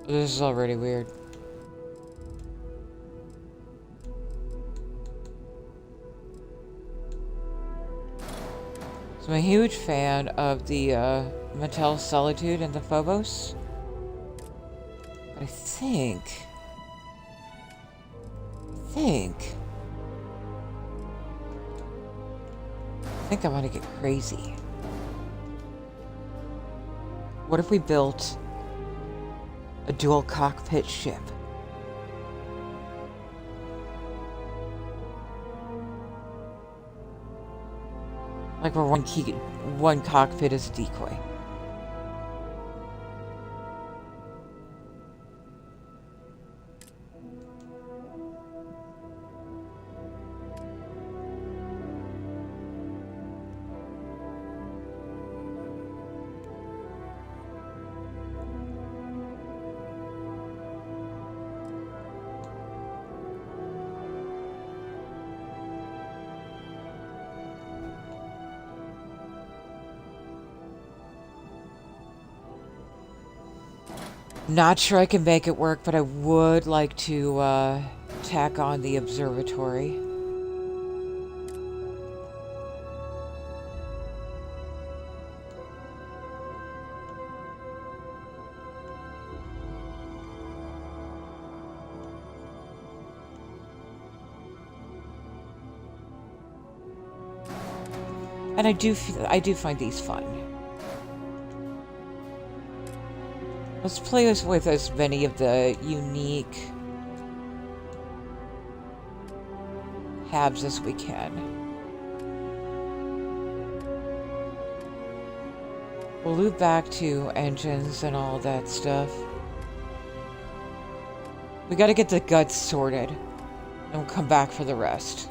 This is already weird. So I'm a huge fan of the Mattel Solitude and the Phobos. But I think I want to get crazy. What if we built a dual cockpit ship? Like where one cockpit is a decoy. Not sure I can make it work, but I would like to tack on the observatory. And I do find these fun. Let's play with as many of the unique halves as we can. We'll loop back to engines and all that stuff. We gotta get the guts sorted, and we'll come back for the rest.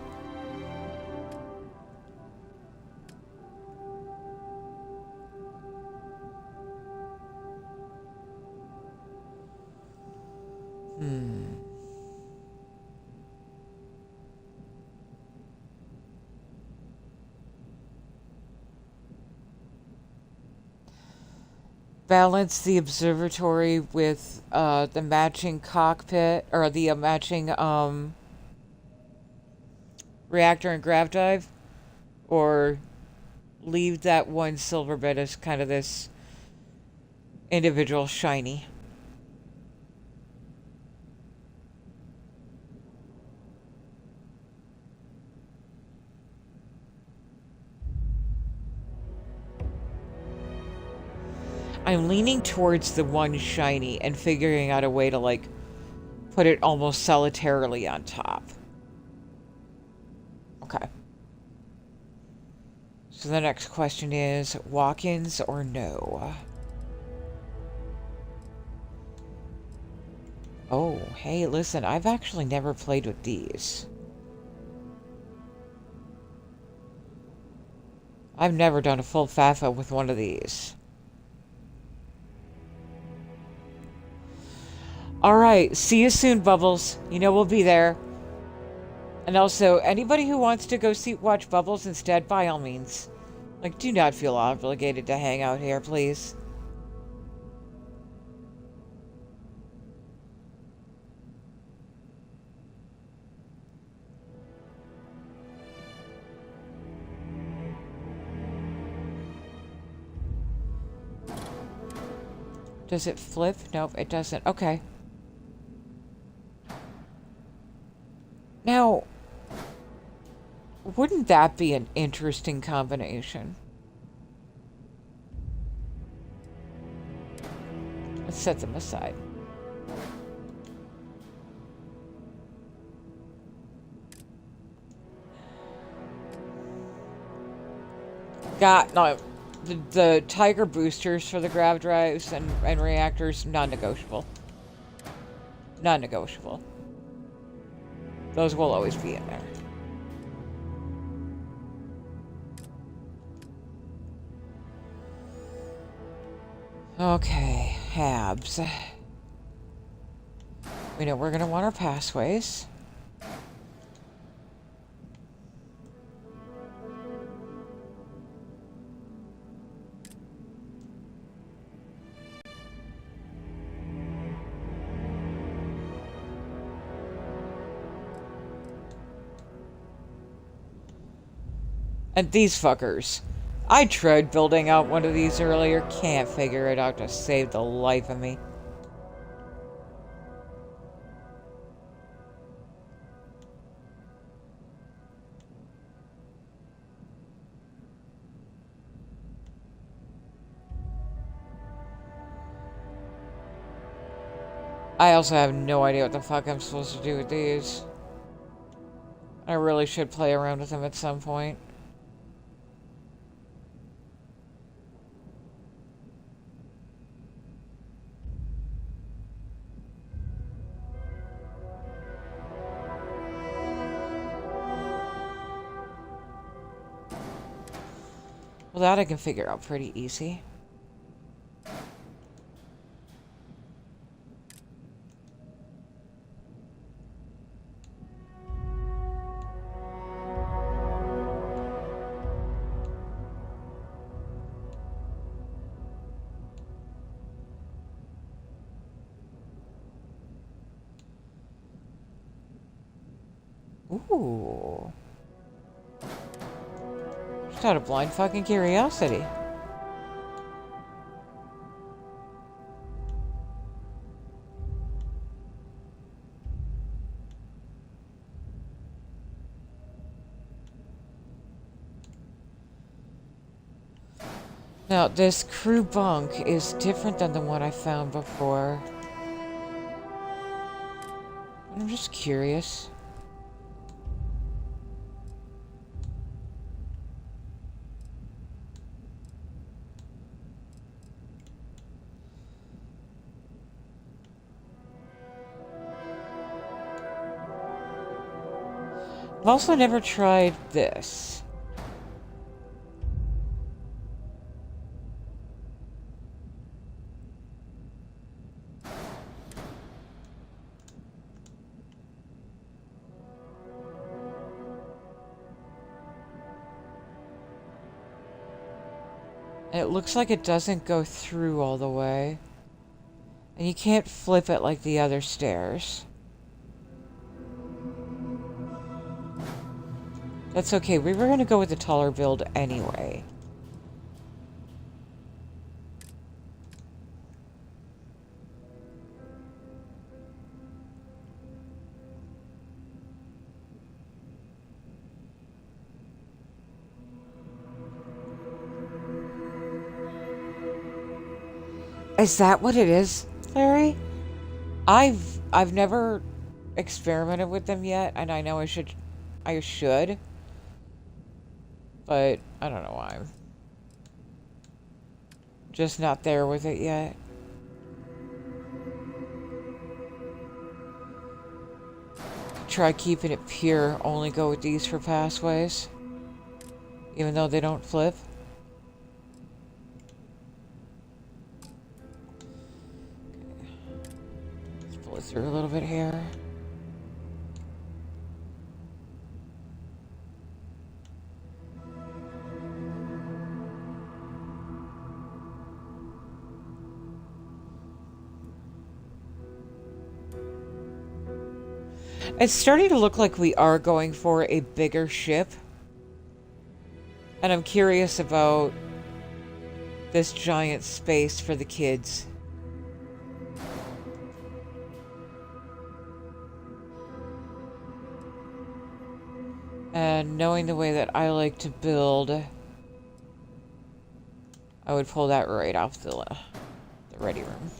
Balance the observatory with the matching cockpit, or the matching reactor and grav drive, or leave that one silver bit as kind of this individual shiny. I'm leaning towards the one shiny and figuring out a way to, like, put it almost solitarily on top. Okay. So the next question is, walk-ins or no? Oh, hey, listen, I've actually never played with these. I've never done a full FAFA with one of these. Alright, see you soon, Bubbles. You know we'll be there. And also, anybody who wants to go watch Bubbles instead, by all means. Like, do not feel obligated to hang out here, please. Does it flip? Nope, it doesn't. Okay. Now, wouldn't that be an interesting combination? Let's set them aside. No, the Tiger boosters for the grav drives and reactors, non-negotiable. Non-negotiable. Those will always be in there. Okay, Habs. We know we're going to want our pathways. And these fuckers. I tried building out one of these earlier, can't figure it out to save the life of me. I also have no idea what the fuck I'm supposed to do with these. I really should play around with them at some point. Well, that I can figure out pretty easy. Ooh. Just out of blind fucking curiosity. Now, this crew bunk is different than the one I found before. I'm just curious. I've also never tried this. It looks like it doesn't go through all the way. And you can't flip it like the other stairs. That's okay, we were gonna go with the taller build anyway. Is that what it is, Larry? I've never experimented with them yet, and I know I should. But I don't know why. I'm just not there with it yet. Try keeping it pure, only go with these for pathways. Even though they don't flip. Let's pull it through a little bit here. It's starting to look like we are going for a bigger ship. And I'm curious about this giant space for the kids. And knowing the way that I like to build, I would pull that right off the ready room.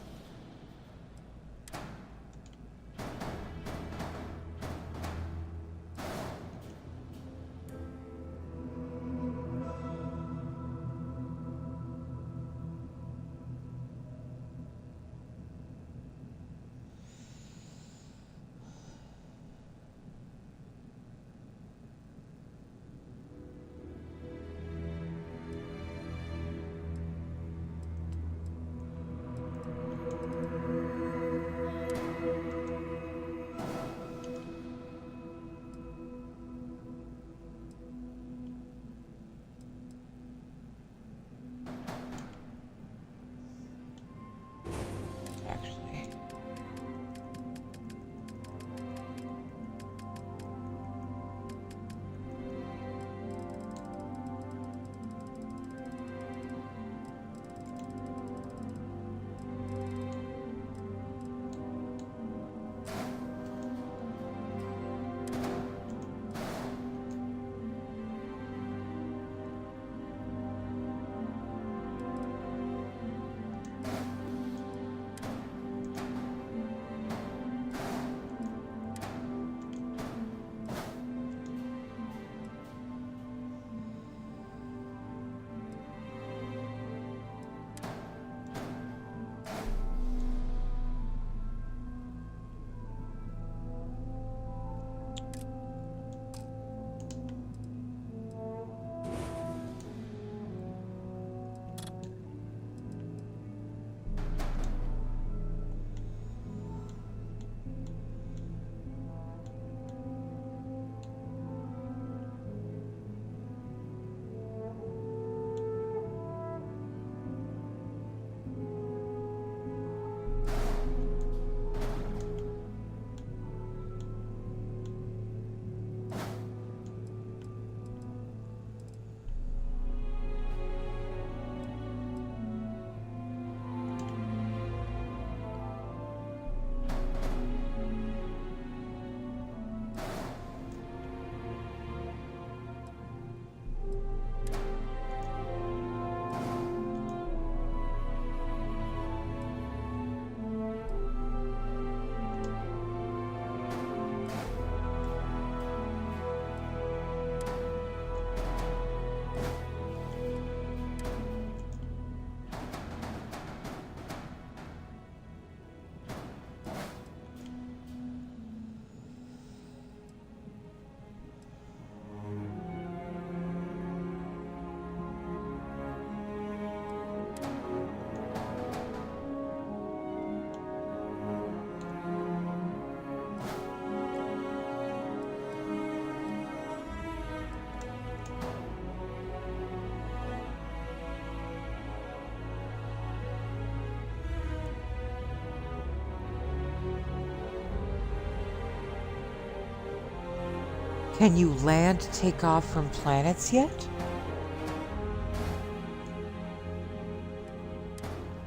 Can you land take off from planets yet?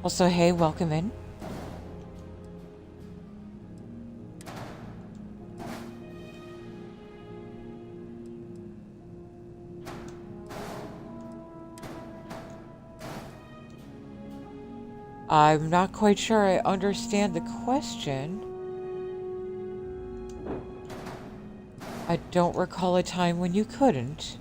Also, hey, welcome in. I'm not quite sure I understand the question. I don't recall a time when you couldn't.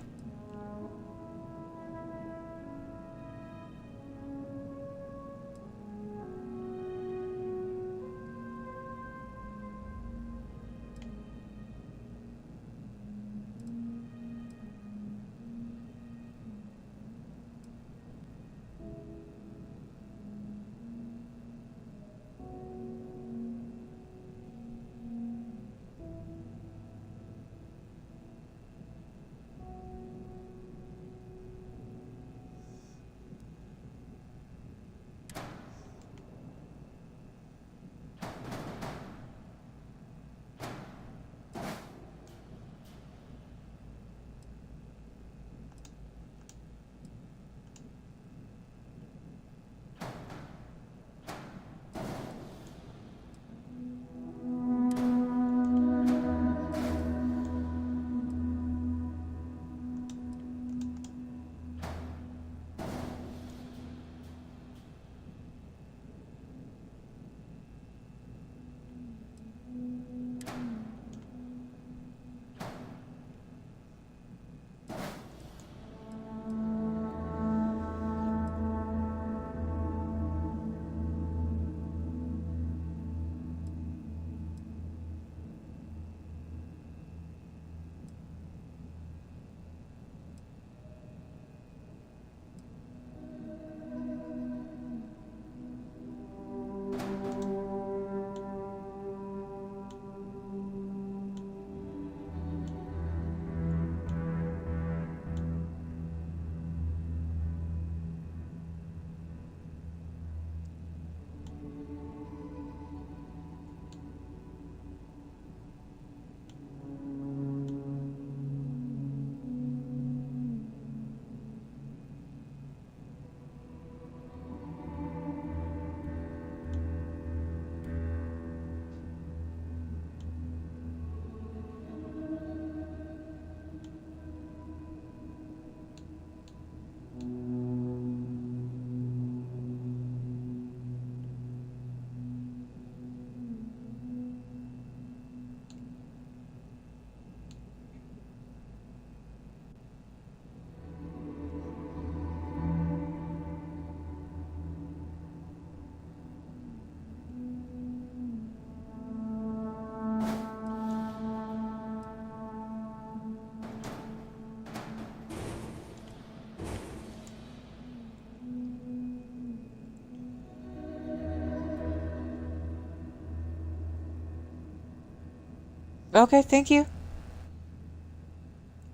Okay, thank you.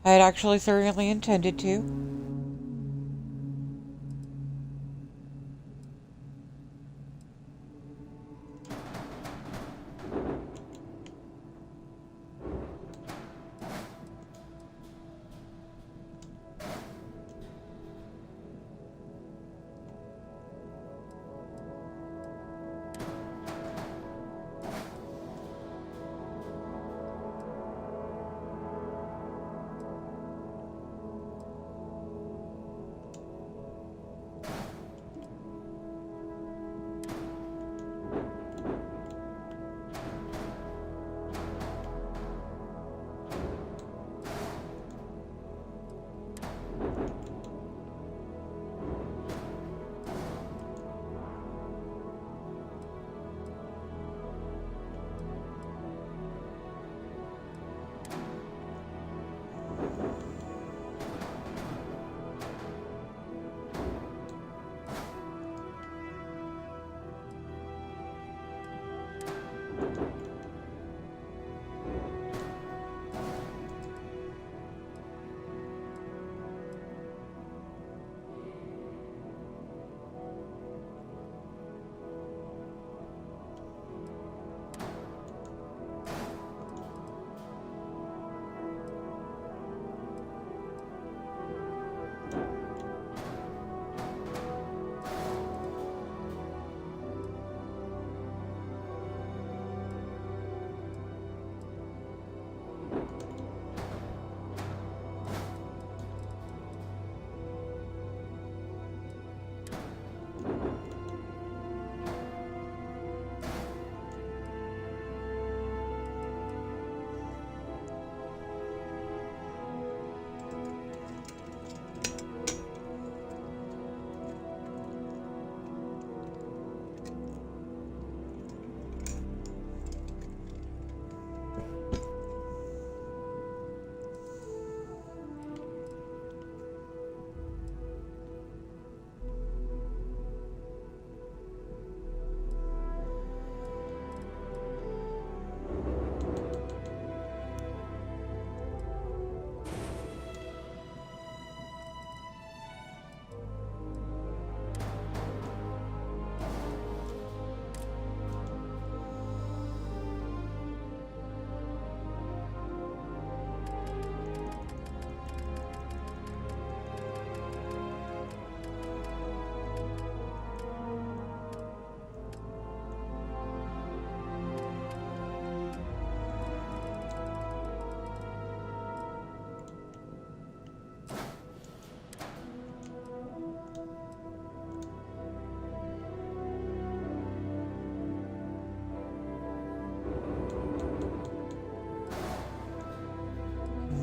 I had actually thoroughly intended to.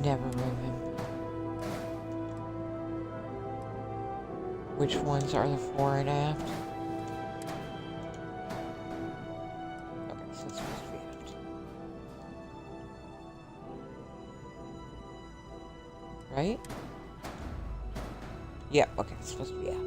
never remember. Which ones are the fore and aft? Okay, so it's supposed to be aft. Right? Yeah, okay, it's supposed to be aft. Okay.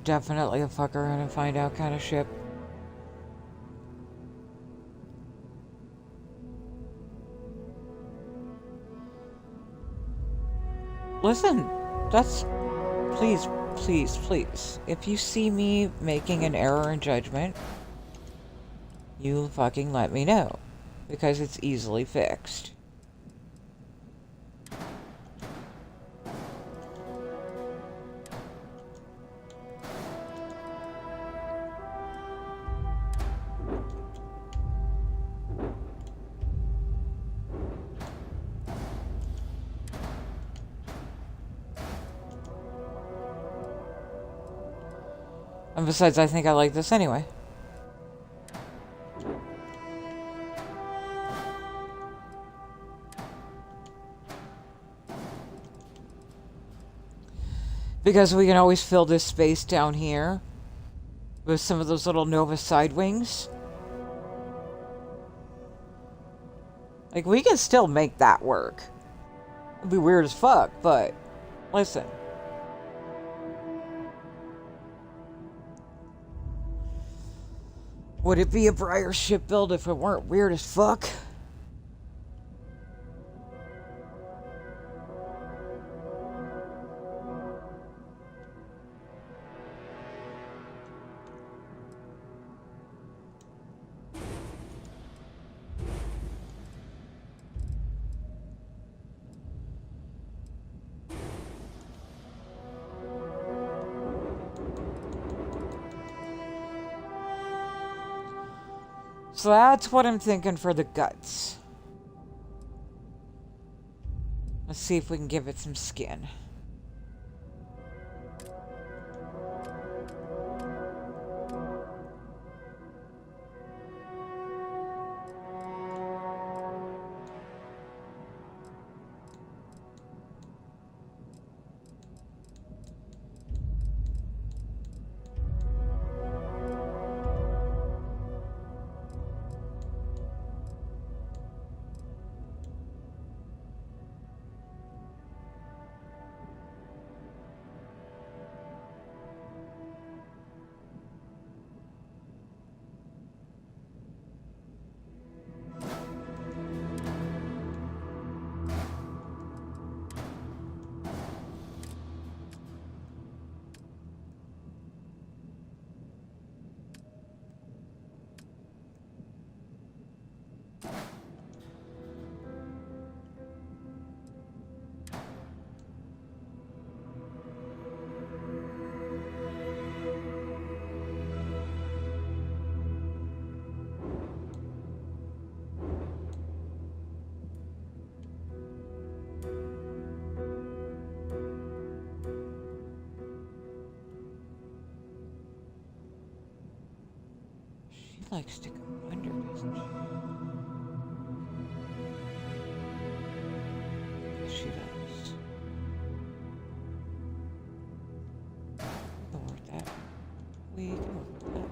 Definitely a fuck around and find out kind of ship. Listen, that's... Please, please, please. If you see me making an error in judgment, you fucking let me know. Because it's easily fixed. And besides, I think I like this anyway. Because we can always fill this space down here with some of those little Nova side wings. Like, we can still make that work. It'd be weird as fuck, but listen. Would it be a Briar ship build if it weren't weird as fuck? So that's what I'm thinking for the guts. Let's see if we can give it some skin. Likes to go under, doesn't she? She does. Don't work that. We can work that.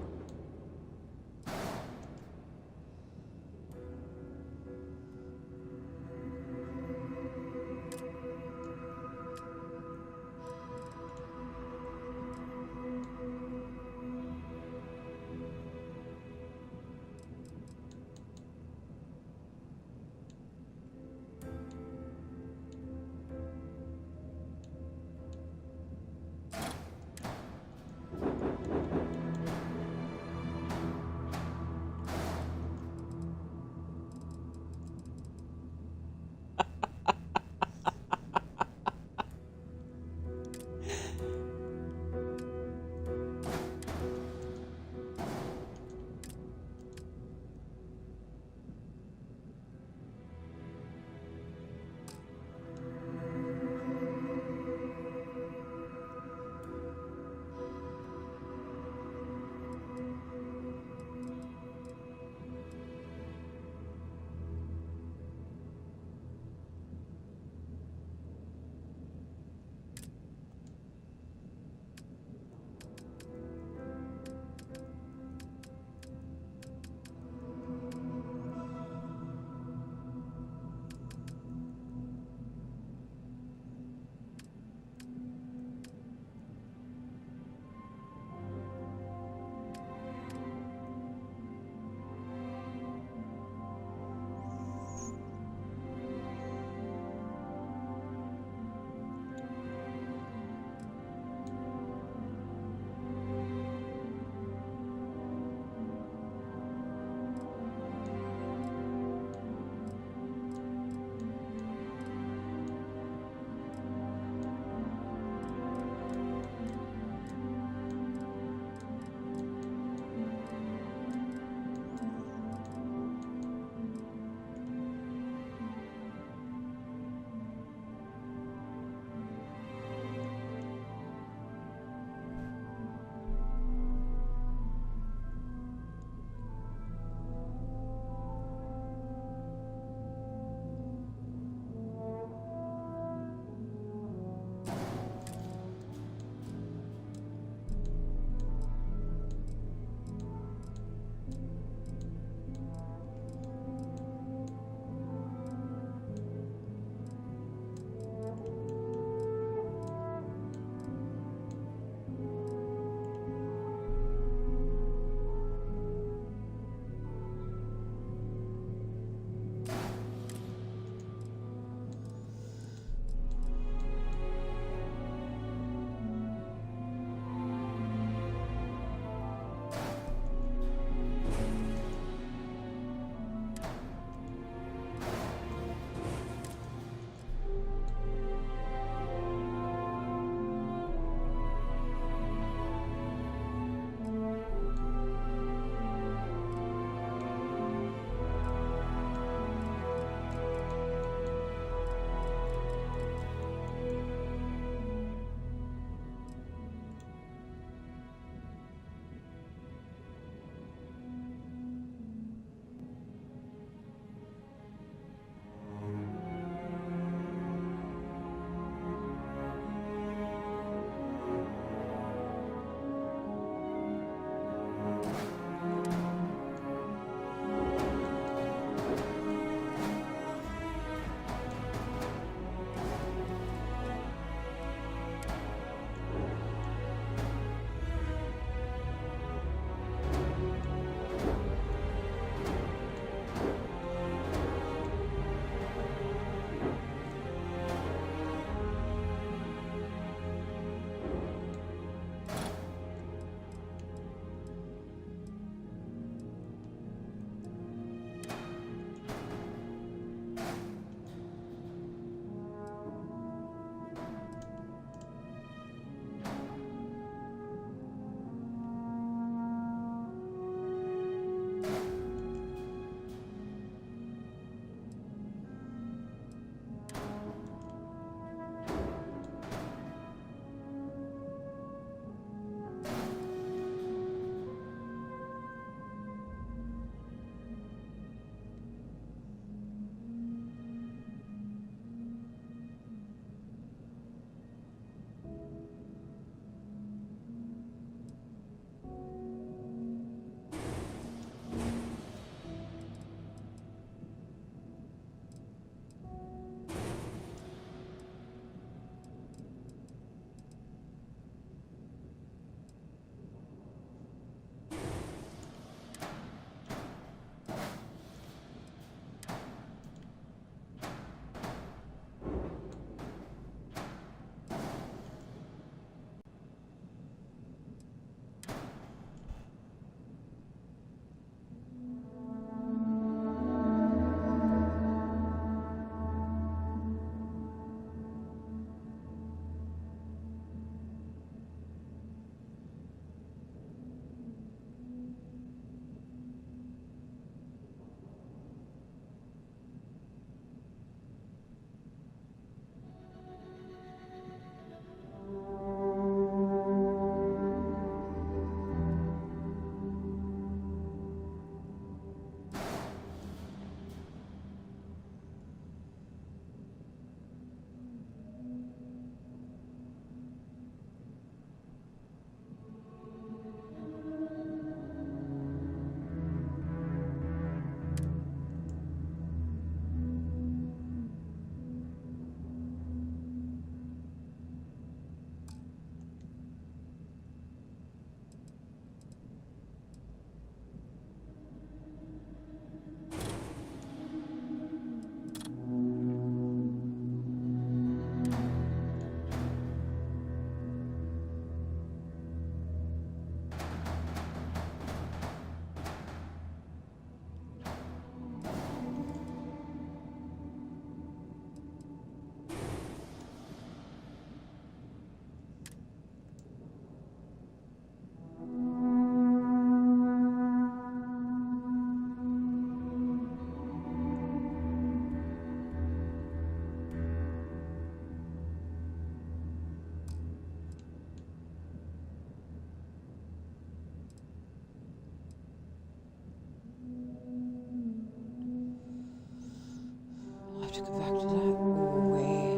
go back to that. Oh, wait.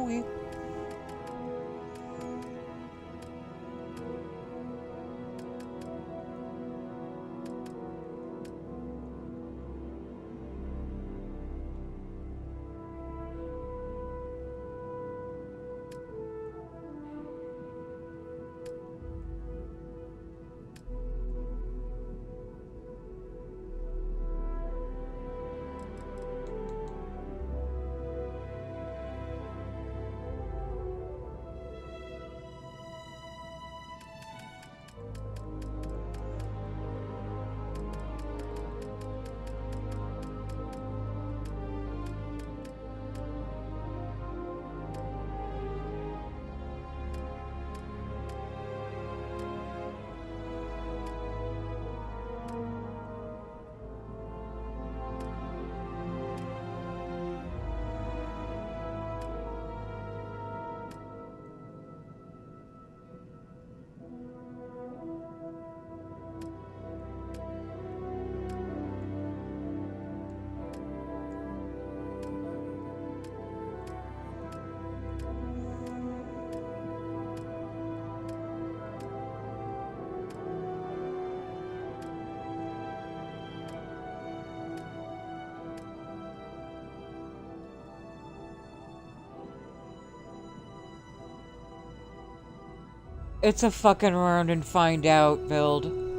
We It's a fucking round and find out build.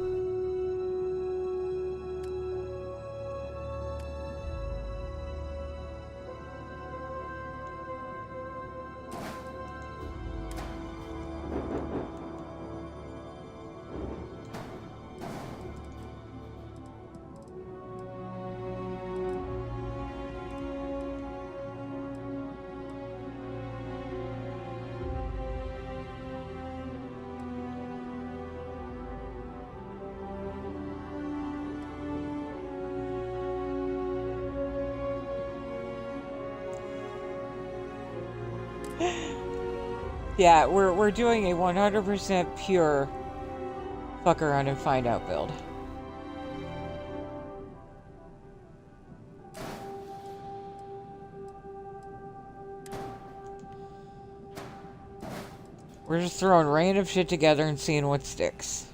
Yeah, we're doing a 100% pure fuck around and find out build. We're just throwing random shit together and seeing what sticks.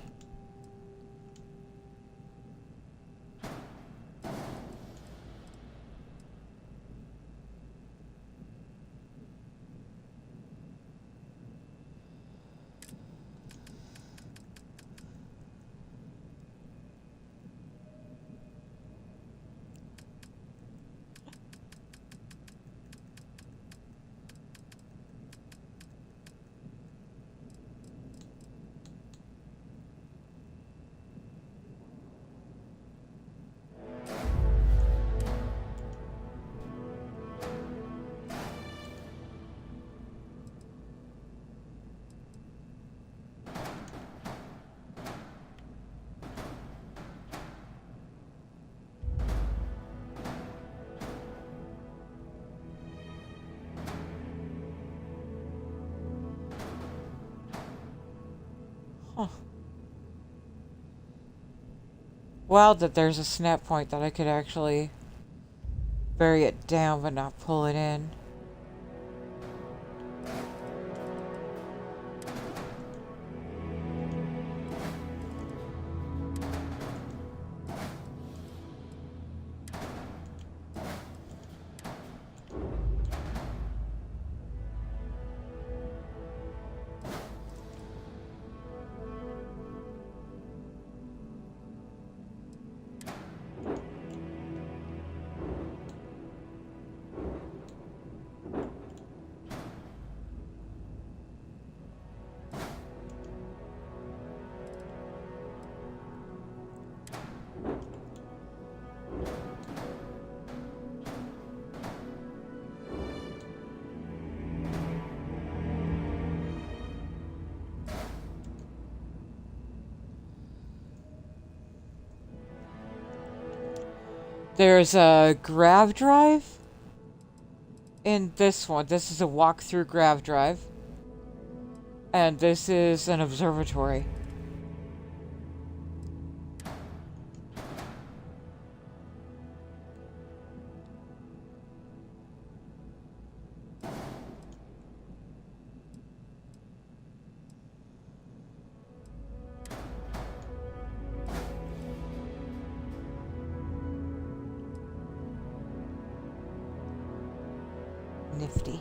Huh. Wild that there's a snap point that I could actually bury it down but not pull it in. There's a grav drive in this one. This is a walk-through grav drive. And this is an observatory. Nifty.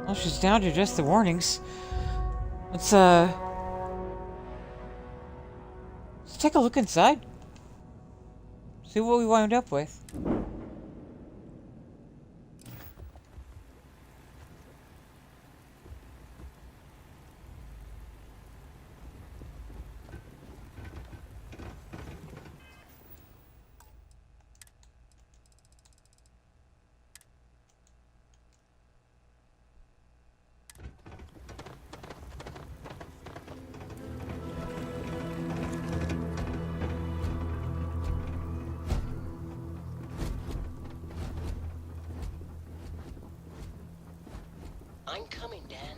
Well, she's down to just the warnings. Let's take a look inside. See what we wound up with. I'm coming, Dan.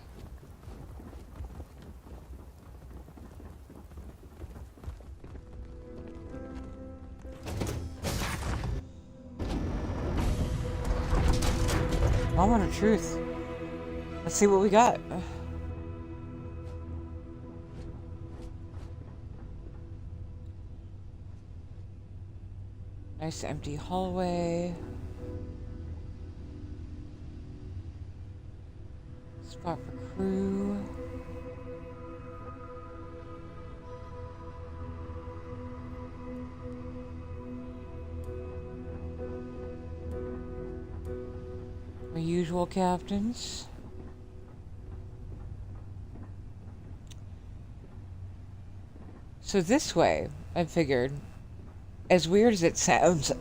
Moment of truth. Let's see what we got. Nice empty hallway. Spot for crew. Our usual captains. So this way, I figured, as weird as it sounds,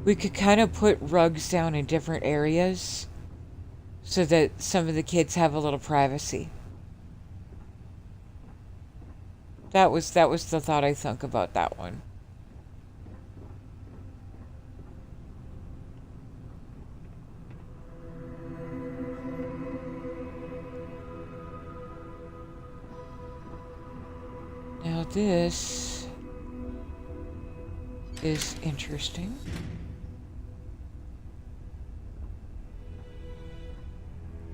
we could kind of put rugs down in different areas so that some of the kids have a little privacy. That was the thought I thunk about that one. Now this is interesting.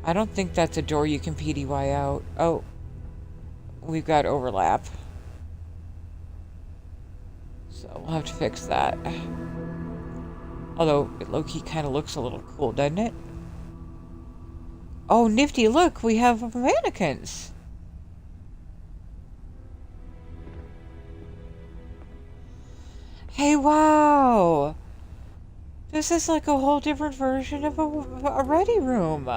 I don't think that's a door you can PDY out. Oh, we've got overlap. So we'll have to fix that. Although it low-key kind of looks a little cool, doesn't it? Oh, nifty, look, we have mannequins. Hey, wow! This is like a whole different version of a ready room.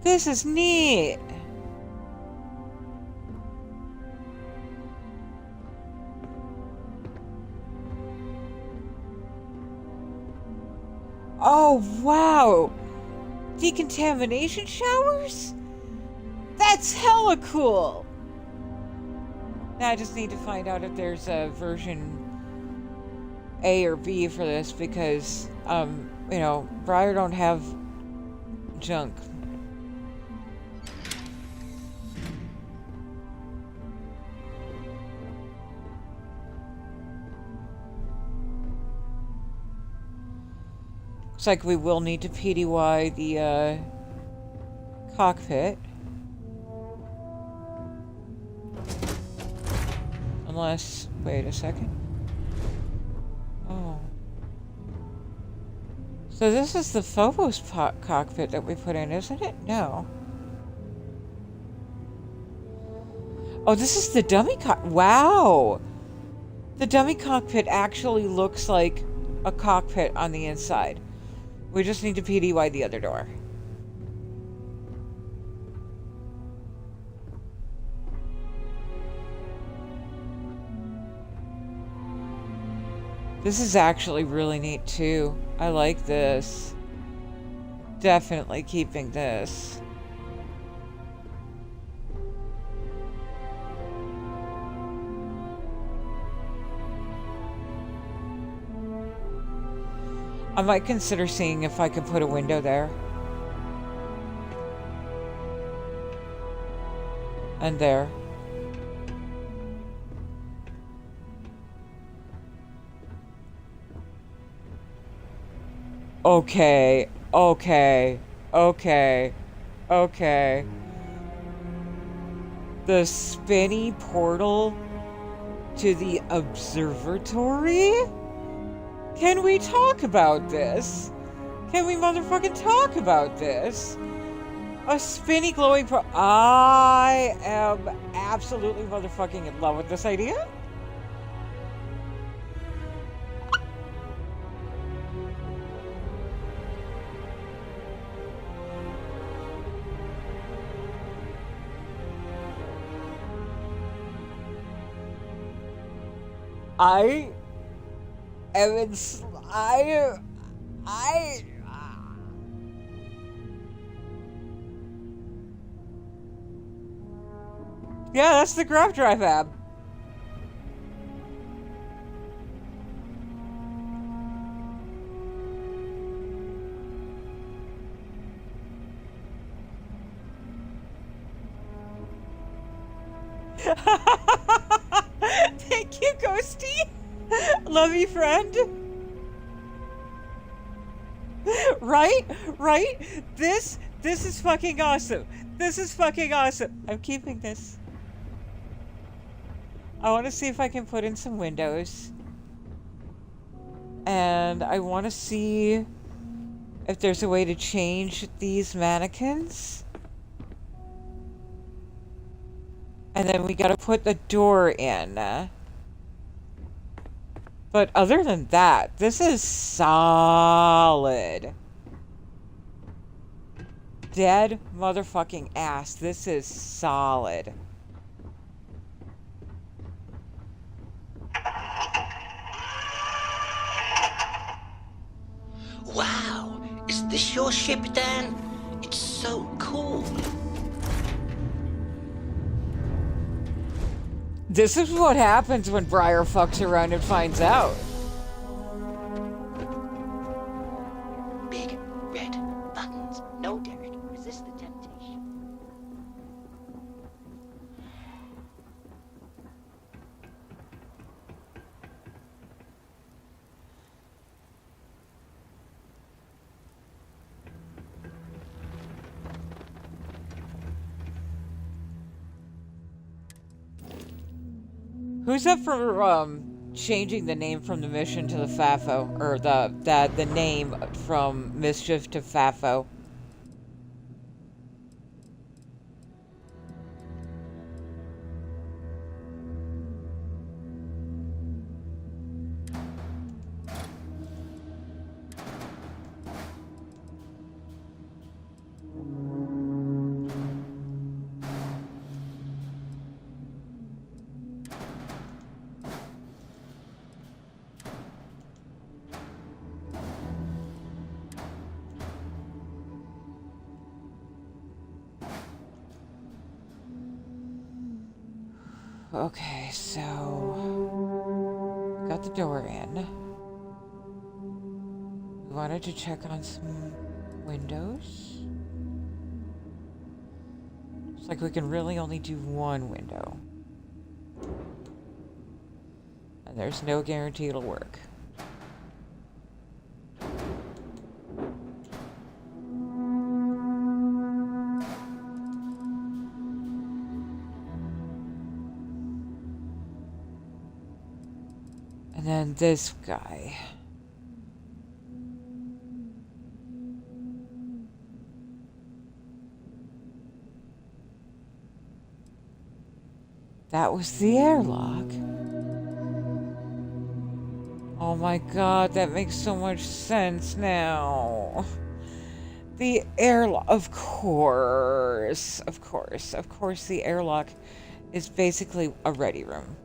This is neat. Oh, wow! Decontamination showers? That's hella cool! Now I just need to find out if there's a version A or B for this because, you know, Briar don't have junk. Looks like we will need to PDY the cockpit. Unless, wait a second. Oh. So this is the Phobos cockpit that we put in, isn't it? No. Oh, this is the dummy wow! The dummy cockpit actually looks like a cockpit on the inside. We just need to PDY the other door. This is actually really neat too. I like this. Definitely keeping this. I might consider seeing if I could put a window there. And there. Okay, okay, okay, okay. The spinny portal to the observatory? Can we talk about this? Can we motherfucking talk about this? A spinny glowing I am absolutely motherfucking in love with this idea. I am in, yeah, that's the Grav Drive app. Thank you, Ghosty. Love you, friend. Right? Right? This is fucking awesome. This is fucking awesome. I'm keeping this. I want to see if I can put in some windows. And I want to see if there's a way to change these mannequins. And then we gotta put the door in. But other than that, this is solid. Dead motherfucking ass. This is solid. Wow, is this your ship, Dan? It's so cool. This is what happens when Briar fucks around and finds out. Big red buttons. No, Derek, resist the temptation. Who's up for changing the name from the mission to the FAFO, or the name from Mischief to FAFO? Okay, so got the door in. We wanted to check on some windows. Looks like we can really only do one window. And there's no guarantee it'll work. And then this guy. That was the airlock. Oh my god, that makes so much sense now. The airlock, of course, the airlock is basically a ready room.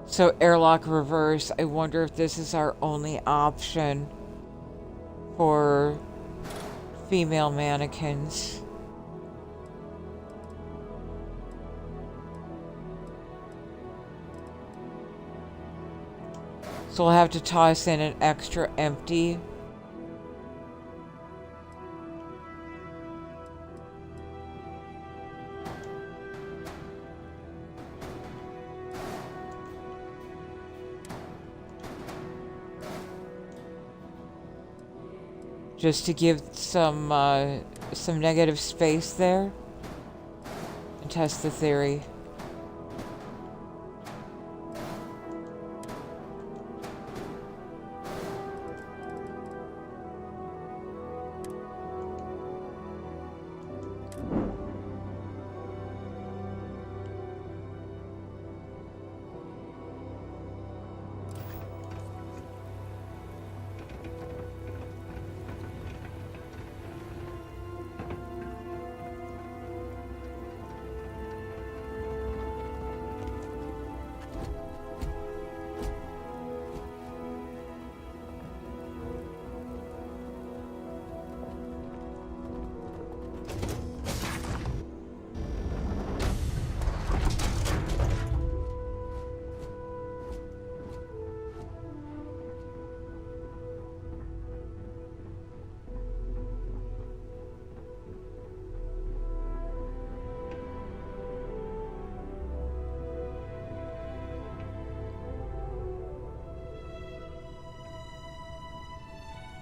So airlock reverse, I wonder if this is our only option for female mannequins. So we'll have to toss in an extra empty. Just to give some negative space there and test the theory.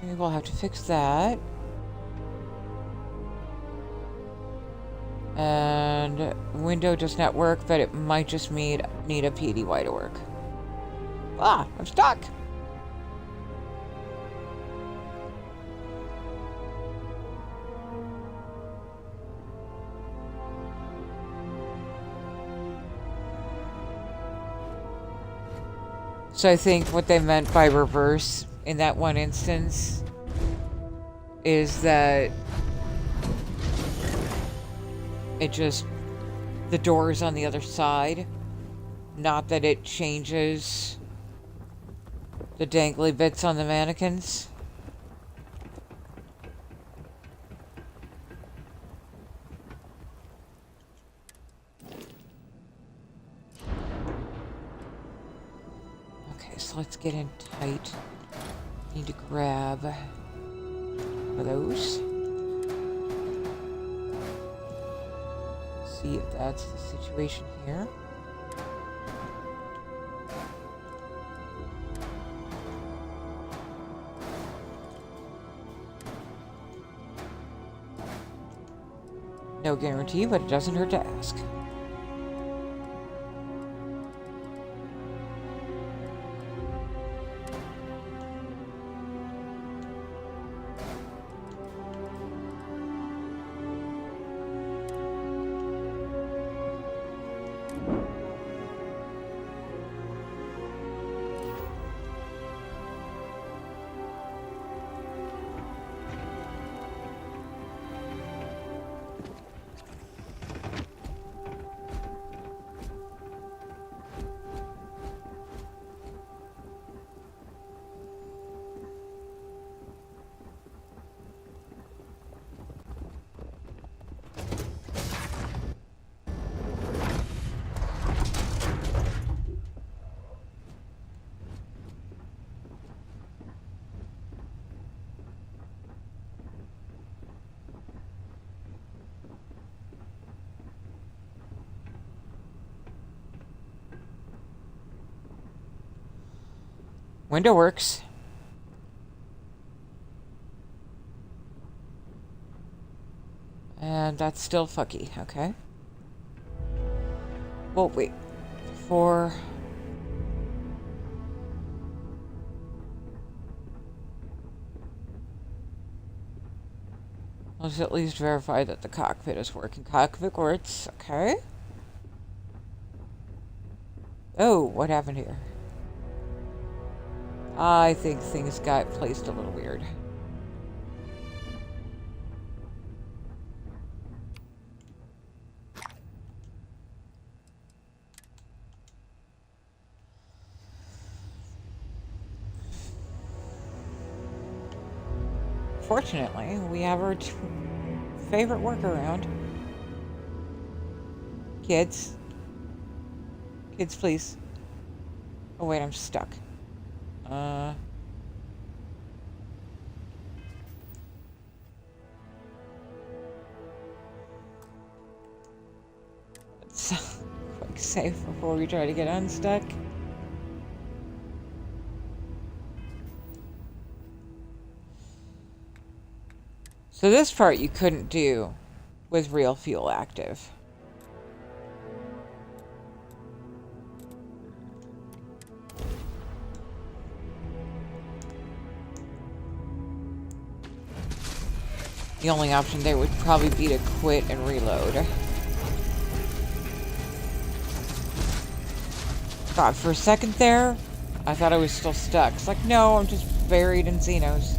Okay, we'll have to fix that. And window does not work, but it might just need a PDY to work. Ah, I'm stuck! So I think what they meant by reverse in that one instance is that it just, the door is on the other side, not that it changes the dangly bits on the mannequins. Okay, so let's get in tight. Need to grab one of those. See if that's the situation here. No guarantee, but it doesn't hurt to ask. Window works. And that's still fucky, okay. Well, wait. For... let's at least verify that the cockpit is working. Cockpit works, okay. Oh, what happened here? I think things got placed a little weird. Fortunately, we have our favorite workaround. Kids. Kids, please. Oh wait, I'm stuck. Let's quick save before we try to get unstuck. So this part you couldn't do with real fuel active. The only option there would probably be to quit and reload. God, for a second there, I thought I was still stuck. It's like, no, I'm just buried in Xenos.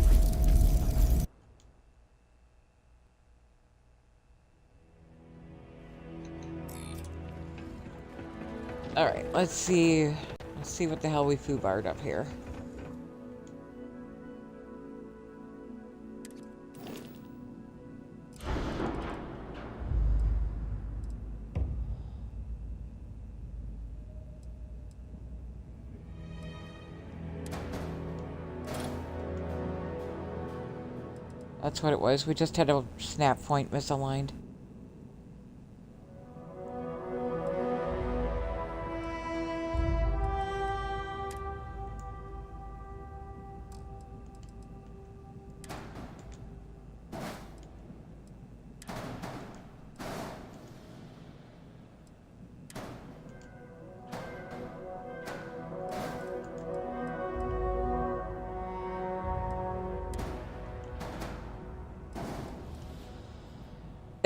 Alright, let's see. Let's see what the hell we foobarred up here. That's what it was. We just had a snap point misaligned.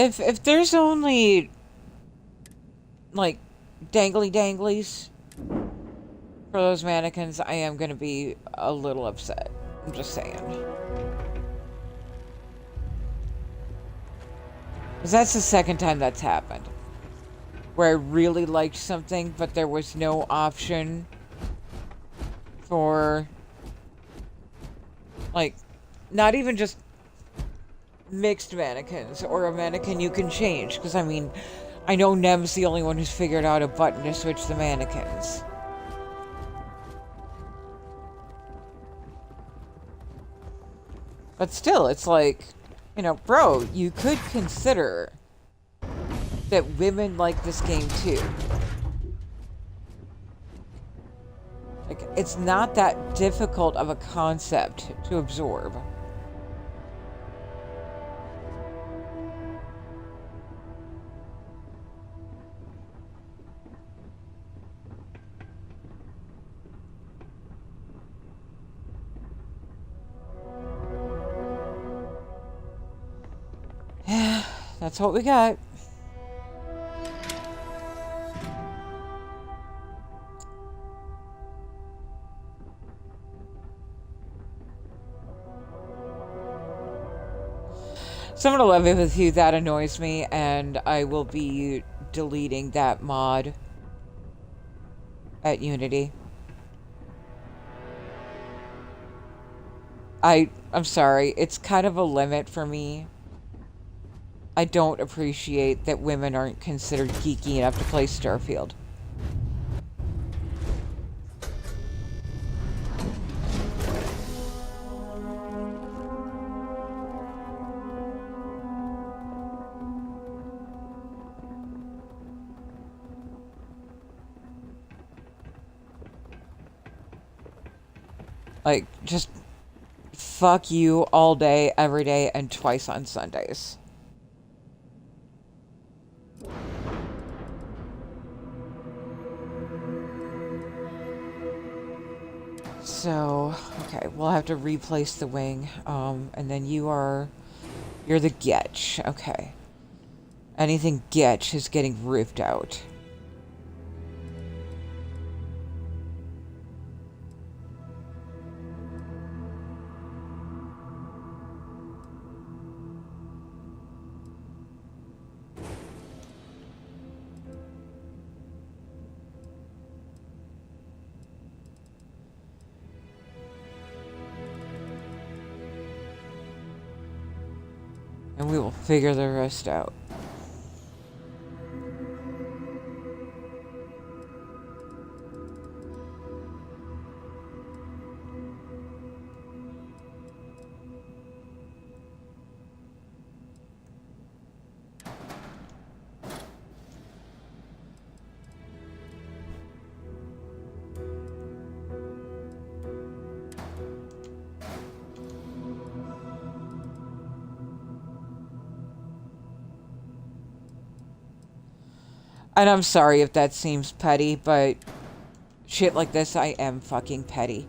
If there's only like dangly danglies for those mannequins, I am gonna be a little upset. I'm just saying. Because that's the second time that's happened. Where I really liked something, but there was no option for, like, not even just mixed mannequins or a mannequin you can change. Because, I mean, I know Nem's the only one who's figured out a button to switch the mannequins. But still, it's like, you know, bro, you could consider that women like this game too. Like, it's not that difficult of a concept to absorb. Yeah, that's what we got. So I'm gonna levy with you, that annoys me, and I will be deleting that mod at Unity. I'm sorry, it's kind of a limit for me. I don't appreciate that women aren't considered geeky enough to play Starfield. Like, just fuck you all day, every day, and twice on Sundays. So, okay, we'll have to replace the wing, and then you're the Getch, okay. Anything Getch is getting ripped out. And we will figure the rest out. And I'm sorry if that seems petty, but shit like this, I am fucking petty.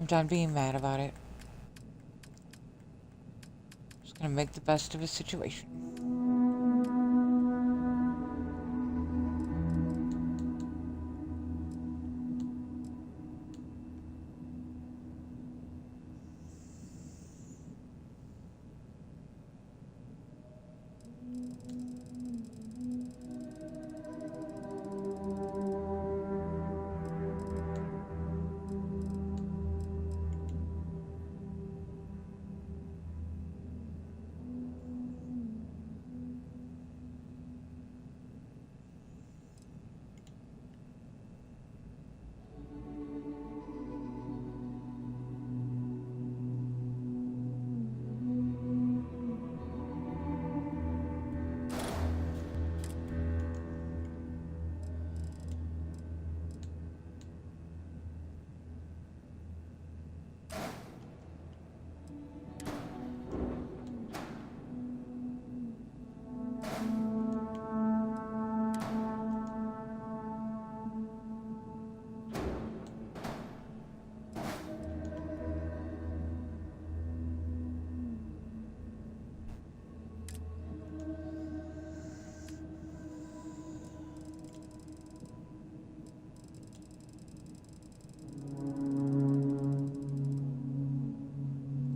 I'm done being mad about it. Just gonna make the best of a situation.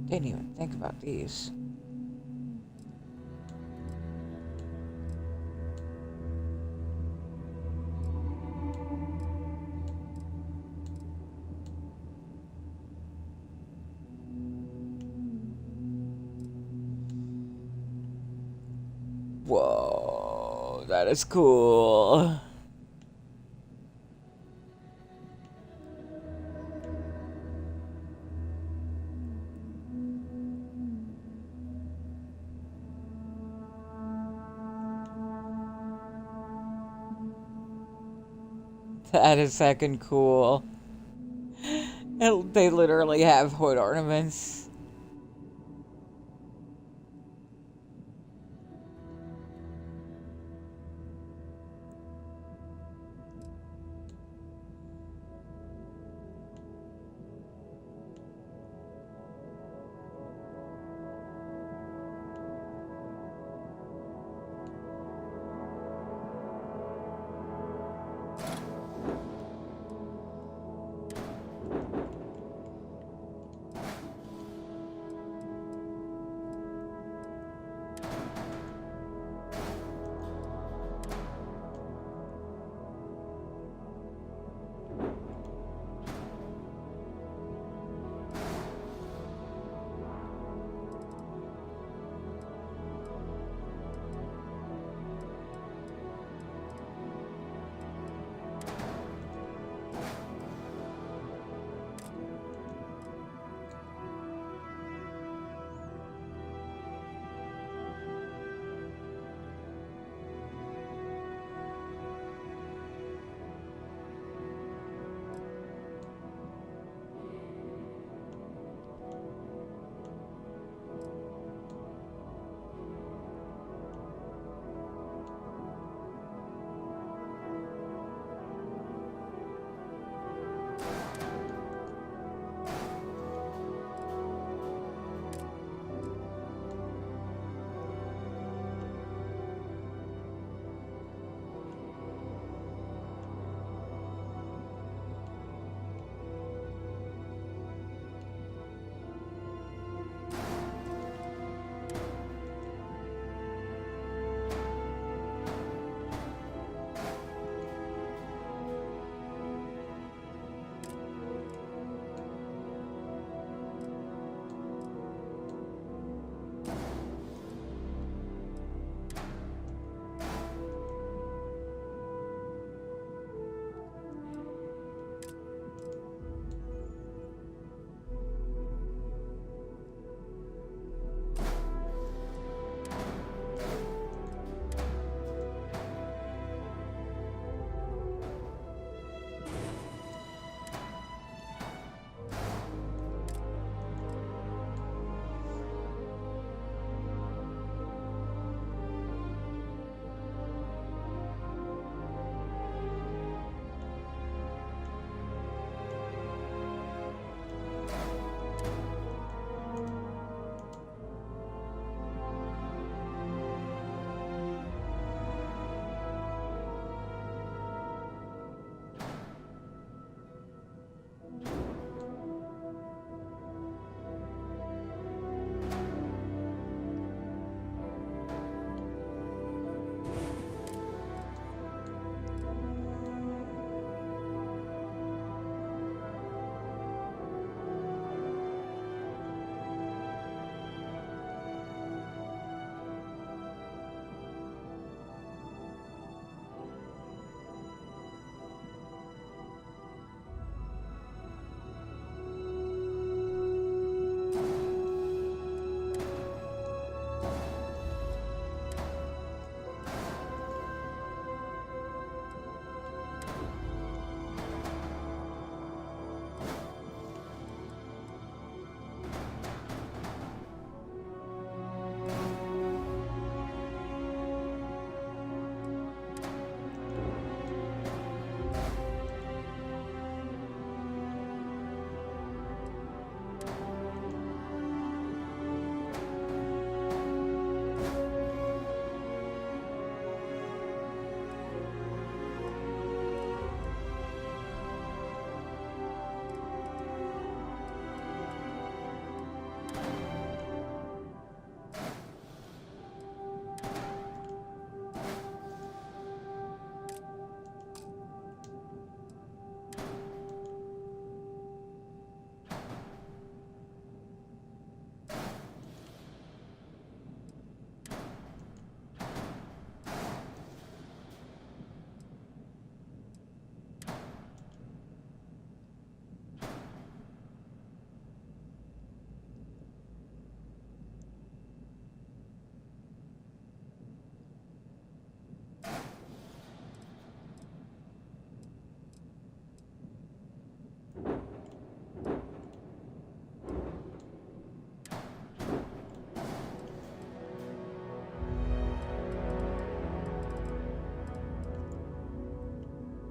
Didn't even think about these. Whoa, that is cool. That is second cool. They literally have hood ornaments.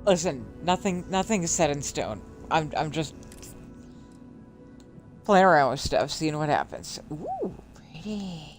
Listen, nothing is set in stone. I'm just playing around with stuff, seeing what happens. Ooh, pretty.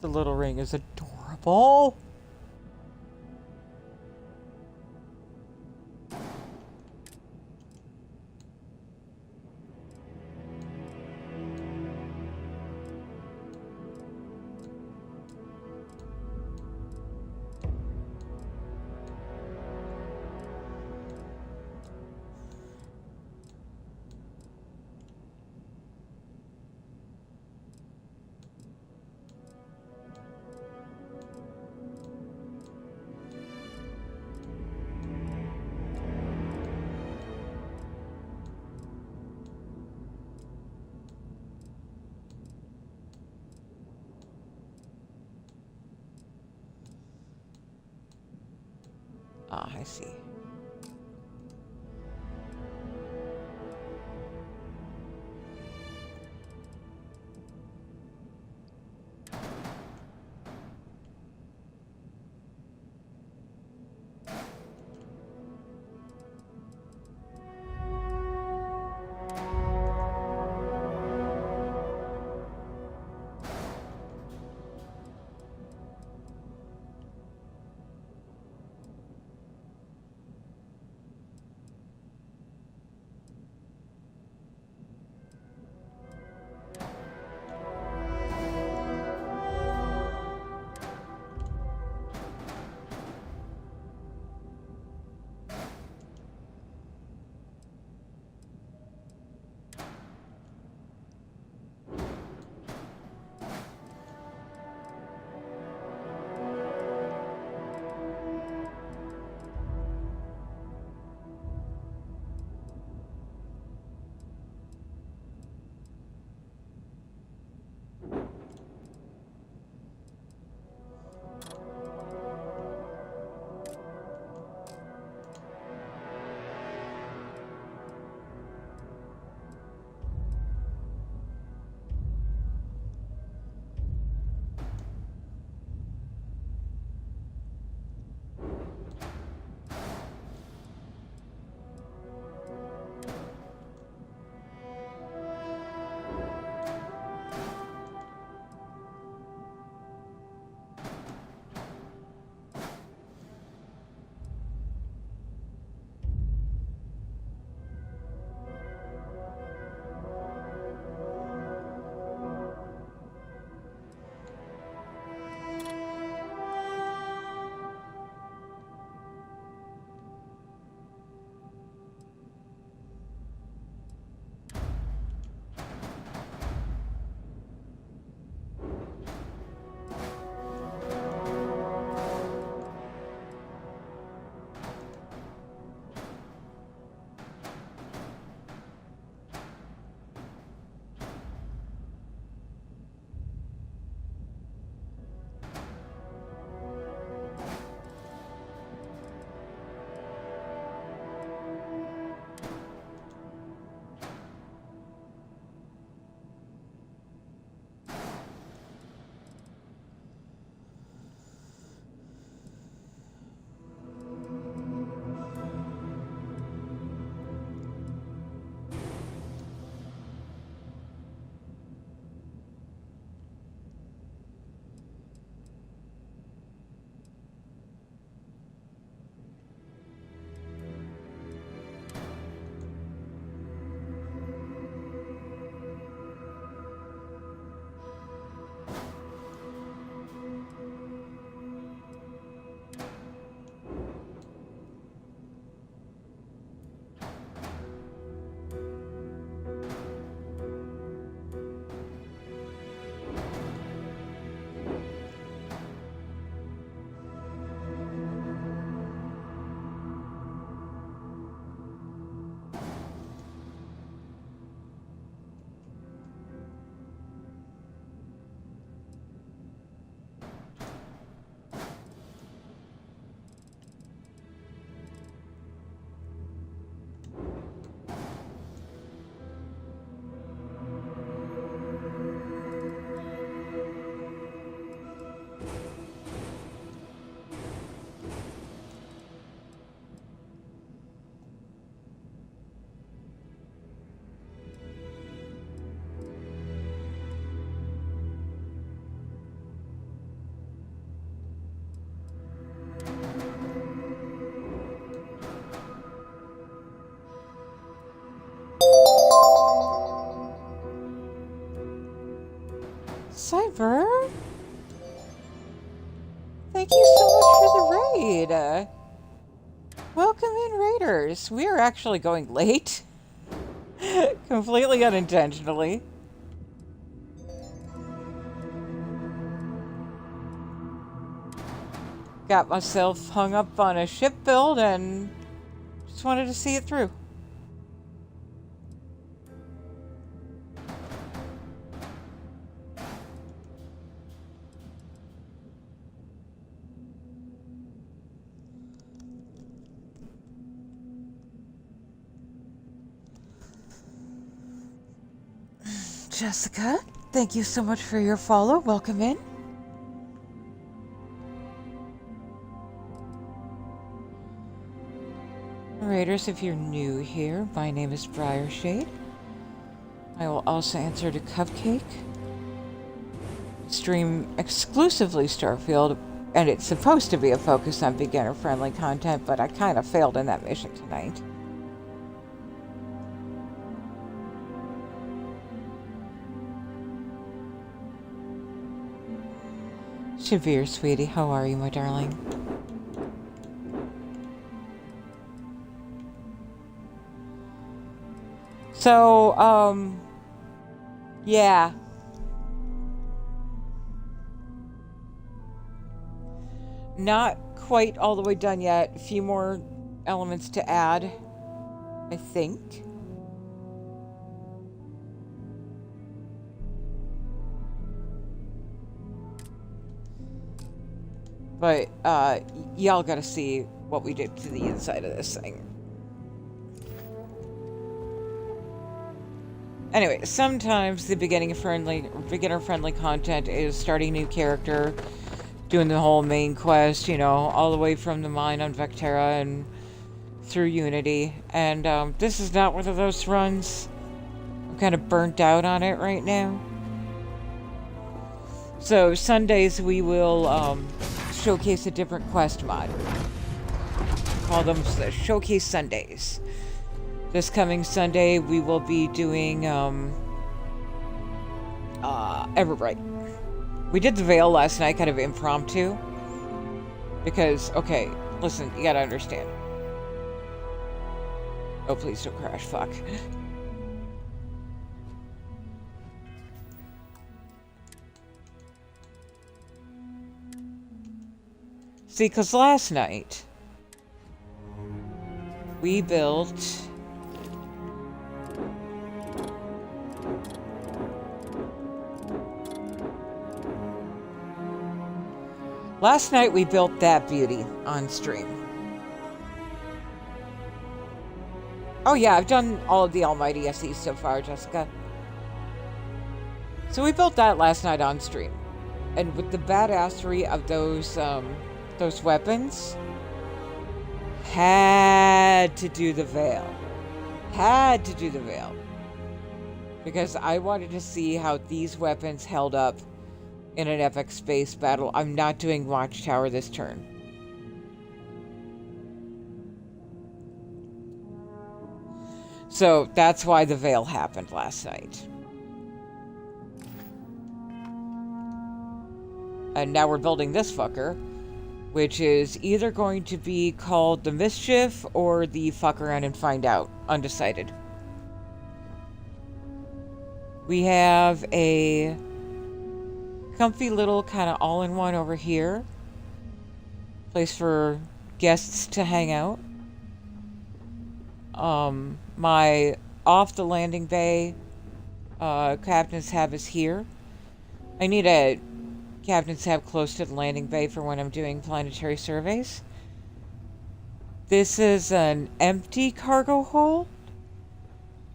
The little ring is adorable. Ah, I see. Cyber! Thank you so much for the raid! Welcome in, raiders! We are actually going late. Completely unintentionally. Got myself hung up on a ship build and just wanted to see it through. Jessica, thank you so much for your follow. Welcome in. Raiders, if you're new here, my name is Briarshade. I will also answer to Cupcake. Stream exclusively Starfield, and it's supposed to be a focus on beginner-friendly content, but I kind of failed in that mission tonight. Shavir, sweetie, how are you, my darling? So, yeah. Not quite all the way done yet. A few more elements to add, I think. But, y'all gotta see what we did to the inside of this thing. Anyway, sometimes the beginner-friendly content is starting a new character, doing the whole main quest, you know, all the way from the mine on Vectera and through Unity. And, this is not one of those runs. I'm kind of burnt out on it right now. So, Sundays we will, showcase a different quest mod. Call them the Showcase Sundays. This coming Sunday, we will be doing, Everbright. We did the Veil last night, kind of impromptu. Because, okay, listen, you gotta understand. Oh, please don't crash, fuck. See, because last night, we built... Last night we built that beauty on stream. Oh yeah, I've done all of the Almighty SEs so far, Jessica. So we built that last night on stream. And with the badassery of those weapons, had to do the Veil. Had to do the Veil. Because I wanted to see how these weapons held up in an epic space battle. I'm not doing Watchtower this turn. So that's why the Veil happened last night. And now we're building this fucker, which is either going to be called the Mischief or the Fuck Around and Find Out. Undecided. We have a comfy little kind of all-in-one over here. Place for guests to hang out. My off the landing bay captain's hab is here. I need a captain's hab close to the landing bay for when I'm doing planetary surveys. This is an empty cargo hold.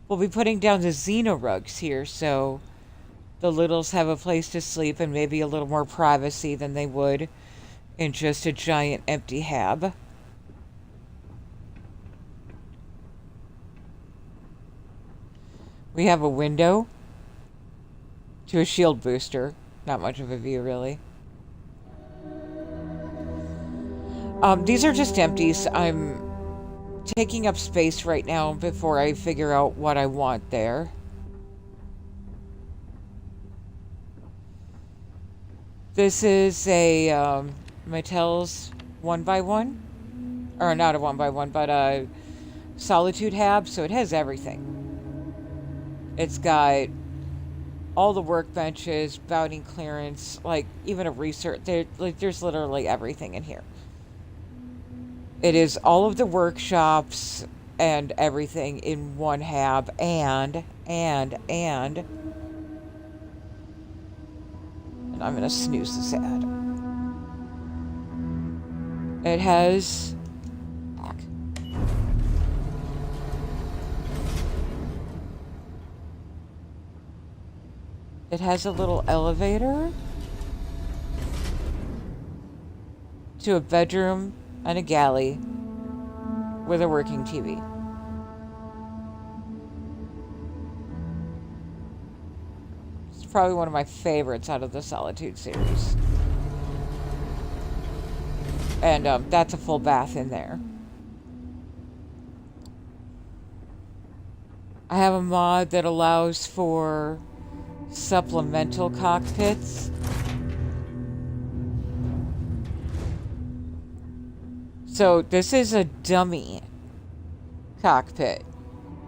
We'll be putting down the Xeno rugs here, so the littles have a place to sleep and maybe a little more privacy than they would in just a giant empty hab. We have a window to a shield booster. Not much of a view, really. These are just empties. I'm taking up space right now before I figure out what I want there. This is a Mattel's 1x1, or not a 1x1, but a Solitude Hab, so it has everything. It's got all the workbenches, bounty clearance, like even a research. There's literally everything in here. It is all of the workshops and everything in one hab, and I'm gonna snooze this ad. It has a little elevator to a bedroom and a galley with a working TV. It's probably one of my favorites out of the Solitude series. And that's a full bath in there. I have a mod that allows for supplemental cockpits. So this is a dummy cockpit,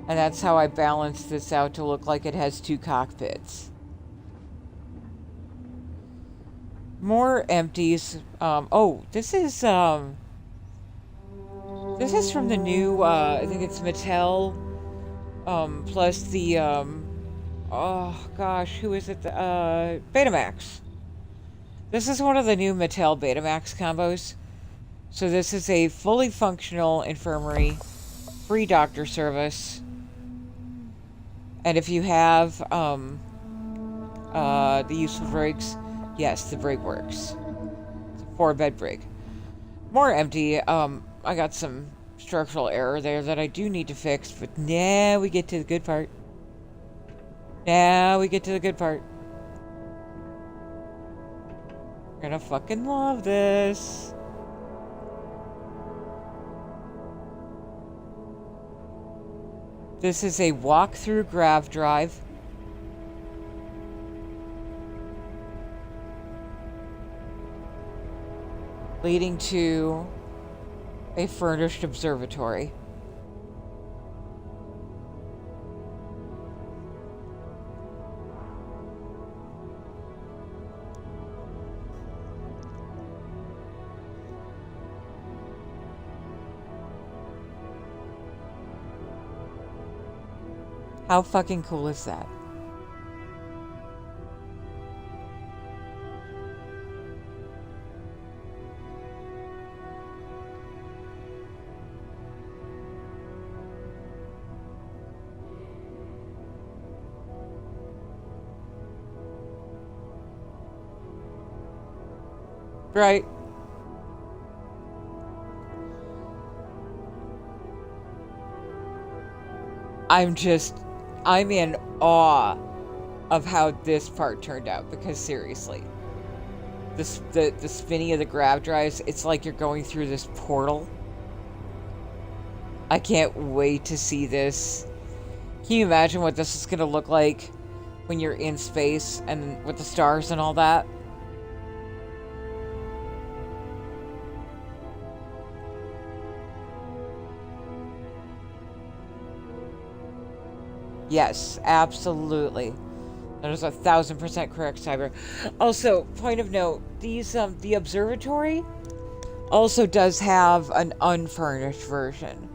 and that's how I balanced this out to look like it has two cockpits. More empties. Oh, this is from the new I think it's Mattel plus the oh gosh, who is it? Betamax. This is one of the new Mattel Betamax combos. So this is a fully functional infirmary, free doctor service. And if you have the useful brigs, yes, the brig works. It's a 4-bed brig. More empty. I got some structural error there that I do need to fix, but now we get to the good part. Now we get to the good part. We're gonna fucking love this. This is a walk-through grav drive. Leading to a furnished observatory. How fucking cool is that? Right. I'm in awe of how this part turned out, because seriously, the spinning of the grav drives, it's like you're going through this portal. I can't wait to see this. Can you imagine what this is going to look like when you're in space and with the stars and all that? Yes, absolutely. That is 1000% correct, Cyber. Also, point of note, these the observatory also does have an unfurnished version.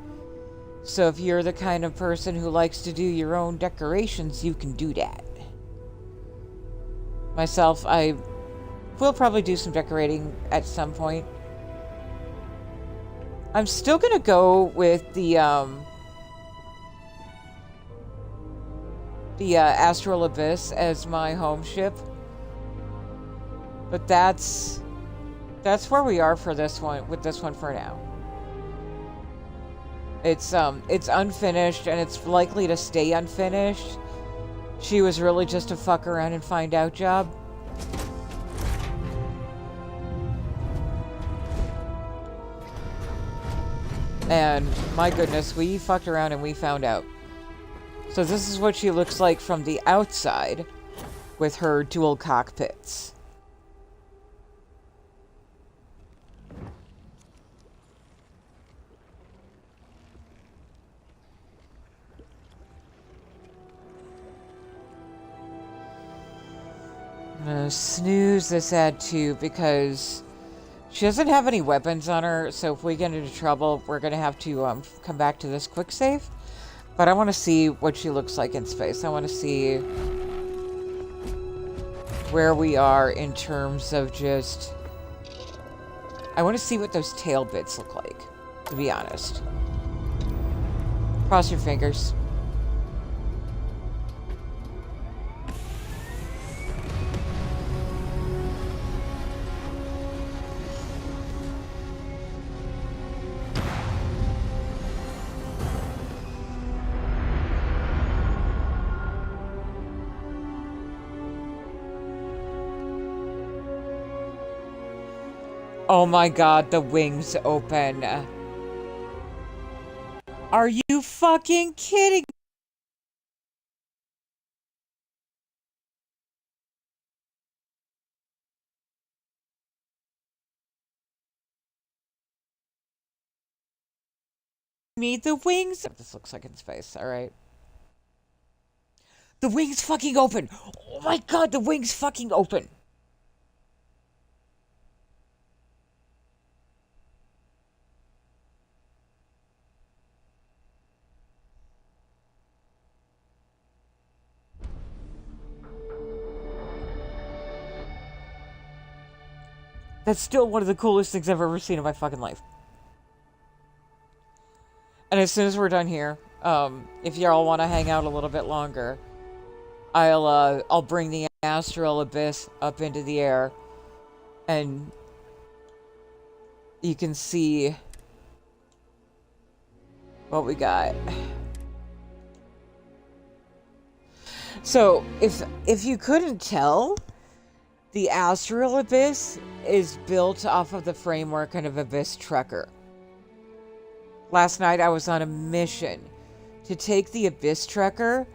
So if you're the kind of person who likes to do your own decorations, you can do that. Myself, I will probably do some decorating at some point. I'm still gonna go with the Astral Abyss as my home ship. But that's where we are for this one, with this one for now. It's unfinished, and it's likely to stay unfinished. She was really just a fuck around and find out job. And my goodness, we fucked around and we found out. So this is what she looks like from the outside with her dual cockpits. gonna snooze this ad too because she doesn't have any weapons on her, so if we get into trouble, we're gonna have to come back to this quick save. But I want to see what she looks like in space. I want to see where we are in terms of just... I want to see what those tail bits look like, to be honest. Cross your fingers. Oh my god, the wings open. Are you fucking kidding me? The wings... This looks like in space, alright. The wings fucking open! Oh my god, the wings fucking open! That's still one of the coolest things I've ever seen in my fucking life. And as soon as we're done here, if y'all want to hang out a little bit longer, I'll bring the astral abyss up into the air, and you can see what we got. So, if you couldn't tell, the astral abyss is built off of the framework of Abyss Trekker. Last night I was on a mission to take the Abyss Trekker,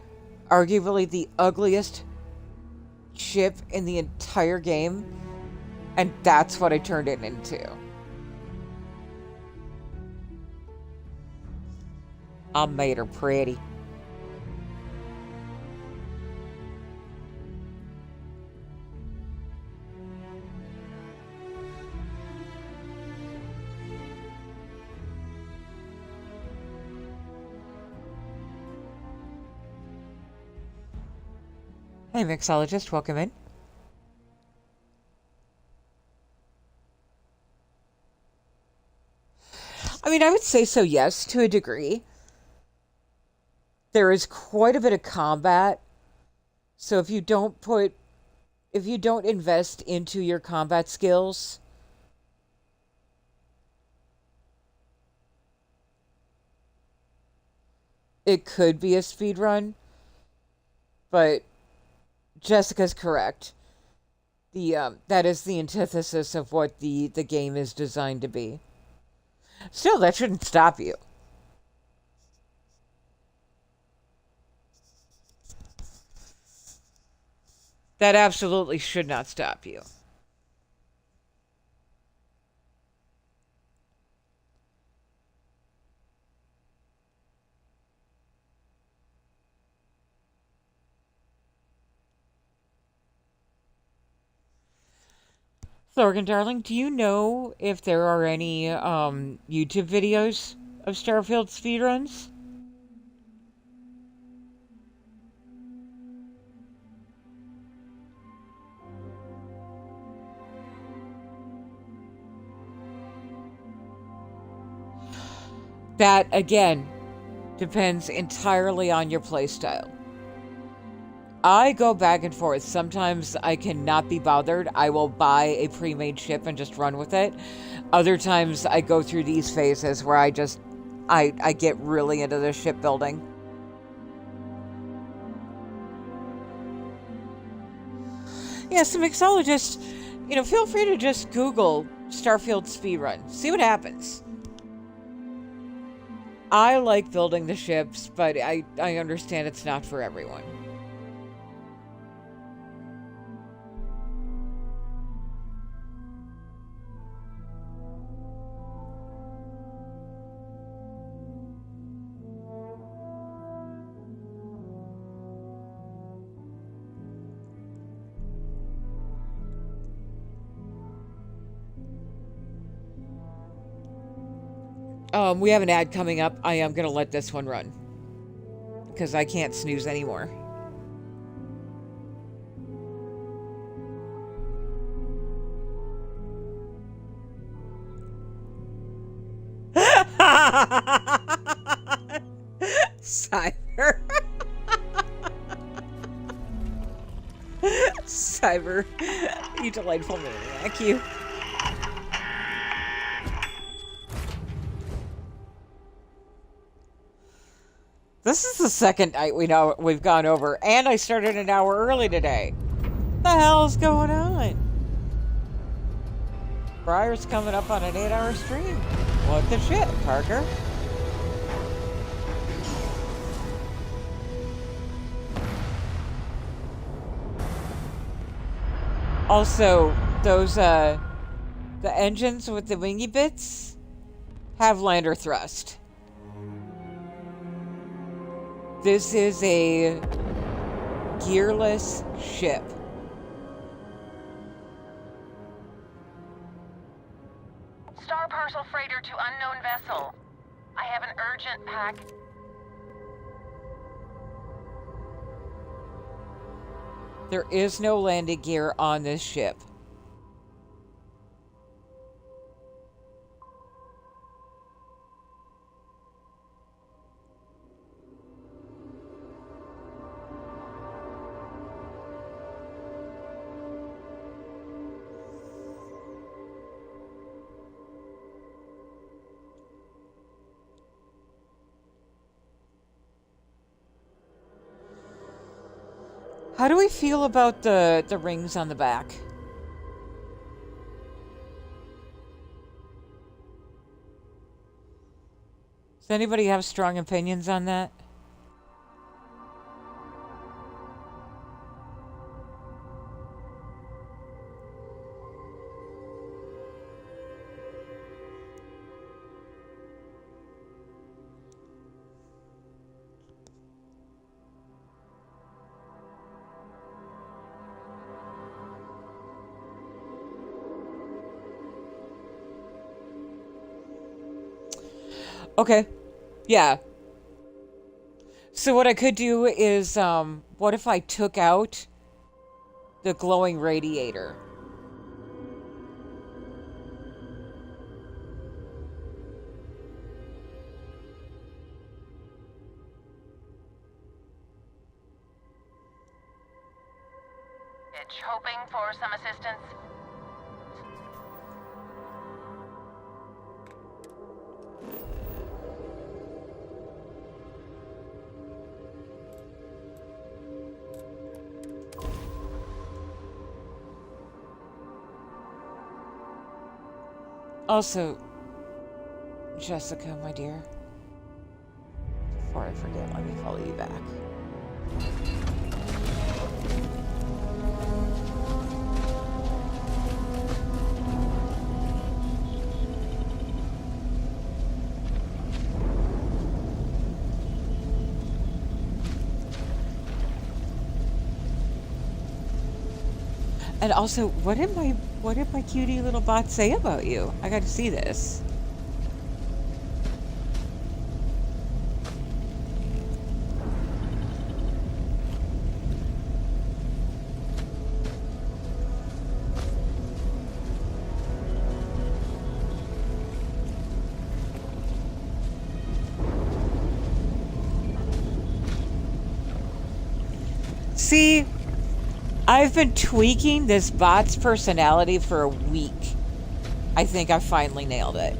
arguably the ugliest ship in the entire game, and that's what I turned it into. I made her pretty. Hey, mixologist, welcome in. I mean, I would say so, yes, to a degree. There is quite a bit of combat. So if you don't invest into your combat skills, it could be a speed run. But Jessica's correct. That is the antithesis of what the game is designed to be. Still, that shouldn't stop you. That absolutely should not stop you. Thorgan, darling, do you know if there are any YouTube videos of Starfield speedruns? That, again, depends entirely on your playstyle. I go back and forth. Sometimes I cannot be bothered. I will buy a pre-made ship and just run with it. Other times I go through these phases where I get really into the shipbuilding. Yeah, so mixologists, feel free to just Google Starfield speedrun. See what happens. I like building the ships, but I understand it's not for everyone. We have an ad coming up. I am going to let this one run. Because I can't snooze anymore. Cyber. Cyber. You delightful maniac, you. This is the second night we've gone over, and I started an hour early today. What the hell's going on? Briar's coming up on an 8-hour stream. What the shit, Parker? Also, those, the engines with the wingy bits have lander thrust. This is a gearless ship. Star parcel freighter to unknown vessel. I have an urgent pack. There is no landing gear on this ship. How do we feel about the rings on the back? Does anybody have strong opinions on that? Okay. Yeah. So what I could do is, what if I took out the glowing radiator? Bitch, hoping for some assistance. Also, Jessica, my dear, before I forget, let me follow you back. And also, what did my cutie little bot say about you? I got to see this. See, I've been tweaking this bot's personality for a week. I think I finally nailed it.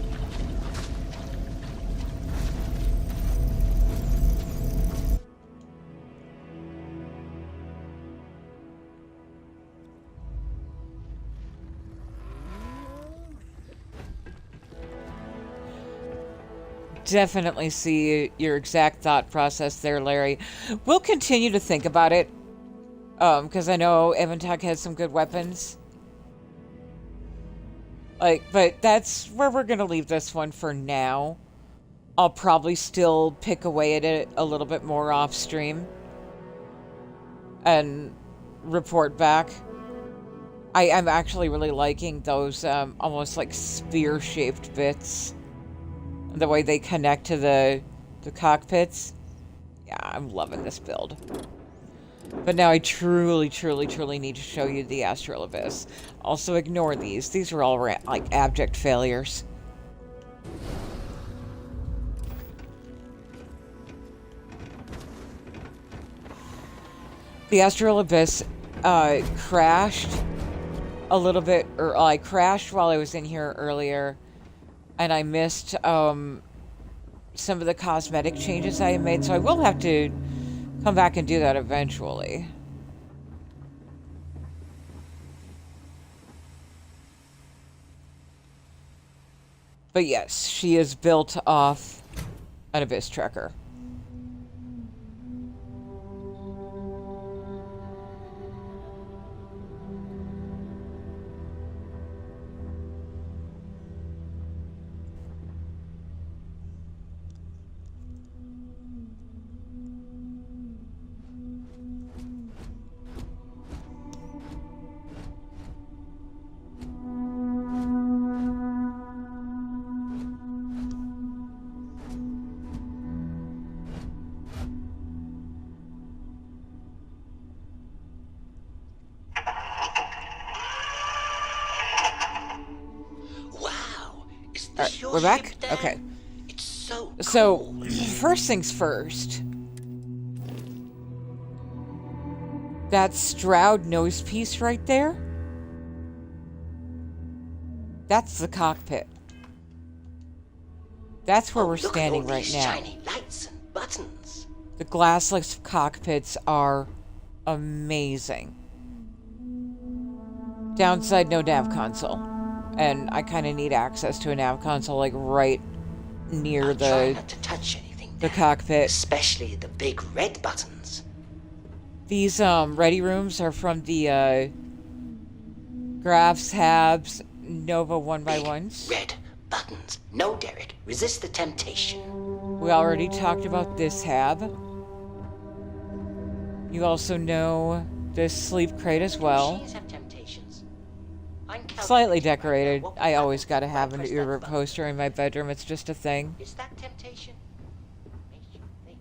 Definitely see your exact thought process there, Larry. We'll continue to think about it. Because I know Eventech has some good weapons. But that's where we're going to leave this one for now. I'll probably still pick away at it a little bit more off stream. And report back. I'm actually really liking those almost like spear-shaped bits. The way they connect to the cockpits. Yeah, I'm loving this build. But now I truly, truly, truly need to show you the Astral Abyss. Also ignore these. These are all like abject failures. The Astral Abyss crashed a little bit, or I crashed while I was in here earlier, and I missed some of the cosmetic changes I made, so I will have to come back and do that eventually. But yes, she is built off an Abyss Trekker. We're back? Okay. It's so first things first. That Stroud nose piece right there? That's the cockpit. That's where we're standing right now. Shiny lights and buttons. The glassless cockpits are amazing. Downside, no nav console. And I kind of need access to a nav console, like, right near Try not to touch anything the cockpit. Especially the big red buttons. These, ready rooms are from the, Graf's Habs Nova 1x1s. Red buttons. No, Derek. Resist the temptation. We already talked about this hab. You also know this sleep crate as well. Slightly decorated. I always gotta have an Uber poster in my bedroom. It's just a thing. Is that temptation? Makes you think,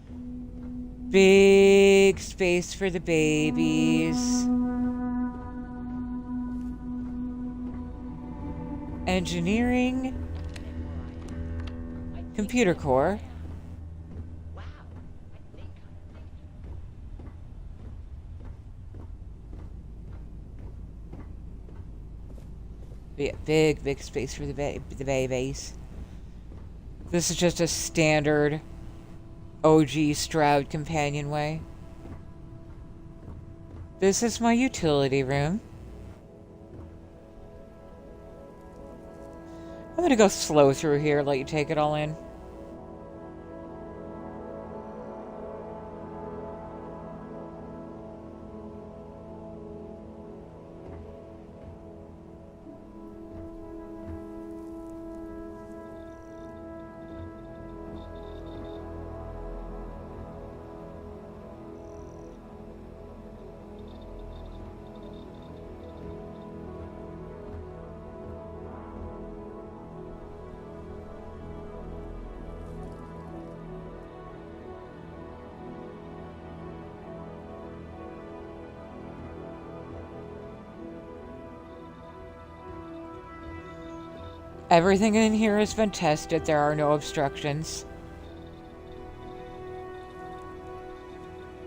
doesn't Big space for the babies. Engineering. Computer core. Yeah, big space for the babies. This is just a standard OG Stroud companionway. This is my utility room. I'm gonna go slow through here, let you take it all in. Everything in here has been tested. There are no obstructions.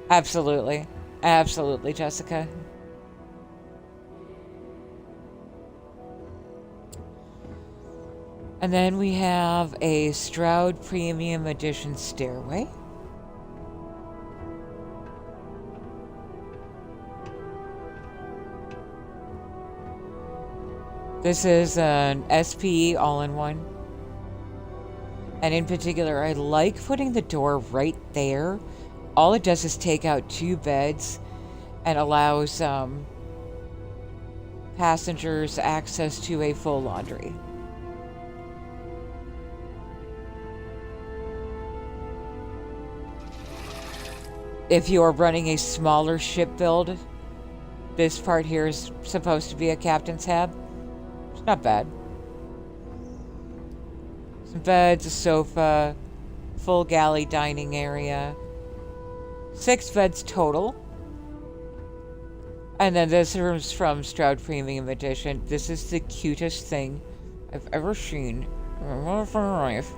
Absolutely. Absolutely, Jessica. And then we have a Stroud Premium Edition stairway. This is an SPE all-in-one. And in particular, I like putting the door right there. All it does is take out 2 beds and allows passengers access to a full laundry. If you're running a smaller ship build, this part here is supposed to be a captain's hab. It's not bad. Some beds, a sofa, full galley dining area. 6 beds total. And then this room's from Stroud Premium Edition. This is the cutest thing I've ever seen in my motherfucking life.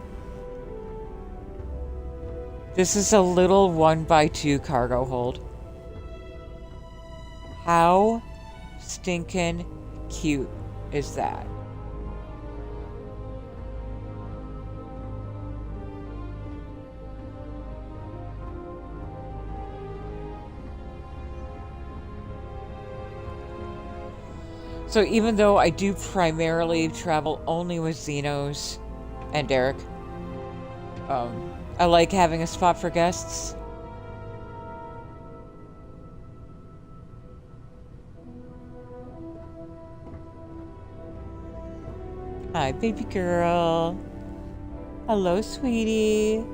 This is a little 1x2 cargo hold. How stinking cute is that? So even though I do primarily travel only with Xenos and Derek, I like having a spot for guests. Hi, baby girl. Hello, sweetie.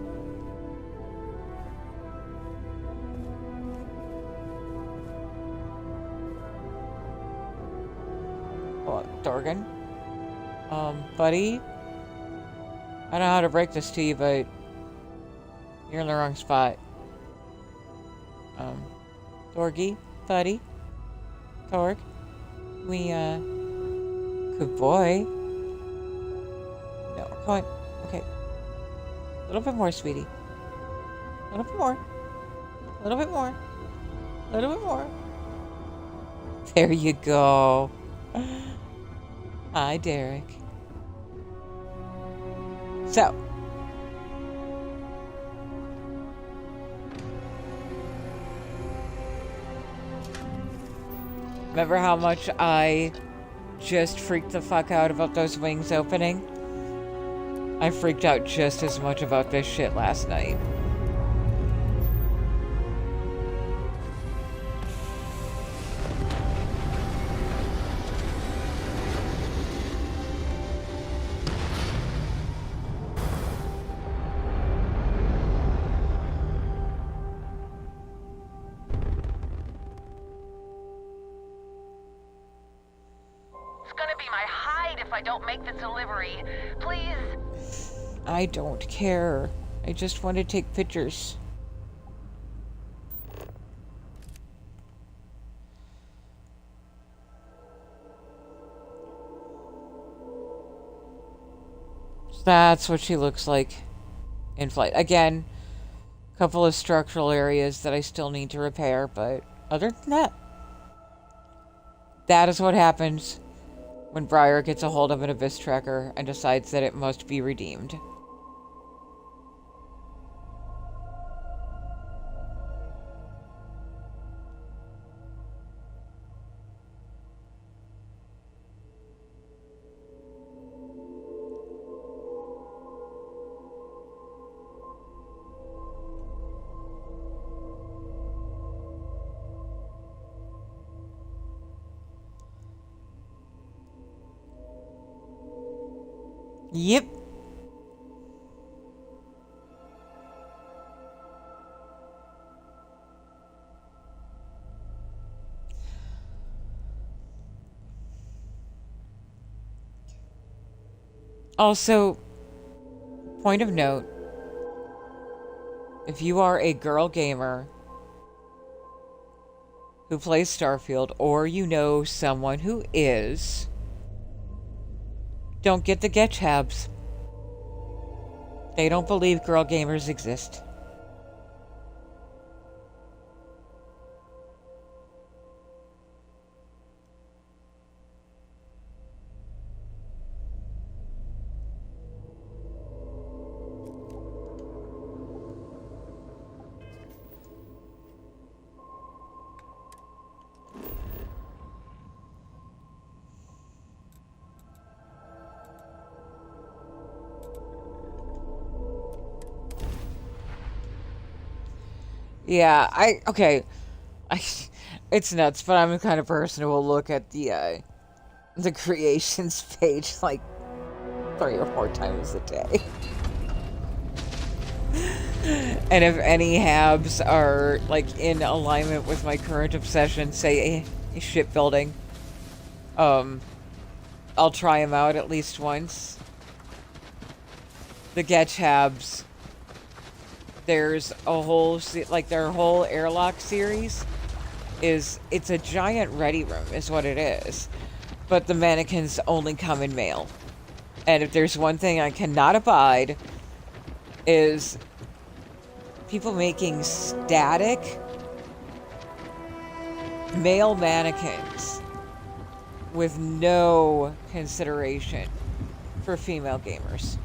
Oh, Dorgan. Buddy. I don't know how to break this to you, but you're in the wrong spot. Dorgy, buddy. Torg. Good boy. No, come on. Okay. A little bit more, sweetie. A little bit more. A little bit more. A little bit more. There you go. Hi, Derek. So. Remember how much I just freaked the fuck out about those wings opening? I freaked out just as much about this shit last night. I don't care. I just want to take pictures. So that's what she looks like in flight. Again, a couple of structural areas that I still need to repair, but other than that, that is what happens when Briar gets a hold of an Abyss Tracker and decides that it must be redeemed. Yep. Also, point of note, if you are a girl gamer who plays Starfield, or you know someone who is, don't get the Getch Habs. They don't believe girl gamers exist. Yeah, it's nuts, but I'm the kind of person who will look at the creations page like 3 or 4 times a day. And if any habs are like in alignment with my current obsession, say shipbuilding, I'll try them out at least once. the Getchabs, there's a whole, like their whole airlock series it's a giant ready room is what it is. But the mannequins only come in male. And if there's one thing I cannot abide is people making static male mannequins with no consideration for female gamers.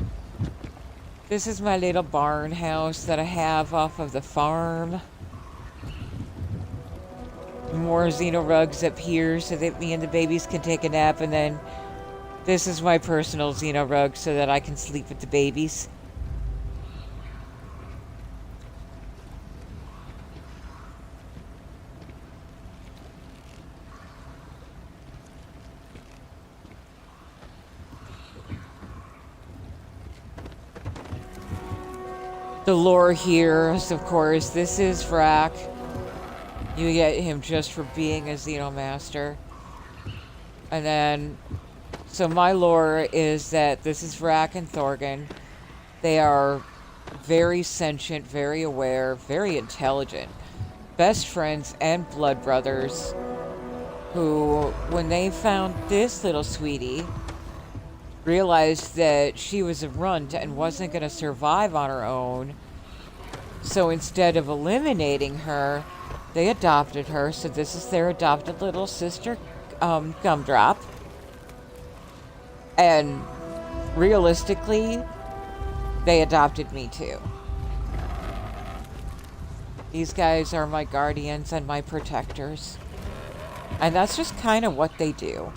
This is my little barn house that I have off of the farm. More Xeno rugs up here so that me and the babies can take a nap, and then this is my personal Xeno rug so that I can sleep with the babies. The lore here is, of course, this is Vrak. You get him just for being a Xenomaster. And then, so my lore is that this is Vrak and Thorgan. They are very sentient, very aware, very intelligent. Best friends and blood brothers who, when they found this little sweetie, realized that she was a runt and wasn't going to survive on her own. So instead of eliminating her, they adopted her. So this is their adopted little sister, Gumdrop. And realistically, they adopted me too. These guys are my guardians and my protectors. And that's just kind of what they do.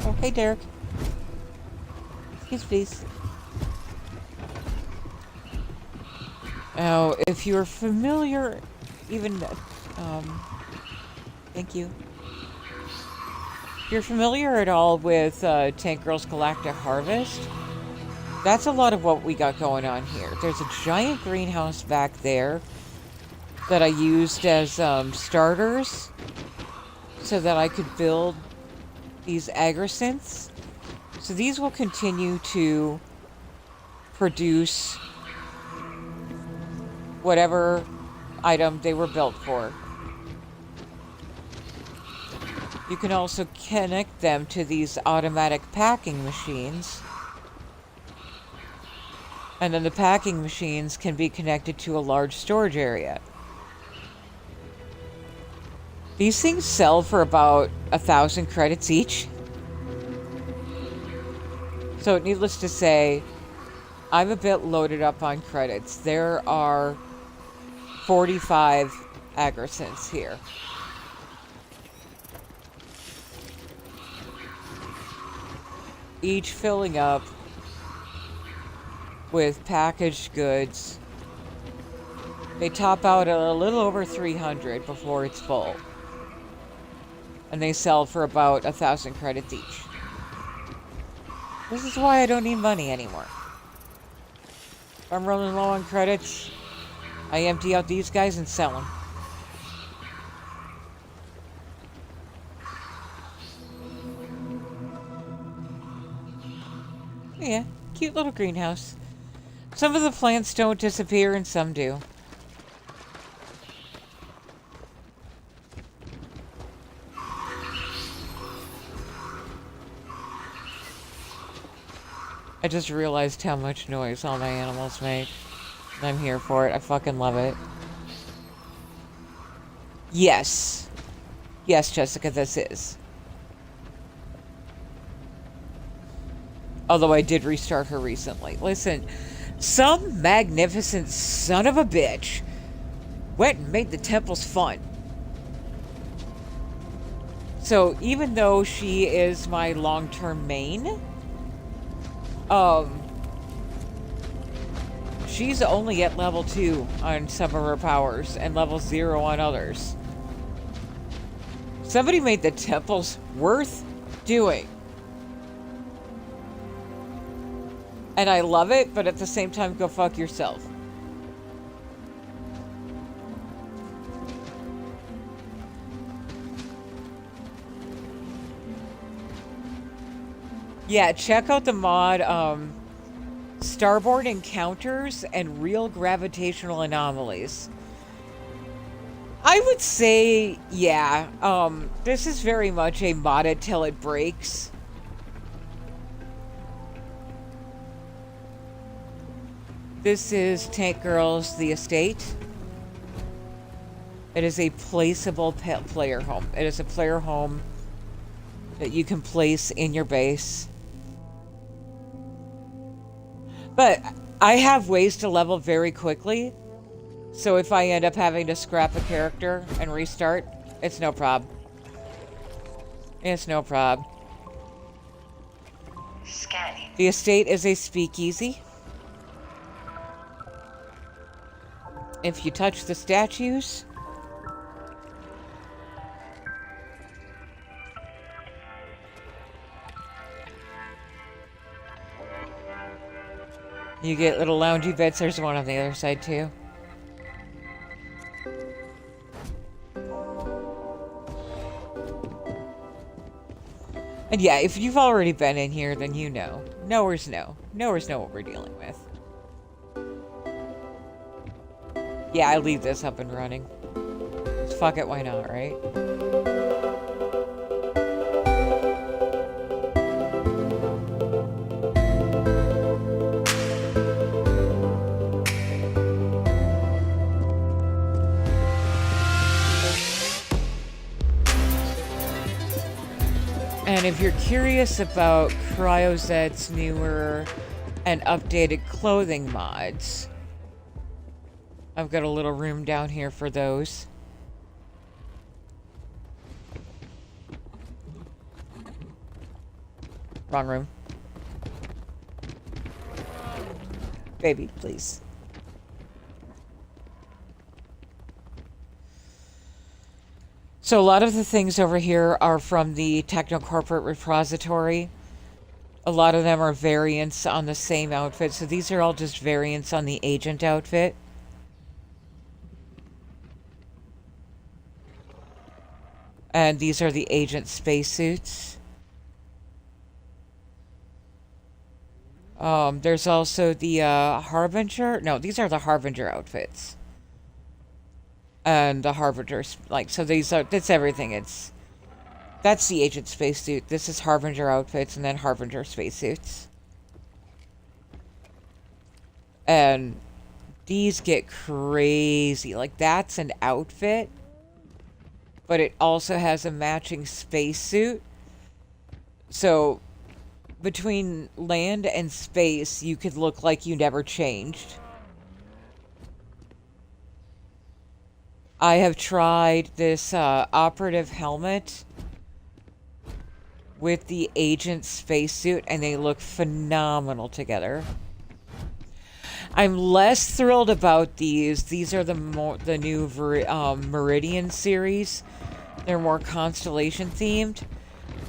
Oh, hey, Derek. Excuse please. Now, if you're familiar, even, thank you. If you're familiar at all with Tank Girls Galactic Harvest, that's a lot of what we got going on here. There's a giant greenhouse back there that I used as starters so that I could build these agrosynths. So these will continue to produce whatever item they were built for. You can also connect them to these automatic packing machines. And then the packing machines can be connected to a large storage area. These things sell for about 1,000 credits each. So needless to say, I'm a bit loaded up on credits. There are 45 agrosynths here. Each filling up with packaged goods. They top out at a little over 300 before it's full. And they sell for about 1,000 credits each. This is why I don't need money anymore. If I'm running low on credits, I empty out these guys and sell them. Yeah, cute little greenhouse. Some of the plants don't disappear and some do. I just realized how much noise all my animals make. And I'm here for it. I fucking love it. Yes. Yes, Jessica, this is. Although I did restart her recently. Listen, some magnificent son of a bitch went and made the temples fun. So even though she is my long-term main, she's only at level 2 on some of her powers and level 0 on others. Somebody made the temples worth doing. And I love it, but at the same time, go fuck yourself. Yeah, check out the mod, Starboard Encounters and Real Gravitational Anomalies. I would say, yeah, this is very much a modded till it breaks. This is Tank Girls The Estate. It is a placeable player home. It is a player home that you can place in your base. But I have ways to level very quickly. So if I end up having to scrap a character and restart, it's no prob. It's no prob. Scanning. The estate is a speakeasy. If you touch the statues, you get little loungy beds. There's one on the other side too. And yeah, if you've already been in here, then you know. Knowers know. Knowers know what we're dealing with. Yeah, I leave this up and running. Fuck it, why not, right? And if you're curious about CryoZed's newer and updated clothing mods, I've got a little room down here for those. Wrong room. Baby, please. So a lot of the things over here are from the Techno-Corporate Repository. A lot of them are variants on the same outfit. So these are all just variants on the agent outfit. And these are the agent spacesuits. There's also the Harbinger. No, these are the Harbinger outfits. And the Harbingers, like, so these are, that's everything. That's the agent spacesuit. This is Harbinger outfits and then Harbinger spacesuits. And these get crazy. Like, that's an outfit, but it also has a matching spacesuit. So between land and space, you could look like you never changed. I have tried this operative helmet with the agent spacesuit, and they look phenomenal together. I'm less thrilled about these. These are the new Meridian series. They're more constellation themed,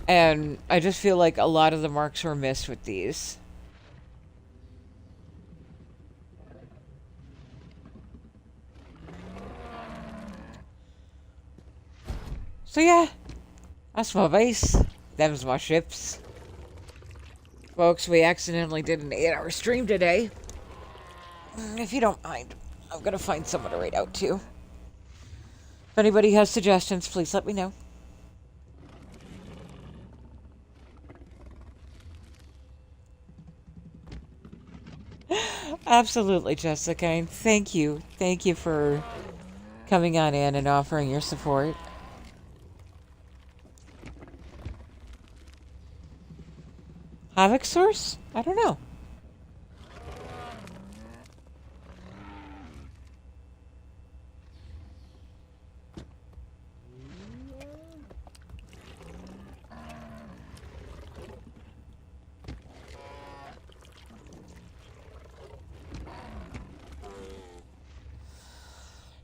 and I just feel like a lot of the marks were missed with these. So yeah, that's my base. Them's my ships. Folks, we accidentally did an 8-hour stream today. If you don't mind, I'm gonna find someone to raid out to. If anybody has suggestions, please let me know. Absolutely, Jessica, and thank you. Thank you for coming on in and offering your support. Havoc Source? I don't know.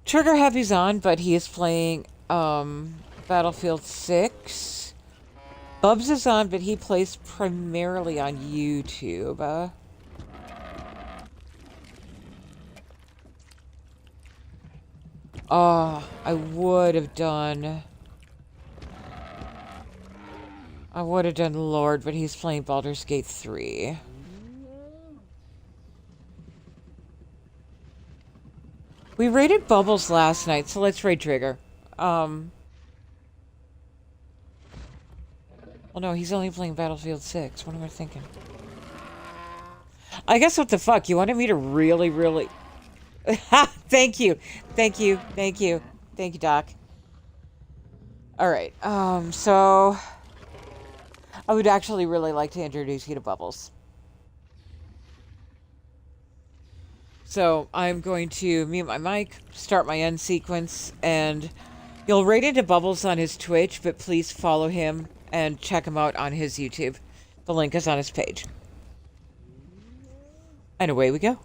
Trigger Happy's on, but he is playing Battlefield 6. Bubs is on, but he plays primarily on YouTube. Oh, I would have done I would have done Lord, but he's playing Baldur's Gate 3. We raided Bubbles last night, so let's raid Trigger. Well, no, he's only playing Battlefield 6. What am I thinking? I guess what the fuck? You wanted me to really... Thank you. Thank you, Doc. Alright, so... I would actually really like to introduce you to Bubbles. So, I'm going to mute my mic, start my end sequence, and you'll raid into Bubbles on his Twitch, but please follow him and check him out on his YouTube. The link is on his page. And away we go.